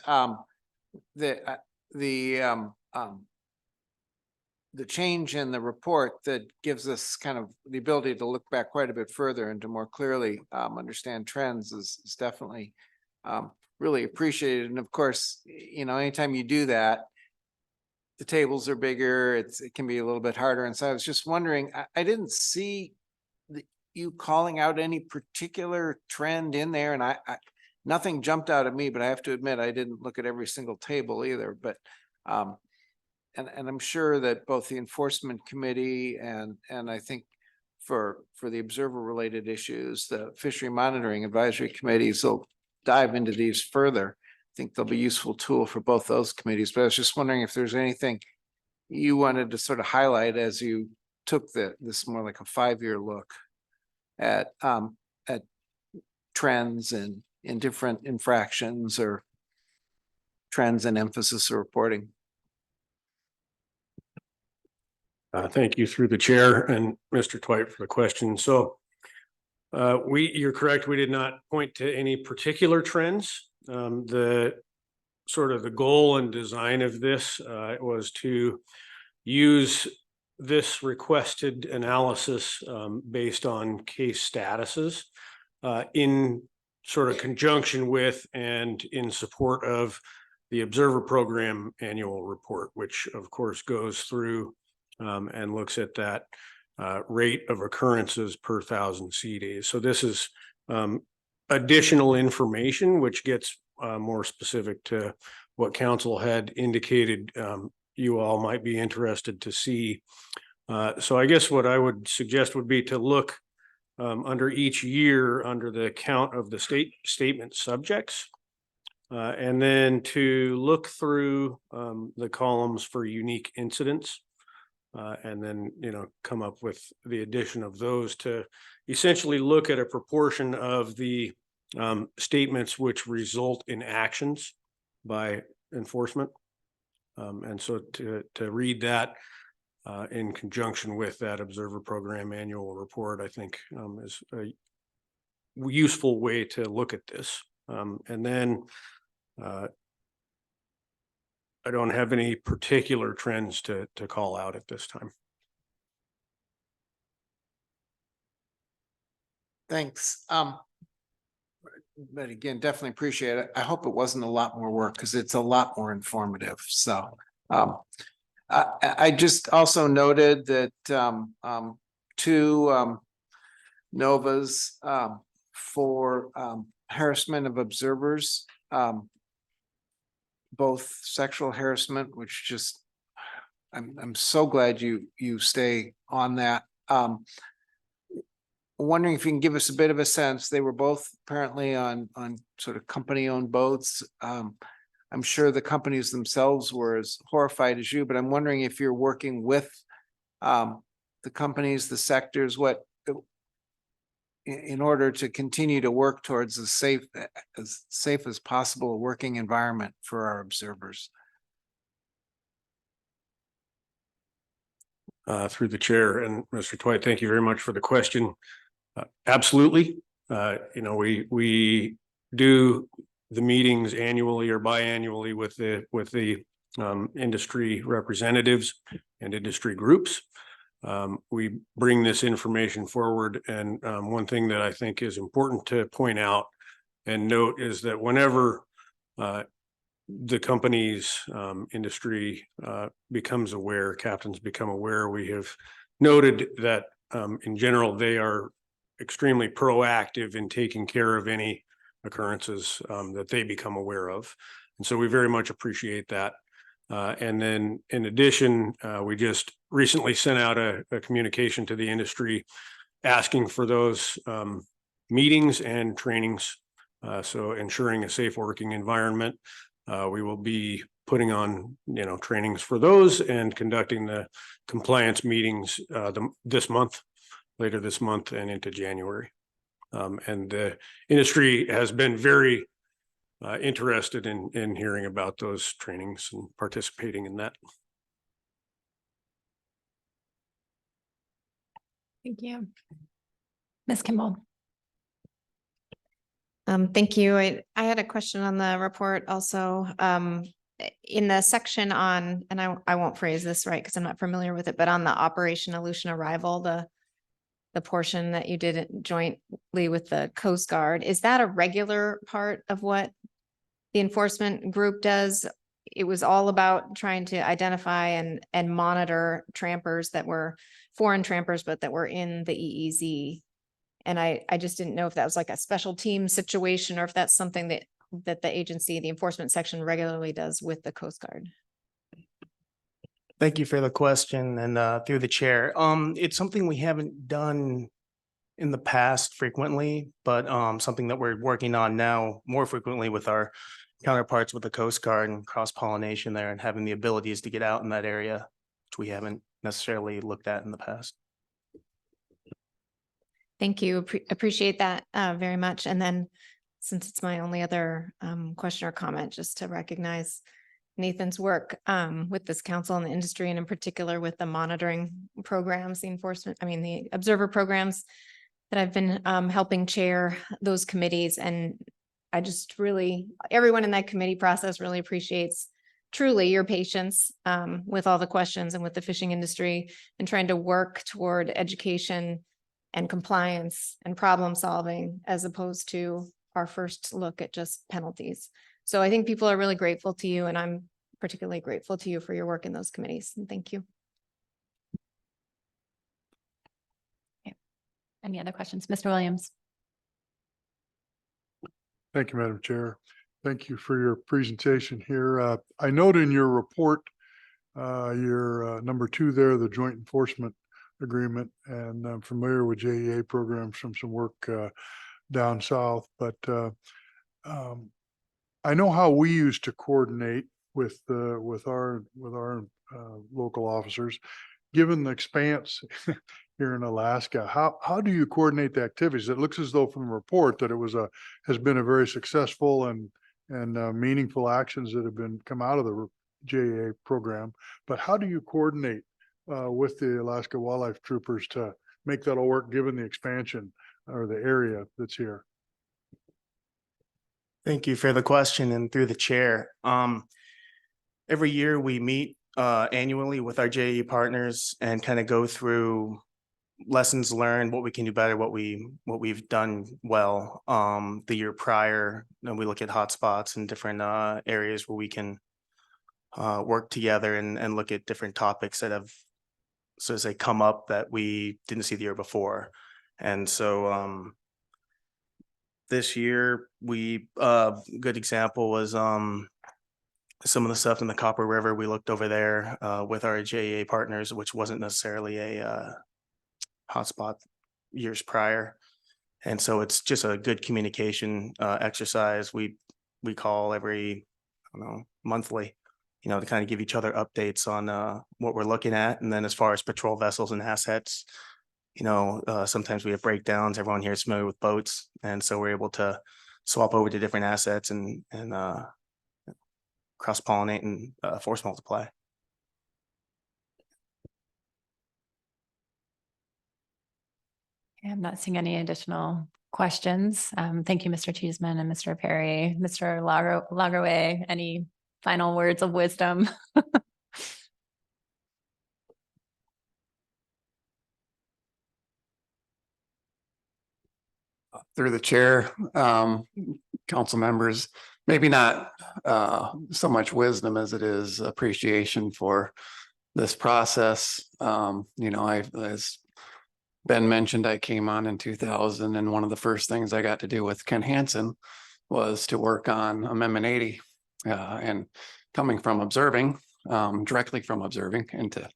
The change in the report that gives us kind of the ability to look back quite a bit further and to more clearly understand trends is definitely really appreciated. And of course, you know, anytime you do that, the tables are bigger, it can be a little bit harder. And so I was just wondering, I didn't see you calling out any particular trend in there, and I nothing jumped out at me, but I have to admit I didn't look at every single table either. But and I'm sure that both the enforcement committee and I think for the observer related issues, the fishery monitoring advisory committees will dive into these further. I think they'll be a useful tool for both those committees. But I was just wondering if there's anything you wanted to sort of highlight as you took this more like a 5-year look at trends and in different infractions or trends and emphasis of reporting. Thank you through the chair and Mr. Twite for the question. So you're correct. We did not point to any particular trends. The sort of the goal and design of this was to use this requested analysis based on case statuses in sort of conjunction with and in support of the Observer Program annual report, which of course goes through and looks at that rate of occurrences per 1,000 sea days. So this is additional information which gets more specific to what council had indicated you all might be interested to see. So I guess what I would suggest would be to look under each year under the count of the statement subjects, and then to look through the columns for unique incidents. And then, you know, come up with the addition of those to essentially look at a proportion of the statements which result in actions by enforcement. And so to read that in conjunction with that Observer Program annual report, I think is a useful way to look at this. And then I don't have any particular trends to call out at this time. Thanks. but again, definitely appreciate it. I hope it wasn't a lot more work because it's a lot more informative. So I just also noted that two novas for harassment of observers, both sexual harassment, which just I'm so glad you stay on that. Wondering if you can give us a bit of a sense. They were both apparently on sort of company-owned boats. I'm sure the companies themselves were as horrified as you, but I'm wondering if you're working with the companies, the sectors, what in order to continue to work towards as safe as possible working environment for our observers. Through the chair and Mr. Dwight, thank you very much for the question. Absolutely. You know, we do the meetings annually or biannually with the industry representatives and industry groups. We bring this information forward, and one thing that I think is important to point out and note is that whenever the company's industry becomes aware, captains become aware, we have noted that in general, they are extremely proactive in taking care of any occurrences that they become aware of. And so we very much appreciate that. And then in addition, we just recently sent out a communication to the industry asking for those meetings and trainings. So ensuring a safe working environment. We will be putting on, trainings for those and conducting the compliance meetings later this month and into January. And the industry has been very interested in hearing about those trainings and participating in that. Thank you. Ms. Kimball. Thank you. I had a question on the report also. In the section on, and I won't phrase this right because I'm not familiar with it, but on the Operation Aleutian Arrival, the portion that you did it jointly with the Coast Guard, is that a regular part of what the enforcement group does? It was all about trying to identify and monitor trampers that were foreign trampers, but that were in the EEZ. And I just didn't know if that was like a special team situation or if that's something that the agency, the enforcement section regularly does with the Coast Guard. Thank you for the question and through the chair. It's something we haven't done in the past frequently, but something that we're working on now more frequently with our counterparts with the Coast Guard and cross-pollination there and having the abilities to get out in that area, which we haven't necessarily looked at in the past. Thank you. Appreciate that very much. And then since it's my only other question or comment, just to recognize Nathan's work with this council and the industry, and in particular with the monitoring programs, the observer programs that I've been helping chair those committees. And I just everyone in that committee process really appreciates truly your patience with all the questions and with the fishing industry and trying to work toward education and compliance and problem solving as opposed to our first look at just penalties. So I think people are really grateful to you, and I'm particularly grateful to you for your work in those committees. And thank you. Okay. Any other questions? Mr. Williams. Thank you, Madam Chair. Thank you for your presentation here. I note in your report, your number 2 there, the joint enforcement agreement, and I'm familiar with JEA programs from some work down south, but I know how we used to coordinate with our local officers. Given the expanse here in Alaska, how do you coordinate the activities? It looks as though from the report that it has been a very successful and meaningful actions that have come out of the JEA program. But how do you coordinate with the Alaska Wildlife Troopers to make that all work, given the expansion or the area that's here? Thank you for the question and through the chair. Every year we meet annually with our JE partners and kind of go through lessons learned, what we can do better, what we've done well the year prior. And we look at hotspots and different areas where we can work together and look at different topics that have, so to say, come up that we didn't see the year before. And so this year we good example was some of the stuff in the Copper River. We looked over there with our JEA partners, which wasn't necessarily a hotspot years prior. And so it's just a good communication exercise. We call every, I don't know, monthly, you know, to kind of give each other updates on what we're looking at. And then as far as patrol vessels and assets, you know, sometimes we have breakdowns. Everyone here is familiar with boats. And so we're able to swap over to different assets and cross-pollinate and force multiply. I'm not seeing any additional questions. Thank you, Mr. Cheeseman and Mr. Perry. Mr. Lagerwey, any final words of wisdom? Through the chair, council members, maybe not so much wisdom as it is appreciation for this process. You know, as Ben mentioned, I came on in 2000, and one of the first things I got to do with Ken Hansen was to work on Amendment 80. And coming from observing, directly from observing into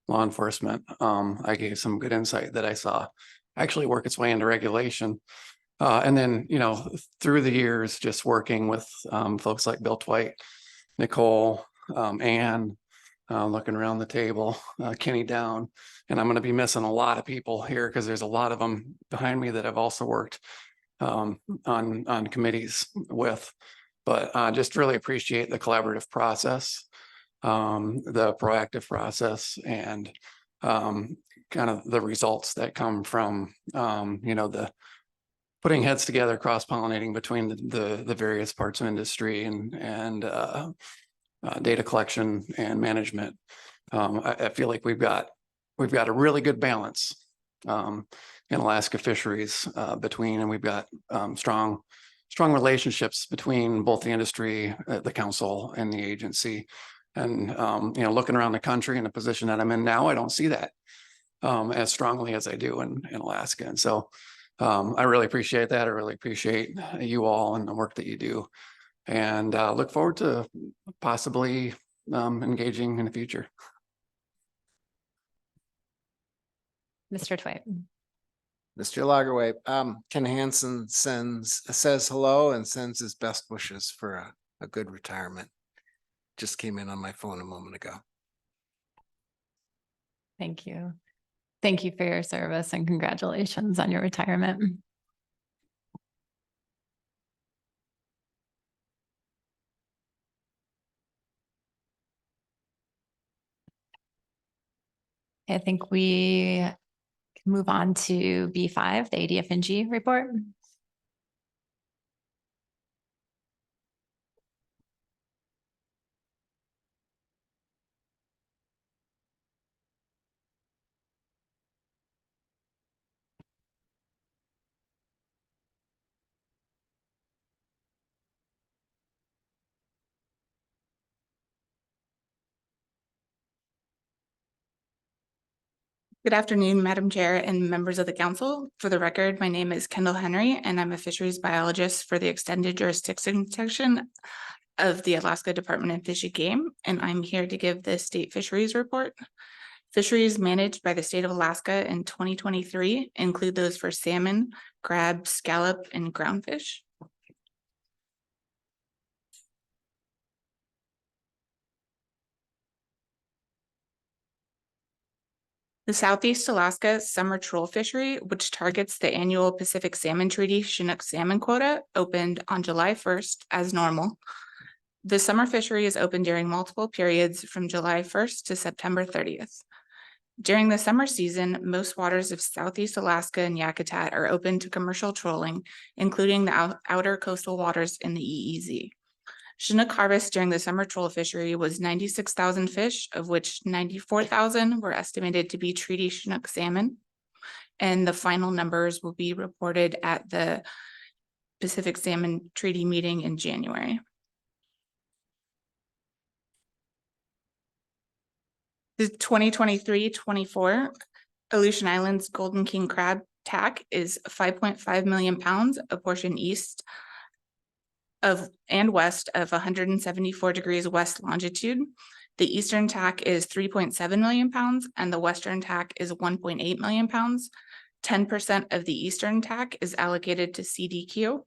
law enforcement, I gave some good insight that I saw actually work its way into regulation. And then, you know, through the years, just working with folks like Bill Twite, Nicole, Ann, looking around the table, Kenny Down, and I'm going to be missing a lot of people here because there's a lot of them behind me that I've also worked on committees with. But just really appreciate the collaborative process, the proactive process, and kind of the results that come from, you know, the putting heads together, cross-pollinating between the various parts of industry and data collection and management. I feel like we've got a really good balance in Alaska fisheries between, and we've got strong relationships between both the industry, the council, and the agency. And you know, looking around the country in the position that I'm in now, I don't see that as strongly as I do in Alaska. And so I really appreciate that. I really appreciate you all and the work that you do, and look forward to possibly engaging in the future. Mr. Twite. Mr. Lagerwey, Ken Hansen says hello and sends his best wishes for a good retirement. Just came in on my phone a moment ago. Thank you. Thank you for your service and congratulations on your retirement. I think we can move on to B5, the ADFNG report. Good afternoon, Madam Chair and members of the council. For the record, my name is Kendall Henry, and I'm a fisheries biologist for the extended jurisdiction section of the Alaska Department of Fish and Game, and I'm here to give the state fisheries report. Fisheries managed by the state of Alaska in 2023 include those for salmon, crab, scallop, and groundfish. The Southeast Alaska summer troll fishery, which targets the annual Pacific Salmon Treaty Chinook salmon quota, opened on July 1st as normal. The summer fishery is open during multiple periods from July 1st to September 30th. During the summer season, most waters of Southeast Alaska and Yakutat are open to commercial trolling, including the outer coastal waters in the EEZ. Chinook harvest during the summer troll fishery was 96,000 fish, of which 94,000 were estimated to be treaty Chinook salmon. And the final numbers will be reported at the Pacific Salmon Treaty meeting in January. The 2023-24 Aleutian Islands Golden King Crab TAC is 5.5 million pounds, a portion east of and west of 174 degrees west longitude. The eastern TAC is 3.7 million pounds and the western TAC is 1.8 million pounds. 10% of the eastern TAC is allocated to CDQ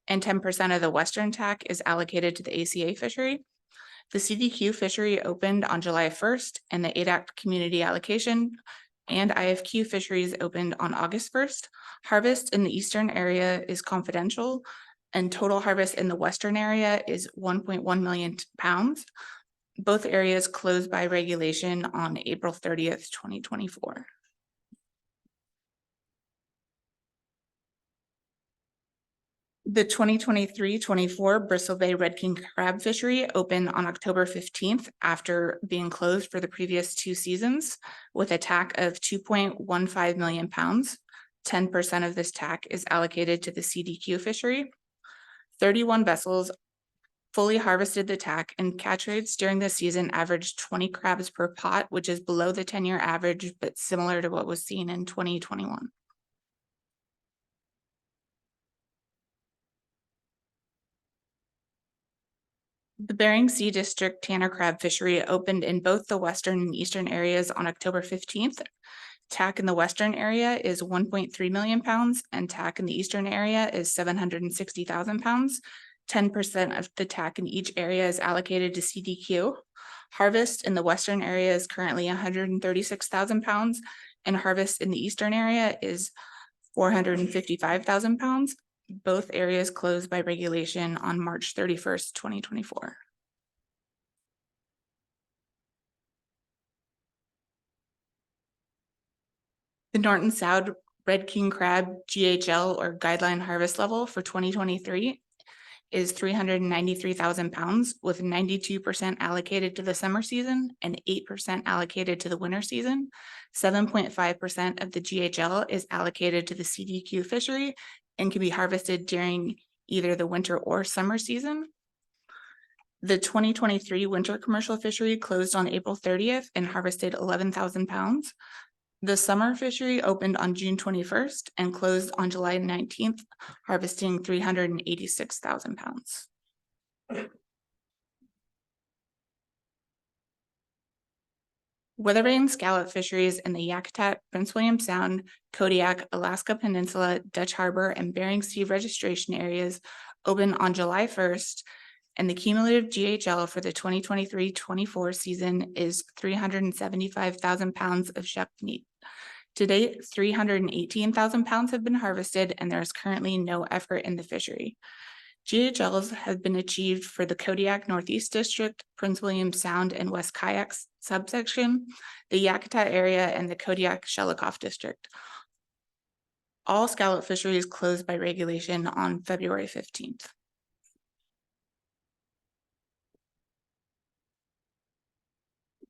and 10% of the western TAC is allocated to the ACA fishery. The CDQ fishery opened on July 1st and the ADAC community allocation and IFQ fisheries opened on August 1st. Harvest in the eastern area is confidential and total harvest in the western area is 1.1 million pounds. Both areas closed by regulation on April 30th, 2024. The 2023-24 Bristol Bay Red King Crab Fishery opened on October 15th after being closed for the previous 2 seasons with a TAC of 2.15 million pounds. 10% of this TAC is allocated to the CDQ fishery. 31 vessels fully harvested the TAC and catch rates during the season averaged 20 crabs per pot, which is below the 10-year average, but similar to what was seen in 2021. The Bering Sea District Tanner Crab Fishery opened in both the western and eastern areas on October 15th. TAC in the western area is 1.3 million pounds and TAC in the eastern area is 760,000 pounds. 10% of the TAC in each area is allocated to CDQ. Harvest in the western area is currently 136,000 pounds and harvest in the eastern area is 455,000 pounds. Both areas closed by regulation on March 31st, 2024. The Norton Sound Red King Crab GHL or guideline harvest level for 2023 is 393,000 pounds with 92% allocated to the summer season and 8% allocated to the winter season. 7.5% of the GHL is allocated to the CDQ fishery and can be harvested during either the winter or summer season. The 2023 winter commercial fishery closed on April 30th and harvested 11,000 pounds. The summer fishery opened on June 21st and closed on July 19th, harvesting 386,000 pounds. Weathervane scallop fisheries in the Yakutat, Prince William Sound, Kodiak, Alaska Peninsula, Dutch Harbor, and Bering Sea registration areas open on July 1st, and the cumulative GHL for the 2023-24 season is 375,000 pounds of shucked meat. To date, 318,000 pounds have been harvested, and there is currently no effort in the fishery. GHLs have been achieved for the Kodiak Northeast District, Prince William Sound and West Kayak subsection, the Yakutat area, and the Kodiak Shelikof District. All scallop fisheries closed by regulation on February 15th.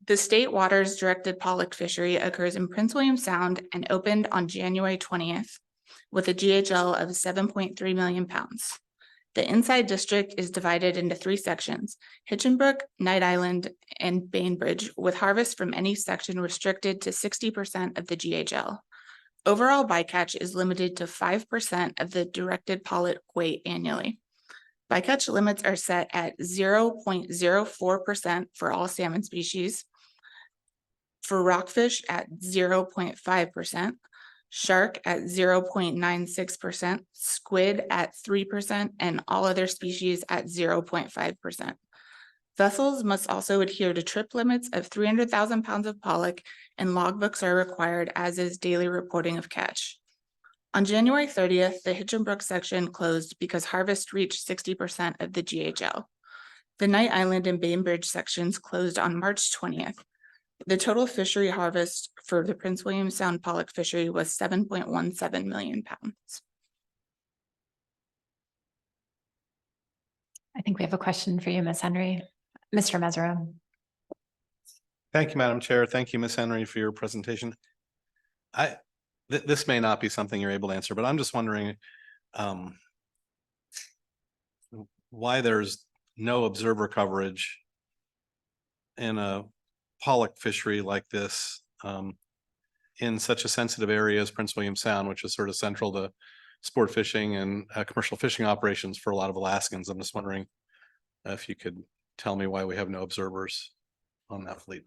The State Waters Directed Pollock Fishery occurs in Prince William Sound and opened on January 20th with a GHL of 7.3 million pounds. The inside district is divided into 3 sections: Hitchinbrook, Night Island, and Bainbridge, with harvest from any section restricted to 60% of the GHL. Overall bycatch is limited to 5% of the directed pollock weight annually. Bycatch limits are set at 0.04% for all salmon species, for rockfish at 0.5%, shark at 0.96%, squid at 3%, and all other species at 0.5%. Vessels must also adhere to trip limits of 300,000 pounds of pollock, and logbooks are required, as is daily reporting of catch. On January 30th, the Hitchinbrook section closed because harvest reached 60% of the GHL. The Night Island and Bainbridge sections closed on March 20th. The total fishery harvest for the Prince William Sound pollock fishery was 7.17 million pounds. I think we have a question for you, Ms. Henry. Mr. Mesereau. Thank you, Madam Chair. Thank you, Ms. Henry, for your presentation. this may not be something you're able to answer, but I'm just wondering why there's no observer coverage in a pollock fishery like this in such a sensitive area as Prince William Sound, which is sort of central to sport fishing and commercial fishing operations for a lot of Alaskans. I'm just wondering if you could tell me why we have no observers on that fleet.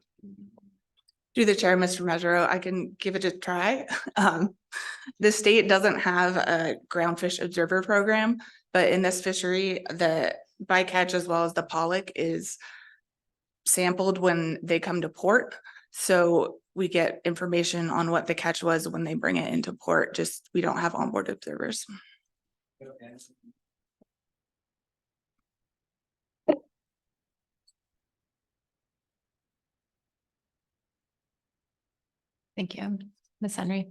Through the chair, Mr. Measure, I can give it a try. The state doesn't have a groundfish observer program, but in this fishery, the bycatch as well as the pollock is sampled when they come to port. So we get information on what the catch was when they bring it into port, just we don't have onboard observers. Thank you. Ms. Henry.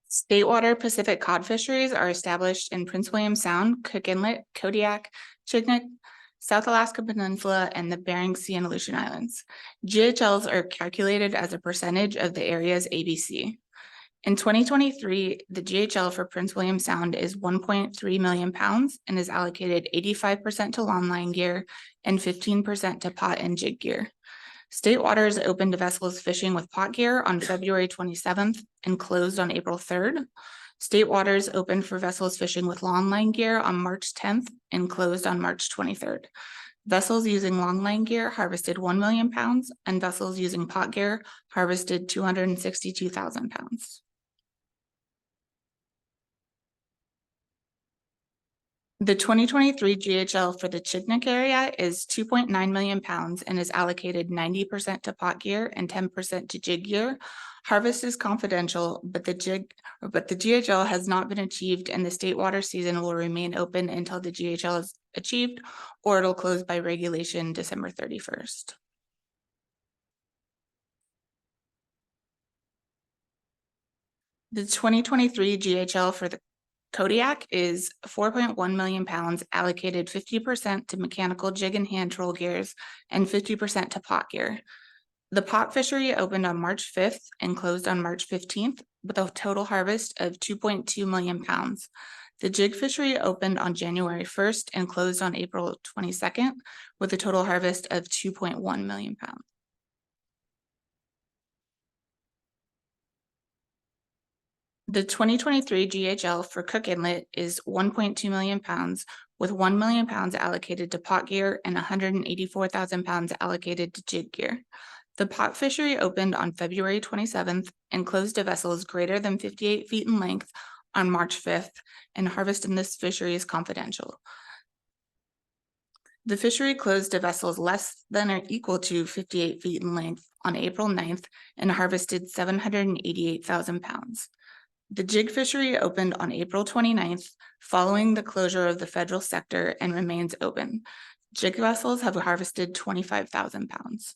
State water Pacific cod fisheries are established in Prince William Sound, Cook Inlet, Kodiak, Chignik, South Alaska Peninsula, and the Bering Sea and Aleutian Islands. GHLs are calculated as a percentage of the area's ABC. In 2023, the GHL for Prince William Sound is 1.3 million pounds and is allocated 85% to longline gear and 15% to pot and jig gear. State waters opened to vessels fishing with pot gear on February 27th and closed on April 3rd. State waters opened for vessels fishing with longline gear on March 10th and closed on March 23rd. Vessels using longline gear harvested 1 million pounds and vessels using pot gear harvested 262,000 pounds. The 2023 GHL for the Chignik area is 2.9 million pounds and is allocated 90% to pot gear and 10% to jig gear. Harvest is confidential, but the GHL has not been achieved, and the state water season will remain open until the GHL is achieved, or it'll close by regulation December 31st. The 2023 GHL for the Kodiak is 4.1 million pounds, allocated 50% to mechanical jig and hand troll gears and 50% to pot gear. The pot fishery opened on March 5th and closed on March 15th with a total harvest of 2.2 million pounds. The jig fishery opened on January 1st and closed on April 22nd with a total harvest of 2.1 million pounds. The 2023 GHL for Cook Inlet is 1.2 million pounds, with 1 million pounds allocated to pot gear and 184,000 pounds allocated to jig gear. The pot fishery opened on February 27th and closed to vessels greater than 58 feet in length on March 5th, and harvest in this fishery is confidential. The fishery closed to vessels less than or equal to 58 feet in length on April 9th and harvested 788,000 pounds. The jig fishery opened on April 29th, following the closure of the federal sector, and remains open. Jig vessels have harvested 25,000 pounds.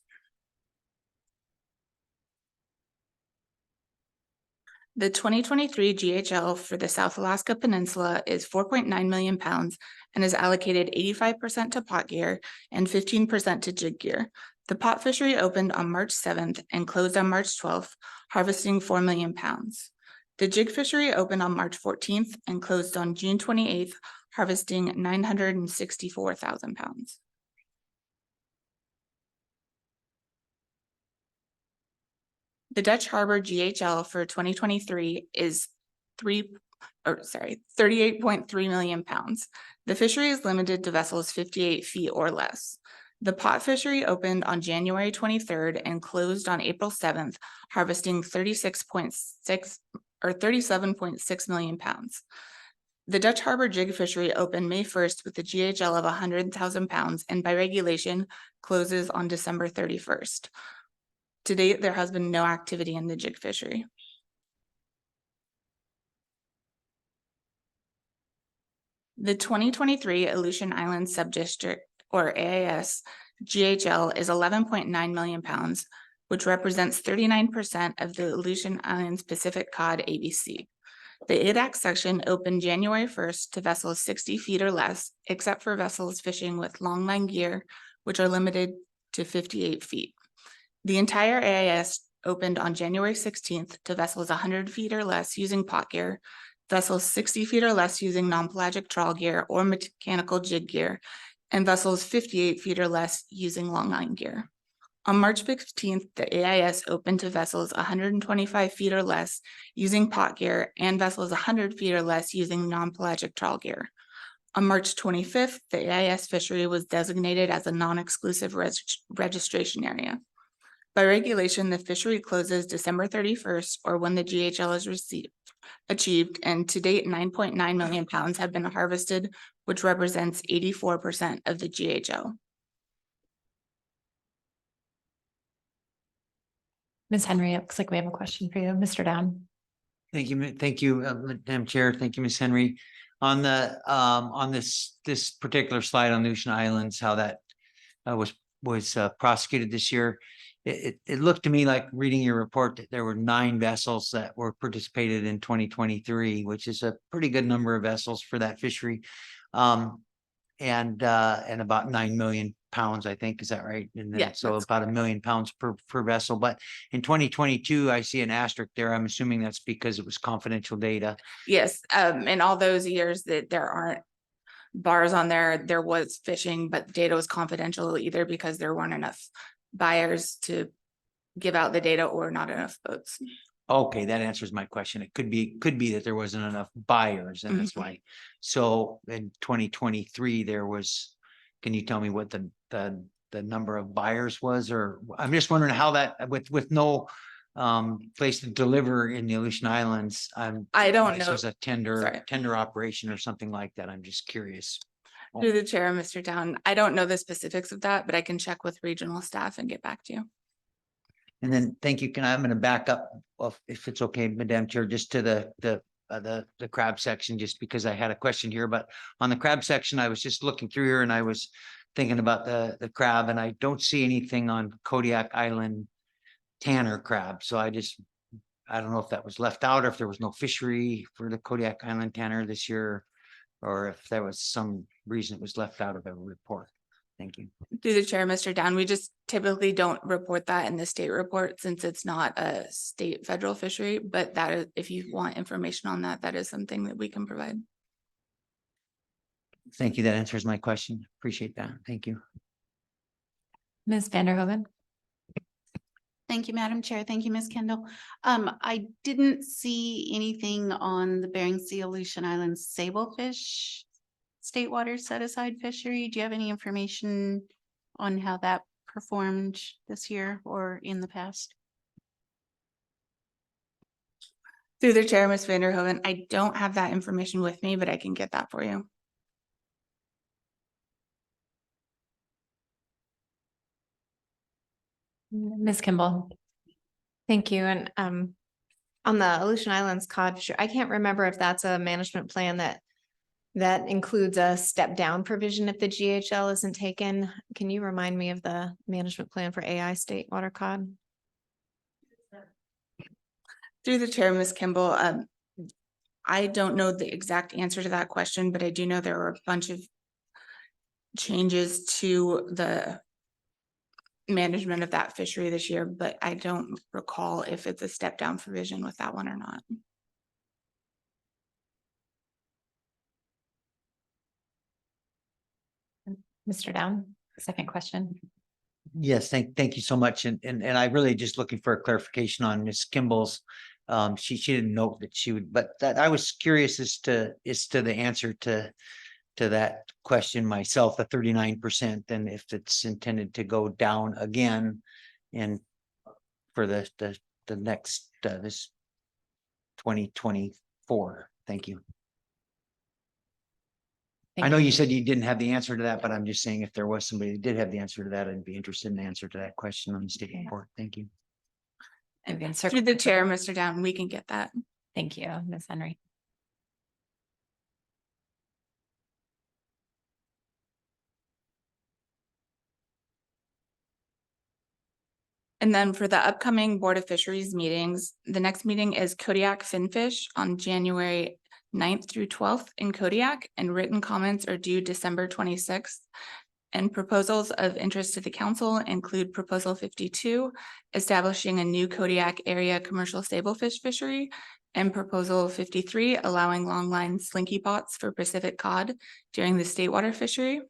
The 2023 GHL for the South Alaska Peninsula is 4.9 million pounds and is allocated 85% to pot gear and 15% to jig gear. The pot fishery opened on March 7th and closed on March 12th, harvesting 4 million pounds. The jig fishery opened on March 14th and closed on June 28th, harvesting 964,000 pounds. The Dutch Harbor GHL for 2023 is 38.3 million pounds. The fishery is limited to vessels 58 feet or less. The pot fishery opened on January 23rd and closed on April 7th, harvesting 37.6 million pounds. The Dutch Harbor jig fishery opened May 1st with a GHL of 100,000 pounds and by regulation closes on December 31st. To date, there has been no activity in the jig fishery. The 2023 Aleutian Islands Subdistrict, or AIS, GHL is 11.9 million pounds, which represents 39% of the Aleutian Islands Pacific cod ABC. The ADAC section opened January 1st to vessels 60 feet or less, except for vessels fishing with longline gear, which are limited to 58 feet. The entire AIS opened on January 16th to vessels 100 feet or less using pot gear, vessels 60 feet or less using non-pelagic trawl gear or mechanical jig gear, and vessels 58 feet or less using long line gear. On March 15th, the AIS opened to vessels 125 feet or less using pot gear and vessels 100 feet or less using non-pelagic trawl gear. On March 25th, the AIS fishery was designated as a non-exclusive registration area. By regulation, the fishery closes December 31st or when the GHL is achieved, and to date, 9.9 million pounds have been harvested, which represents 84% of the GHL. Ms. Henry, it looks like we have a question for you. Mr. Down. Thank you, Madam Chair. Thank you, Ms. Henry. On the on this particular slide on the Aleutian Islands, how that was prosecuted this year. It looked to me like, reading your report, that there were 9 vessels that were participated in 2023, which is a pretty good number of vessels for that fishery. And about 9 million pounds, I think, is that right? And then, Yeah, so about 1 million pounds per vessel. But in 2022, I see an asterisk there. I'm assuming that's because it was confidential data. Yes, in all those years that there aren't bars on there, there was fishing, but data was confidential either because there weren't enough buyers to give out the data or not enough boats. Okay, that answers my question. It could be that there wasn't enough buyers, and that's why. So in 2023, there was, can you tell me what the number of buyers was? Or I'm just wondering how that, with no place to deliver in the Aleutian Islands, I don't this know. was a tender operation or something like that. I'm just curious. Through the chair, Mr. Down, I don't know the specifics of that, but I can check with regional staff and get back to you. And then, thank you. I'm going to back up, if it's okay, Madam Chair, just to the crab section, just because I had a question here. But on the crab section, I was just looking through here and I was thinking about the crab, and I don't see anything on Kodiak Island Tanner crab. So I don't know if that was left out, or if there was no fishery for the Kodiak Island Tanner this year, or if there was some reason it was left out of the report. Thank you. Through the chair, Mr. Down, we just typically don't report that in the state report since it's not a state federal fishery, but that is, if you want information on that, that is something that we can provide. Thank you. That answers my question. Appreciate that. Thank you. Ms. Vanderhoven. Thank you, Madam Chair. Thank you, Ms. Kendall. I didn't see anything on the Bering Sea Aleutian Islands sablefish state water set aside fishery. Do you have any information on how that performed this year or in the past? Through the chair, Ms. Vanderhoven, I don't have that information with me, but I can get that for you. Ms. Kimball. Thank you. And on the Aleutian Islands cod fishery, I can't remember if that's a management plan that includes a step down provision if the GHL isn't taken. Can you remind me of the management plan for AI state water cod? Through the chair, Ms. Kimball, I don't know the exact answer to that question, but I do know there were a bunch of changes to the management of that fishery this year, but I don't recall if it's a step down provision with that one or not. Mr. Down, second question. Yes, thank you so much. And I really just looking for a clarification on Ms. Kimball's. She didn't note that she would, but that I was curious as to the answer to that question myself, the 39%, and if it's intended to go down again and for the next this 2024. Thank you. I know you said you didn't have the answer to that, but I'm just saying if there was somebody who did have the answer to that, I'd be interested in the answer to that question on the state report. Thank you. And through the chair, Mr. Down, we can get that. Thank you, Ms. Henry. And then for the upcoming Board of Fisheries meetings, the next meeting is Kodiak Finfish on January 9th through 12th in Kodiak, and written comments are due December 26th. And proposals of interest to the council include Proposal 52, establishing a new Kodiak area commercial sablefish fishery, and Proposal 53, allowing longline slinky pots for Pacific cod during the state water fishery.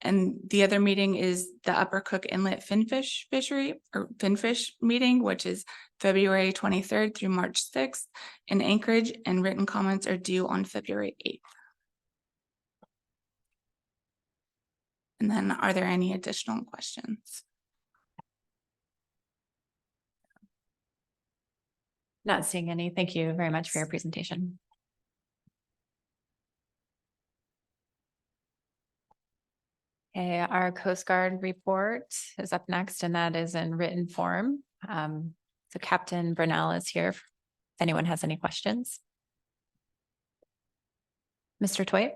And the other meeting is the Upper Cook Inlet Finfish fishery or Finfish meeting, which is February 23rd through March 6th in Anchorage, and written comments are due on February 8th. And then are there any additional questions? Not seeing any. Thank you very much for your presentation. Okay, our Coast Guard report is up next, and that is in written form. So Captain Brunel is here if anyone has any questions. Mr. Twite?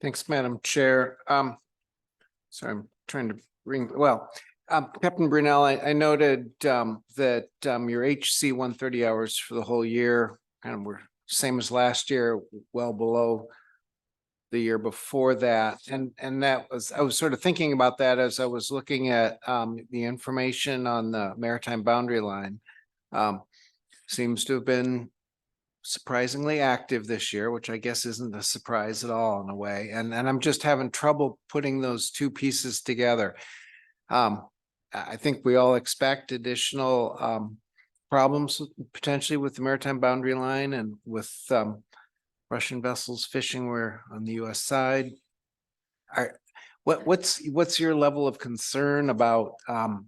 Thanks, Madam Chair. Sorry, I'm trying to bring, Captain Brunel, I noted that your HC 130 hours for the whole year kind of were same as last year, well below the year before that. And that was, I was sort of thinking about that as I was looking at the information on the maritime boundary line. Seems to have been surprisingly active this year, which I guess isn't a surprise at all in a way. And I'm just having trouble putting those two pieces together. I think we all expect additional problems potentially with the maritime boundary line and with Russian vessels fishing where on the US side. What's your level of concern about our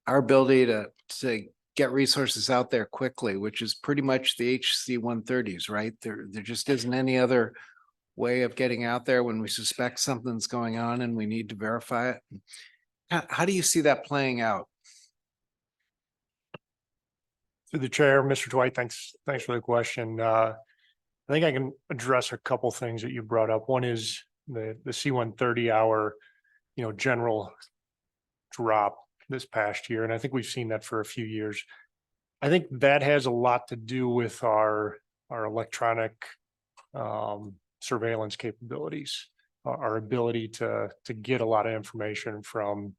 ability to get resources out there quickly, which is pretty much the HC 130s, right? There just isn't any other way of getting out there when we suspect something's going on and we need to verify it. How do you see that playing out? To the chair, Mr. Dwight, thanks for the question. I think I can address a couple things that you brought up. One is the C-130 hour, general drop this past year. And I think we've seen that for a few years. I think that has a lot to do with our electronic surveillance capabilities, our ability to get a lot of information from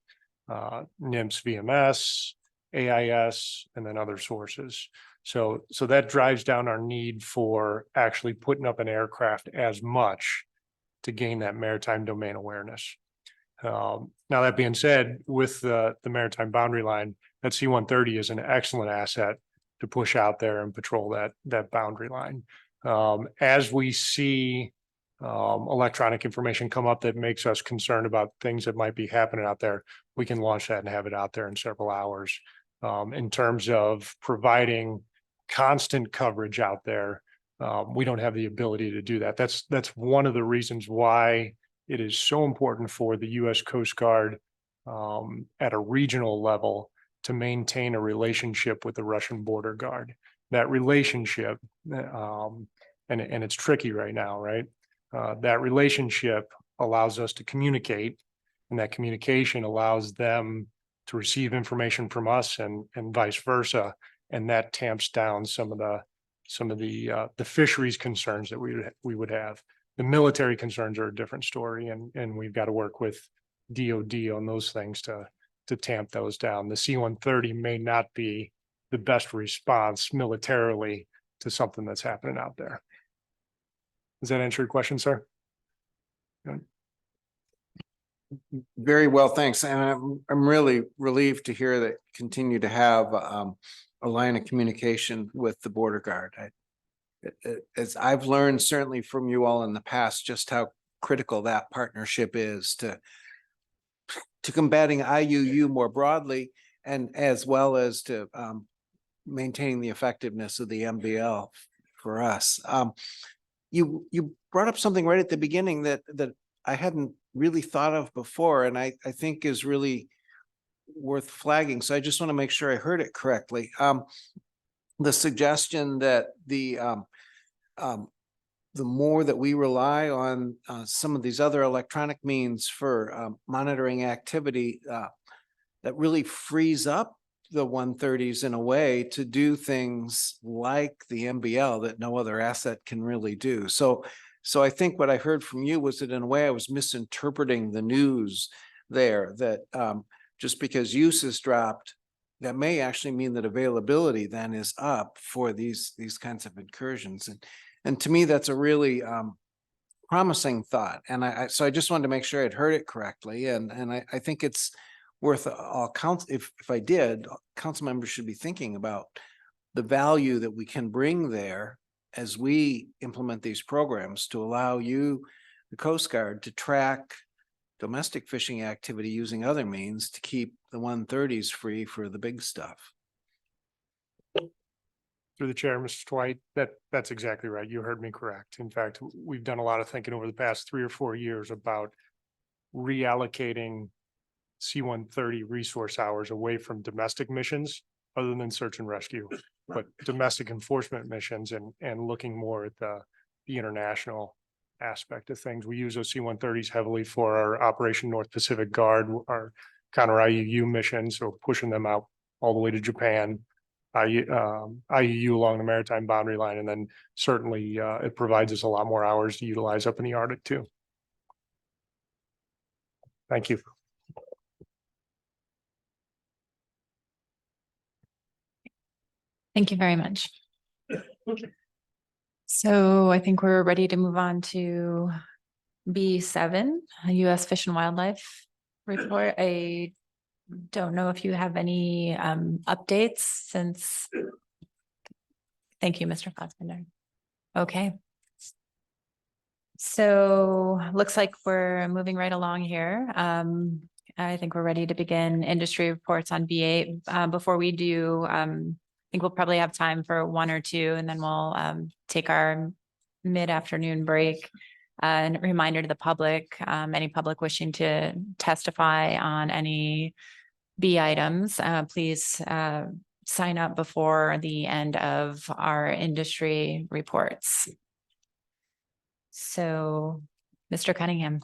NIMS VMS, AIS, and then other sources. So that drives down our need for actually putting up an aircraft as much to gain that maritime domain awareness. Now, that being said, with the maritime boundary line, that C-130 is an excellent asset to push out there and patrol that boundary line. As we see electronic information come up that makes us concerned about things that might be happening out there, we can launch that and have it out there in several hours. In terms of providing constant coverage out there, we don't have the ability to do that. That's one of the reasons why it is so important for the U.S. Coast Guard at a regional level to maintain a relationship with the Russian border guard. That relationship, and it's tricky right now, right? That relationship allows us to communicate, and that communication allows them to receive information from us and vice versa. And that tamps down some of the fisheries concerns that we would have. The military concerns are a different story, and we've got to work with DOD on those things to tamp those down. The C-130 may not be the best response militarily to something that's happening out there. Does that answer your question, sir? Very well, thanks. And I'm really relieved to hear that continue to have a line of communication with the border guard. As I've learned certainly from you all in the past, just how critical that partnership is to combating IUU more broadly, and as well as to maintaining the effectiveness of the MBL for us. You brought up something right at the beginning that I hadn't really thought of before, and I think is really worth flagging. So I just want to make sure I heard it correctly. The suggestion that the more that we rely on some of these other electronic means for monitoring activity, that really frees up the 130s in a way to do things like the MBL that no other asset can really do. So So I think what I heard from you was that in a way I was misinterpreting the news there, that just because use is dropped, that may actually mean that availability then is up for these kinds of incursions. And to me, that's a really promising thought. And so I just wanted to make sure I'd heard it correctly. And I think it's worth all council, if I did, council members should be thinking about the value that we can bring there as we implement these programs to allow you, the Coast Guard, to track domestic fishing activity using other means to keep the 130s free for the big stuff. Through the chair, Mr. Dwight, that's exactly right. You heard me correct. In fact, we've done a lot of thinking over the past 3 or 4 years about reallocating C-130 resource hours away from domestic missions other than search and rescue, but domestic enforcement missions and looking more at the international aspect of things. We use those C-130s heavily for our Operation North Pacific Guard, our counter IUU missions, so pushing them out all the way to Japan, IUU along the maritime boundary line, and then certainly it provides us a lot more hours to utilize up in the Arctic too. Thank you. Thank you very much. So I think we're ready to move on to B7, U.S. Fish and Wildlife report. I don't know if you have any updates since. Thank you, Mr. Fassbender. Okay. So looks like we're moving right along here. I think we're ready to begin industry reports on B8. Before we do, I think we'll probably have time for 1 or 2, and then we'll take our mid-afternoon break. And a reminder to the public, any public wishing to testify on any B items, please sign up before the end of our industry reports. So, Mr. Cunningham.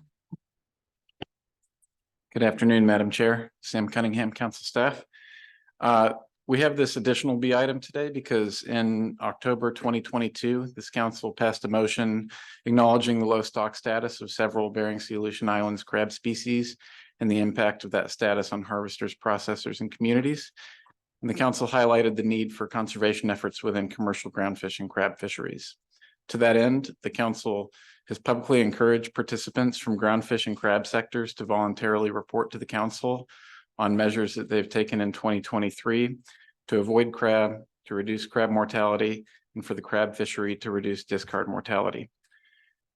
Good afternoon, Madam Chair, Sam Cunningham, council staff. We have this additional B item today because in October 2022, this council passed a motion acknowledging the low stock status of several Bering Sea Aleutian Islands crab species and the impact of that status on harvesters, processors, and communities. And the council highlighted the need for conservation efforts within commercial groundfish and crab fisheries. To that end, the council has publicly encouraged participants from groundfish and crab sectors to voluntarily report to the council on measures that they've taken in 2023 to avoid crab, to reduce crab mortality, and for the crab fishery to reduce discard mortality.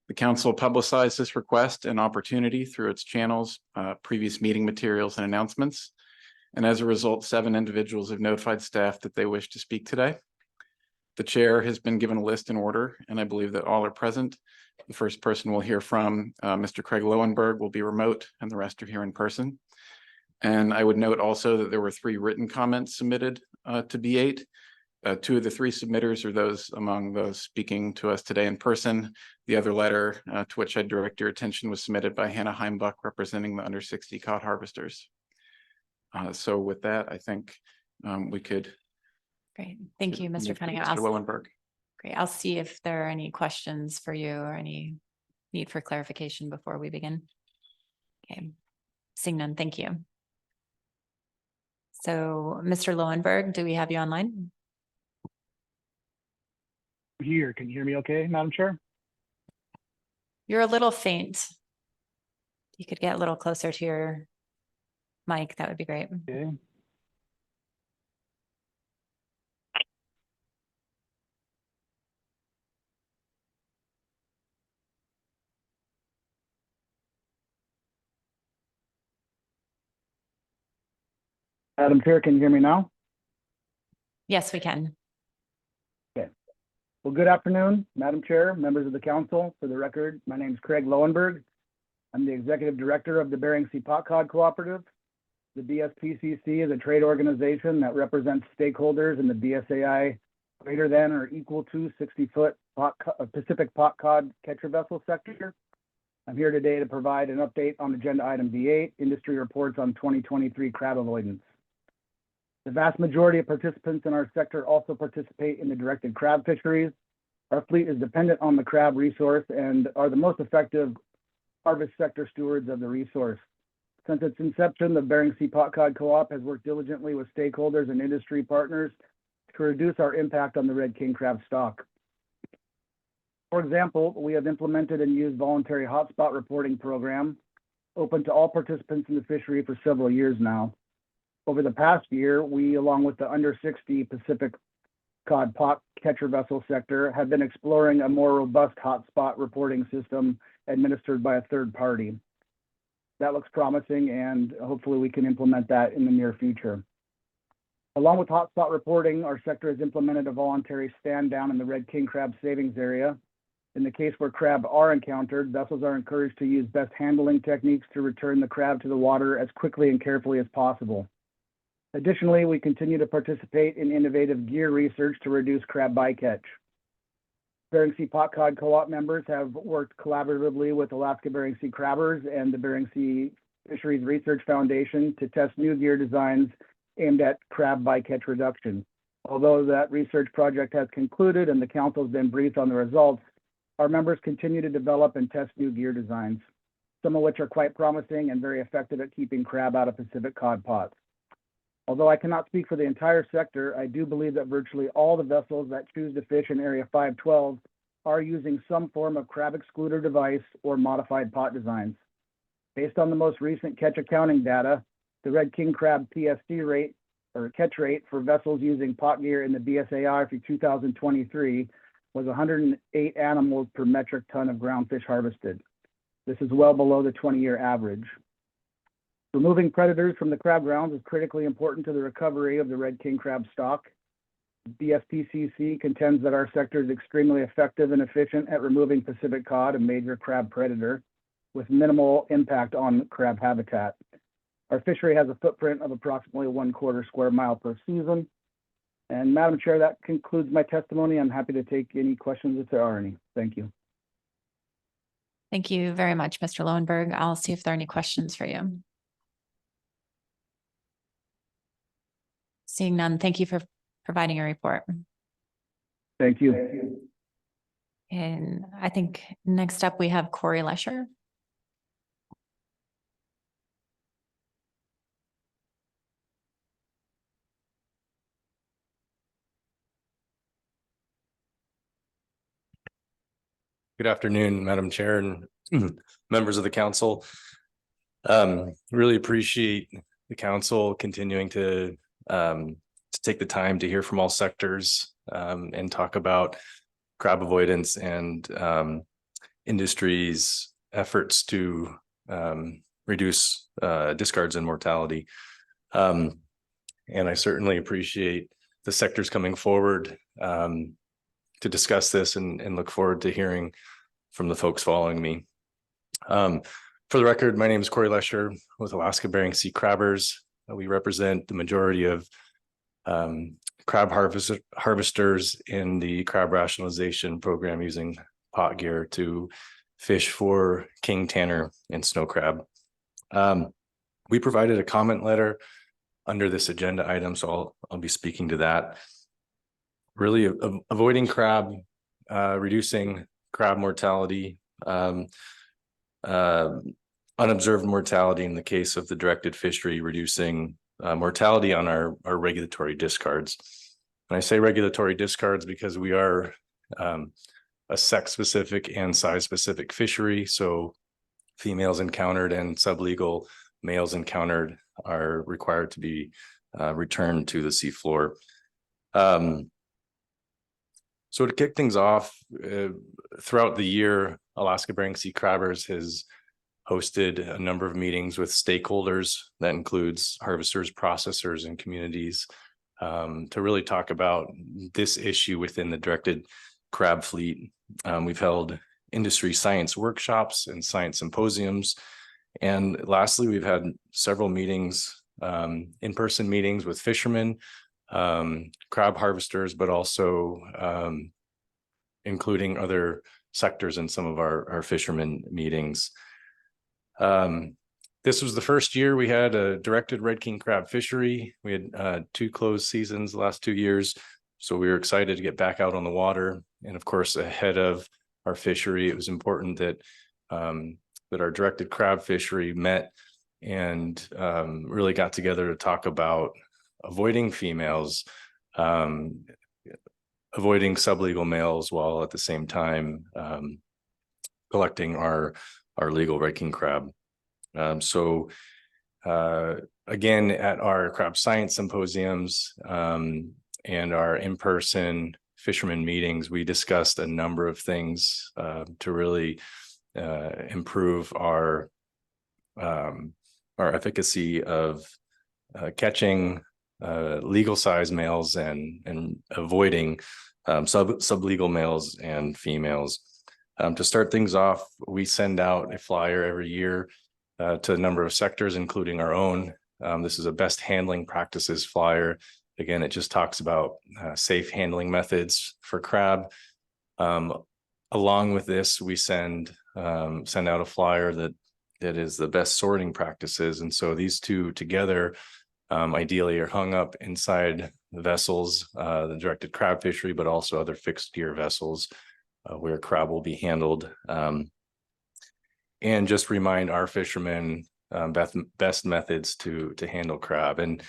The council publicized this request and opportunity through its channels, previous meeting materials and announcements. And as a result, 7 individuals have notified staff that they wish to speak today. The chair has been given a list in order, and I believe that all are present. The first person we'll hear from, Mr. Craig Lowenberg, will be remote, and the rest are here in person. And I would note also that there were 3 written comments submitted to B8. 2 of the 3 submitters are those among those speaking to us today in person. The other letter to which I direct your attention was submitted by Hannah Heimbuck, representing the under 60 cod harvesters. So with that, I think we could. Great. Thank you, Mr. Cunningham. Mr. Lowenberg. Great. I'll see if there are any questions for you or any need for clarification before we begin. Okay. Seeing none, thank you. So, Mr. Lowenberg, do we have you online? Here, can you hear me okay, Madam Chair? You're a little faint. You could get a little closer to your mic. That would be great. Okay. Madam Chair, can you hear me now? Yes, we can. Okay. Well, good afternoon, Madam Chair, members of the council. For the record, my name is Craig Lowenberg. I'm the Executive Director of the Bering Sea Pot Cod Cooperative. The BSPCC is a trade organization that represents stakeholders in the BSAI greater than or equal to 60-foot Pacific pot cod catcher vessel sector. I'm here today to provide an update on agenda item B8, industry reports on 2023 crab avoidance. The vast majority of participants in our sector also participate in the directed crab fisheries, Our fleet is dependent on the crab resource and are the most effective harvest sector stewards of the resource. Since its inception, the Bering Sea Pot Cod Co-op has worked diligently with stakeholders and industry partners to reduce our impact on the red king crab stock. For example, we have implemented and used voluntary hotspot reporting program open to all participants in the fishery for several years now. Over the past year, we, along with the under 60 Pacific cod pot catcher vessel sector, have been exploring a more robust hotspot reporting system administered by a third party. That looks promising, and hopefully we can implement that in the near future. Along with hotspot reporting, our sector has implemented a voluntary stand down in the red king crab savings area. In the case where crab are encountered, vessels are encouraged to use best handling techniques to return the crab to the water as quickly and carefully as possible. Additionally, we continue to participate in innovative gear research to reduce crab bycatch. Bering Sea Pot Cod Co-op members have worked collaboratively with Alaska Bering Sea Crabbers and the Bering Sea Fisheries Research Foundation to test new gear designs aimed at crab bycatch reduction. Although that research project has concluded and the council has been briefed on the results, our members continue to develop and test new gear designs, some of which are quite promising and very effective at keeping crab out of Pacific cod pots. Although I cannot speak for the entire sector, I do believe that virtually all the vessels that choose to fish in Area 512 are using some form of crab excluder device or modified pot designs. Based on the most recent catch accounting data, the red king crab PSD rate or catch rate for vessels using pot gear in the BSAI for 2023 was 108 animals per metric ton of ground fish harvested. This is well below the 20-year average. Removing predators from the crab grounds is critically important to the recovery of the red king crab stock. BSPCC contends that our sector is extremely effective and efficient at removing Pacific cod, a major crab predator, with minimal impact on crab habitat. Our fishery has a footprint of approximately 1/4 square mile per season. And Madam Chair, that concludes my testimony. I'm happy to take any questions if there are any. Thank you. Thank you very much, Mr. Lowenberg. I'll see if there are any questions for you. Seeing none, thank you for providing a report. Thank you. And I think next up we have Corey Lesher. Good afternoon, Madam Chair and members of the council. Really appreciate the council continuing to take the time to hear from all sectors and talk about crab avoidance and industry's efforts to reduce discards and mortality. And I certainly appreciate the sectors coming forward to discuss this and look forward to hearing from the folks following me. For the record, my name is Corey Lesher with Alaska Bering Sea Crabbers. We represent the majority of crab harvesters in the crab rationalization program using pot gear to fish for king, tanner, and snow crab. We provided a comment letter under this agenda item, so I'll be speaking to that. Really avoiding crab, reducing crab mortality, unobserved mortality in the case of the directed fishery, reducing mortality on our regulatory discards. And I say regulatory discards because we are a sex-specific and size-specific fishery. So females encountered and sublegal males encountered are required to be returned to the seafloor. So to kick things off, throughout the year, Alaska Bering Sea Crabbers has hosted a number of meetings with stakeholders. That includes harvesters, processors, and communities to really talk about this issue within the directed crab fleet. We've held industry science workshops and science symposiums. And lastly, we've had several meetings, in-person meetings with fishermen, crab harvesters, but also including other sectors in some of our fishermen meetings. This was the first year we had a directed red king crab fishery. We had 2 closed seasons the last 2 years. So we were excited to get back out on the water. And of course, ahead of our fishery, it was important that that our directed crab fishery met and really got together to talk about avoiding females, avoiding sublegal males, while at the same time collecting our legal red king crab. So again, at our crab science symposiums and our in-person fisherman meetings, we discussed a number of things to really improve our efficacy of catching legal size males and avoiding sublegal males and females. To start things off, we send out a flyer every year to a number of sectors, including our own. This is a best handling practices flyer. Again, it just talks about safe handling methods for crab. Along with this, we send out a flyer that is the best sorting practices. And so these two together ideally are hung up inside the vessels, the directed crab fishery, but also other fixed gear vessels where crab will be handled. And just remind our fishermen best methods to handle crab. And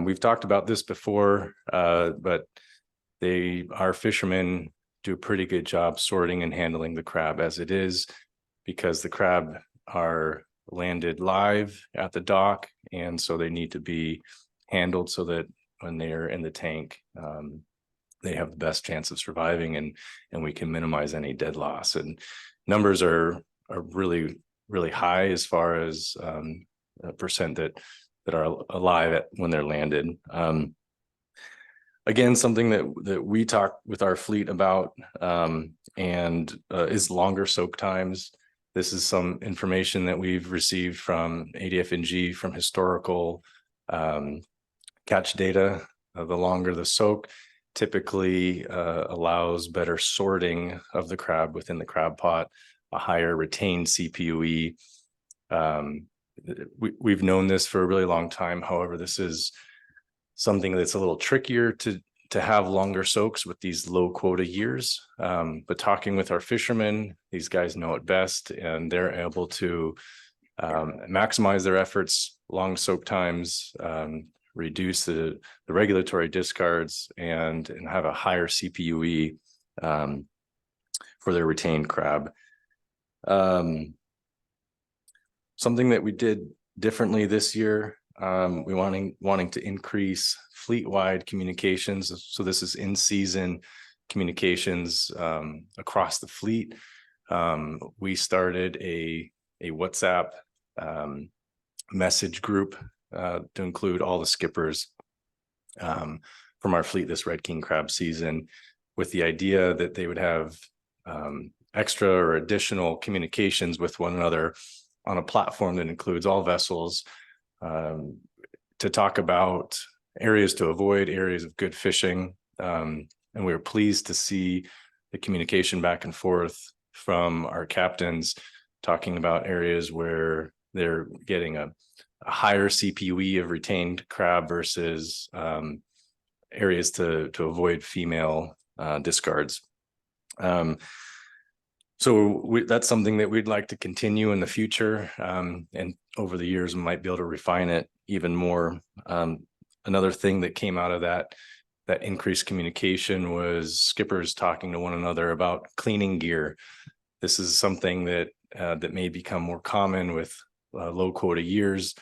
we've talked about this before, but our fishermen do a pretty good job sorting and handling the crab as it is, because the crab are landed live at the dock, and so they need to be handled so that when they're in the tank, they have the best chance of surviving, and we can minimize any dead loss. And numbers are really high as far as a percent that are alive when they're landed. Again, something that we talk with our fleet about is longer soak times. This is some information that we've received from ADFNG from historical catch data. The longer the soak typically allows better sorting of the crab within the crab pot, a higher retained CPUE. We've known this for a really long time. However, this is something that's a little trickier to have longer soaks with these low quota years. But talking with our fishermen, these guys know it best, and they're able to maximize their efforts, long soak times, reduce the regulatory discards, and have a higher CPUE for their retained crab. Something that we did differently this year, we wanting to increase fleet-wide communications. So this is in-season communications across the fleet. We started a WhatsApp message group to include all the skippers from our fleet this red king crab season, with the idea that they would have extra or additional communications with one another on a platform that includes all vessels, to talk about areas to avoid, areas of good fishing. And we were pleased to see the communication back and forth from our captains talking about areas where they're getting a higher CPUE of retained crab versus areas to avoid female discards. So that's something that we'd like to continue in the future, and over the years we might be able to refine it even more. Another thing that came out of that increased communication was skippers talking to one another about cleaning gear. This is something that may become more common with low quota years.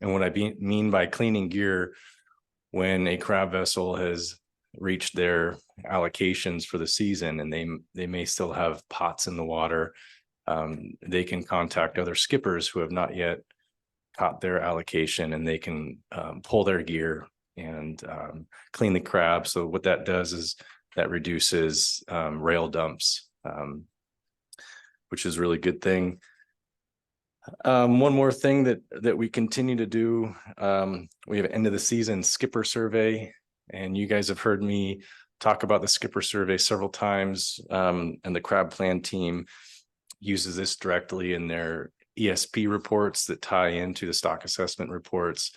And what I mean by cleaning gear, when a crab vessel has reached their allocations for the season and they may still have pots in the water, they can contact other skippers who have not yet caught their allocation, and they can pull their gear and clean the crab. So what that does is that reduces rail dumps, which is a really good thing. One more thing that we continue to do, we have end of the season skipper survey, and you guys have heard me talk about the skipper survey several times, and the crab plan team uses this directly in their ESP reports that tie into the stock assessment reports.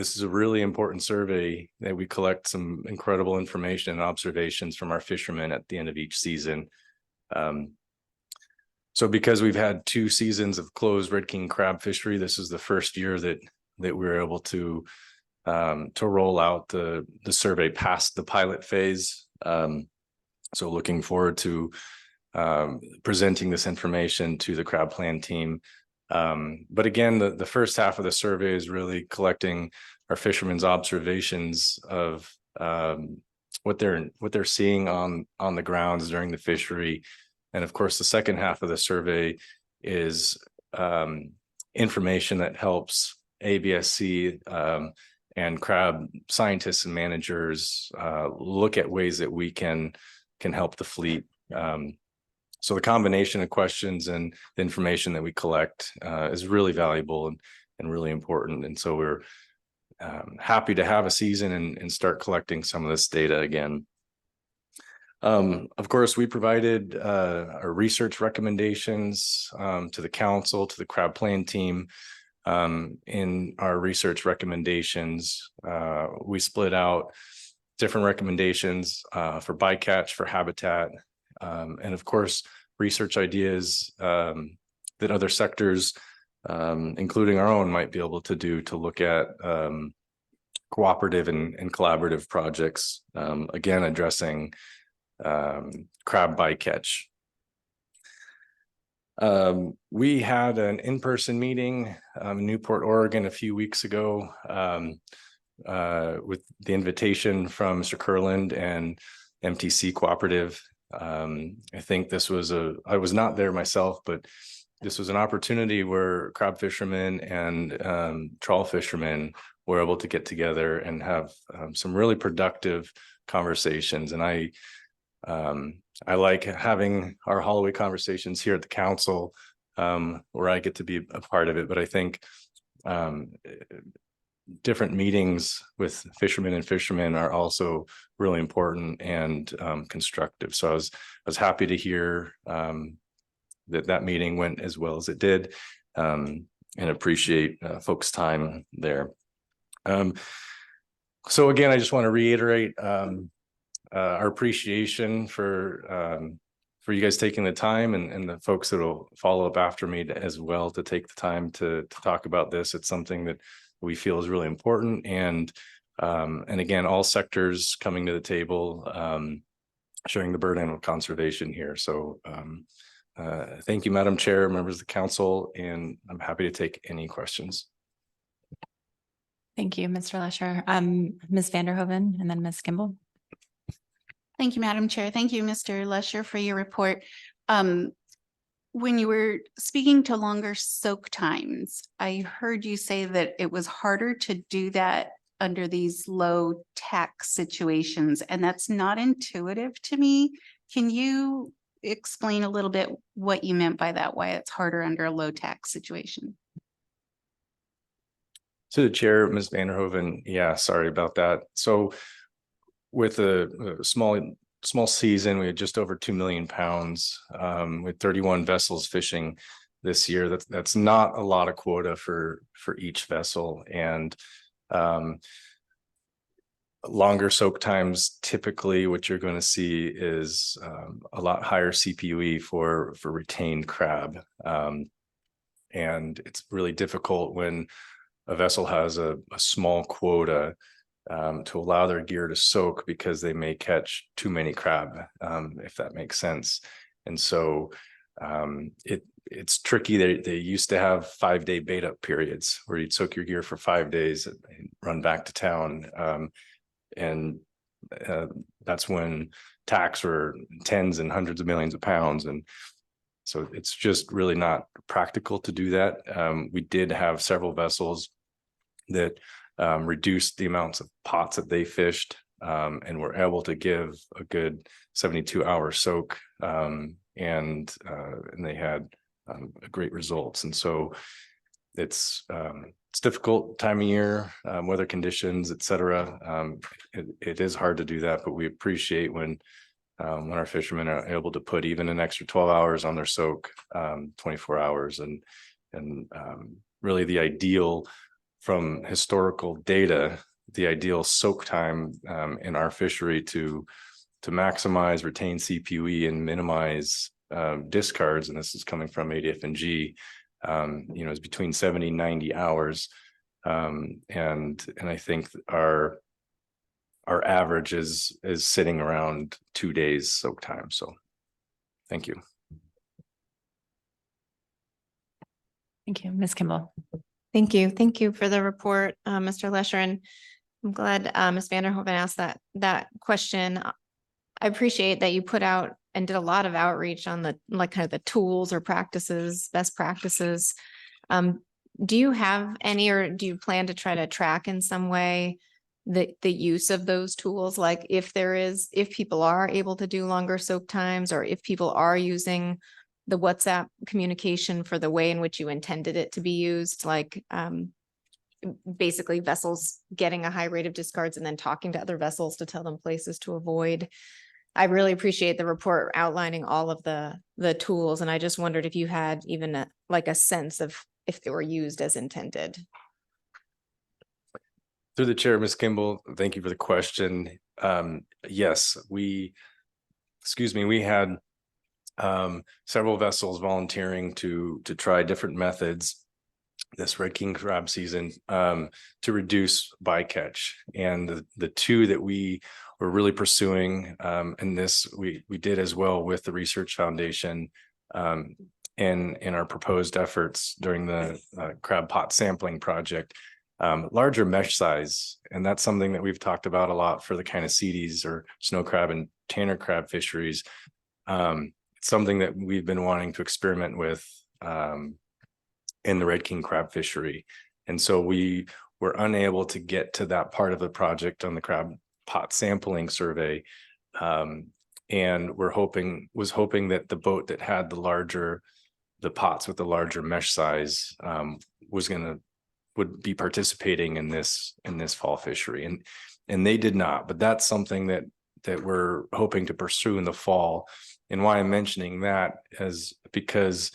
this is a really important survey that we collect some incredible information and observations from our fishermen at the end of each season. So because we've had 2 seasons of closed red king crab fishery, this is the first year that we were able to roll out the survey past the pilot phase. So looking forward to presenting this information to the crab plan team. But again, the first half of the survey is really collecting our fishermen's observations of what they're seeing on the grounds during the fishery. And of course, the second half of the survey is information that helps ABSC and crab scientists and managers look at ways that we can help the fleet. So the combination of questions and the information that we collect is really valuable and really important. And so we're happy to have a season and start collecting some of this data again. Of course, we provided our research recommendations to the council, to the crab plan team. In our research recommendations, we split out different recommendations for bycatch, for habitat, and of course, research ideas that other sectors, including our own, might be able to do to look at cooperative and collaborative projects, again, addressing crab bycatch. We had an in-person meeting in Newport, Oregon a few weeks ago with the invitation from Mr. Kurland and MTC Cooperative. I think this was I was not there myself, but this was an opportunity where crab fishermen and trawl fishermen were able to get together and have some really productive conversations. And I like having our hallway conversations here at the council, where I get to be a part of it. But I think different meetings with fishermen and fishermen are also really important and constructive. So I was happy to hear that meeting went as well as it did, and appreciate folks' time there. So again, I just want to reiterate our appreciation for you guys taking the time, and the folks that will follow up after me as well to take the time to talk about this. It's something that we feel is really important, and again, all sectors coming to the table, sharing the burden of conservation here. So thank you, Madam Chair, members of the council, and I'm happy to take any questions. Thank you, Mr. Lesher. Ms. Vanderhoven and then Ms. Kimball. Thank you, Madam Chair. Thank you, Mr. Lesher, for your report. When you were speaking to longer soak times, I heard you say that it was harder to do that under these low tax situations, and that's not intuitive to me. Can you explain a little bit what you meant by that, why it's harder under a low tax situation? To the chair, Ms. Vanderhoven, yeah, sorry about that. So with a small season, we had just over 2 million pounds with 31 vessels fishing this year. That's not a lot of quota for each vessel, and longer soak times, typically what you're going to see is a lot higher CPUE for retained crab, and it's really difficult when a vessel has a small quota to allow their gear to soak, because they may catch too many crab, if that makes sense. And so it's tricky. They used to have 5-day bait up periods where you'd soak your gear for 5 days and run back to town. And that's when tax were tens and hundreds of millions of pounds. And so it's just really not practical to do that. We did have several vessels that reduced the amounts of pots that they fished, and were able to give a good 72-hour soak, and they had great results. And so it's difficult time of year, weather conditions, et cetera. It is hard to do that, but we appreciate when our fishermen are able to put even an extra 12 hours on their soak, 24 hours, and really the ideal from historical data, the ideal soak time in our fishery to maximize, retain CPE and minimize discards, and this is coming from NPFMC, is between 70 and 90 hours. And I think our average is sitting around 2 days soak time. So thank you. Thank you, Ms. Kimball. Thank you. Thank you for the report, Mr. Lesher. And I'm glad Ms. Vanderhoeven asked that question. I appreciate that you put out and did a lot of outreach on the kind of the tools or practices, best practices. Do you have any, or do you plan to try to track in some way the use of those tools? Like if people are able to do longer soak times, or if people are using the WhatsApp communication for the way in which you intended it to be used, like basically vessels getting a high rate of discards and then talking to other vessels to tell them places to avoid. I really appreciate the report outlining all of the tools. And I just wondered if you had even a sense of if they were used as intended. Through the chair, Ms. Kimball, thank you for the question. Yes, we had several vessels volunteering to try different methods this red king crab season to reduce bycatch. And the two that we were really pursuing, and this we did as well with the Research Foundation in our proposed efforts during the crab pot sampling project, larger mesh size. And that's something that we've talked about a lot for the kind of CDs or snow crab and tanner crab fisheries. It's something that we've been wanting to experiment with in the red king crab fishery. And so we were unable to get to that part of the project on the crab pot sampling survey. And was hoping that the boat that had the pots with the larger mesh size would be participating in this fall fishery. And they did not, but that's something that we're hoping to pursue in the fall. And why I'm mentioning that is because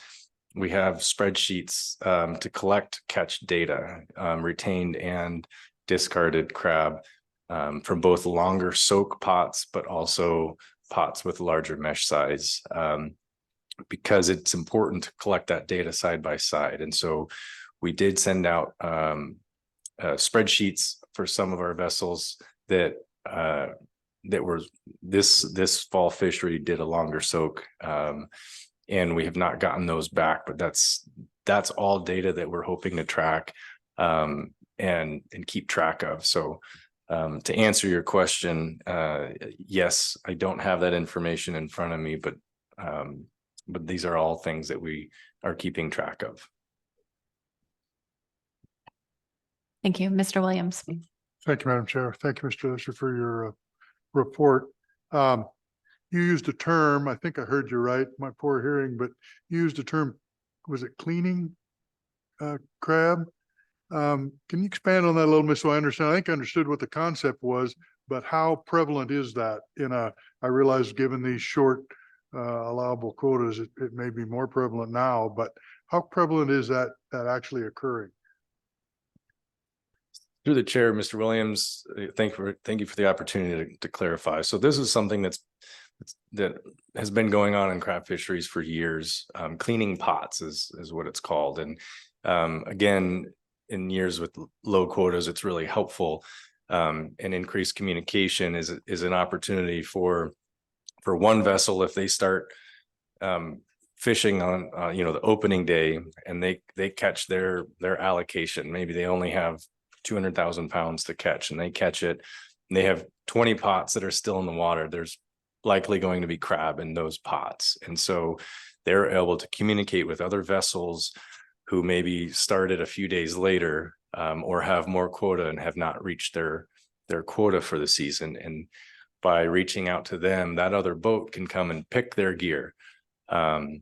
we have spreadsheets to collect catch data, retained and discarded crab from both longer soak pots, but also pots with larger mesh size, because it's important to collect that data side by side. And so we did send out spreadsheets for some of our vessels that were this fall fishery did a longer soak, and we have not gotten those back, but that's all data that we're hoping to track and keep track of. So to answer your question, yes, I don't have that information in front of me, but these are all things that we are keeping track of. Thank you, Mr. Williams. Thank you, Madam Chair. Thank you, Mr. Lesher, for your report. You used a term, I think I heard you right, my poor hearing, but you used a term, was it cleaning crab? Can you expand on that a little bit so I understand? I think I understood what the concept was, but how prevalent is that I realize given these short allowable quotas, it may be more prevalent now, but how prevalent is that actually occurring? Through the chair, Mr. Williams, thank you for the opportunity to clarify. So this is something that has been going on in crab fisheries for years. Cleaning pots is what it's called. And again, in years with low quotas, it's really helpful. And increased communication is an opportunity for one vessel if they start fishing on the opening day and they catch their allocation. Maybe they only have 200,000 pounds to catch, and they catch it, and they have 20 pots that are still in the water. There's likely going to be crab in those pots. And so they're able to communicate with other vessels who maybe started a few days later or have more quota and have not reached their quota for the season. And by reaching out to them, that other boat can come and pick their gear and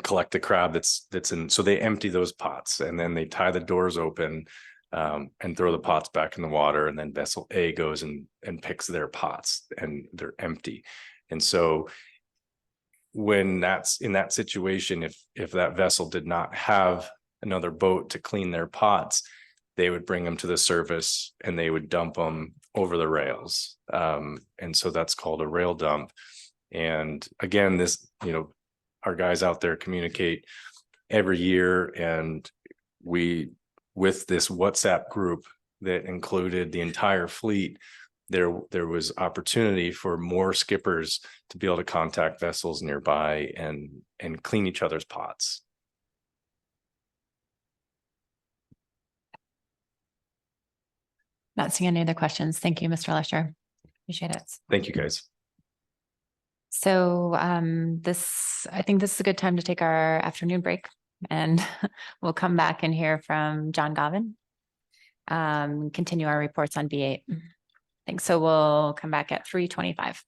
collect the crab that's in. So they empty those pots and then they tie the doors open and throw the pots back in the water, and then vessel A goes and picks their pots and they're empty. And so when that's in that situation, if that vessel did not have another boat to clean their pots, they would bring them to the surface and they would dump them over the rails. And so that's called a rail dump. And again, this, our guys out there communicate every year, and we, with this WhatsApp group that included the entire fleet, there was opportunity for more skippers to be able to contact vessels nearby and clean each other's pots. Not seeing any other questions. Thank you, Mr. Lesher. Appreciate it. Thank you, guys. So I think this is a good time to take our afternoon break, and we'll come back and hear from John Govan. Continue our reports on B8. Thanks. So we'll come back at 3:25.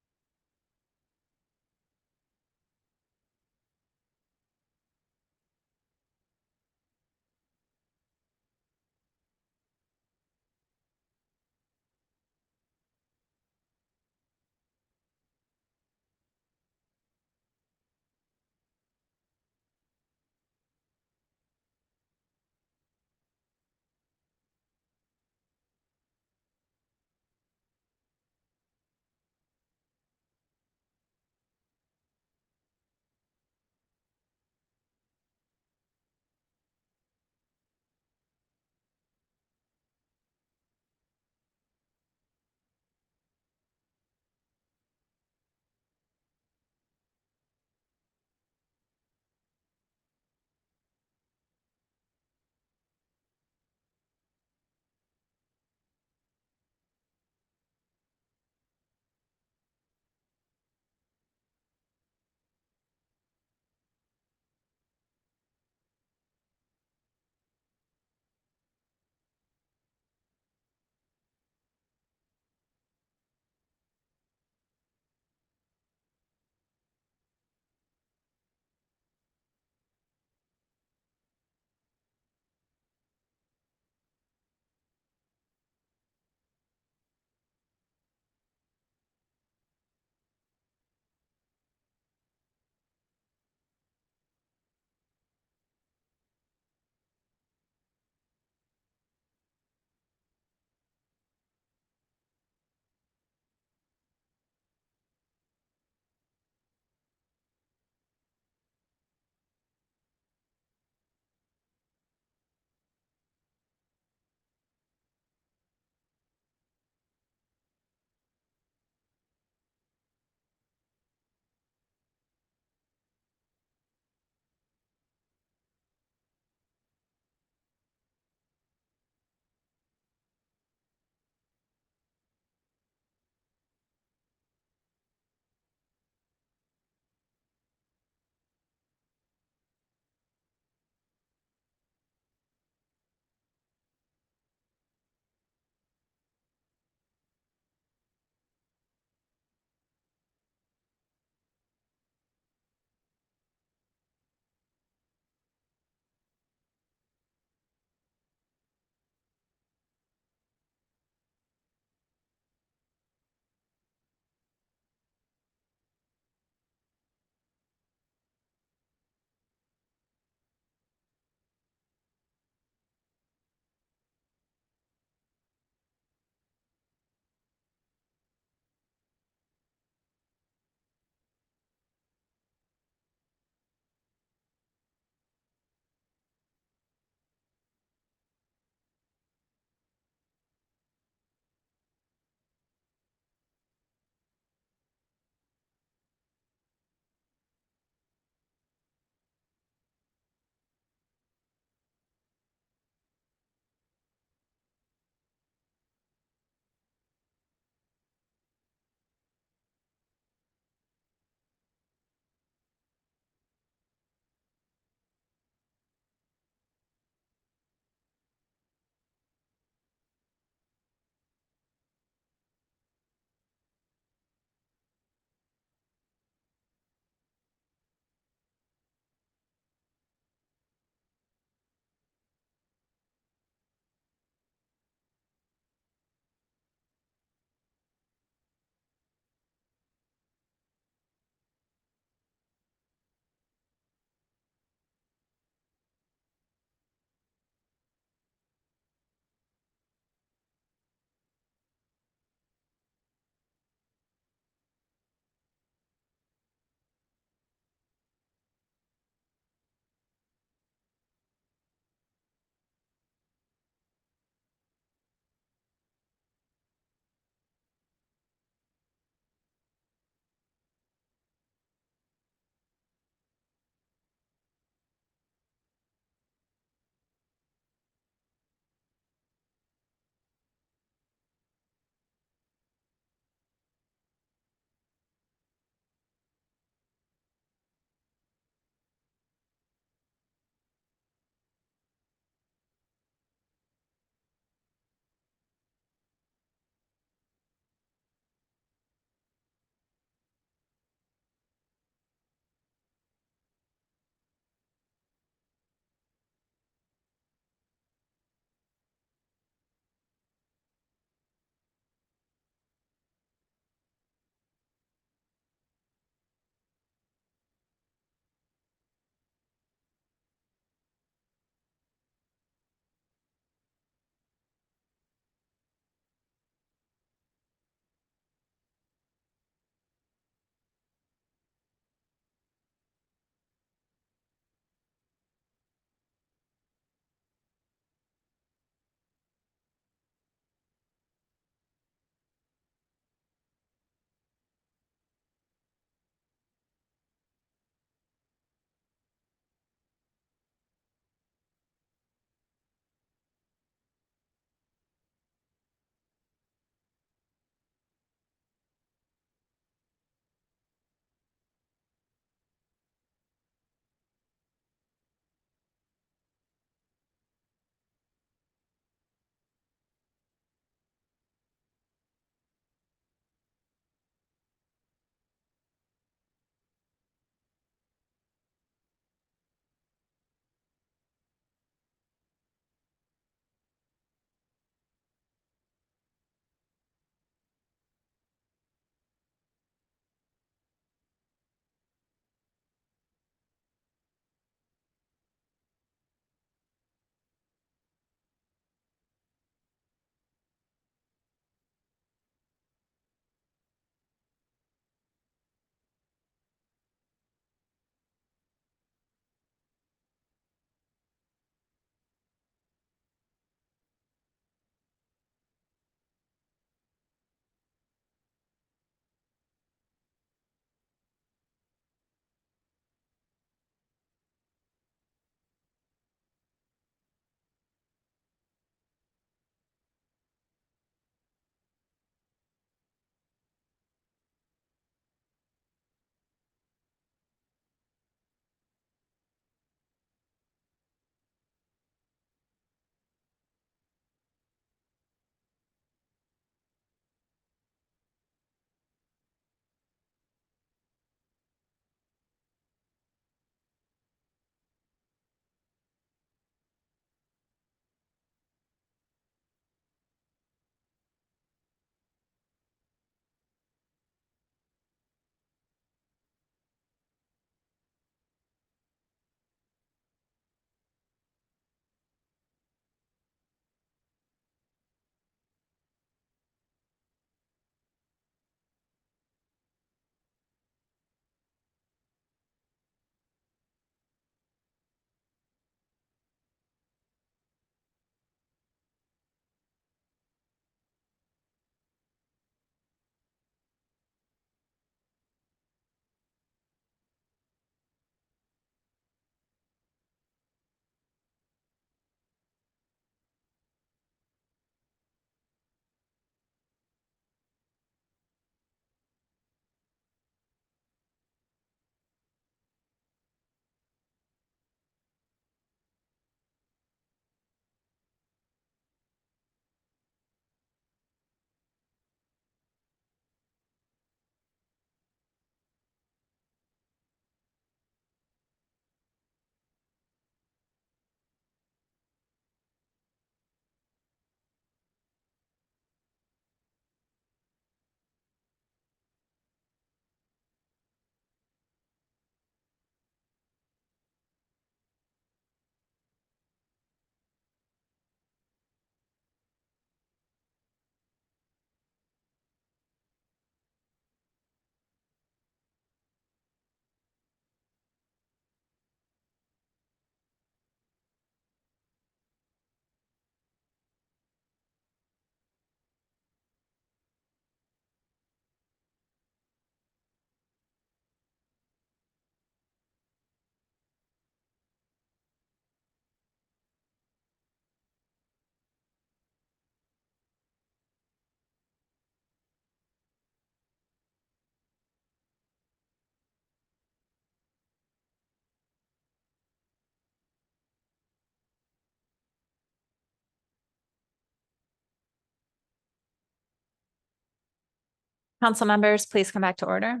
Council members, please come back to order.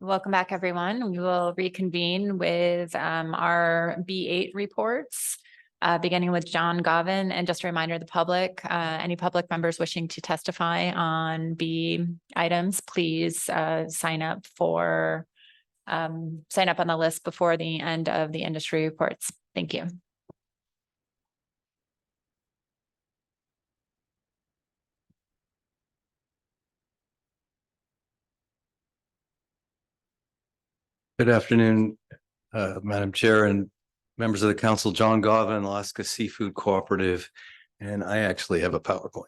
Welcome back, everyone. We will reconvene with our B8 reports, beginning with John Govan. And just a reminder to the public, any public members wishing to testify on B items, please sign up on the list before the end of the industry reports. Thank you. Good afternoon, Madam Chair and members of the council. John Govan, Alaska Seafood Cooperative, and I actually have a PowerPoint.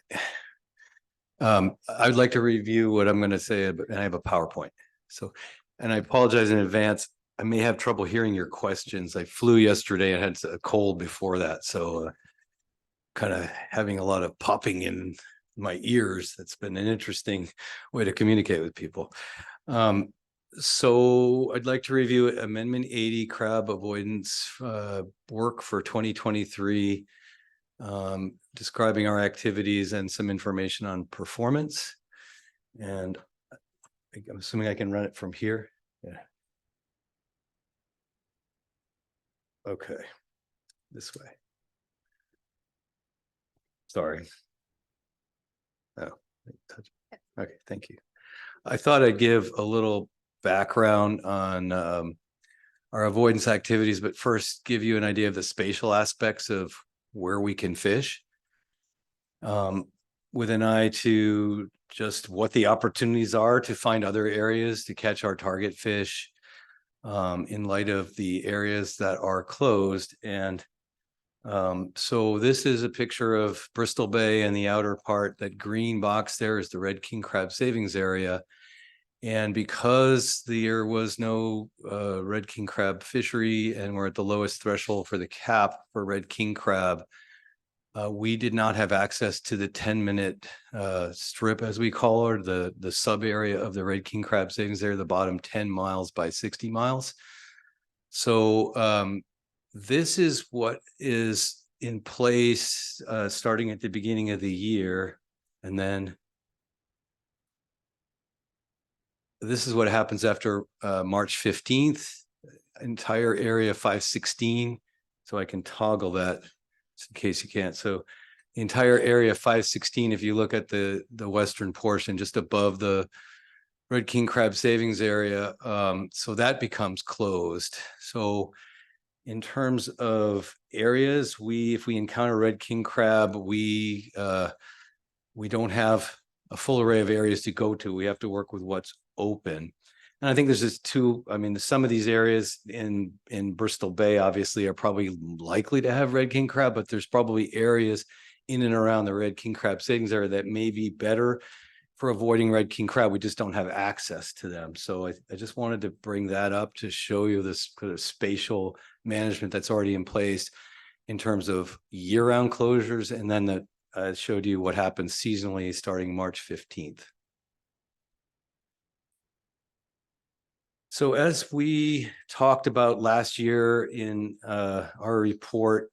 I'd like to review what I'm going to say, and I have a PowerPoint. So, and I apologize in advance. I may have trouble hearing your questions. I flew yesterday and had a cold before that, so kind of having a lot of popping in my ears. That's been an interesting way to communicate with people. So I'd like to review Amendment 80 crab avoidance work for 2023, describing our activities and some information on performance. And I'm assuming I can run it from here. Yeah. Okay, this way. Sorry. Oh, okay, thank you. I thought I'd give a little background on our avoidance activities, but first give you an idea of the spatial aspects of where we can fish, with an eye to just what the opportunities are to find other areas to catch our target fish, in light of the areas that are closed. And so this is a picture of Bristol Bay, and the outer part, that green box there is the red king crab savings area. And because there was no red king crab fishery, and we're at the lowest threshold for the cap for red king crab, we did not have access to the 10-minute strip, as we call it, the sub area of the red king crab savings there, the bottom 10 miles by 60 miles. So this is what is in place starting at the beginning of the year. And then this is what happens after March 15th, entire area 516. So I can toggle that in case you can't. So the entire area 516, if you look at the western portion just above the red king crab savings area, so that becomes closed. So in terms of areas, if we encounter red king crab, we don't have a full array of areas to go to. We have to work with what's open. And I think there's just two, I mean, some of these areas in Bristol Bay obviously are probably likely to have red king crab, but there's probably areas in and around the red king crab savings area that may be better for avoiding red king crab. We just don't have access to them. So I just wanted to bring that up to show you this kind of spatial management that's already in place in terms of year-round closures. And then I showed you what happens seasonally starting March 15th. So as we talked about last year in our report,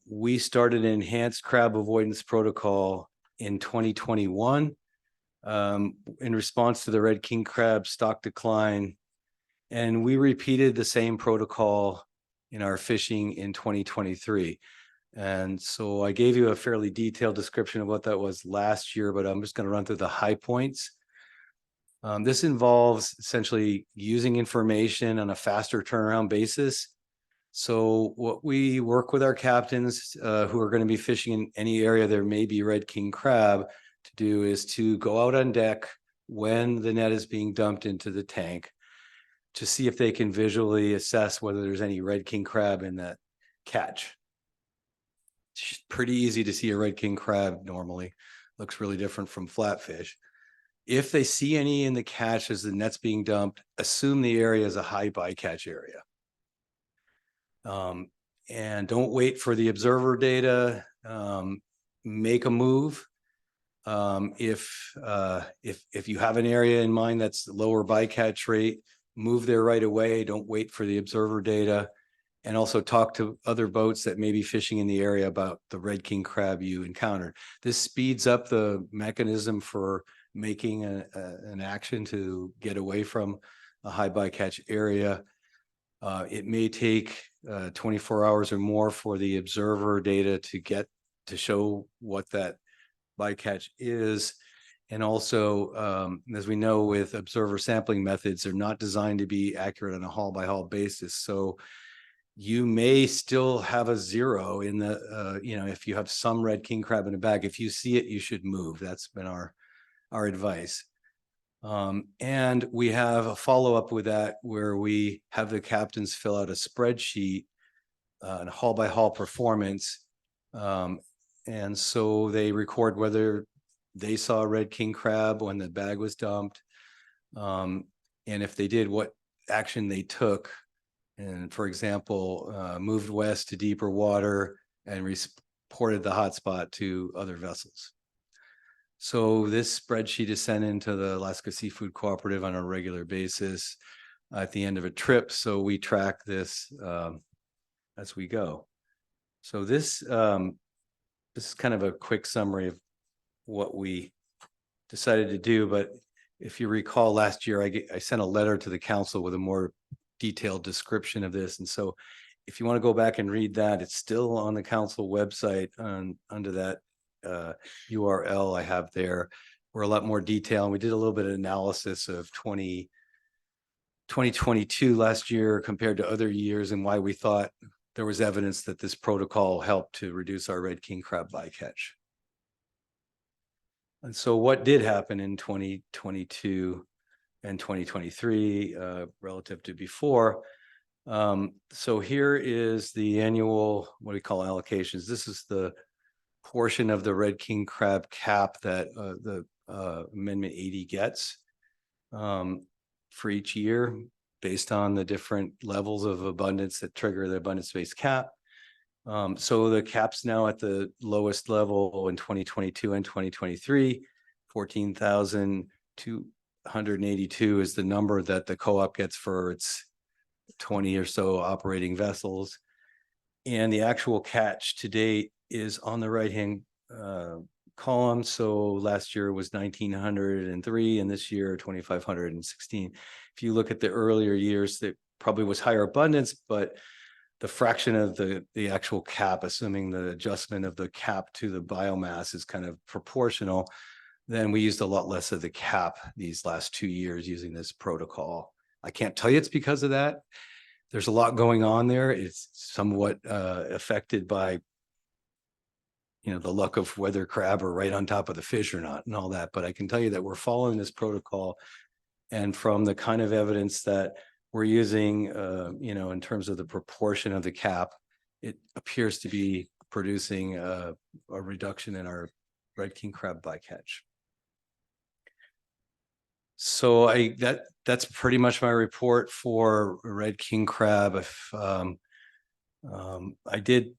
we started an enhanced crab avoidance protocol in 2021 in response to the red king crab stock decline. And we repeated the same protocol in our fishing in 2023. And so I gave you a fairly detailed description of what that was last year, but I'm just going to run through the high points. This involves essentially using information on a faster turnaround basis. So what we work with our captains who are going to be fishing in any area there may be red king crab to do is to go out on deck when the net is being dumped into the tank to see if they can visually assess whether there's any red king crab in that catch. It's pretty easy to see a red king crab normally. Looks really different from flatfish. If they see any in the catch as the net's being dumped, assume the area is a high bycatch area. And don't wait for the observer data. Make a move. If you have an area in mind that's lower bycatch rate, move there right away. Don't wait for the observer data. And also talk to other boats that may be fishing in the area about the red king crab you encountered. This speeds up the mechanism for making an action to get away from a high bycatch area. It may take 24 hours or more for the observer data to show what that bycatch is. And also, as we know, with observer sampling methods, they're not designed to be accurate on a haul by haul basis. So you may still have a zero in the, if you have some red king crab in a bag. If you see it, you should move. That's been our advice. And we have a follow-up with that where we have the captains fill out a spreadsheet, and haul by haul performance. And so they record whether they saw a red king crab when the bag was dumped. And if they did, what action they took. And for example, moved west to deeper water and reported the hotspot to other vessels. So this spreadsheet is sent into the Alaska Seafood Cooperative on a regular basis at the end of a trip. So we track this as we go. So this is kind of a quick summary of what we decided to do. But if you recall, last year I sent a letter to the council with a more detailed description of this. And so if you want to go back and read that, it's still on the council website under that URL I have there. We're a lot more detail. And we did a little bit of analysis of 2022 last year compared to other years and why we thought there was evidence that this protocol helped to reduce our red king crab bycatch. And so what did happen in 2022 and 2023 relative to before? So here is the annual, what we call allocations. This is the portion of the red king crab cap that the Amendment 80 gets for each year based on the different levels of abundance that trigger the abundance-based cap. So the cap's now at the lowest level in 2022 and 2023. 14,282 is the number that the co-op gets for its 20 or so operating vessels. And the actual catch to date is on the right-hand column. So last year was 1,903 and this year 2,516. If you look at the earlier years, that probably was higher abundance, but the fraction of the actual cap, assuming the adjustment of the cap to the biomass is kind of proportional, then we used a lot less of the cap these last 2 years using this protocol. I can't tell you it's because of that. There's a lot going on there. It's somewhat affected by, the luck of whether crab are right on top of the fish or not and all that. But I can tell you that we're following this protocol, and from the kind of evidence that we're using, in terms of the proportion of the cap, it appears to be producing a reduction in our red king crab bycatch. So that's pretty much my report for red king crab. If I did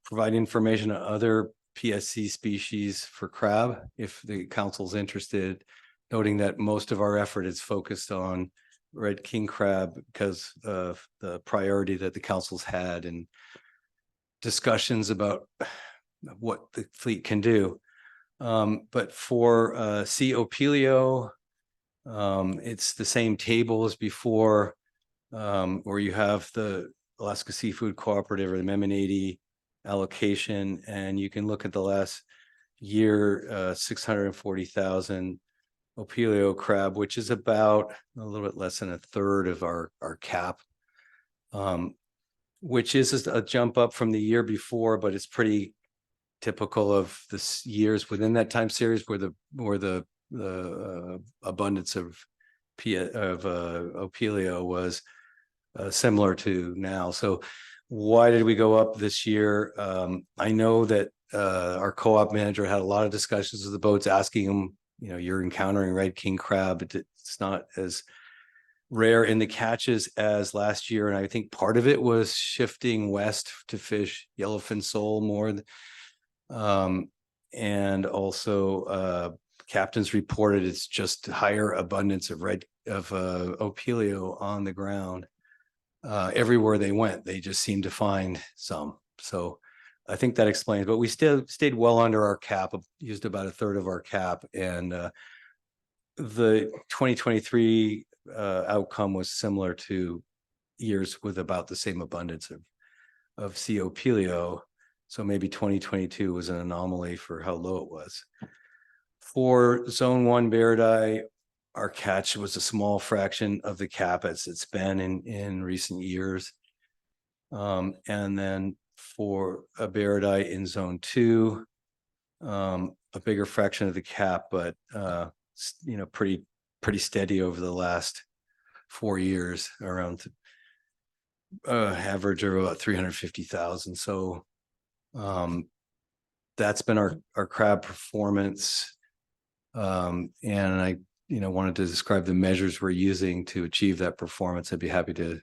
provide information on other PSC species for crab, if the council's interested, noting that most of our effort is focused on red king crab because of the priority that the council's had and discussions about what the fleet can do. But for C. opilio, it's the same table as before, where you have the Alaska Seafood Cooperative or the Amendment 80 allocation, and you can look at the last year, 640,000 opilio crab, which is about a little bit less than a third of our cap, which is a jump up from the year before, but it's pretty typical of the years within that time series where the abundance of opilio was similar to now. So why did we go up this year? I know that our co-op manager had a lot of discussions with the boats asking them, you're encountering red king crab. It's not as rare in the catches as last year. And I think part of it was shifting west to fish yellowfin sole more. And also captains reported it's just higher abundance of opilio on the ground. Everywhere they went, they just seemed to find some. So I think that explains, but we still stayed well under our cap, used about a third of our cap, and the 2023 outcome was similar to years with about the same abundance of C. opilio. So maybe 2022 was an anomaly for how low it was. For zone 1 Bairdi, our catch was a small fraction of the cap as it's been in recent years. And then for a Bairdi in zone 2, a bigger fraction of the cap, but pretty steady over the last 4 years, around average of about 350,000. So that's been our crab performance. And I wanted to describe the measures we're using to achieve that performance. I'd be happy to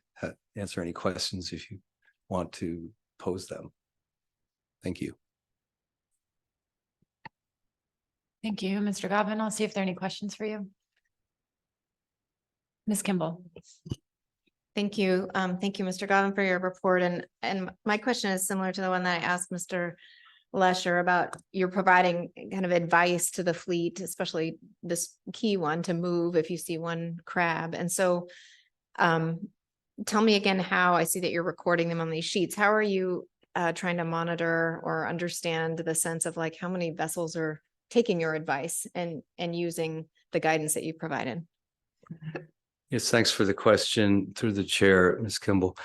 answer any questions if you want to pose them. Thank you. Thank you, Mr. Govan. I'll see if there are any questions for you. Ms. Kimball. Thank you. Thank you, Mr. Govan, for your report. And my question is similar to the one that I asked Mr. Lesher about. You're providing kind of advice to the fleet, especially this key one, to move if you see one crab. And so tell me again how I see that you're recording them on these sheets. How are you trying to monitor or understand the sense of like how many vessels are taking your advice and using the guidance that you provided? Yes, thanks for the question through the chair, Ms. Kimball.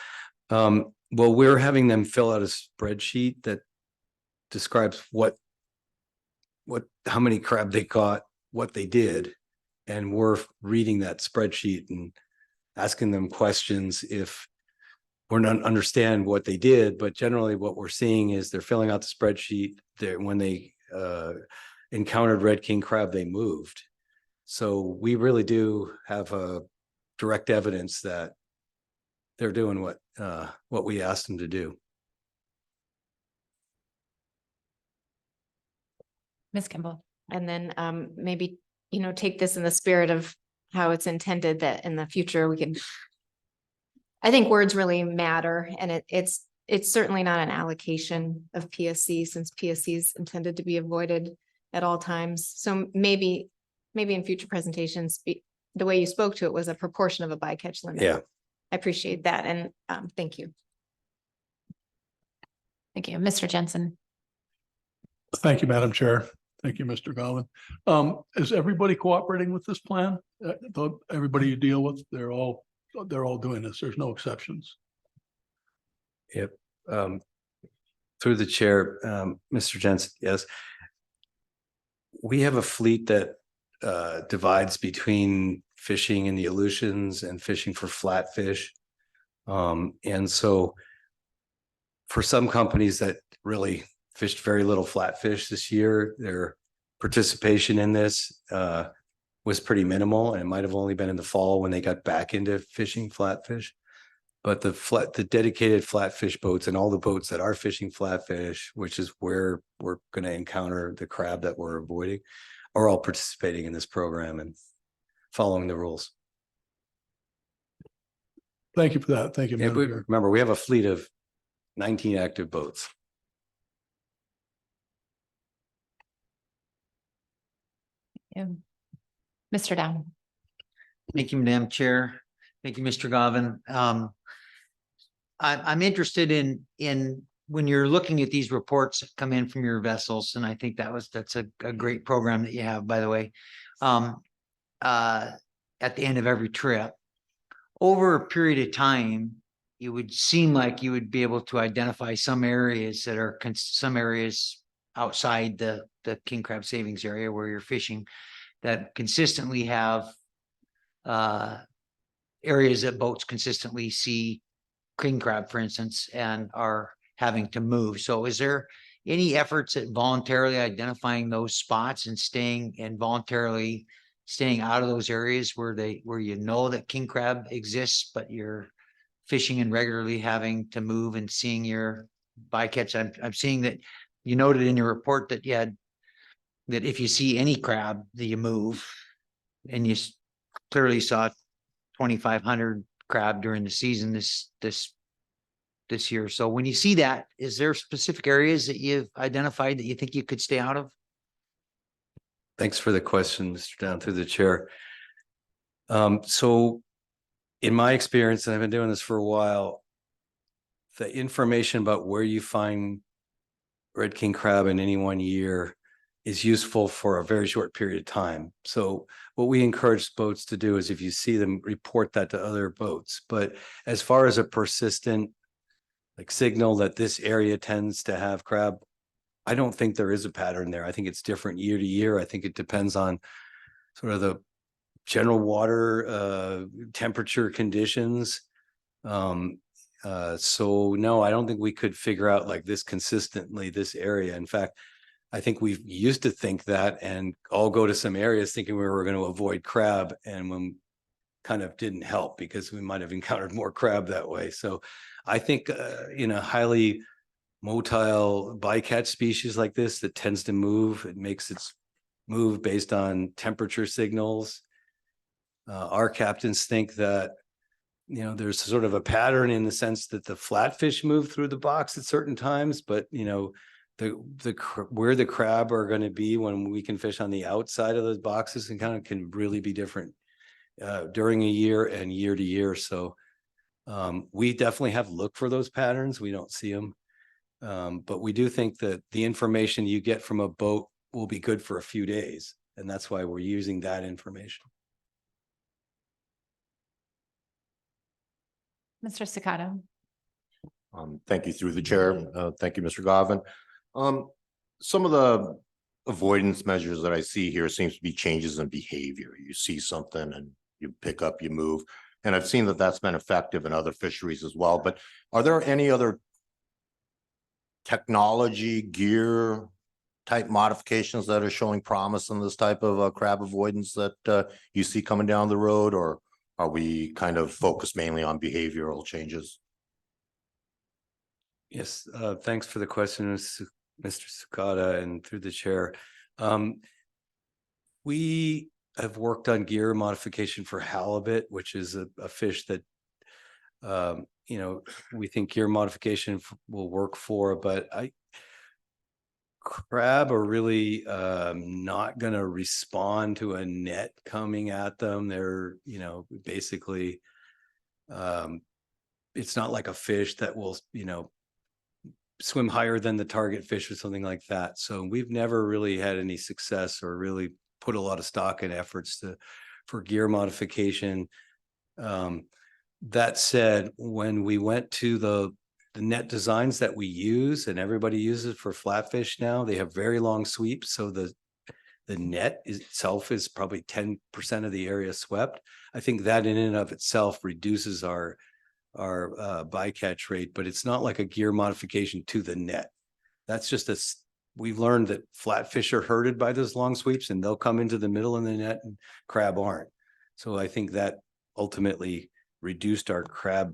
Well, we're having them fill out a spreadsheet that describes how many crab they caught, what they did, and we're reading that spreadsheet and asking them questions if we're not understand what they did. But generally, what we're seeing is they're filling out the spreadsheet. When they encountered red king crab, they moved. So we really do have a direct evidence that they're doing what we asked them to do. Ms. Kimball. And then maybe, take this in the spirit of how it's intended that in the future we can, I think words really matter. And it's certainly not an allocation of PSC, since PSC is intended to be avoided at all times. So maybe in future presentations, the way you spoke to it was a proportion of a bycatch limit. Yeah. I appreciate that. And thank you. Thank you. Mr. Jensen. Thank you, Madam Chair. Thank you, Mr. Govan. Is everybody cooperating with this plan? Everybody you deal with, they're all doing this. There's no exceptions. Yep. Through the chair, Mr. Jensen, yes. We have a fleet that divides between fishing in the Aleutians and fishing for flatfish. And so for some companies that really fished very little flatfish this year, their participation in this was pretty minimal, and it might have only been in the fall when they got back into fishing flatfish. But the dedicated flatfish boats and all the boats that are fishing flatfish, which is where we're going to encounter the crab that we're avoiding, are all participating in this program and following the rules. Thank you for that. Thank you. Remember, we have a fleet of 19 active boats. Yeah. Mr. Down. Thank you, Madam Chair. Thank you, Mr. Govan. I'm interested in when you're looking at these reports that come in from your vessels, and I think that's a great program that you have, by the way, at the end of every trip. Over a period of time, it would seem like you would be able to identify some areas that are some areas outside the king crab savings area where you're fishing that consistently have areas that boats consistently see king crab, for instance, and are having to move. So is there any efforts at voluntarily identifying those spots and voluntarily staying out of those areas where you know that king crab exists, but you're fishing and regularly having to move and seeing your bycatch? I'm seeing that you noted in your report that you had that if you see any crab that you move and you clearly saw 2,500 crab during the season this year. So when you see that, is there specific areas that you've identified that you think you could stay out of? Thanks for the question, Mr. Down through the chair. So in my experience, and I've been doing this for a while, the information about where you find red king crab in any one year is useful for a very short period of time. So what we encourage boats to do is if you see them, report that to other boats. But as far as a persistent signal that this area tends to have crab, I don't think there is a pattern there. I think it's different year to year. I think it depends on sort of the general water temperature conditions. So no, I don't think we could figure out like this consistently, this area. In fact, I think we used to think that and all go to some areas thinking we were going to avoid crab, and when kind of didn't help because we might have encountered more crab that way. So I think in a highly motile bycatch species like this that tends to move, it makes its move based on temperature signals. Our captains think that there's sort of a pattern in the sense that the flatfish move through the box at certain times, but where the crab are going to be when we can fish on the outside of those boxes and kind of can really be different during a year and year to year. So we definitely have looked for those patterns. We don't see them, but we do think that the information you get from a boat will be good for a few days, and that's why we're using that information. Mr. Cicada. Thank you through the chair. Thank you, Mr. Govan. Some of the avoidance measures that I see here seems to be changes in behavior. You see something and you pick up, you move. And I've seen that that's been effective in other fisheries as well. But are there any other technology, gear type modifications that are showing promise in this type of crab avoidance that you see coming down the road? Or are we kind of focused mainly on behavioral changes? Yes, thanks for the question, Mr. Cicada, and through the chair. We have worked on gear modification for halibut, which is a fish that we think gear modification will work for, but crab are really not going to respond to a net coming at them. They're basically it's not like a fish that will swim higher than the target fish or something like that. So we've never really had any success or really put a lot of stock and efforts for gear modification. That said, when we went to the net designs that we use, and everybody uses for flatfish now, they have very long sweeps. So the net itself is probably 10% of the area swept. I think that in and of itself reduces our bycatch rate, but it's not like a gear modification to the net. That's just we've learned that flatfish are herded by those long sweeps and they'll come into the middle of the net and crab aren't. So I think that ultimately reduced our crab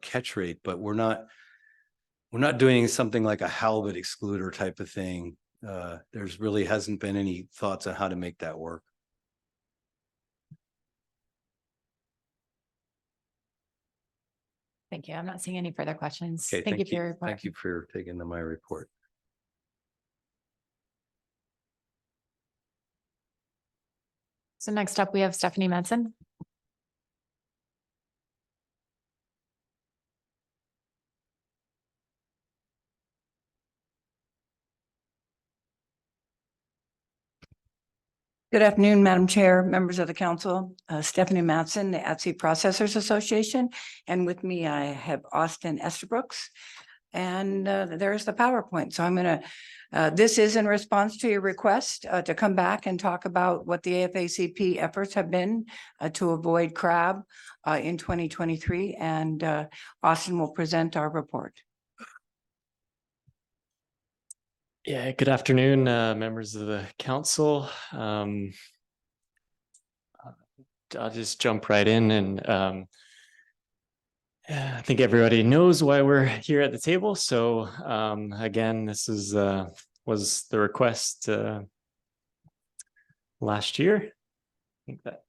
catch rate, but we're not doing something like a halibut excluder type of thing. There's really hasn't been any thoughts on how to make that work. Thank you. I'm not seeing any further questions. Okay, Thank you for your report. Thank you for taking my report. So next up, we have Stephanie Madsen. Good afternoon, Madam Chair, members of the council. Stephanie Matson, the At-Sea Processors Association. And with me, I have Austin Estabrooks. And there's the PowerPoint. So I'm going to, this is in response to your request to come back and talk about what the AFACP efforts have been to avoid crab in 2023. And Austin will present our report. Yeah, good afternoon, members of the council. I'll just jump right in, and I think everybody knows why we're here at the table. So again, this is was the request last year. I think that.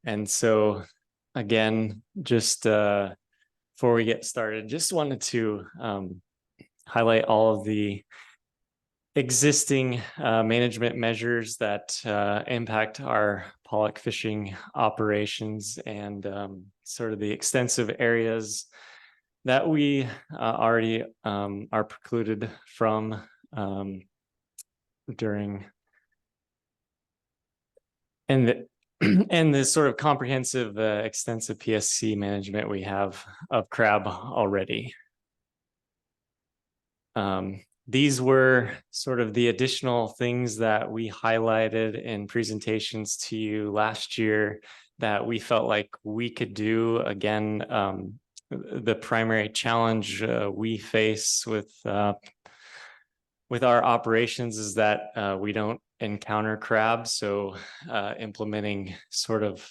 And so again, just before we get started, just wanted to highlight all of the existing management measures that impact our pollock fishing operations and sort of the extensive areas that we already are precluded from during and the sort of comprehensive extensive PSC management we have of crab already. These were sort of the additional things that we highlighted in presentations to you last year that we felt like we could do. Again, the primary challenge we face with our operations is that we don't encounter crabs. So implementing sort of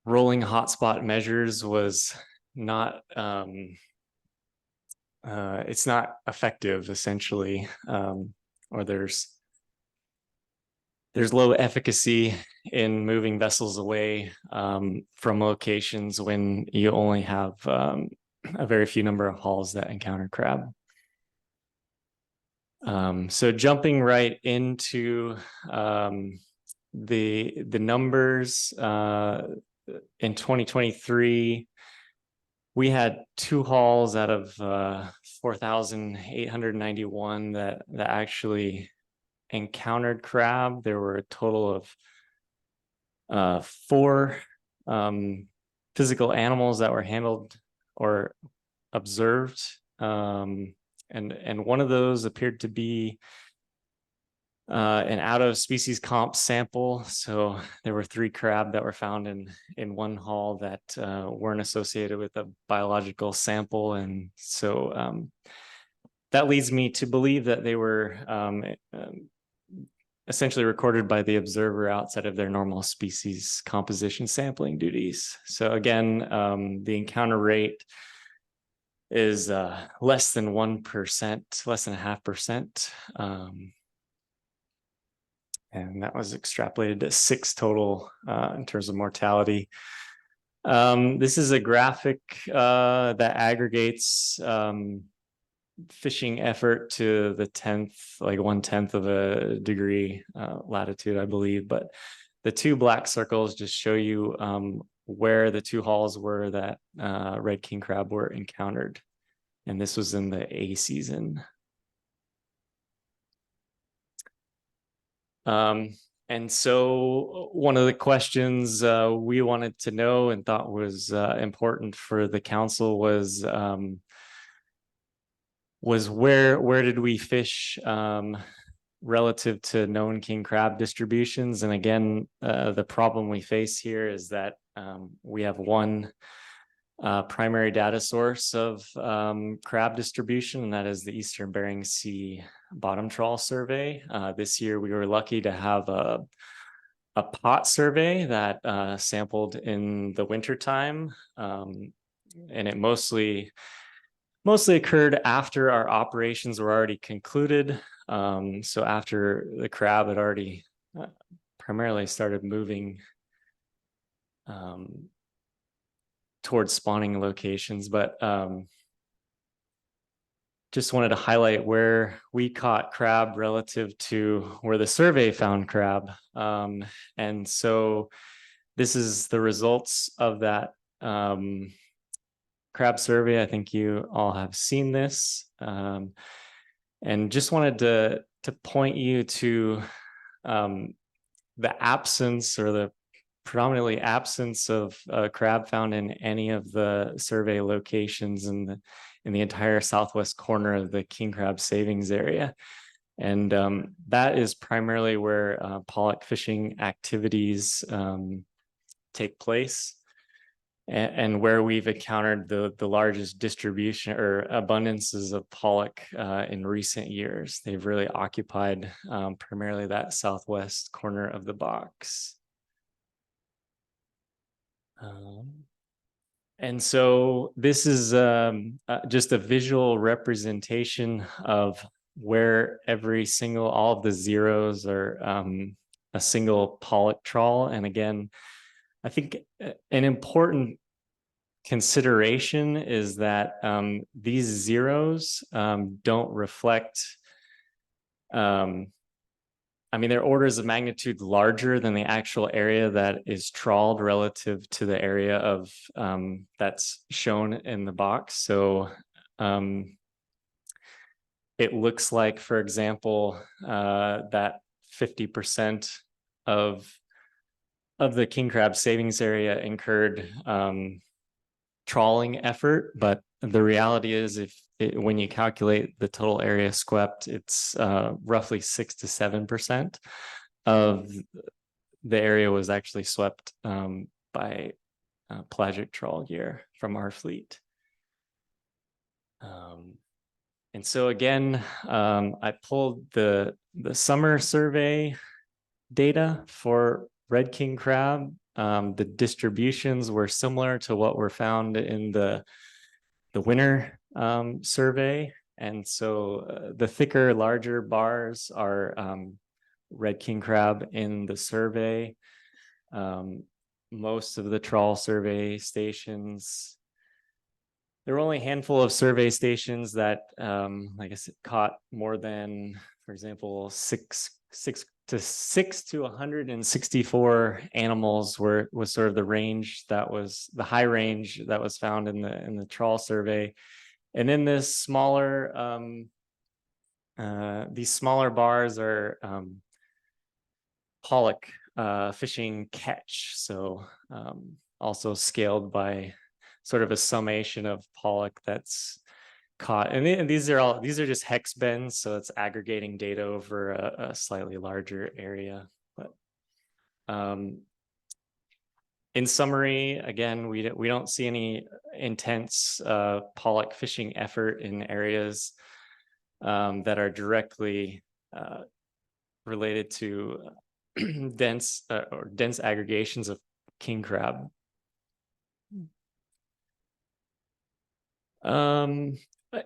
rolling hotspot measures was not it's not effective essentially, or there's low efficacy in moving vessels away from locations when you only have a very few number of hauls that encounter crab. So jumping right into the numbers in 2023, we had 2 hauls out of 4,891 that actually encountered crab. There were a total of 4 physical animals that were handled or observed. And one of those appeared to be an out of species comp sample. So there were 3 crab that were found in one haul that weren't associated with a biological sample. And so that leads me to believe that they were essentially recorded by the observer outside of their normal species composition sampling duties. So again, the encounter rate is less than 1%, less than 0.5%. And that was extrapolated to 6 total in terms of mortality. This is a graphic that aggregates fishing effort to the 10th, like 1/10 of a degree latitude, I believe. But the 2 black circles just show you where the 2 hauls were that red king crab were encountered. And this was in the A season. And so one of the questions we wanted to know and thought was important for the council was where did we fish relative to known king crab distributions? And again, the problem we face here is that we have one primary data source of crab distribution, and that is the Eastern Bering Sea bottom trawl survey. This year we were lucky to have a pot survey that sampled in the wintertime, and it mostly occurred after our operations were already concluded. So after the crab had already primarily started moving towards spawning locations, but just wanted to highlight where we caught crab relative to where the survey found crab. And so this is the results of that crab survey. I think you all have seen this. And just wanted to point you to the absence or the predominantly absence of crab found in any of the survey locations in the entire southwest corner of the king crab savings area. And that is primarily where pollock fishing activities take place, and where we've encountered the largest distribution or abundances of pollock in recent years. They've really occupied primarily that southwest corner of the box. And so this is just a visual representation of where all of the zeros are a single pollock trawl. And again, I think an important consideration is that these zeros don't reflect, I mean, they're orders of magnitude larger than the actual area that is trawled relative to the area of that's shown in the box. So it looks like, for example, that 50% of the king crab savings area incurred trawling effort, but the reality is when you calculate the total area swept, it's roughly 6 to 7% of the area was actually swept by pelagic trawl gear from our fleet. And so again, I pulled the summer survey data for red king crab. The distributions were similar to what were found in the winter survey. And so the thicker, larger bars are red king crab in the survey. Most of the trawl survey stations, there were only a handful of survey stations that, like I said, caught more than, for example, six to 164 animals was sort of the range that was the high range that was found in the trawl survey. And then this these smaller bars are pollock fishing catch. So also scaled by sort of a summation of pollock that's caught. And these are just hex bends, so it's aggregating data over a slightly larger area. But in summary, again, we don't see any intense pollock fishing effort in areas that are directly related to dense aggregations of king crab.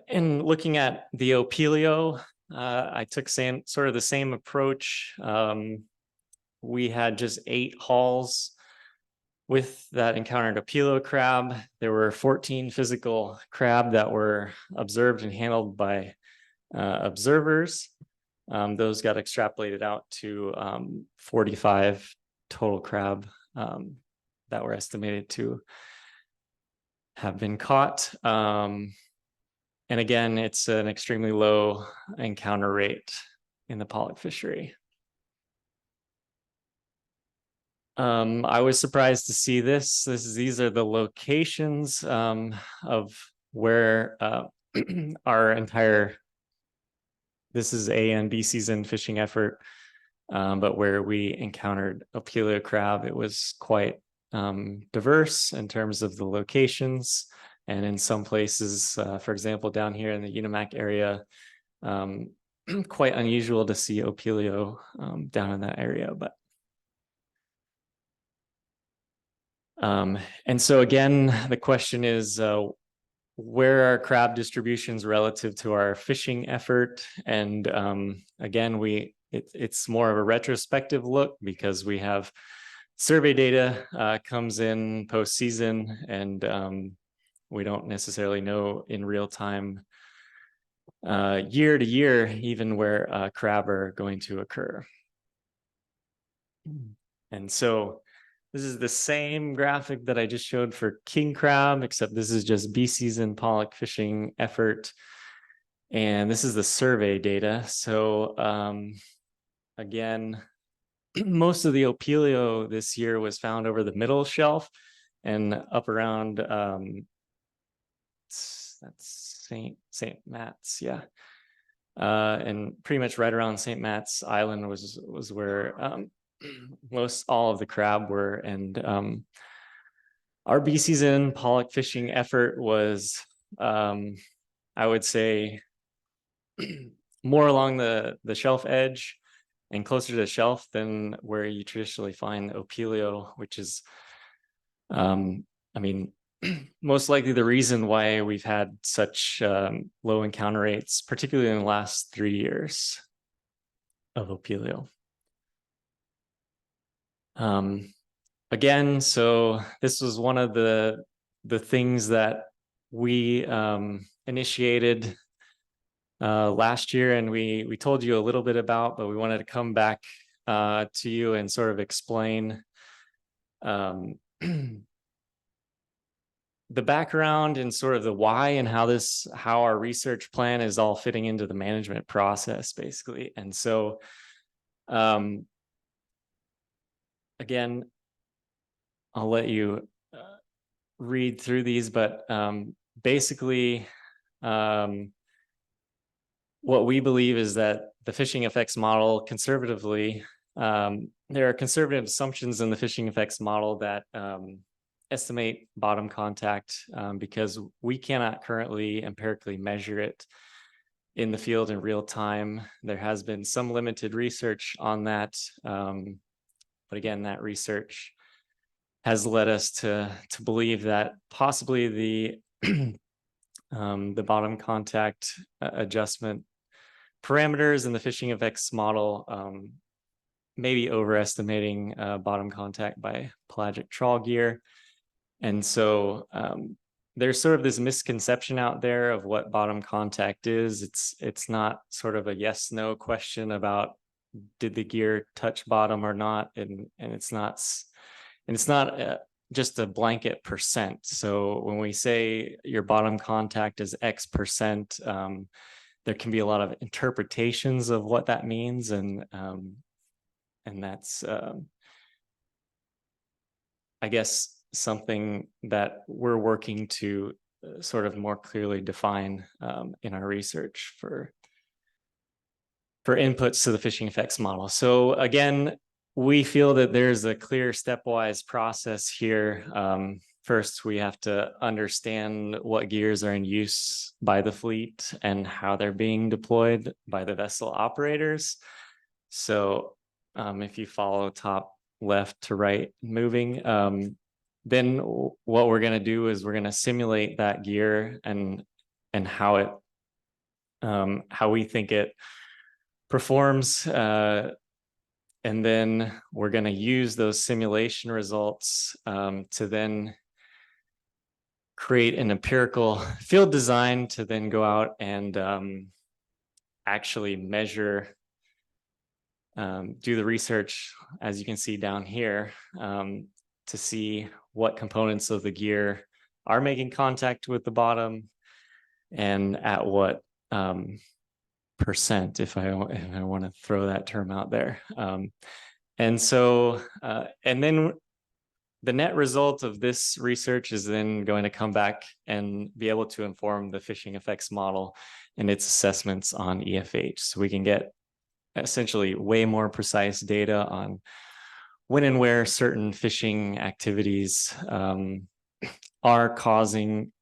In looking at the Opilio, I took sort of the same approach. We had just 8 hauls that encountered Opilio crab. There were 14 physical crab that were observed and handled by observers. Those got extrapolated out to 45 total crab that were estimated to have been caught. And again, it's an extremely low encounter rate in the pollock fishery. I was surprised to see this. These are the locations of where our entire, this is A and B season fishing effort, but where we encountered Opilio crab, it was quite diverse in terms of the locations. And in some places, for example, down here in the Unimac area, quite unusual to see Opilio down in that area. But and so again, the question is, where are crab distributions relative to our fishing effort? And again, it's more of a retrospective look because we have survey data comes in post-season, and we don't necessarily know in real time year to year even where crab are going to occur. And so this is the same graphic that I just showed for king crab, except this is just B season pollock fishing effort. And this is the survey data. So again, most of the Opilio this year was found over the middle shelf and up around that's St. Matt's, yeah. And pretty much right around St. Matt's Island was where all of the crab were. And our B season pollock fishing effort was, I would say, more along the shelf edge and closer to the shelf than where you traditionally find Opilio, which is, I mean, most likely the reason why we've had such low encounter rates, particularly in the last 3 years of opilio. Again, so this was one of the things that we initiated last year, and we told you a little bit about, but we wanted to come back to you and sort of explain the background and sort of the why and how our research plan is all fitting into the management process, basically. And so again, I'll let you read through these, but basically what we believe is that the fishing effects model, conservatively, there are conservative assumptions in the fishing effects model that estimate bottom contact because we cannot currently empirically measure it in the field in real time. There has been some limited research on that, but again, that research has led us to believe that possibly the bottom contact adjustment parameters in the fishing effects model may be overestimating bottom contact by pelagic trawl gear. And so there's sort of this misconception out there of what bottom contact is. It's not sort of a yes/no question about did the gear touch bottom or not, and it's not just a blanket percent. So when we say your bottom contact is X%, there can be a lot of interpretations of what that means, and that's I guess something that we're working to sort of more clearly define in our research for inputs to the fishing effects model. So again, we feel that there's a clear stepwise process here. First, we have to understand what gears are in use by the fleet and how they're being deployed by the vessel operators. So if you follow top left to right moving, then what we're going to do is we're going to simulate that gear and how we think it performs. And then we're going to use those simulation results to then create an empirical field design to then go out and actually measure, do the research, as you can see down here, to see what components of the gear are making contact with the bottom and at what percent, if I want to throw that term out there. And so, and then the net result of this research is then going to come back and be able to inform the fishing effects model and its assessments on EFH. So we can get essentially way more precise data on when and where certain fishing activities are causing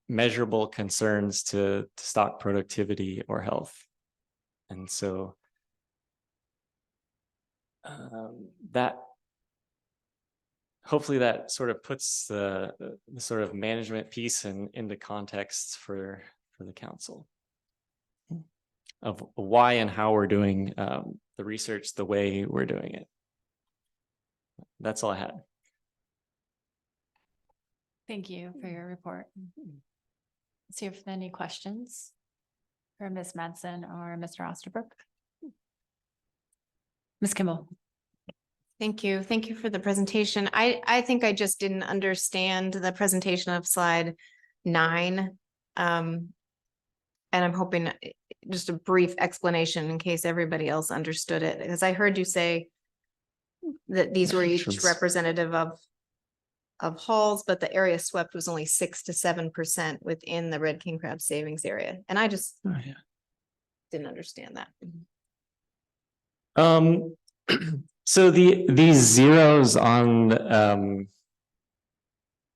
measurable concerns to stock productivity or health. And so that hopefully that sort of puts the sort of management piece into context for the council of why and how we're doing the research the way we're doing it. That's all I had. Thank you for your report. Let's see if there are any questions for Ms. Madsen or Mr. Osterbrook. Ms. Kimball. Thank you. Thank you for the presentation. I think I just didn't understand the presentation of slide 9. And I'm hoping just a brief explanation in case everybody else understood it, because I heard you say that these were each representative of hulls, but the area swept was only 6 to 7% within the red king crab savings area. And I just didn't understand that. So these zeros on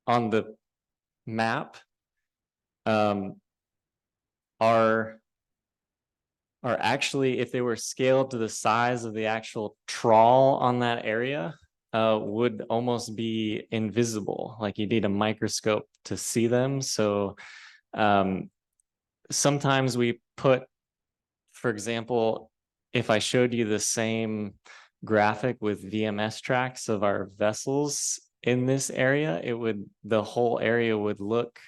the map are actually, if they were scaled to the size of the actual trawl on that area, would almost be invisible. Like you need a microscope to see them. So sometimes we put, for example, if I showed you the same graphic with VMS tracks of our vessels in this area, the whole area would look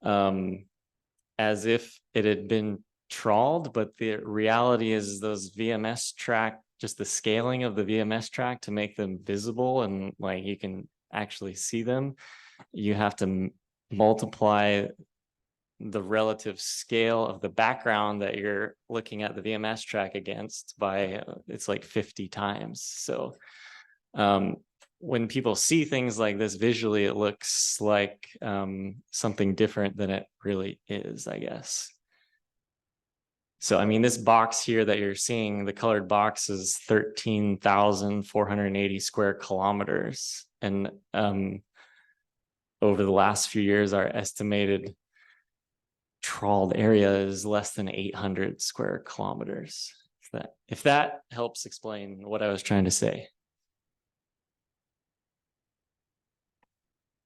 as if it had been trawled, but the reality is those VMS track, just the scaling of the VMS track to make them visible and like you can actually see them, you have to multiply the relative scale of the background that you're looking at the VMS track against by it's like 50 times. So when people see things like this visually, it looks like something different than it really is, I guess. So, I mean, this box here that you're seeing, the colored box is 13,480 square kilometers. And over the last few years, our estimated trawled area is less than 800 square kilometers. If that helps explain what I was trying to say.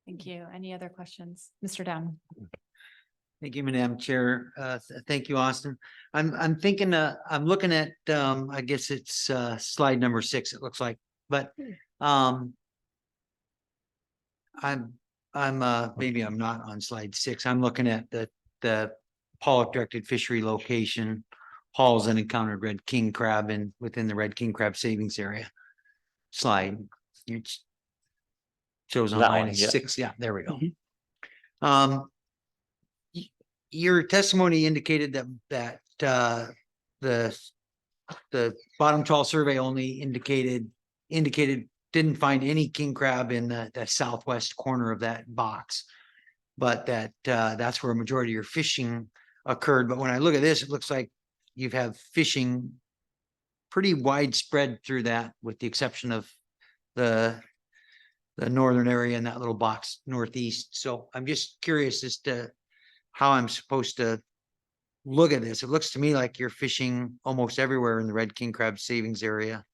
Thank you. Any other questions? Mr. Down. Thank you, Madam Chair. Thank you, Austin. I'm thinking, I'm looking at, I guess it's slide number 6, it looks like, but maybe I'm not on slide 6. I'm looking at the pollock directed fishery location, hauls and encountered red king crab within the red king crab savings area slide. It shows on That line one, yeah. 6. Yeah, there we go. Your testimony indicated that the bottom trawl survey only indicated didn't find any king crab in the southwest corner of that box, but that's where a majority of your fishing occurred. But when I look at this, it looks like you have fishing pretty widespread through that, with the exception of the northern area in that little box northeast. So I'm just curious as to how I'm supposed to look at this. It looks to me like you're fishing almost everywhere in the red king crab savings area,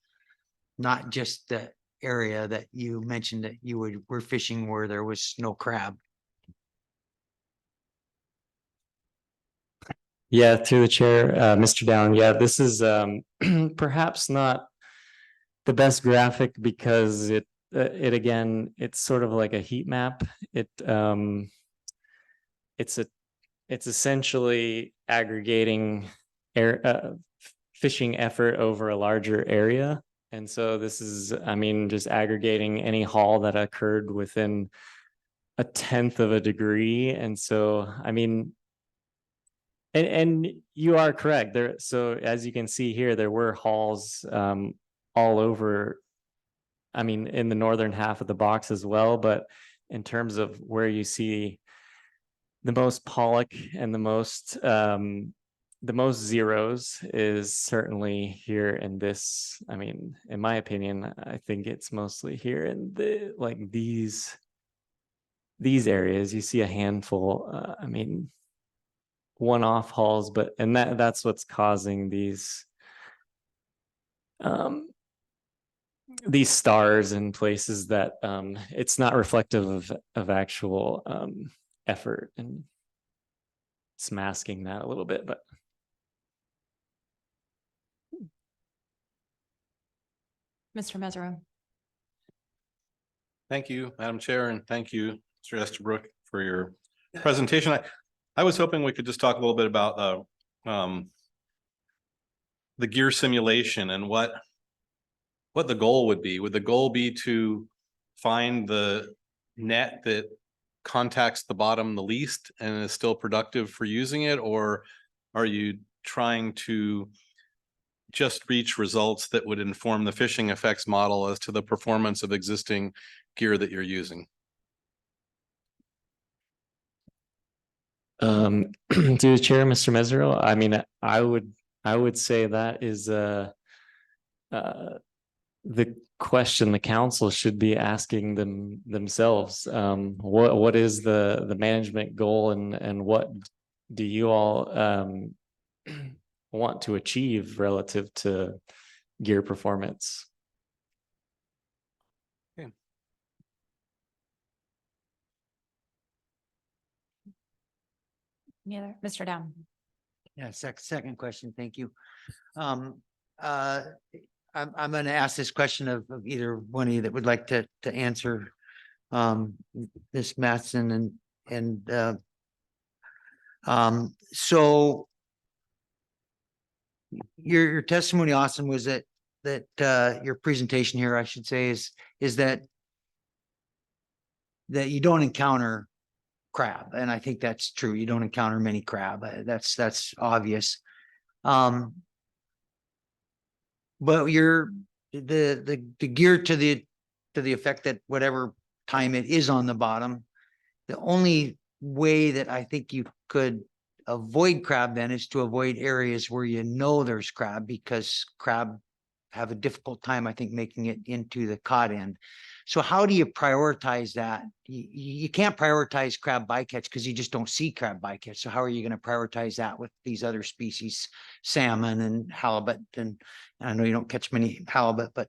not just the area that you mentioned that you were fishing where there was no crab. Yeah, through the chair, Mr. Down. Yeah, this is perhaps not the best graphic because it again, it's sort of like a heat map. It's essentially aggregating fishing effort over a larger area. And so this is, I mean, just aggregating any haul that occurred within 1/10 of a degree. And so, I mean, and you are correct there. So as you can see here, there were hauls all over, I mean, in the northern half of the box as well. But in terms of where you see the most pollock and the most zeros is certainly here in this. I mean, in my opinion, I think it's mostly here in the like these areas. You see a handful. I mean, one-off hauls, but and that's what's causing these stars in places that it's not reflective of actual effort, and it's masking that a little bit. But Mr. Mesereau. Thank you, Madam Chair, and thank you, Mr. Estabrook, for your presentation. I was hoping we could just talk a little bit about the gear simulation and what the goal would be. Would the goal be to find the net that contacts the bottom the least and is still productive for using it? Or are you trying to just reach results that would inform the fishing effects model as to the performance of existing gear that you're using? To the chair, Mr. Mesereau, I mean, I would say that is the question the council should be asking themselves. What is the management goal, and what do you all want to achieve relative to gear performance? Any other, Mr. Down? Yeah, second question, thank you. I'm gonna ask this question of either one of you that would like to answer. Ms. Mattson so your testimony, Austin, was that your presentation here, I should say, is that you don't encounter crab, and I think that's true. You don't encounter many crab. That's obvious. But you're the gear to the effect that whatever time it is on the bottom, the only way that I think you could avoid crab then is to avoid areas where you know there's crab, because crab have a difficult time, I think, making it into the cod end. So how do you prioritize that? You can't prioritize crab bycatch because you just don't see crab bycatch. So how are you going to prioritize that with these other species, salmon and halibut? And I know you don't catch many halibut, but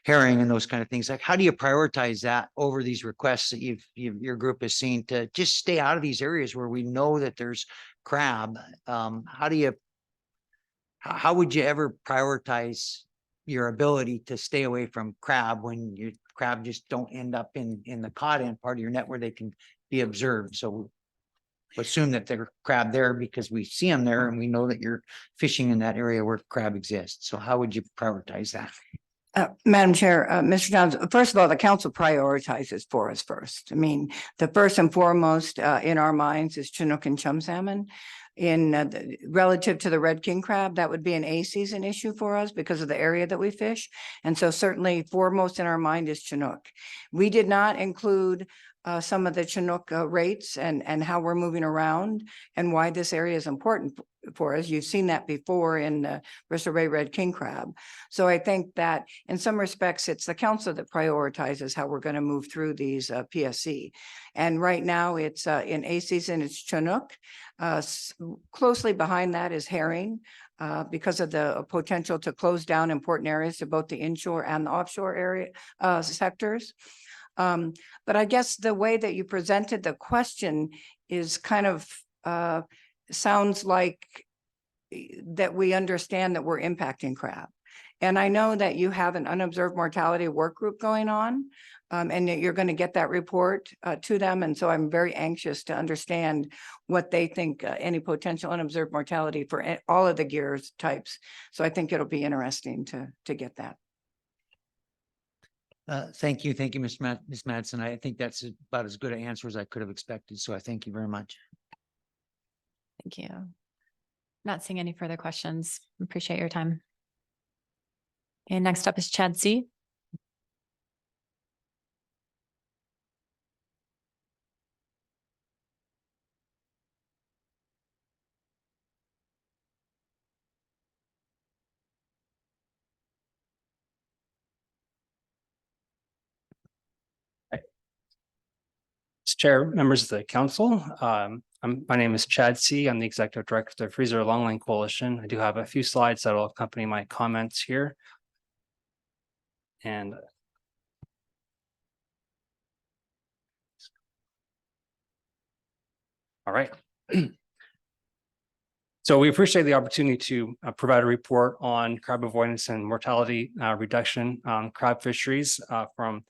herring and those kind of things. Like, how do you prioritize that over these requests that your group has seen to just stay out of these areas where we know that there's crab? How would you ever prioritize your ability to stay away from crab when your crab just don't end up in the cod end part of your net where they can be observed? So assume that there's crab there because we see them there and we know that you're fishing in that area where crab exists. So how would you prioritize that? Madam Chair, Mr. Johns, first of all, the council prioritizes for us first. I mean, the first and foremost in our minds is Chinook and chum salmon. Relative to the red king crab, that would be an A season issue for us because of the area that we fish. And so certainly foremost in our mind is Chinook. We did not include some of the Chinook rates and how we're moving around and why this area is important for us. You've seen that before in the Bristol Bay red king crab. So I think that in some respects, it's the council that prioritizes how we're going to move through these PSC. And right now it's in A season, it's Chinook. Closely behind that is herring because of the potential to close down important areas to both the inshore and the offshore area sectors. But I guess the way that you presented the question is kind of sounds like that we understand that we're impacting crab. And I know that you have an unobserved mortality work group going on, and that you're going to get that report to them. And so I'm very anxious to understand what they think any potential unobserved mortality for all of the gears types. So I think it'll be interesting to get that. Thank you, Ms. Madsen. I think that's about as good an answer as I could have expected. So I thank you very much. Thank you. Not seeing any further questions. Appreciate your time. And next up is Chad C. Chair, members of the council, my name is Chad C. I'm the executive director of the Freezer Longline Coalition. I do have a few slides that will accompany my comments here. And all right. So we appreciate the opportunity to provide a report on crab avoidance and mortality reduction on crab fisheries for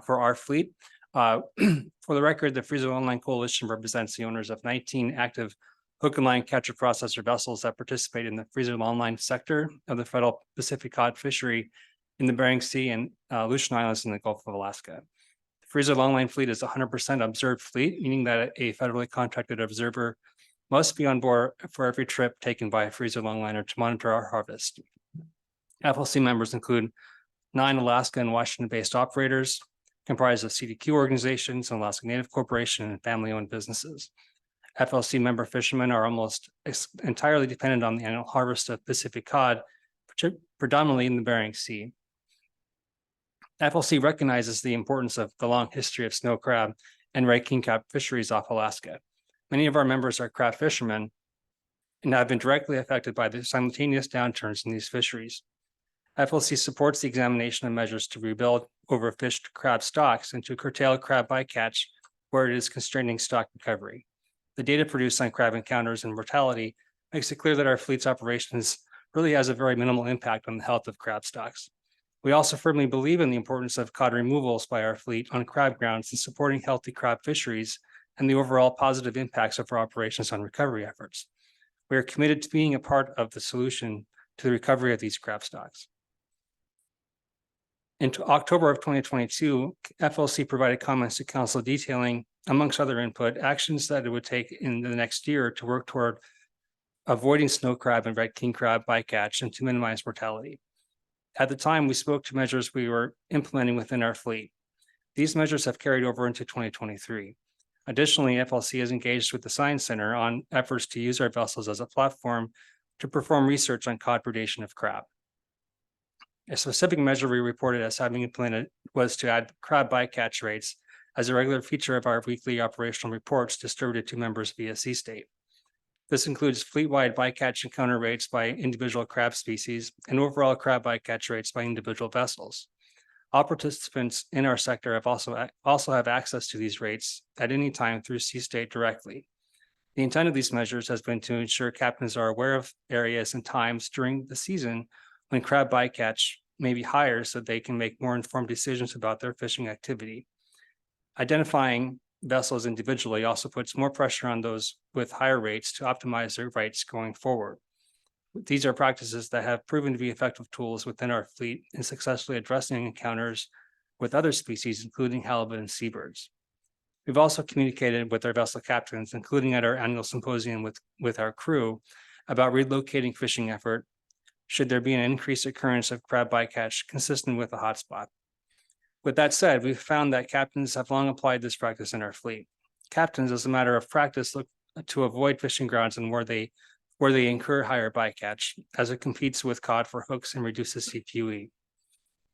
our fleet. For the record, the Freezer Online Coalition represents the owners of 19 active hook and line catcher processor vessels that participate in the Freezer Online sector of the federal Pacific cod fishery in the Bering Sea and Aleutian Islands in the Gulf of Alaska. The Freezer Longline fleet is 100% observed fleet, meaning that a federally contracted observer must be on board for every trip taken by a Freezer Longliner to monitor our harvest. FLC members include 9 Alaska and Washington-based operators, comprised of CDQ organizations, Alaska Native Corporation, and family-owned businesses. FLC member fishermen are almost entirely dependent on the annual harvest of Pacific cod, predominantly in the Bering Sea. FLC recognizes the importance of the long history of snow crab and red king crab fisheries off Alaska. Many of our members are crab fishermen and have been directly affected by the simultaneous downturns in these fisheries. FLC supports the examination of measures to rebuild overfished crab stocks and to curtail crab bycatch where it is constraining stock recovery. The data produced on crab encounters and mortality makes it clear that our fleet's operations really has a very minimal impact on the health of crab stocks. We also firmly believe in the importance of cod removals by our fleet on crab grounds and supporting healthy crab fisheries and the overall positive impacts of our operations on recovery efforts. We are committed to being a part of the solution to the recovery of these crab stocks. In October of 2022, FLC provided comments to council detailing, amongst other input, actions that it would take in the next year to work toward avoiding snow crab and red king crab bycatch and to minimize mortality. At the time, we spoke to measures we were implementing within our fleet. These measures have carried over into 2023. Additionally, FLC is engaged with the Science Center on efforts to use our vessels as a platform to perform research on cod predation of crab. A specific measure we reported as having implemented was to add crab bycatch rates as a regular feature of our weekly operational reports distributed to members via C-State. This includes fleet-wide bycatch encounter rates by individual crab species and overall crab bycatch rates by individual vessels. All participants in our sector have also have access to these rates at any time through C-State directly. The intent of these measures has been to ensure captains are aware of areas and times during the season when crab bycatch may be higher so they can make more informed decisions about their fishing activity. Identifying vessels individually also puts more pressure on those with higher rates to optimize their rates going forward. These are practices that have proven to be effective tools within our fleet in successfully addressing encounters with other species, including halibut and seabirds. We've also communicated with our vessel captains, including at our annual symposium with our crew, about relocating fishing effort should there be an increased occurrence of crab bycatch consistent with the hotspot. With that said, we've found that captains have long applied this practice in our fleet. Captains, as a matter of practice, look to avoid fishing grounds and where they incur higher bycatch, as it competes with cod for hooks and reduces CPUE.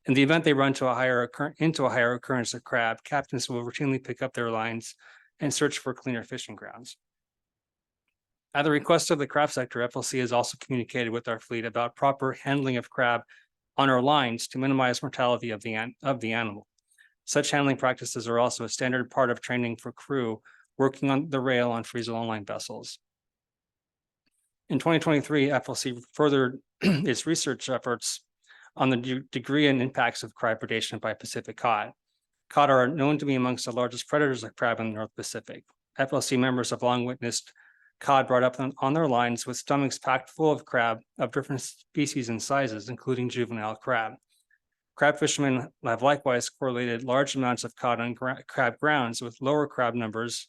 In the event they run into a higher occurrence of crab, captains will routinely pick up their lines and search for cleaner fishing grounds. At the request of the crab sector, FLC has also communicated with our fleet about proper handling of crab on our lines to minimize mortality of the animal. Such handling practices are also a standard part of training for crew working on the rail on freezer online vessels. In 2023, FLC furthered its research efforts on the degree and impacts of crab predation by Pacific cod. Cod are known to be amongst the largest predators of crab in the North Pacific. FLC members have long witnessed cod brought up on their lines with stomachs packed full of crab of different species and sizes, including juvenile crab. Crab fishermen have likewise correlated large amounts of cod on crab grounds with lower crab numbers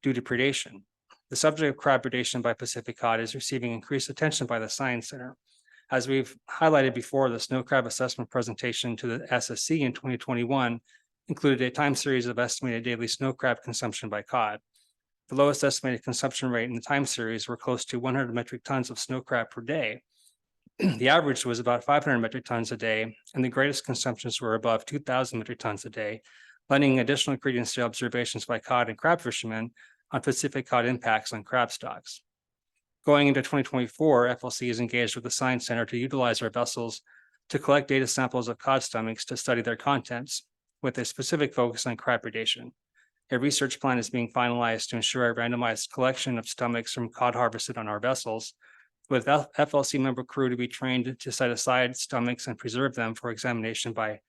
due to predation. The subject of crab predation by Pacific cod is receiving increased attention by the Science Center. As we've highlighted before, the snow crab assessment presentation to the SSC in 2021 included a time series of estimated daily snow crab consumption by cod. The lowest estimated consumption rate in the time series were close to 100 metric tons of snow crab per day. The average was about 500 metric tons a day, and the greatest consumptions were above 2,000 metric tons a day, lending additional credence to observations by cod and crab fishermen on Pacific cod impacts on crab stocks. Going into 2024, FLC is engaged with the Science Center to utilize our vessels to collect data samples of cod stomachs to study their contents, with a specific focus on crab predation. A research plan is being finalized to ensure a randomized collection of stomachs from cod harvested on our vessels, with FLC member crew to be trained to set aside stomachs and preserve them for examination by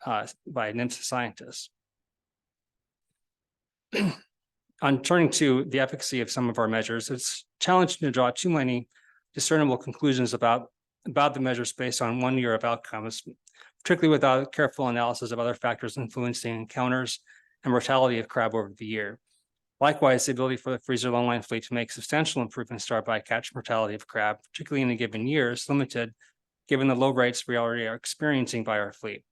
NPFMC scientists. On turning to the efficacy of some of our measures, it's challenging to draw too many discernible conclusions about the measures based on 1 year of outcomes, particularly without careful analysis of other factors influencing encounters and mortality of crab over the year. Likewise, the ability for the freezer longline fleet to make substantial improvements to our bycatch mortality of crab, particularly in a given year, is limited given the low rates we already are experiencing by our fleet.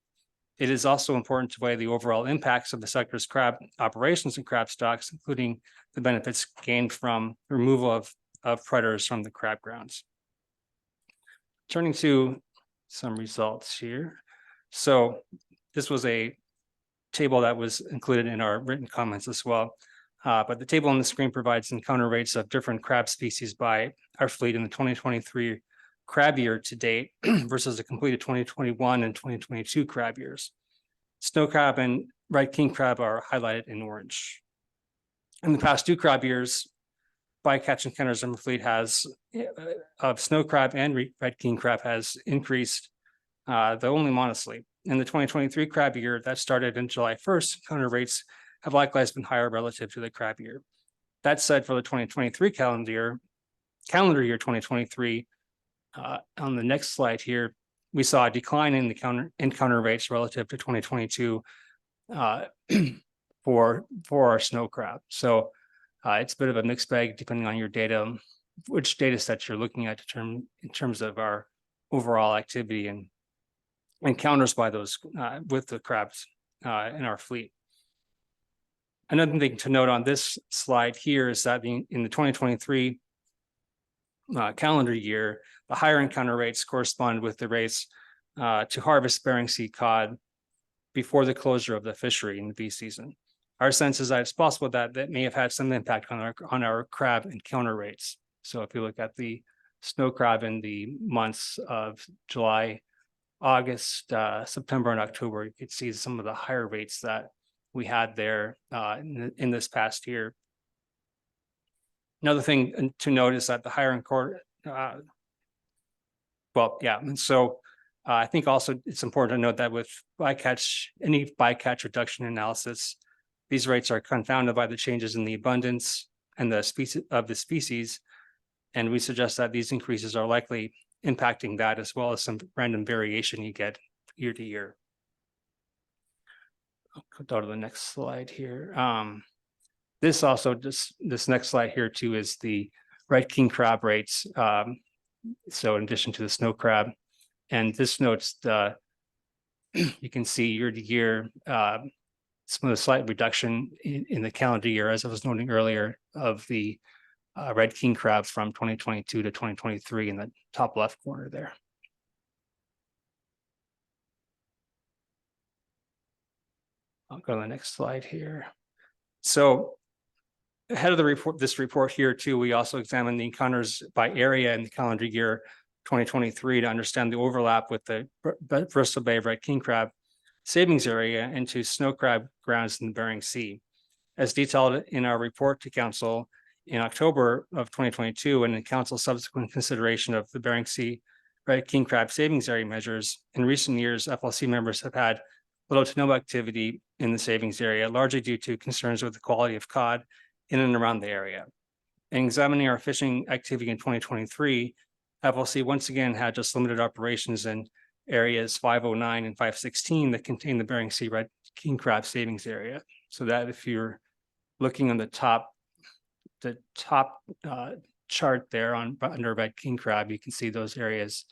It is also important to weigh the overall impacts of the sector's crab operations and crab stocks, including the benefits gained from removal of predators from the crab grounds. Turning to some results here. So this was a table that was included in our written comments as well. But the table on the screen provides encounter rates of different crab species by our fleet in the 2023 crab year to date versus the completed 2021 and 2022 crab years. Snow crab and red king crab are highlighted in orange. In the past 2 crab years, bycatch encounters in the fleet has of snow crab and red king crab has increased, though only modestly. In the 2023 crab year that started in July 1st, encounter rates have likewise been higher relative to the crab year. That said, for the 2023 calendar year 2023, on the next slide here, we saw a decline in the encounter rates relative to 2022 for our snow crab. So it's a bit of a mixed bag depending on your data, which data sets you're looking at in terms of our overall activity and encounters by those with the crabs in our fleet. Another thing to note on this slide here is that in the 2023 calendar year, the higher encounter rates correspond with the rates to harvest Bering Sea cod before the closure of the fishery in the bee season. Our sense is that it's possible that that may have had some impact on our crab encounter rates. So if you look at the snow crab in the months of July, August, September, and October, you could see some of the higher rates that we had there in this past year. Another thing to note is that the higher and so I think also it's important to note that with any bycatch reduction analysis, these rates are confounded by the changes in the abundance and the species, and we suggest that these increases are likely impacting that as well as some random variation you get year to year. I'll go to the next slide here. This next slide here too is the red king crab rates. So in addition to the snow crab, and this notes you can see year to year some of the slight reduction in the calendar year, as I was noting earlier, of the red king crab from 2022 to 2023 in the top left corner there. I'll go to the next slide here. So ahead of the report, this report here too, we also examined the encounters by area in the calendar year 2023 to understand the overlap with the Bristol Bay red king crab savings area into snow crab grounds in the Bering Sea. As detailed in our report to Council in October of 2022 and in Council's subsequent consideration of the Bering Sea red king crab savings area measures, in recent years, FLC members have had little to no activity in the savings area, largely due to concerns with the quality of cod in and around the area. In examining our fishing activity in 2023, FLC once again had just limited operations in areas 509 and 516 that contain the Bering Sea red king crab savings area. So that if you're looking on the top chart there under red king crab, you can see those areas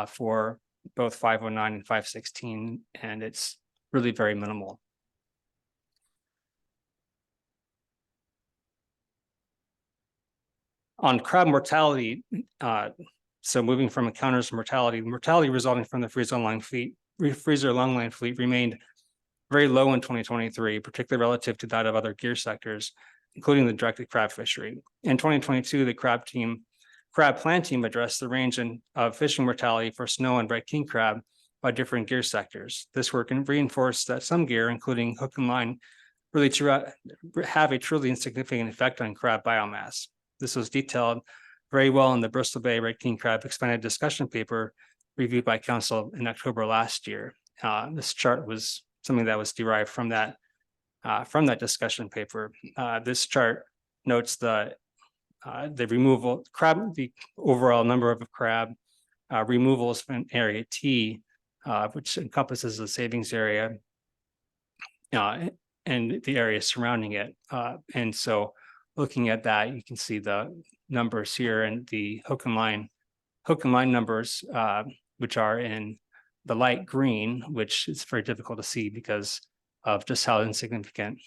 for both 509 and 516, and it's really very minimal. On crab mortality, so moving from encounters to mortality resulting from the freezer longline fleet remained very low in 2023, particularly relative to that of other gear sectors, including the directed crab fishery. In 2022, the crab plan team addressed the range of fishing mortality for snow and red king crab by different gear sectors. This work reinforced that some gear, including hook and line, really have a truly insignificant effect on crab biomass. This was detailed very well in the Bristol Bay red king crab expanded discussion paper reviewed by Council in October last year. This chart was something that was derived from that discussion paper. This chart notes the overall number of crab removals from area T, which encompasses the savings area and the area surrounding it. And so looking at that, you can see the numbers here and the hook and line numbers, which are in the light green, which is very difficult to see because of just how insignificant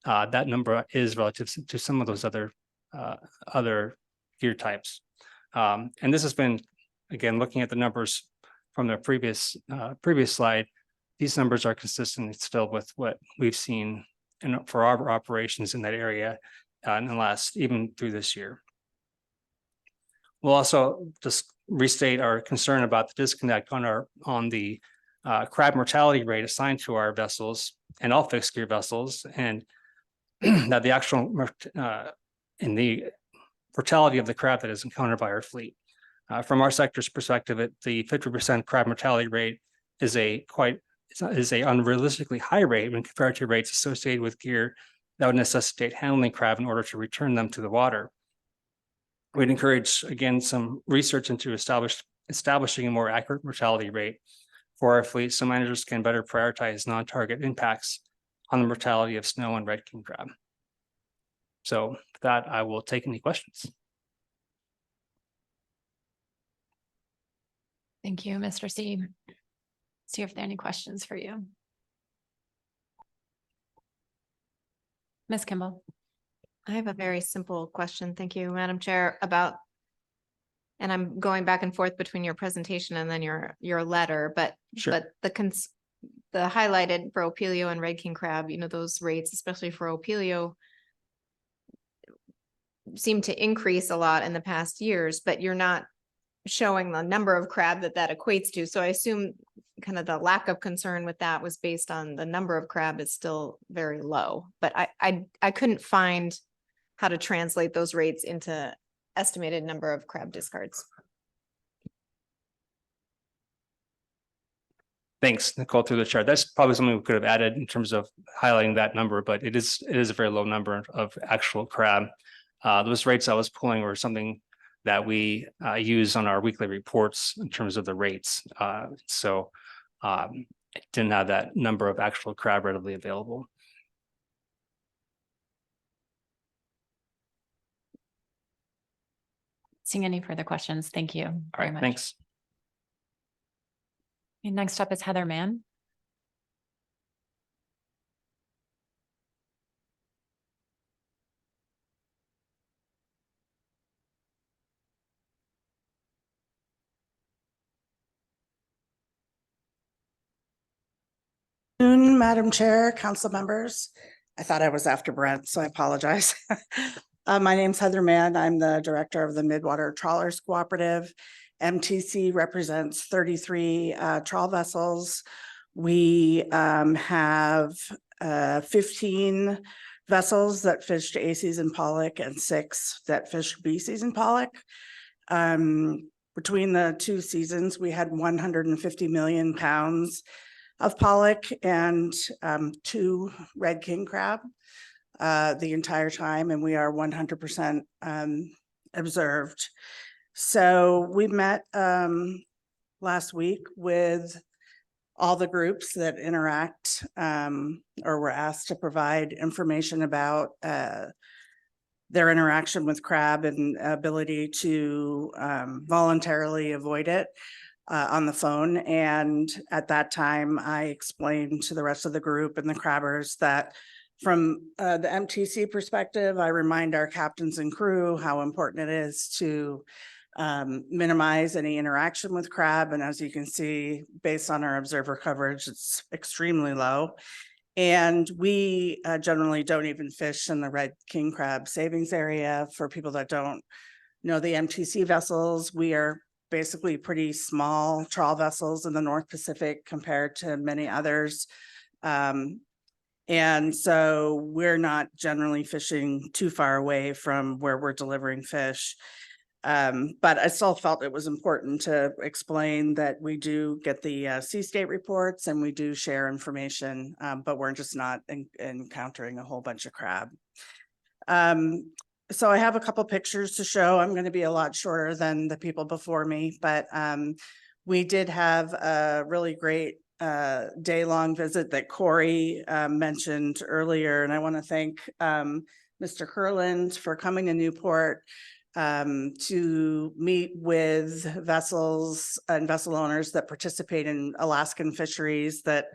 that number is relative to some of those other gear types. And this has been, again, looking at the numbers from the previous slide, these numbers are consistent still with what we've seen for our operations in that area in the last, even through this year. We'll also just restate our concern about the disconnect on the crab mortality rate assigned to our vessels and all fixed gear vessels, and that the actual in the mortality of the crab that is encountered by our fleet. From our sector's perspective, the 50% crab mortality rate is a unrealistically high rate when compared to rates associated with gear that would necessitate handling crab in order to return them to the water. We'd encourage, again, some research into establishing a more accurate mortality rate for our fleet so managers can better prioritize non-target impacts on the mortality of snow and red king crab. So with that, I will take any questions. Thank you, Mr. C. See if there are any questions for you. Ms. Kimball. I have a very simple question. Thank you, Madam Chair, and I'm going back and forth between your presentation and then your letter, but the highlighted for Opelio and red king crab, those rates, especially for Opelio, seem to increase a lot in the past years, but you're not showing the number of crab that equates to. So I assume kind of the lack of concern with that was based on the number of crab is still very low, but I couldn't find how to translate those rates into estimated number of crab discards. Thanks, Nicole, through the chart. That's probably something we could have added in terms of highlighting that number, but it is a very low number of actual crab. Those rates I was pulling were something that we use on our weekly reports in terms of the rates. So it didn't have that number of actual crab readily available. Seeing any further questions? Thank you very much. Thanks. And next up is Heather Mann. Madam Chair, council members. I thought I was after Brent, so I apologize. My name's Heather Mann. I'm the director of the Midwater Trawlers Cooperative. MTC represents 33 trawl vessels. We have 15 vessels that fish A season pollock and 6 that fish B season pollock. Between the 2 seasons, we had 150 million pounds of pollock and 2 red king crab the entire time, and we are 100% observed. So we met last week with all the groups that interact or were asked to provide information about their interaction with crab and ability to voluntarily avoid it on the phone. And at that time, I explained to the rest of the group and the crabbers that from the MTC perspective, I remind our captains and crew how important it is to minimize any interaction with crab. And as you can see, based on our observer coverage, it's extremely low. And we generally don't even fish in the red king crab savings area. For people that don't know the MTC vessels, we are basically pretty small trawl vessels in the North Pacific compared to many others. And so we're not generally fishing too far away from where we're delivering fish. But I still felt it was important to explain that we do get the sea state reports and we do share information, but we're just not encountering a whole bunch of crab. So I have a couple pictures to show. I'm going to be a lot shorter than the people before me, but we did have a really great day-long visit that Corey mentioned earlier. And I want to thank Mr. Kurland for coming to Newport to meet with vessels and vessel owners that participate in Alaskan fisheries that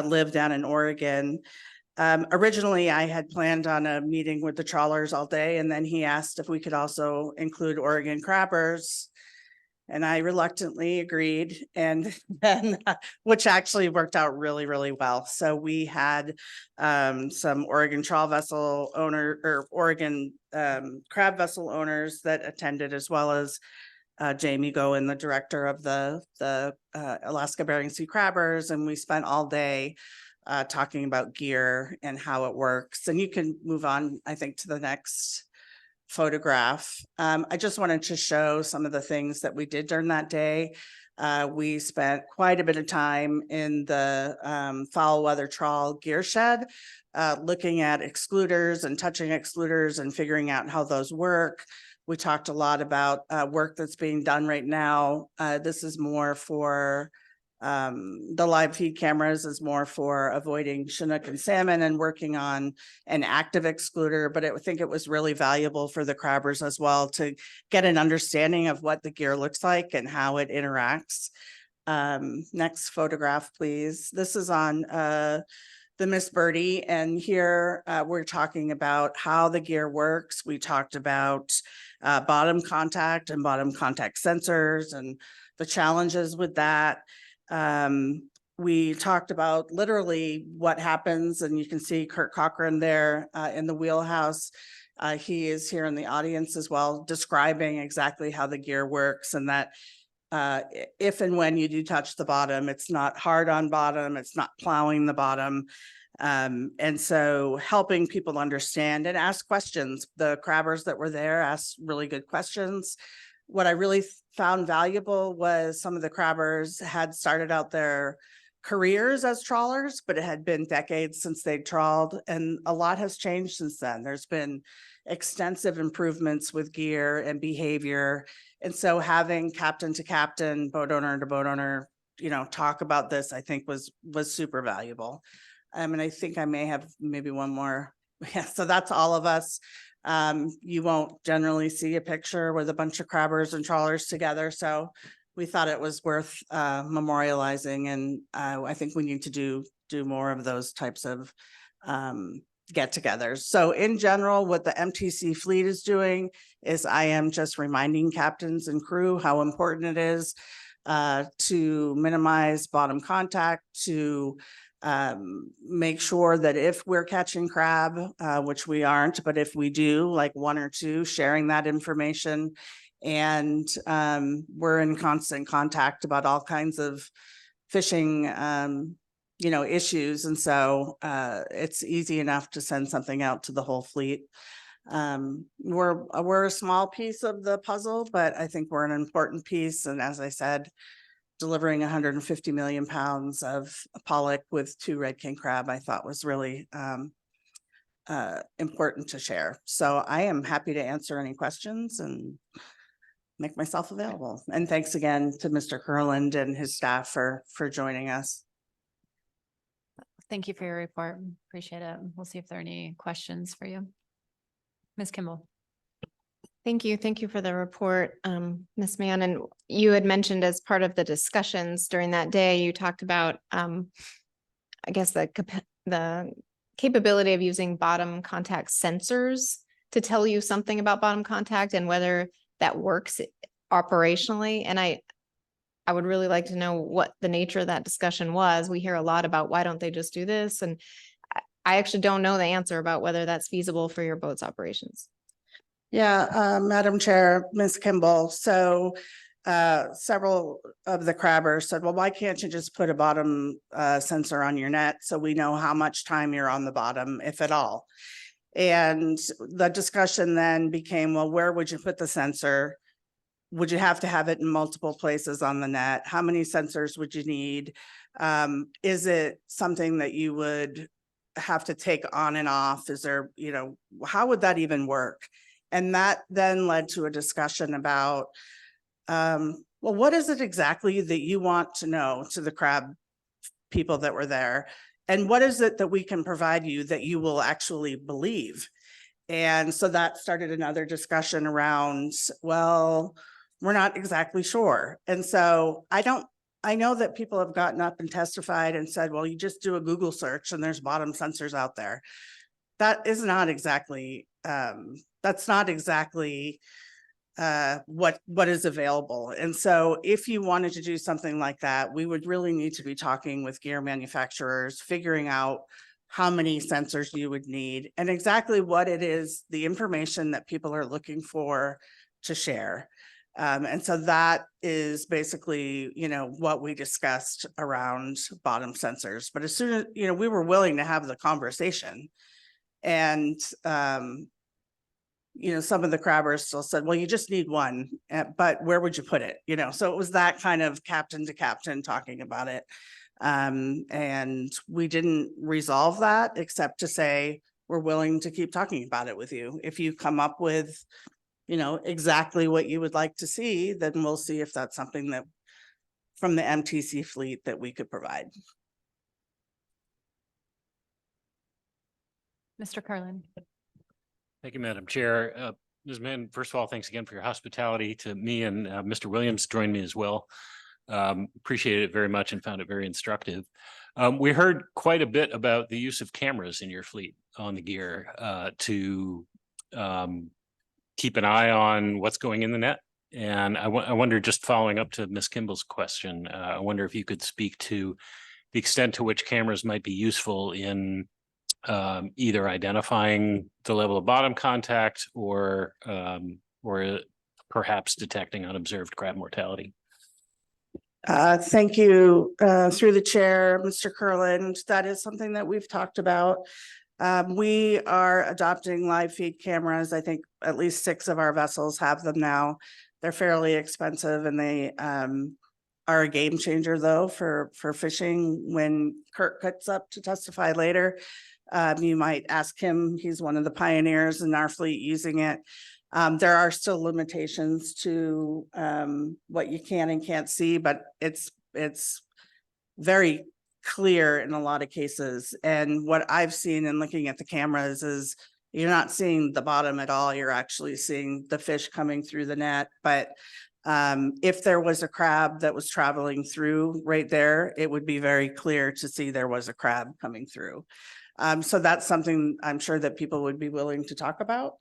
live down in Oregon. Originally, I had planned on a meeting with the trawlers all day, and then he asked if we could also include Oregon crabbers. And I reluctantly agreed, and then which actually worked out really, really well. So we had some Oregon trawl vessel owner or Oregon crab vessel owners that attended, as well as Jamie Goen, the director of the Alaska Bering Sea Crabbers, and we spent all day talking about gear and how it works. And you can move on, I think, to the next photograph. I just wanted to show some of the things that we did during that day. We spent quite a bit of time in the foul weather trawl gear shed, looking at excluders and touching excluders and figuring out how those work. We talked a lot about work that's being done right now. This is more for the live feed cameras is more for avoiding Chinook and salmon and working on an active excluder, but I think it was really valuable for the crabbers as well to get an understanding of what the gear looks like and how it interacts. Next photograph, please. This is on the Miss Birdie, and here we're talking about how the gear works. We talked about bottom contact and bottom contact sensors and the challenges with that. We talked about literally what happens, and you can see Kurt Cochran there in the wheelhouse. He is here in the audience as well, describing exactly how the gear works, and that if and when you do touch the bottom, it's not hard on bottom, it's not plowing the bottom. And so helping people understand and ask questions. The crabbers that were there asked really good questions. What I really found valuable was some of the crabbers had started out their careers as trawlers, but it had been decades since they trawled, and a lot has changed since then. There's been extensive improvements with gear and behavior. And so having captain to captain, boat owner to boat owner, you know, talk about this, I think was super valuable. And I think I may have maybe one more. Yeah, so that's all of us. You won't generally see a picture with a bunch of crabbers and trawlers together. So we thought it was worth memorializing, and I think we need to do more of those types of get-togethers. So in general, what the MTC fleet is doing is I am just reminding captains and crew how important it is to minimize bottom contact, to make sure that if we're catching crab, which we aren't, but if we do, like one or two, sharing that information. And we're in constant contact about all kinds of fishing, you know, issues. And so it's easy enough to send something out to the whole fleet. We're a small piece of the puzzle, but I think we're an important piece. And as I said, delivering 150 million pounds of pollock with 2 red king crab, I thought was really important to share. So I am happy to answer any questions and make myself available. And thanks again to Mr. Kurland and his staff for joining us. Thank you for your report. Appreciate it. We'll see if there are any questions for you. Ms. Kimball. Thank you. Thank you for the report, Ms. Mann. And you had mentioned as part of the discussions during that day, you talked about, I guess, the capability of using bottom contact sensors to tell you something about bottom contact and whether that works operationally. And I would really like to know what the nature of that discussion was. We hear a lot about why don't they just do this? And I actually don't know the answer about whether that's feasible for your boat's operations. Yeah, Madam Chair, Ms. Kimball. So several of the crabbers said, well, why can't you just put a bottom sensor on your net so we know how much time you're on the bottom, if at all? And the discussion then became, well, where would you put the sensor? Would you have to have it in multiple places on the net? How many sensors would you need? Is it something that you would have to take on and off? Is there, you know, how would that even work? And that then led to a discussion about, well, what is it exactly that you want to know, to the crab people that were there? And what is it that we can provide you that you will actually believe? And so that started another discussion around, well, we're not exactly sure. And so I know that people have gotten up and testified and said, well, you just do a Google search and there's bottom sensors out there. That is not exactly, that's not exactly what is available. And so if you wanted to do something like that, we would really need to be talking with gear manufacturers, figuring out how many sensors you would need and exactly what it is, the information that people are looking for to share. And so that is basically, you know, what we discussed around bottom sensors. But as soon as, you know, we were willing to have the conversation. And some of the crabbers still said, well, you just need one, but where would you put it? So it was that kind of captain to captain talking about it. And we didn't resolve that except to say, we're willing to keep talking about it with you. If you come up with, exactly what you would like to see, then we'll see if that's something that from the MTC fleet that we could provide. Mr. Carlin. Thank you, Madam Chair. Ms. Mann, first of all, thanks again for your hospitality to me, and Mr. Williams joined me as well. Appreciated it very much and found it very instructive. We heard quite a bit about the use of cameras in your fleet on the gear to keep an eye on what's going in the net. And I wonder, just following up to Ms. Kimball's question, I wonder if you could speak to the extent to which cameras might be useful in either identifying the level of bottom contact or perhaps detecting unobserved crab mortality. Thank you, through the chair, Mr. Kurland. That is something that we've talked about. We are adopting live feed cameras. I think at least 6 of our vessels have them now. They're fairly expensive, and they are a game changer though for fishing. When Kurt cuts up to testify later, you might ask him. He's one of the pioneers in our fleet using it. There are still limitations to what you can and can't see, but it's very clear in a lot of cases. And what I've seen in looking at the cameras is you're not seeing the bottom at all. You're actually seeing the fish coming through the net. But if there was a crab that was traveling through right there, it would be very clear to see there was a crab coming through. So that's something I'm sure that people would be willing to talk about.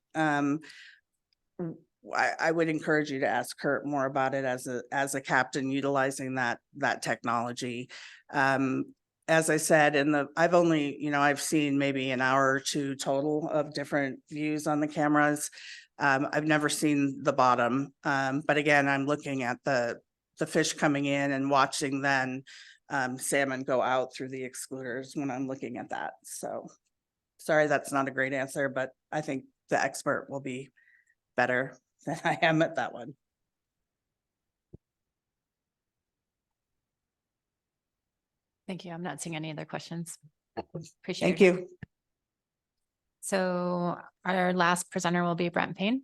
I would encourage you to ask Kurt more about it as a captain utilizing that technology. As I said, I've seen maybe an hour or 2 total of different views on the cameras. I've never seen the bottom, but again, I'm looking at the fish coming in and watching then salmon go out through the excluders when I'm looking at that. So sorry, that's not a great answer, but I think the expert will be better than I am at that one. Thank you. I'm not seeing any other questions. Appreciate Thank it. you. So our last presenter will be Brent Payne.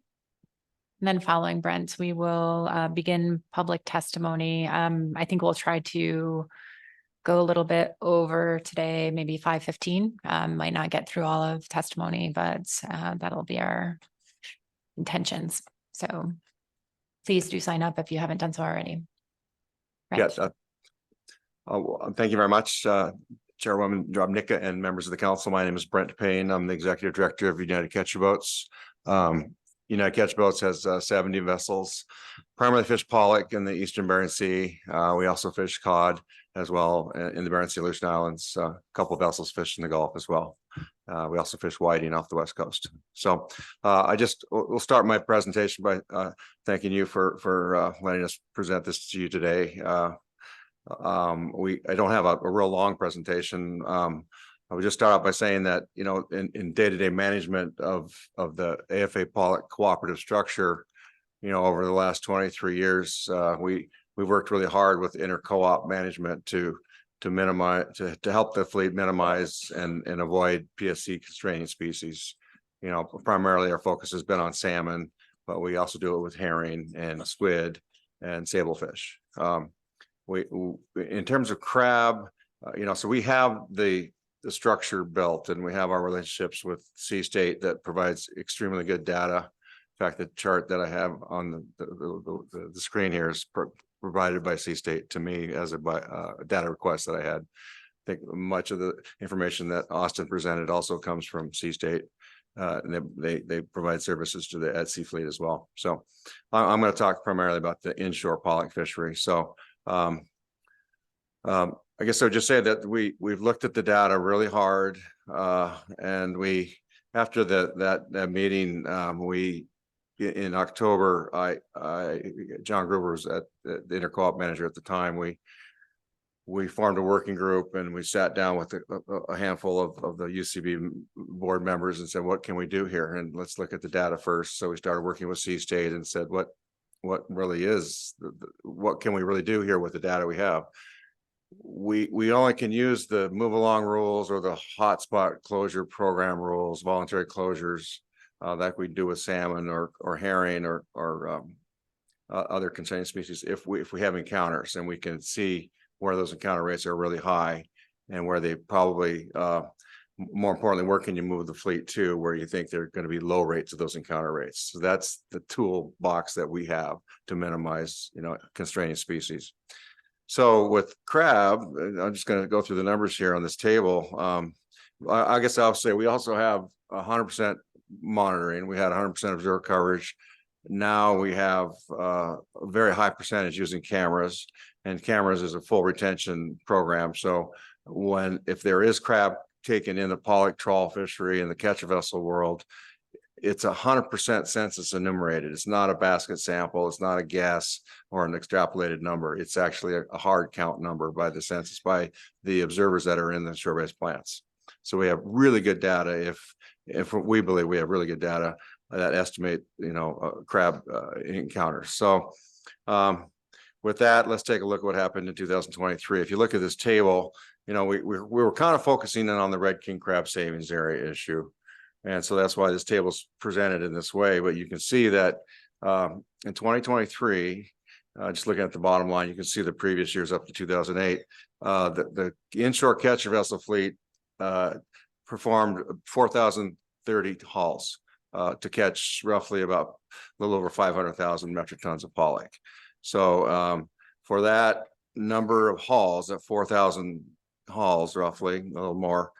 And then following Brent, we will begin public testimony. I think we'll try to go a little bit over today, maybe 5:15. Might not get through all of testimony, but that'll be our intentions. So please do sign up if you haven't done so already. Yes. Thank you very much, Chairwoman Drobnica and members of the council. My name is Brent Payne. I'm the executive director of United Catcher Boats. United Catcher Boats has 70 vessels, primarily fish pollock in the Eastern Bering Sea. We also fish cod as well in the Bering Sea, Aleutian Islands. A couple of vessels fish in the Gulf as well. We also fish whiting off the West Coast. So we'll start my presentation by thanking you for letting us present this to you today. I don't have a real long presentation. I would just start out by saying that, in day-to-day management of the AFA pollock cooperative structure, over the last 23 years, we worked really hard with inter-co-op management to help the fleet minimize and avoid PSC constraining species. Primarily our focus has been on salmon, but we also do it with herring and squid and sablefish. In terms of crab, so we have the structure built, and we have our relationships with Sea State that provides extremely good data. In fact, the chart that I have on the screen here is provided by Sea State to me as a data request that I had. I think much of the information that Austin presented also comes from Sea State. And they provide services to the at-sea fleet as well. So I'm going to talk primarily about the inshore pollock fishery. So I guess I would just say that we've looked at the data really hard, and after that meeting, in October, John Gruber was the inter-co-op manager at the time. we formed a working group and we sat down with a handful of the UCB board members and said, what can we do here? And let's look at the data first. So we started working with C-State and said, what really is, what can we really do here with the data we have? We only can use the move along rules or the hotspot closure program rules, voluntary closures, like we do with salmon or herring or other contained species if we have encounters, and we can see where those encounter rates are really high and where they probably more importantly, where can you move the fleet to where you think they're going to be low rates of those encounter rates. So that's the toolbox that we have to minimize, constraining species. So with crab, I'm just going to go through the numbers here on this table. I guess I'll say we also have 100% monitoring. We had 100% of zero coverage. Now we have a very high percentage using cameras, and cameras is a full retention program. So if there is crab taken in the pollock trawl fishery in the catch vessel world, it's 100% census enumerated. It's not a basket sample. It's not a guess or an extrapolated number. It's actually a hard count number by the census, by the observers that are in the shore-based plants. So we have really good data. If we believe we have really good data that estimate, crab encounters. So with that, let's take a look at what happened in 2023. If you look at this table, we were kind of focusing in on the red king crab savings area issue. And so that's why this table is presented in this way. But you can see that in 2023, just looking at the bottom line, you can see the previous years up to 2008, the inshore catch vessel fleet performed 4,030 hauls to catch roughly about a little over 500,000 metric tons of pollock. So for that number of hauls, at 4,000 hauls, roughly a little more,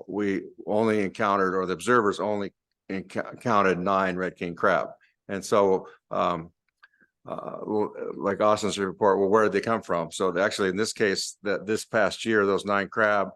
we only encountered, or the observers only counted 9 red king crab. And so like Austin's report, well, where did they come from? So actually in this case, that this past year, those 9 crab,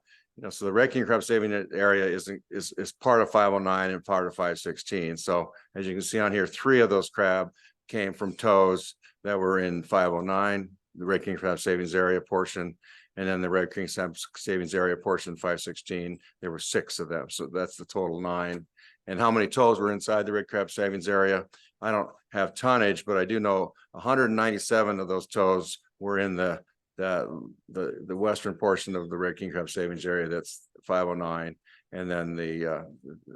so the red king crab saving area is part of 509 and part of 516. So as you can see on here, 3 of those crab came from tows that were in 509, the red king crab savings area portion, and then the red king savings area portion 516. There were 6 of them, so that's the total 9. And how many tows were inside the red crab savings area? I don't have tonnage, but I do know 197 of those tows were in the western portion of the red king crab savings area. That's 509, and then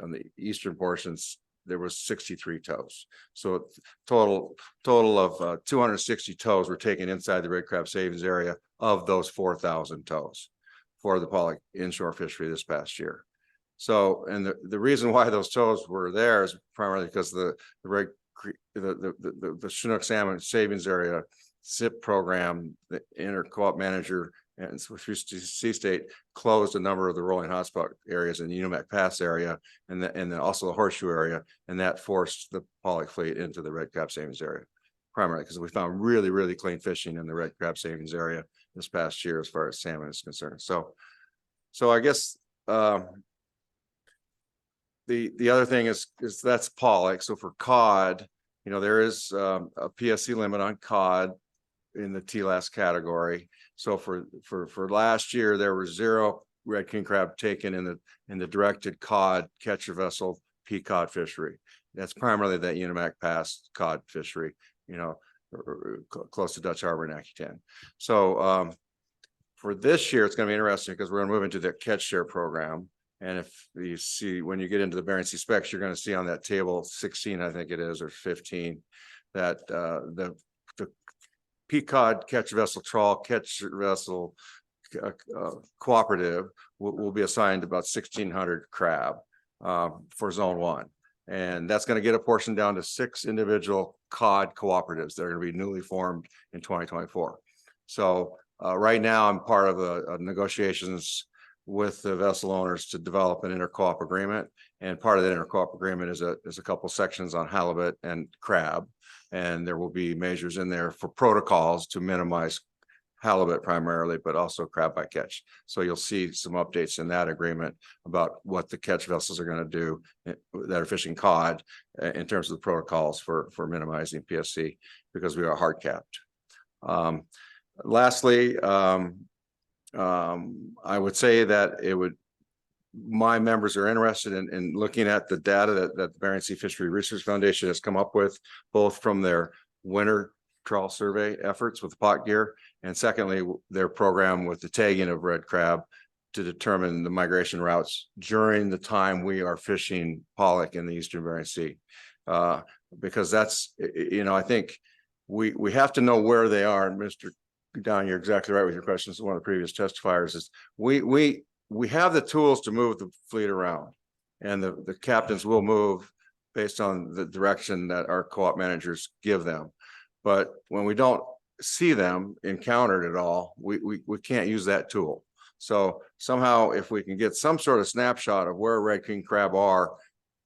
on the eastern portions there was 63 tows. So total of 260 tows were taken inside the red crab savings area of those 4,000 tows for the pollock inshore fishery this past year. So, and the reason why those tows were there is primarily because the Chinook salmon savings area SIP program, the inter-co-op manager and C-State closed a number of the rolling hotspot areas in the Umac Pass area and then also the horseshoe area, and that forced the pollock fleet into the red crab savings area, primarily because we found really, really clean fishing in the red crab savings area this past year as far as salmon is concerned. So I guess the other thing is that's pollock. So for cod, there is a PSC limit on cod in the TLAS category. So for last year, there were 0 red king crab taken in the directed cod catcher vessel pea cod fishery. That's primarily that Unimac Pass cod fishery, close to Dutch Harbor and Aquitaine. So for this year, it's going to be interesting because we're going to move into the catch share program. And if you see, when you get into the Bering Sea specs, you're going to see on that table 16, I think it is, or 15, that the pea cod catch vessel trawl catch vessel cooperative will be assigned about 1,600 crab for zone 1. And that's going to get a portion down to 6 individual cod cooperatives that are going to be newly formed in 2024. So right now I'm part of the negotiations with the vessel owners to develop an inter-co-op agreement. And part of that inter-co-op agreement is a couple sections on halibut and crab. And there will be measures in there for protocols to minimize halibut primarily, but also crab by catch. So you'll see some updates in that agreement about what the catch vessels are going to do that are fishing cod in terms of the protocols for minimizing PSC, because we are hard capped. Lastly, I would say that my members are interested in looking at the data that the Bering Sea Fishery Research Foundation has come up with, both from their winter trawl survey efforts with pot gear, and secondly, their program with the tagging of red crab to determine the migration routes during the time we are fishing pollock in the Eastern Bering Sea. Because that's, I think we have to know where they are. And Mr. Don, you're exactly right with your questions. One of the previous testifiers is we have the tools to move the fleet around, and the captains will move based on the direction that our co-op managers give them. But when we don't see them encountered at all, we can't use that tool. So somehow, if we can get some sort of snapshot of where red king crab are,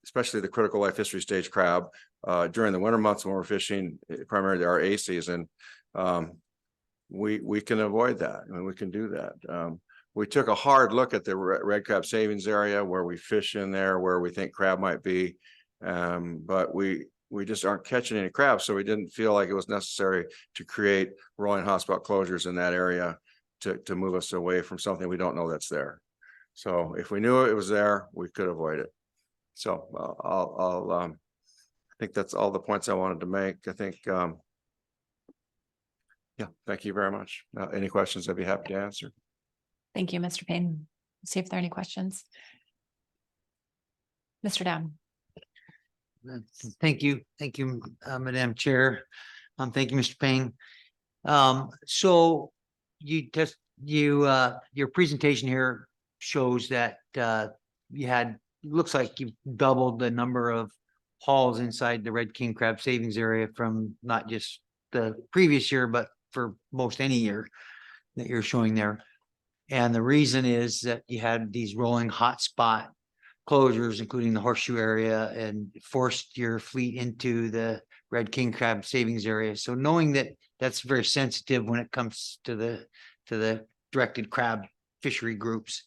especially the critical life history stage crab, during the winter months when we're fishing primarily our A season, we can avoid that. I mean, we can do that. We took a hard look at the red crab savings area where we fish in there, where we think crab might be, but we just aren't catching any crabs, so we didn't feel like it was necessary to create rolling hotspot closures in that area to move us away from something we don't know that's there. So if we knew it was there, we could avoid it. So I think that's all the points I wanted to make. I think, yeah, thank you very much. Any questions, I'd be happy to answer. Thank you, Mr. Payne. See if there are any questions. Mr. Down. Thank you. Thank you, Madam Chair. Thank you, Mr. Payne. So your presentation here shows that looks like you've doubled the number of hauls inside the red king crab savings area from not just the previous year, but for most any year that you're showing there. And the reason is that you had these rolling hotspot closures, including the horseshoe area, and forced your fleet into the red king crab savings area. So knowing that that's very sensitive when it comes to the directed crab fishery groups,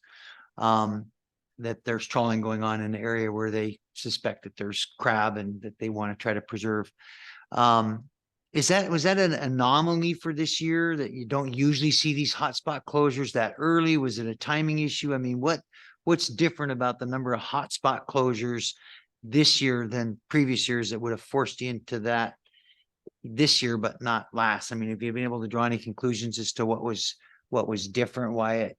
that there's trawling going on in the area where they suspect that there's crab and that they want to try to preserve. Was that an anomaly for this year, that you don't usually see these hotspot closures that early? Was it a timing issue? I mean, what's different about the number of hotspot closures this year than previous years that would have forced you into that this year, but not last? I mean, have you been able to draw any conclusions as to what was different, why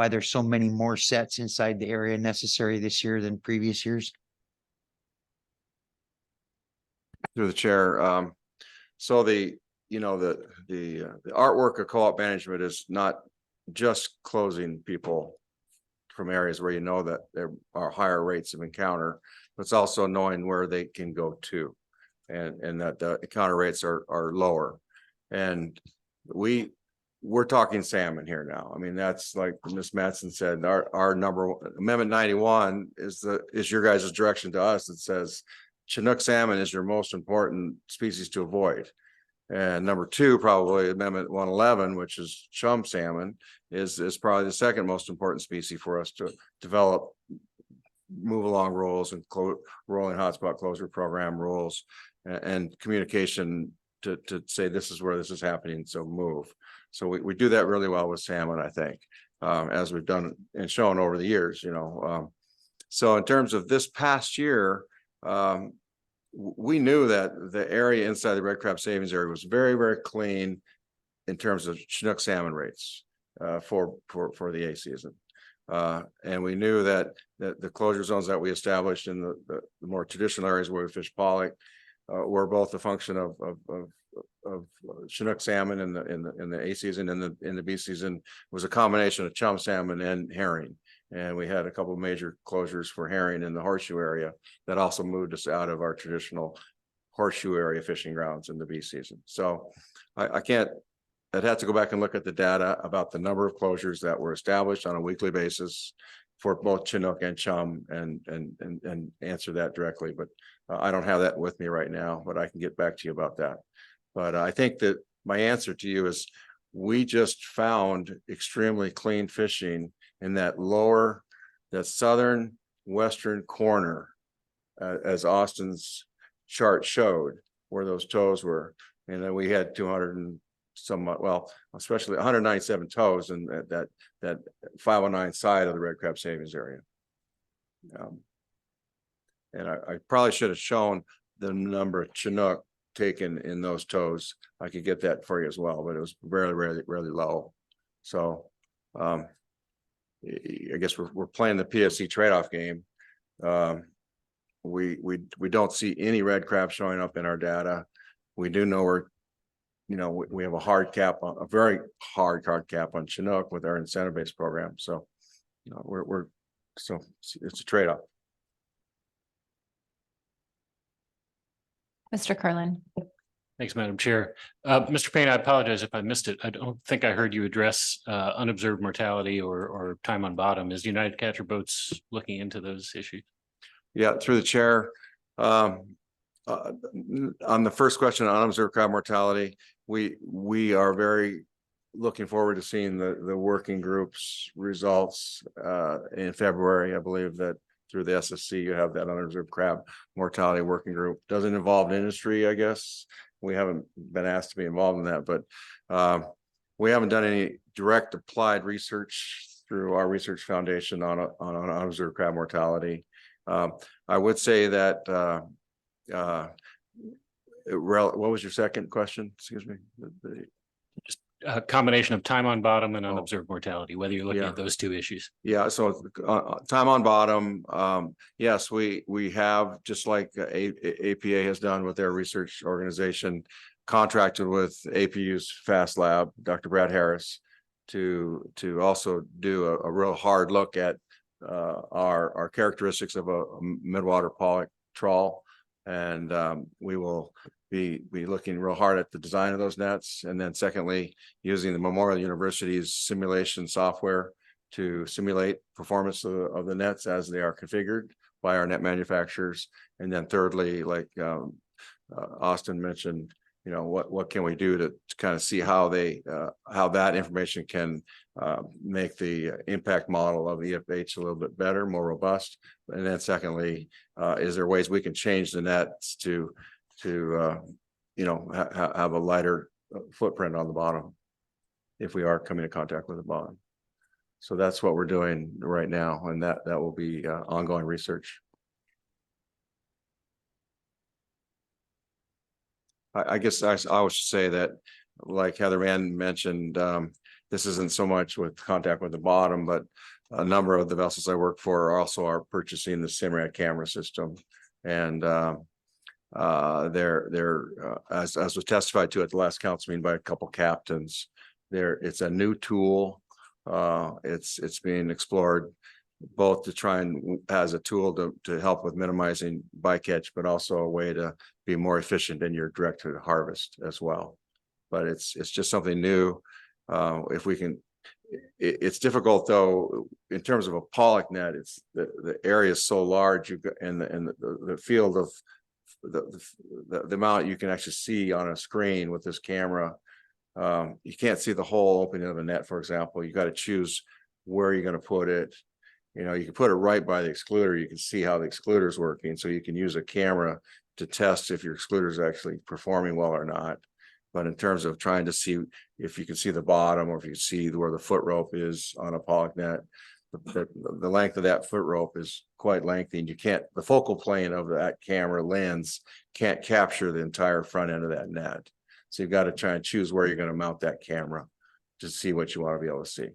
there's so many more sets inside the area necessary this year than previous years? Through the chair. So the artwork of co-op management is not just closing people from areas where you know that there are higher rates of encounter, but it's also knowing where they can go to, and that the encounter rates are lower. And we're talking salmon here now. I mean, that's like Ms. Mattson said, our number Amendment 91 is your guys' direction to us. It says Chinook salmon is your most important species to avoid. And number two, probably Amendment 111, which is chum salmon, is probably the second most important species for us to develop move along rules and rolling hotspot closure program rules and communication to say this is where this is happening, so move. So we do that really well with salmon, I think, as we've done and shown over the years, So in terms of this past year, we knew that the area inside the red crab savings area was very, very clean in terms of Chinook salmon rates for the A season. And we knew that the closure zones that we established in the more traditional areas where we fish pollock were both a function of Chinook salmon in the A season, and in the B season was a combination of chum salmon and herring. And we had a couple of major closures for herring in the horseshoe area that also moved us out of our traditional horseshoe area fishing grounds in the B season. So I'd have to go back and look at the data about the number of closures that were established on a weekly basis for both Chinook and chum and answer that directly. But I don't have that with me right now, but I can get back to you about that. But I think that my answer to you is we just found extremely clean fishing in that southern western corner, as Austin's chart showed, where those tows were. And then we had 200 somewhat, well, especially 197 tows in that 509 side of the red crab savings area. And I probably should have shown the number of Chinook taken in those tows. I could get that for you as well, but it was really low. So I guess we're playing the PSC trade-off game. We don't see any red crab showing up in our data. We do know we have a hard cap on a very hard cap on Chinook with our incentive-based program. So so it's a trade-off. Mr. Curlin. Thanks, Madam Chair. Mr. Payne, I apologize if I missed it. I don't think I heard you address unobserved mortality or time on bottom. Is United Catcher Boats looking into those issues? Yeah, through the chair. On the first question on unobserved crab mortality, we are very looking forward to seeing the working group's results in February. I believe that through the SSC, you have that unobserved crab mortality working group. Doesn't involve industry, I guess. We haven't been asked to be involved in that, but we haven't done any direct applied research through our research foundation on unobserved crab mortality. I would say that what was your second question? Excuse me. Just a combination of time on bottom and unobserved mortality, whether you're looking at those two issues. Yeah, so time on bottom, yes, we have, just like APA has done with their research organization, contracted with APU's Fast Lab, Dr. Brad Harris, to also do a real hard look at our characteristics of a midwater pollock trawl. And we will be looking real hard at the design of those nets. And then secondly, using the Memorial University's simulation software to simulate performance of the nets as they are configured by our net manufacturers. And then thirdly, like Austin mentioned, what can we do to kind of see how that information can make the impact model of EFH a little bit better, more robust. And then secondly, is there ways we can change the nets to have a lighter footprint on the bottom if we are coming in contact with the bottom. So that's what we're doing right now, and that will be ongoing research. I guess I would say that, like Heather Ann mentioned, this isn't so much with contact with the bottom, but a number of the vessels I work for also are purchasing the Simrad camera system. And they're as was testified to at the last council meeting by a couple captains, it's a new tool. It's being explored both to try and as a tool to help with minimizing bycatch, but also a way to be more efficient in your direct to harvest as well. But it's just something new. If we can, it's difficult though, in terms of a pollock net, it's the area is so large, and the field of the amount you can actually see on a screen with this camera. You can't see the whole opening of a net, for example. You got to choose where you're going to put it. You can put it right by the excluder. You can see how the excluder is working. So you can use a camera to test if your excluder is actually performing well or not. But in terms of trying to see if you can see the bottom, or if you can see where the foot rope is on a pollock net, the length of that foot rope is quite lengthy, and the focal plane of that camera lens can't capture the entire front end of that net. So you've got to try and choose where you're going to mount that camera to see what you want to be able to see.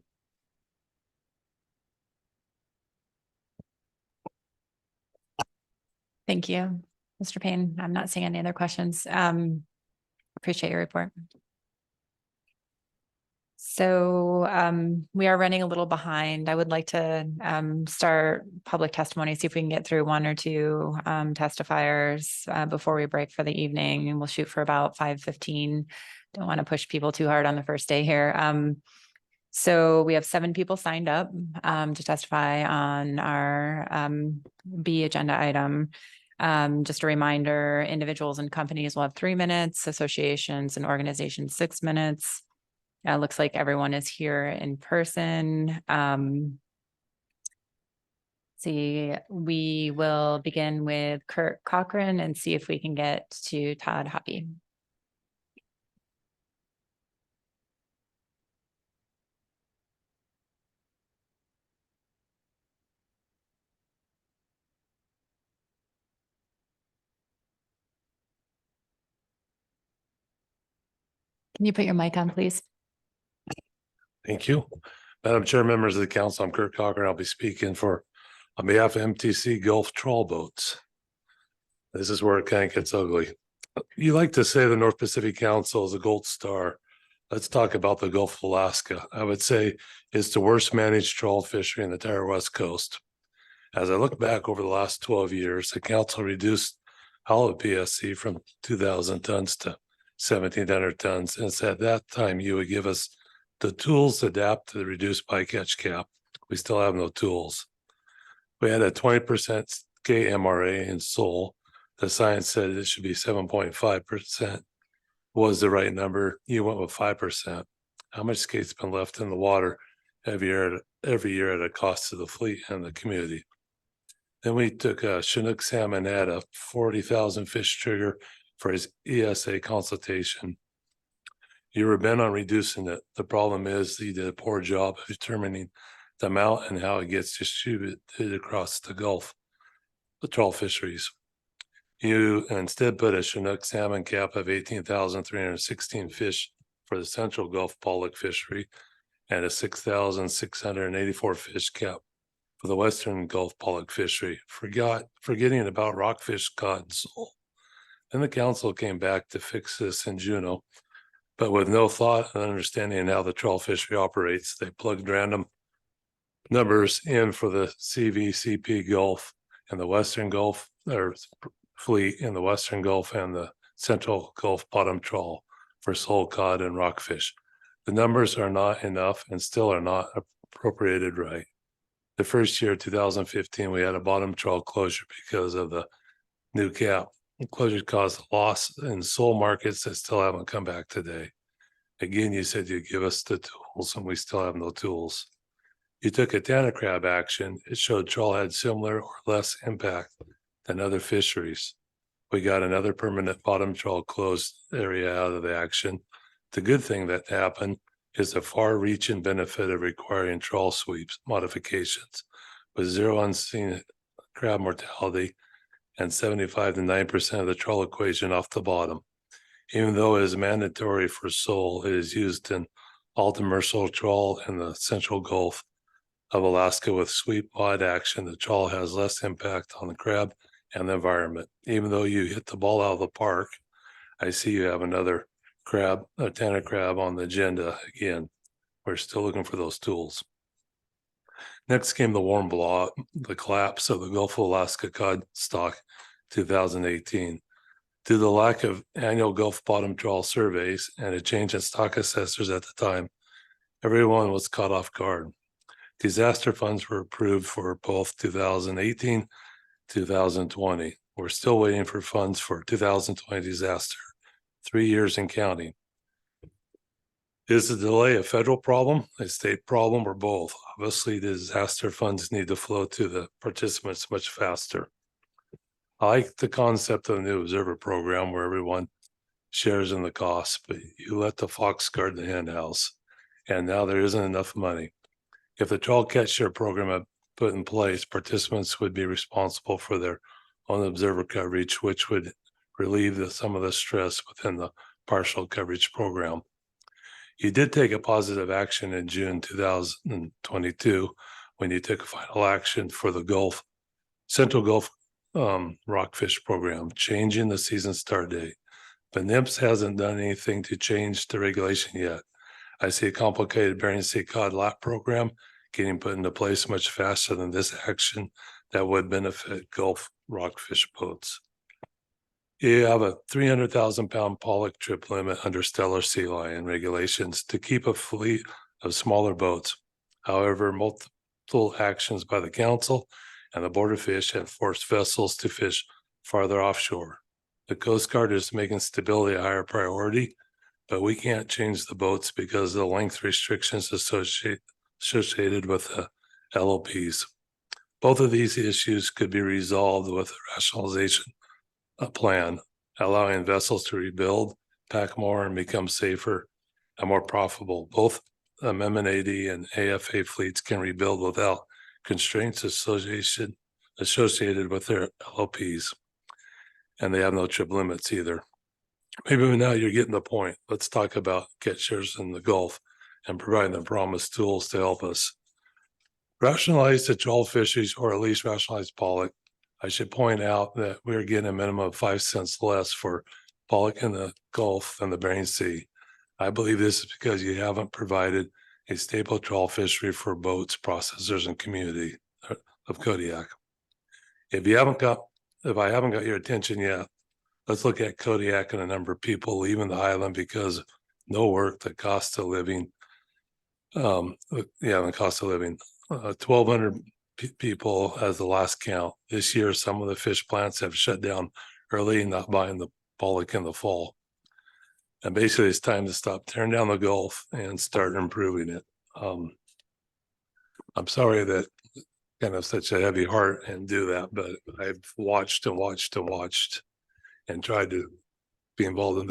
Thank you, Mr. Payne. I'm not seeing any other questions. Appreciate your report. So we are running a little behind. I would like to start public testimony, see if we can get through one or two testifiers before we break for the evening, and we'll shoot for about 5:15. Don't want to push people too hard on the first day here. So we have 7 people signed up to testify on our B agenda item. Just a reminder, individuals and companies will have 3 minutes, associations and organizations 6 minutes. Looks like everyone is here in person. See, we will begin with Kurt Cochran and see if we can get to Todd Hoppy. Can you put your mic on, please? Thank you. Madam Chair, members of the council, I'm Kurt Cocker. I'll be speaking on behalf of MTC Gulf Trawl Boats. This is where it kind of gets ugly. You like to say the North Pacific Council is a gold star. Let's talk about the Gulf of Alaska. I would say it's the worst managed trawl fishery in the entire West Coast. As I look back over the last 12 years, the council reduced all of PSC from 2,000 tons to 1,700 tons. And said at that time you would give us the tools to adapt to the reduced bycatch cap. We still have no tools. We had a 20% KMRA in sole. The science said it should be 7.5% was the right number. You went with 5%. How much skate's been left in the water every year at a cost to the fleet and the community? Then we took a Chinook salmon at a 40,000 fish trigger for his ESA consultation. You were bent on reducing it. The problem is you did a poor job of determining the amount and how it gets distributed across the Gulf, the trawl fisheries. You instead put a Chinook salmon cap of 18,316 fish for the Central Gulf pollock fishery and a 6,684 fish cap for the Western Gulf pollock fishery, forgetting about rockfish, cod, and sole. Then the council came back to fix this in Juneau, but with no thought and understanding how the trawl fishery operates. They plugged random numbers in for the CVCP Gulf and the Western Gulf, or fleet in the Western Gulf and the Central Gulf bottom trawl for sole, cod, and rockfish. The numbers are not enough and still are not appropriated right. The first year, 2015, we had a bottom trawl closure because of the new cap. The closure caused a loss in sole markets that still haven't come back today. Again, you said you'd give us the tools and we still have no tools. You took a Tanner crab action. It showed trawl had similar or less impact than other fisheries. We got another permanent bottom trawl closed area out of the action. The good thing that happened is the far-reaching benefit of requiring trawl sweeps modifications with zero unseen crab mortality and 75 to 9% of the trawl equation off the bottom. Even though it is mandatory for sole, it is used in all demersal trawl in the Central Gulf of Alaska with sweep pod action. The trawl has less impact on the crab and the environment. Even though you hit the ball out of the park, I see you have another crab, a Tanner crab on the agenda again. We're still looking for those tools. Next came the warm blowout, the collapse of the Gulf of Alaska cod stock 2018. Due to the lack of annual Gulf bottom trawl surveys and a change in stock assessors at the time, everyone was caught off guard. Disaster funds were approved for both 2018, 2020. We're still waiting for funds for 2020 disaster, 3 years and counting. Is the delay a federal problem, a state problem, or both? Obviously, the disaster funds need to flow to the participants much faster. I like the concept of the new observer program where everyone shares in the cost, but you let the fox guard the hen house, and now there isn't enough money. If the trawl catch share program had put in place, participants would be responsible for their own observer coverage, which would relieve some of the stress within the partial coverage program. You did take a positive action in June 2022 when you took a final action for the Central Gulf rockfish program, changing the season start date. But NIMS hasn't done anything to change the regulation yet. I see a complicated Bering Sea cod lap program getting put into place much faster than this action that would benefit Gulf rockfish boats. You have a 300,000 pound pollock trip limit under stellar sea lion regulations to keep a fleet of smaller boats. However, multiple actions by the council and the Board of Fish have forced vessels to fish farther offshore. The Coast Guard is making stability a higher priority, but we can't change the boats because of the length restrictions associated with the LOPs. Both of these issues could be resolved with a rationalization plan, allowing vessels to rebuild, pack more, and become safer and more profitable. Both MM80 and AFA fleets can rebuild without constraints associated with their LOPs, and they have no trip limits either. maybe now you're getting the point. Let's talk about catchers in the Gulf and providing the promised tools to help us rationalize the trawl fisheries, or at least rationalize pollock. I should point out that we're getting a minimum of 5 cents less for pollock in the Gulf than the Bering Sea. I believe this is because you haven't provided a stable trawl fishery for boats, processors, and community of Kodiak. If I haven't got your attention yet, let's look at Kodiak and the number of people leaving the island because of no work, the cost of living. The cost of living. 1,200 people as the last count. This year, some of the fish plants have shut down early, not buying the pollock in the fall. And basically, it's time to stop tearing down the Gulf and start improving it. I'm sorry that kind of such a heavy heart and do that, but I've watched and watched and watched and tried to be involved in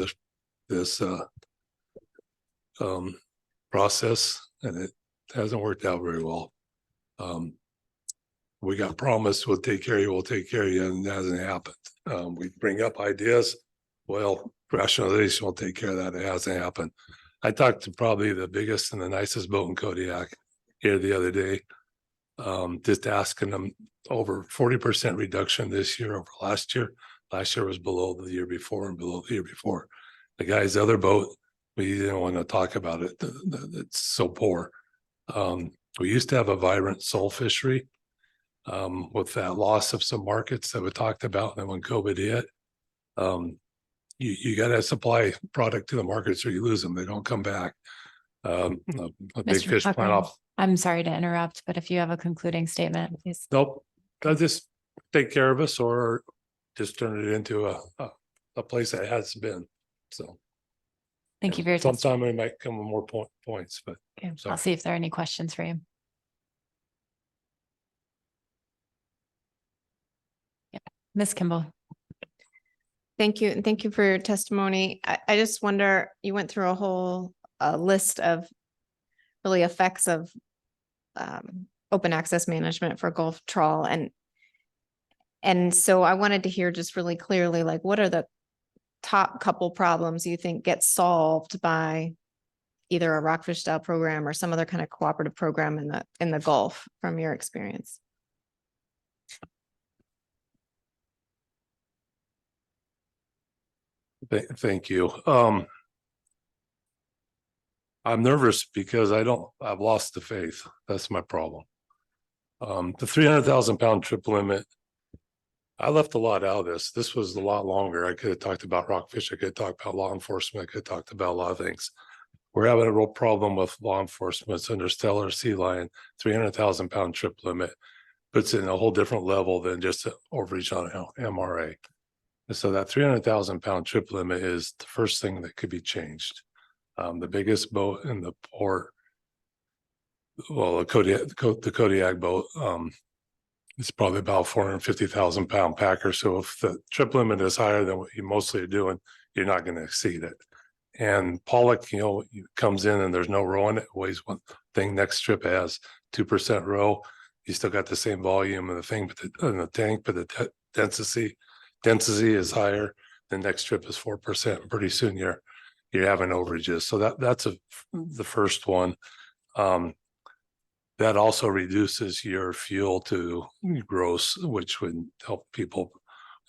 this process, and it hasn't worked out very well. We got promised we'll take care of you, and it hasn't happened. We bring up ideas. Well, rationalization will take care of that. It hasn't happened. I talked to probably the biggest and the nicest boat in Kodiak here the other day, just asking them over 40% reduction this year over last year. Last year was below the year before and below the year before. The guy's other boat, we didn't want to talk about it. It's so poor. We used to have a vibrant sole fishery with that loss of some markets that we talked about. And then when COVID hit, you got to supply product to the markets or you lose them. They don't come back. A big Mr. fish plant Cochran, off. I'm sorry to interrupt, but if you have a concluding statement, please. Nope. They'll just take care of us or just turn it into a place that has been. So. Thank you for your Sometime we might come with more points, but Okay, sorry. I'll see if there are any questions for you. Yeah, Ms. Kimball. Thank you. And thank you for your testimony. I just wonder, you went through a whole list of really effects of open access management for Gulf trawl. And so I wanted to hear just really clearly, like, what are the top couple problems you think get solved by either a rockfish style program or some other kind of cooperative program in the Gulf from your experience? Thank you. I'm nervous because I've lost the faith. That's my problem. The 300,000 pound trip limit, I left a lot out of this. This was a lot longer. I could have talked about rockfish. I could have talked about law enforcement. I could have talked about a lot of things. We're having a real problem with law enforcement. It's under stellar sea lion, 300,000 pound trip limit puts it in a whole different level than just an overreach on MRA. And so that 300,000 pound trip limit is the first thing that could be changed. The biggest boat in the port, well, the Kodiak boat, it's probably about 450,000 pound packer. So if the trip limit is higher than what you mostly are doing, you're not going to exceed it. And pollock, comes in and there's no row in it. Weighs one thing. Next trip has 2% row. You still got the same volume in the thing, but in the tank, but the density is higher. The next trip is 4%. Pretty soon you're having overages. So that's the first one. That also reduces your fuel to gross, which would help people,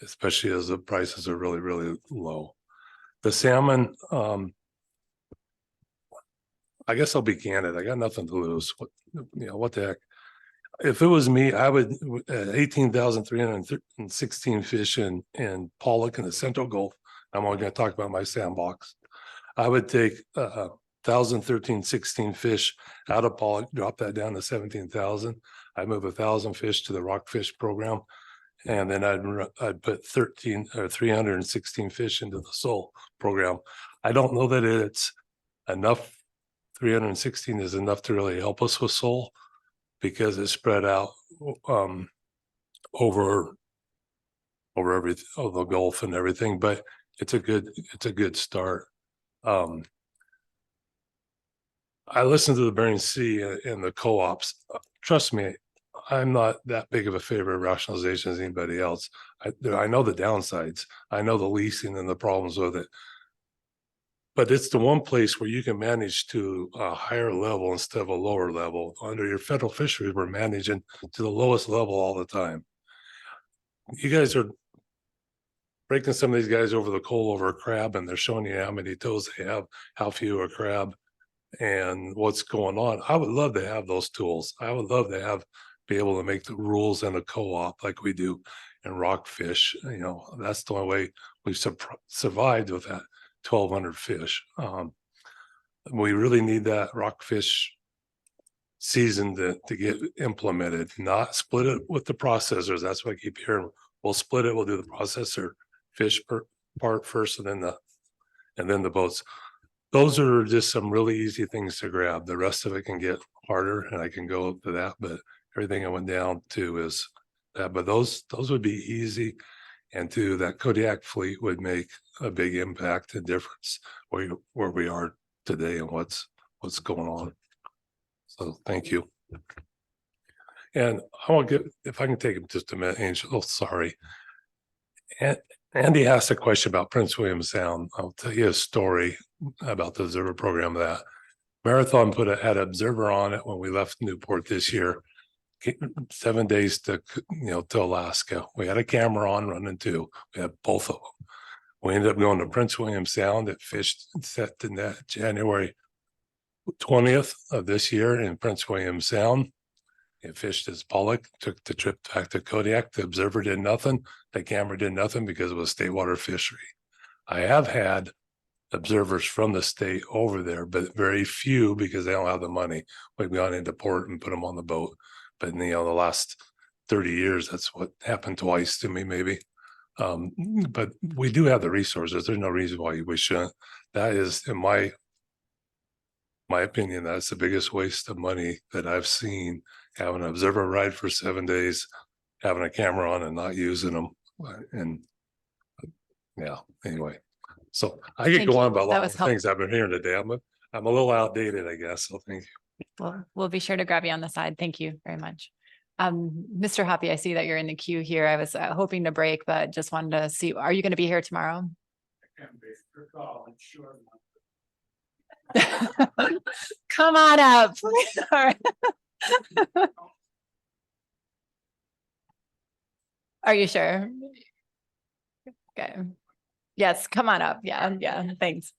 especially as the prices are really, really low. The salmon, I guess I'll be candid. I got nothing to lose. What the heck? If it was me, I would 18,316 fish in pollock in the Central Gulf. I'm only going to talk about my sandbox. I would take 1,013.16 fish out of pollock, drop that down to 17,000. I'd move 1,000 fish to the rockfish program, and then I'd put 316 fish into the sole program. I don't know that it's enough. 316 is enough to really help us with sole because it's spread out over the Gulf and everything. But it's a good start. I listened to the Bering Sea and the co-ops. Trust me, I'm not that big of a favor of rationalization as anybody else. I know the downsides. I know the leasing and the problems with it. But it's the one place where you can manage to a higher level instead of a lower level. Under your federal fisheries, we're managing to the lowest level all the time. You guys are breaking some of these guys over the coal over a crab, and they're showing you how many toes they have, how few are crab, and what's going on. I would love to have those tools. I would love to be able to make the rules in a co-op like we do in rockfish. You know, that's the only way we've survived with that 1,200 fish. We really need that rockfish season to get implemented, not split it with the processors. That's what I keep hearing. We'll split it. We'll do the processor fish part first, and then the boats. Those are just some really easy things to grab. The rest of it can get harder, and I can go up to that. But everything I went down to is that. But those would be easy, and to that Kodiak fleet would make a big impact and difference where we are today and what's going on. So thank you. And I want to get, if I can take him just a minute, Angel. Oh, sorry. And Andy asked a question about Prince William Sound. I'll tell you a story about the observer program. That Marathon had an observer on it when we left Newport this year. 7 days to Alaska. We had a camera on running too. We had both of them. We ended up going to Prince William Sound. It fished set in that January 20th of this year in Prince William Sound. It fished as pollock, took the trip back to Kodiak. The observer did nothing. The camera did nothing because it was state water fishery. I have had observers from the state over there, but very few because they don't have the money. We've gone into port and put them on the boat. But in the last 30 years, that's what happened twice to me, maybe. But we do have the resources. There's no reason why we shouldn't. That is, in my opinion, that's the biggest waste of money that I've seen. Having an observer ride for 7 days, having a camera on and not using them. And yeah, anyway. So I could go on about a lot of things I've been hearing today. I'm a little outdated, I guess. So thank you. Well, we'll be sure to grab you on the side. Thank you very much. Mr. Hoppy, I see that you're in the queue here. I was hoping to break, but just wanted to see, are you going to be here tomorrow? Come on up. All right. Are you sure? Okay. Yes, come on up. Yeah, thanks.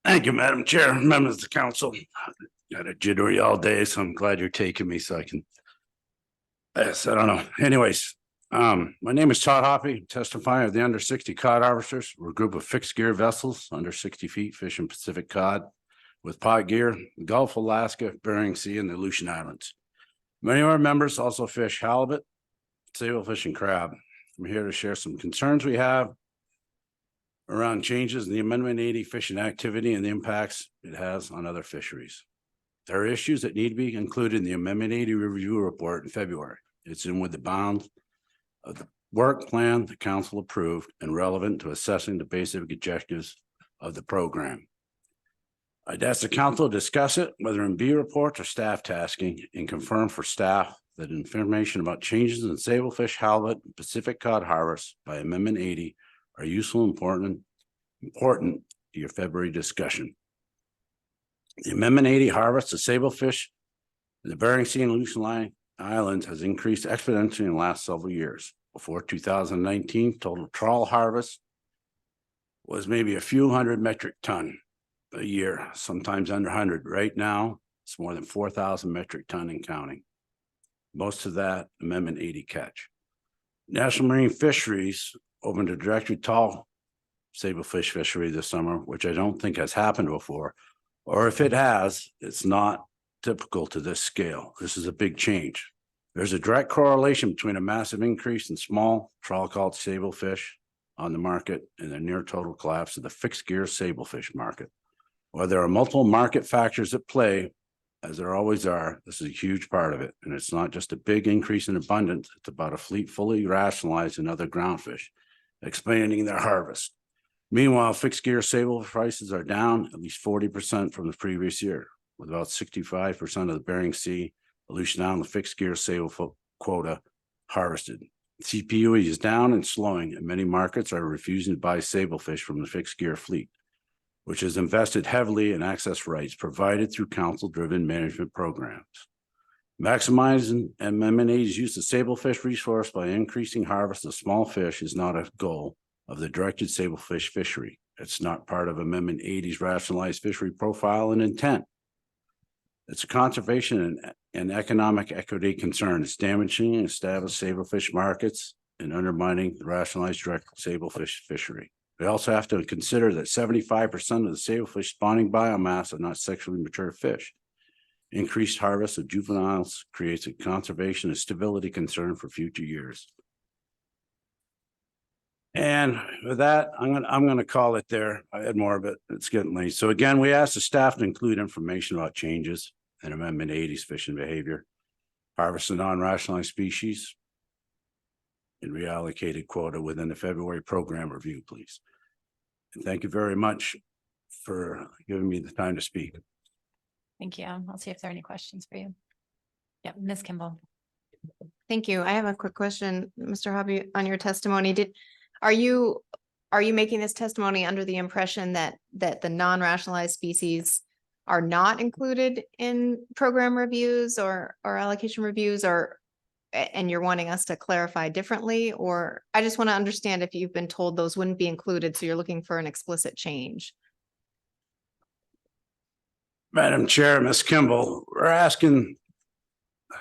Thank you, Madam Chair, members of the council. Got a jittery all day, so I'm glad you're taking me so I can. Yes, I don't know. Anyways, my name is Todd Hoppy, testifying of the under 60 cod harvesters. We're a group of fixed gear vessels under 60 feet fishing Pacific cod with pot gear, Gulf of Alaska, Bering Sea, and the Aleutian Islands. Many of our members also fish halibut, sablefish, and crab. I'm here to share some concerns we have around changes in the Amendment 80 fishing activity and the impacts it has on other fisheries. There are issues that need to be included in the Amendment 80 review report in February. It's in with the bounds of the work plan the council approved and relevant to assessing the basic objectives of the program. I'd ask the council to discuss it, whether in B reports or staff tasking, and confirm for staff that information about changes in sablefish, halibut, and Pacific cod harvest by Amendment 80 are useful and important to your February discussion. The Amendment 80 harvest of sablefish in the Bering Sea and Aleutian Islands has increased exponentially in the last several years. Before 2019, total trawl harvest was maybe a few hundred metric ton a year, sometimes under 100. Right now, it's more than 4,000 metric ton and counting. Most of that Amendment 80 catch. National Marine Fisheries opened a directory tall sablefish fishery this summer, which I don't think has happened before, or if it has, it's not typical to this scale. This is a big change. There's a direct correlation between a massive increase in small trawl called sablefish on the market and the near total collapse of the fixed gear sablefish market. While there are multiple market factors at play, as there always are, this is a huge part of it. And it's not just a big increase in abundance, it's about a fleet fully rationalized in other groundfish, expanding their harvest. Meanwhile, fixed gear sable prices are down at least 40% from the previous year, with about 65% of the Bering Sea, Aleutian Island fixed gear sable quota harvested. CPU is down and slowing, and many markets are refusing to buy sablefish from the fixed gear fleet, which has invested heavily in access rights provided through council-driven management programs. Maximizing MM&A's use of sablefish resource by increasing harvest of small fish is not a goal of the directed sablefish fishery. It's not part of Amendment 80's rationalized fishery profile and intent. It's a conservation and economic equity concern. It's damaging established sablefish markets and undermining the rationalized direct sablefish fishery. We also have to consider that 75% of the sablefish spawning biomass are not sexually mature fish. Increased harvest of juveniles creates a conservation and stability concern for future years. And with that, I'm gonna call it there. I had more, but it's getting late. So again, we asked the staff to include information about changes in Amendment 80's fishing behavior, harvest of non-rationalized species, and reallocated quota within the February program review, please. And thank you very much for giving me the time to speak. Thank you. I'll see if there are any questions for you. Yep, Ms. Kimball. Thank you. I have a quick question, Mr. Hobby, on your testimony. Are you making this testimony under the impression that the non-rationalized species are not included in program reviews or allocation reviews, and you're wanting us to clarify differently? Or I just want to understand if you've been told those wouldn't be included, so you're looking for an explicit change. Madam Chair, Ms. Kimball, we're asking. I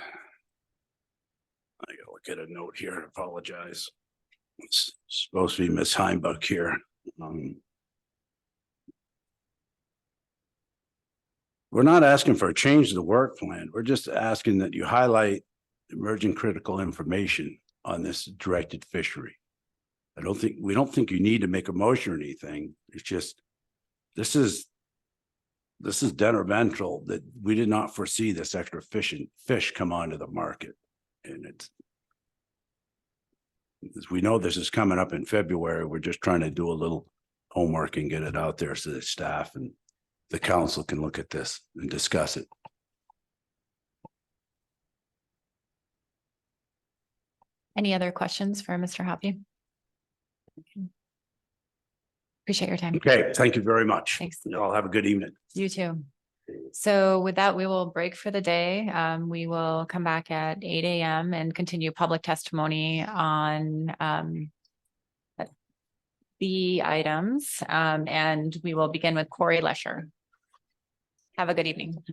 gotta look at a note here. I apologize. It's supposed to be Ms. Heimbuck here. We're not asking for a change to the work plan. We're just asking that you highlight emerging critical information on this directed fishery. We don't think you need to make a motion or anything. It's just, this is detrimental that we did not foresee this extra fish come onto the market. And it's, as we know this is coming up in February, we're just trying to do a little homework and get it out there so that staff and the council can look at this and discuss it. Any other questions for Mr. Hoppy? Appreciate your time. Okay, thank you very much. Thanks. You all have a good evening. You too. So with that, we will break for the day. We will come back at 8 a.m. and continue public testimony on the items. And we will begin with Corey Lesher. Have a good evening.